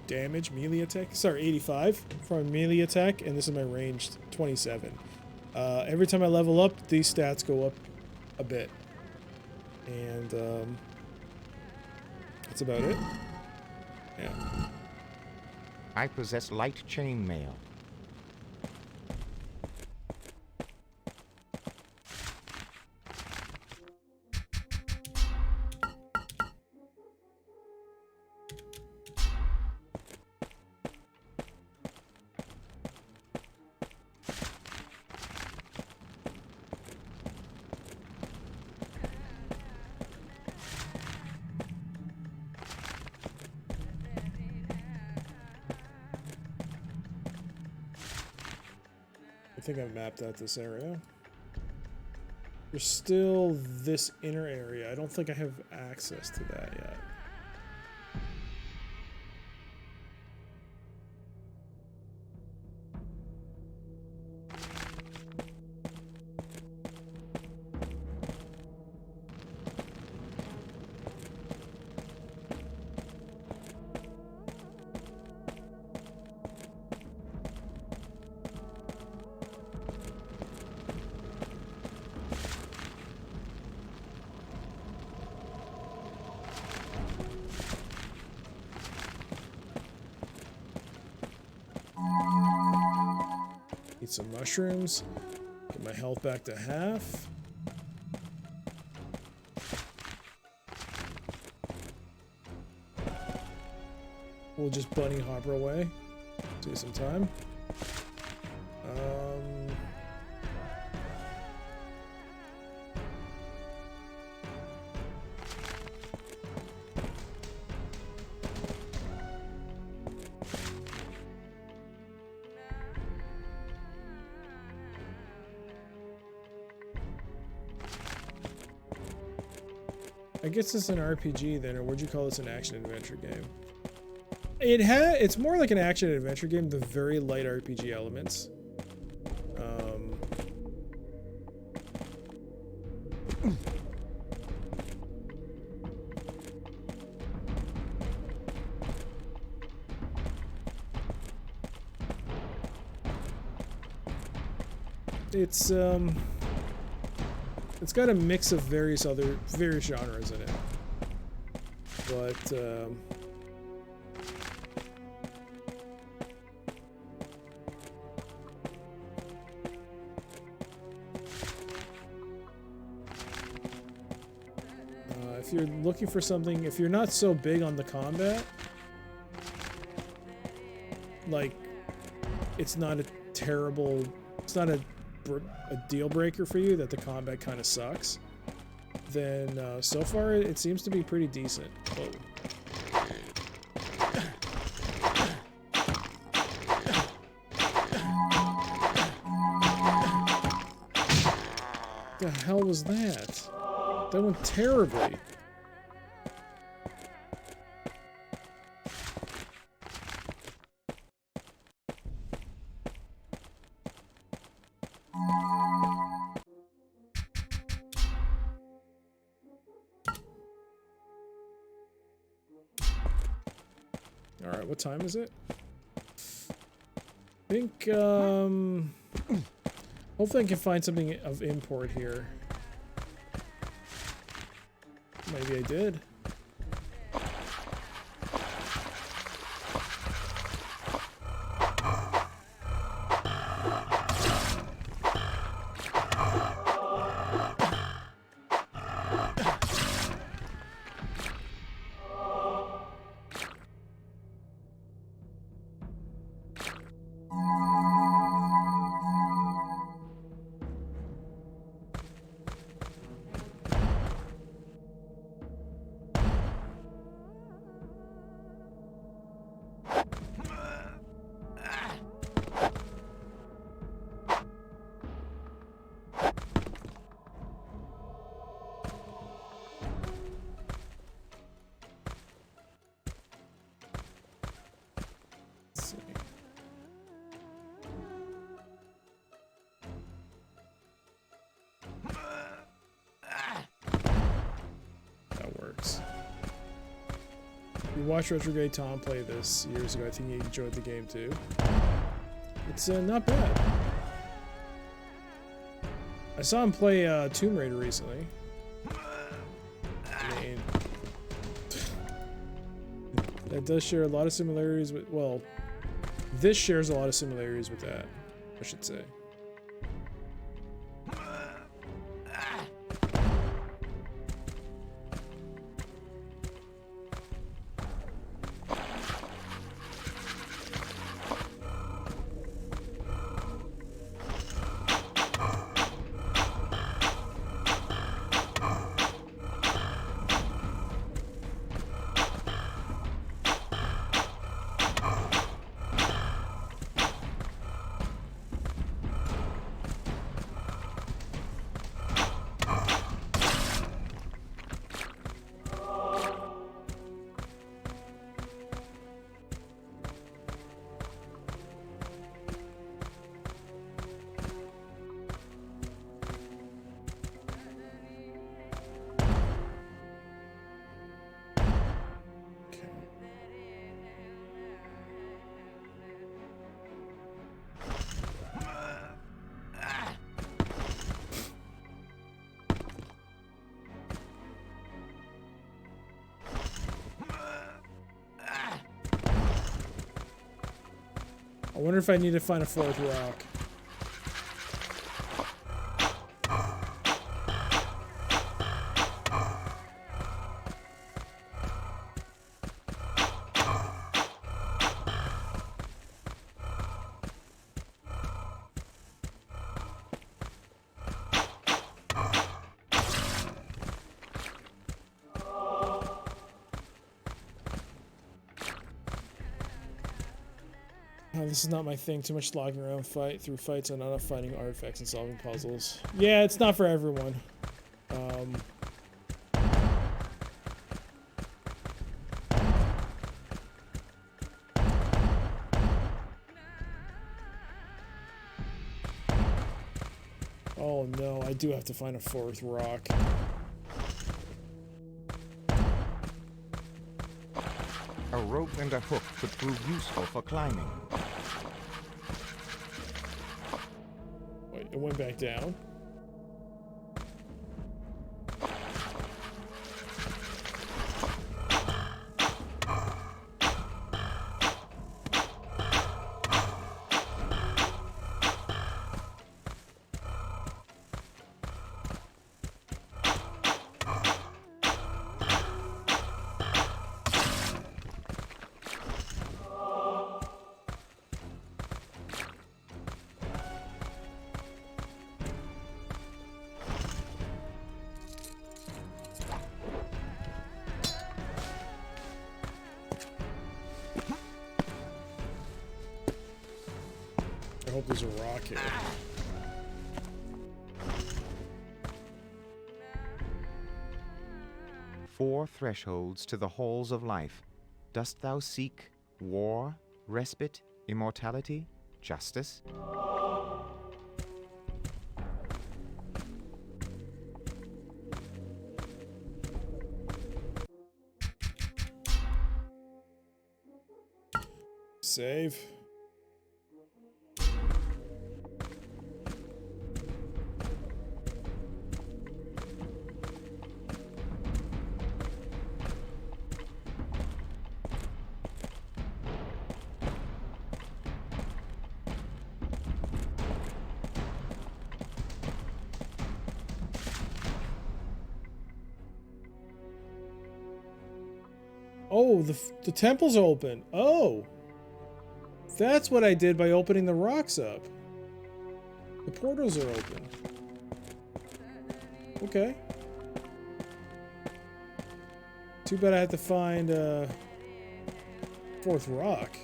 damage melee attack. Sorry, 85 for my melee attack, and this is my ranged 27. Every time I level up, these stats go up a bit, and that's about it. Yeah. I possess light chainmail. I think I've mapped out this area. There's still this inner area. I don't think I have access to that yet. Eat some mushrooms. Get my health back to half. We'll just bunny hop our way. Take some time. I guess it's an RPG then, or would you call this an action-adventure game? It's more like an action-adventure game with very light RPG elements. It's got a mix of various genres in it, but if you're looking for something, if you're not so big on the combat, like it's not a deal breaker for you that the combat kind of sucks, then so far it seems to be pretty decent. Whoa. The hell was that? That went terribly. Alright, what time is it? I think, hopefully I can find something of import here. Maybe I did. You watched Retrograde Tom play this years ago. I think he enjoyed the game too. It's not bad. I saw him play Tomb Raider recently. I mean, that does share a lot of similarities with, well, this shares a lot of similarities with that, I should say. I wonder if I need to find a fourth rock. Oh, this is not my thing. Too much slogging around through fights and not enough finding artifacts and solving puzzles. Yeah, it's not for everyone. Oh no, I do have to find a fourth rock. A rope and a hook could prove useful for climbing. Wait, it went back down? I hope there's a rock here. Four thresholds to the halls of life. Dost thou seek war, respite, immortality, justice? Save. Oh, the temple's open. Oh. That's what I did by opening the rocks up. The portals are open. Okay. Too bad I have to find a fourth rock.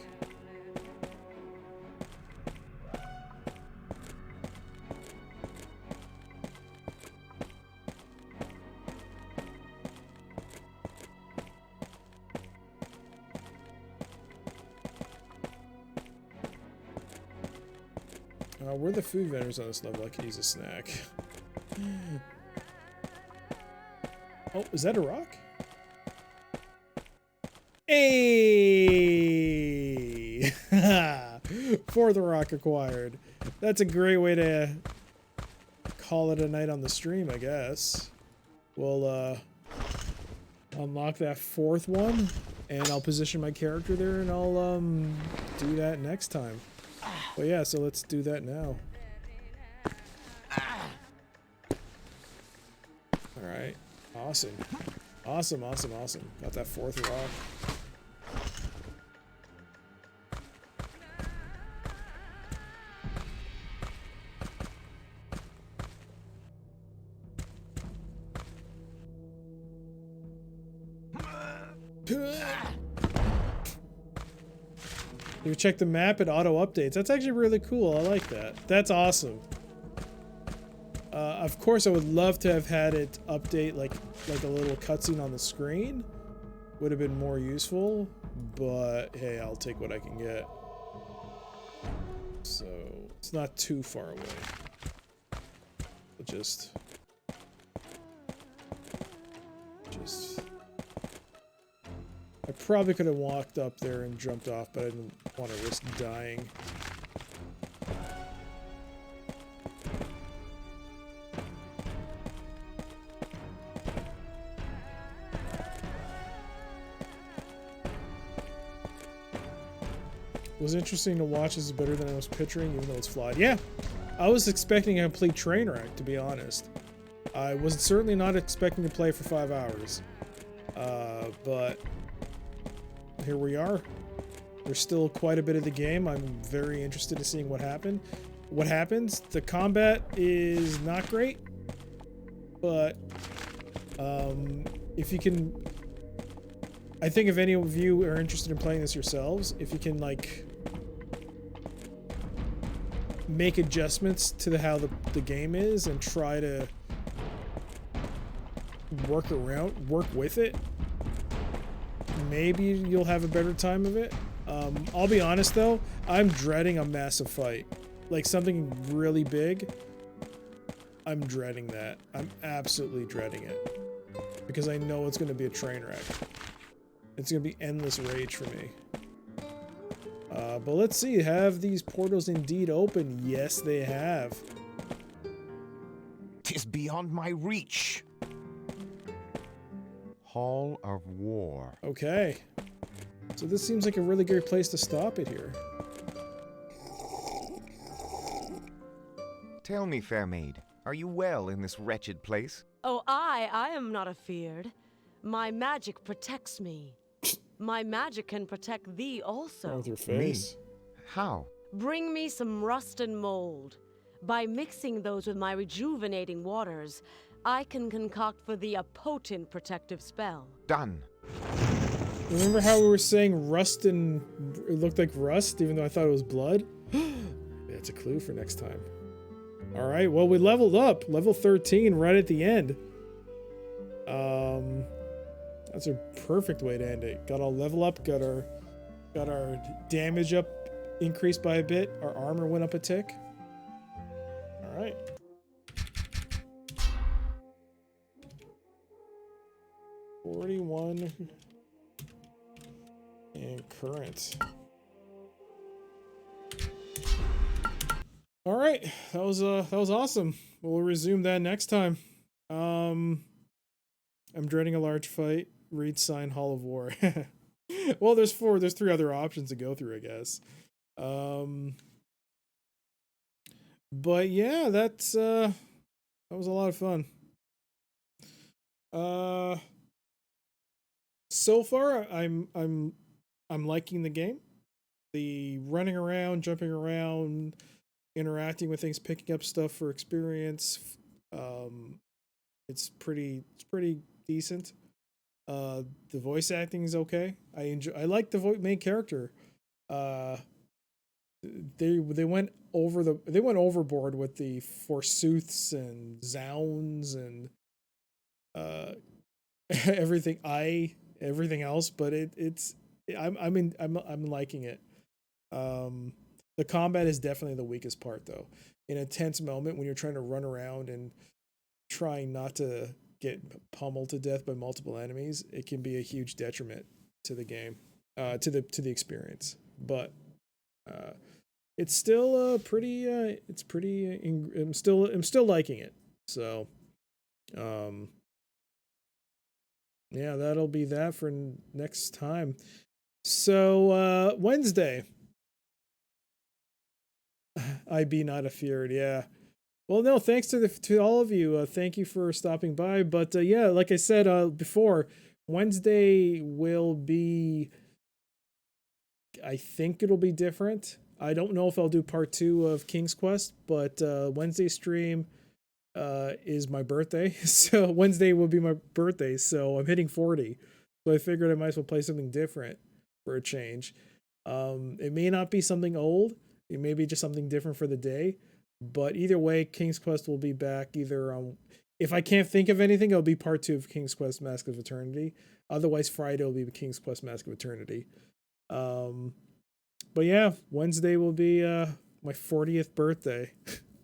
Where are the food vendors on this level? I could use a snack. Oh, is that a rock? Hey! Fourth rock acquired. That's a great way to call it a night on the stream, I guess. We'll unlock that fourth one, and I'll position my character there, and I'll do that next time. But yeah, so let's do that now. Alright. Awesome. Awesome, awesome, awesome. Got that fourth rock. You check the map, it auto updates. That's actually really cool. I like that. That's awesome. Of course, I would love to have had it update like a little cutscene on the screen. Would have been more useful, but hey, I'll take what I can get. So it's not too far away. But just. I probably could have walked up there and jumped off, but I didn't want to risk dying. It was interesting to watch. This is better than I was picturing, even though it's flawed. Yeah, I was expecting a complete train wreck, to be honest. I was certainly not expecting to play for 5 hours. But here we are. There's still quite a bit of the game. I'm very interested in seeing what happens. The combat is not great, but if you can, I think if any of you are interested in playing this yourselves, if you can like make adjustments to how the game is and try to work with it, maybe you'll have a better time of it. I'll be honest though, I'm dreading a massive fight. Like something really big. I'm dreading that. I'm absolutely dreading it. Because I know it's going to be a train wreck. It's going to be endless rage for me. But let's see, have these portals indeed opened? Yes, they have. 'Tis beyond my reach. Hall of War. Okay. So this seems like a really great place to stop it here. Tell me, fair maid, are you well in this wretched place? Oh, I am not afeard. My magic protects me. My magic can protect thee also. With your face. Me? How? Bring me some rust and mold. By mixing those with my rejuvenating waters, I can concoct for thee a potent protective spell. Done. Remember how we were saying rust and it looked like rust, even though I thought it was blood? That's a clue for next time. Alright, well we leveled up. Level 13 right at the end. That's a perfect way to end it. Got our level up, got our damage up, increased by a bit. Our armor went up a tick. Alright. $41 and current. All right, that was awesome. We'll resume that next time. I'm dreading a large fight. Read sign Hall of War. Well, there's 3 other options to go through, I guess. But yeah, that was a lot of fun. So far, I'm liking the game. The running around, jumping around, interacting with things, picking up stuff for experience. It's pretty decent. The voice acting is okay. I like the main character. They went overboard with the forsooths and zounds and everything else, but I'm liking it. The combat is definitely the weakest part though. In a tense moment when you're trying to run around and trying not to get pummeled to death by multiple enemies, it can be a huge detriment the game, to the experience. But it's still pretty. It's pretty. I'm still liking it. So, yeah, that'll be that for next time. So Wednesday, I be not afeared. Yeah. Well, no, thanks to all of you. Thank you for stopping by. But yeah, like I said before, Wednesday will be. I think it'll be different. I don't know if I'll do part 2 of King's Quest, but Wednesday stream is my birthday. So Wednesday will be my birthday. So I'm hitting 40. So I figured I might as well play something different for a change. It may not be something old. It may be just something different for the day. But either way, King's Quest will be back either on... If I can't think of anything, it'll be part 2 of King's Quest Mask of Eternity. Otherwise, Friday will be King's Quest Mask of Eternity. But yeah, Wednesday will be my 40th birthday.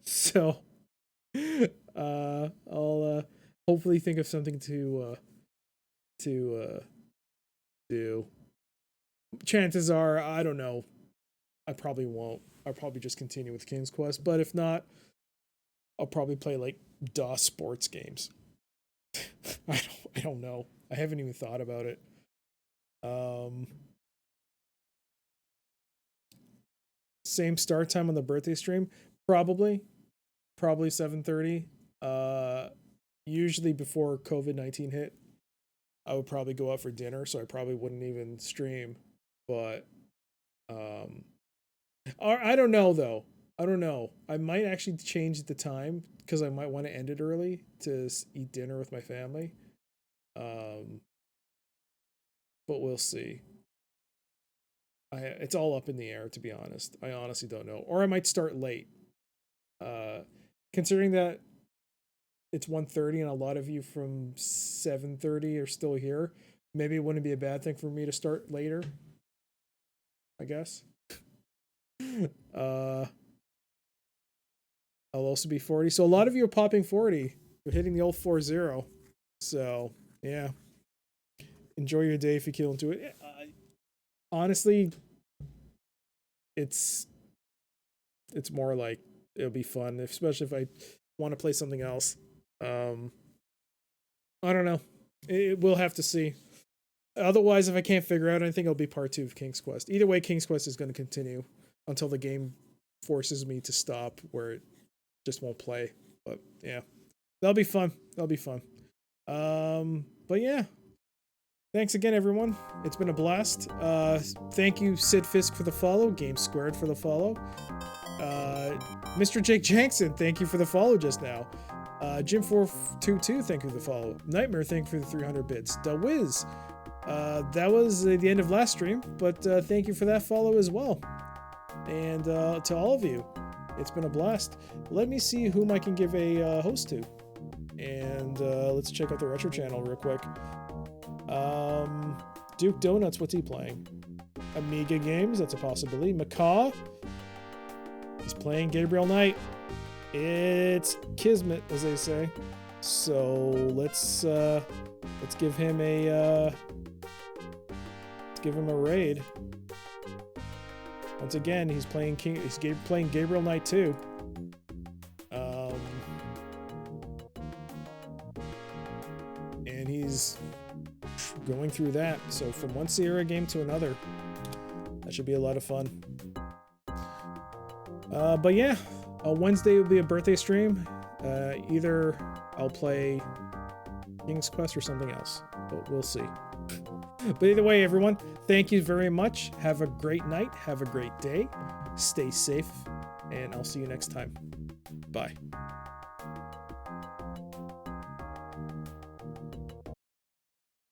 So I'll hopefully think of something to do. Chances are, I don't know. I probably won't. I'll probably just continue with King's Quest, but if not, I'll probably play like DOS sports games. I don't know. I haven't even thought about it. Same start time on the birthday stream, probably 7:30. Usually before COVID-19 hit, I would probably go out for dinner, so I probably wouldn't even stream. But or I don't know though. I don't know. I might actually change the time because I might want to end it early to eat dinner with my family. But we'll see. It's all up in the air, to be honest. I honestly don't know. Or I might start late. Considering that it's 1:30 and a lot of you from 7:30 are still here, maybe it wouldn't be a bad thing for me to start later. I guess. I'll also be 40. So a lot of you are popping 40. You're hitting the old 40. So, yeah. Enjoy your day if you kill into it. Honestly, it's more like it'll be fun, especially if I want to play something else. I don't know. We'll have to see. Otherwise, if I can't figure out anything, it'll be part 2 of King's Quest. Either way, King's Quest is going to continue until the game forces me to stop, where it just won't play. But yeah, that'll be fun. But yeah. Thanks again, everyone. It's been a blast. Thank you, Sid Fisk, for the follow. Game Squared for the follow. Mr. Jake Jackson, thank you for the follow just now. Jim422, thank you for the follow. Nightmare, thank you for the 300 bits. Da Wiz, that was the end of last stream, but thank you for that follow as well. And to all of you, it's been a blast. Let me see whom I can give a host to. And let's check out the Retro channel real quick. Duke Donuts, what's he playing? Amiga Games, that's a possibility. Macaw, he's playing Gabriel Knight. It's Kismet, as they say. So let's give him a raid. Once again, he's playing playing Gabriel Knight 2. And he's going through that. So from one Sierra game to another, that should be a lot of fun. But yeah, Wednesday will be a birthday stream. Either I'll play King's Quest or something else, but we'll see. But either way, everyone, thank you very much. Have a great night. Have a great day. Stay safe, and I'll see you next time. Bye.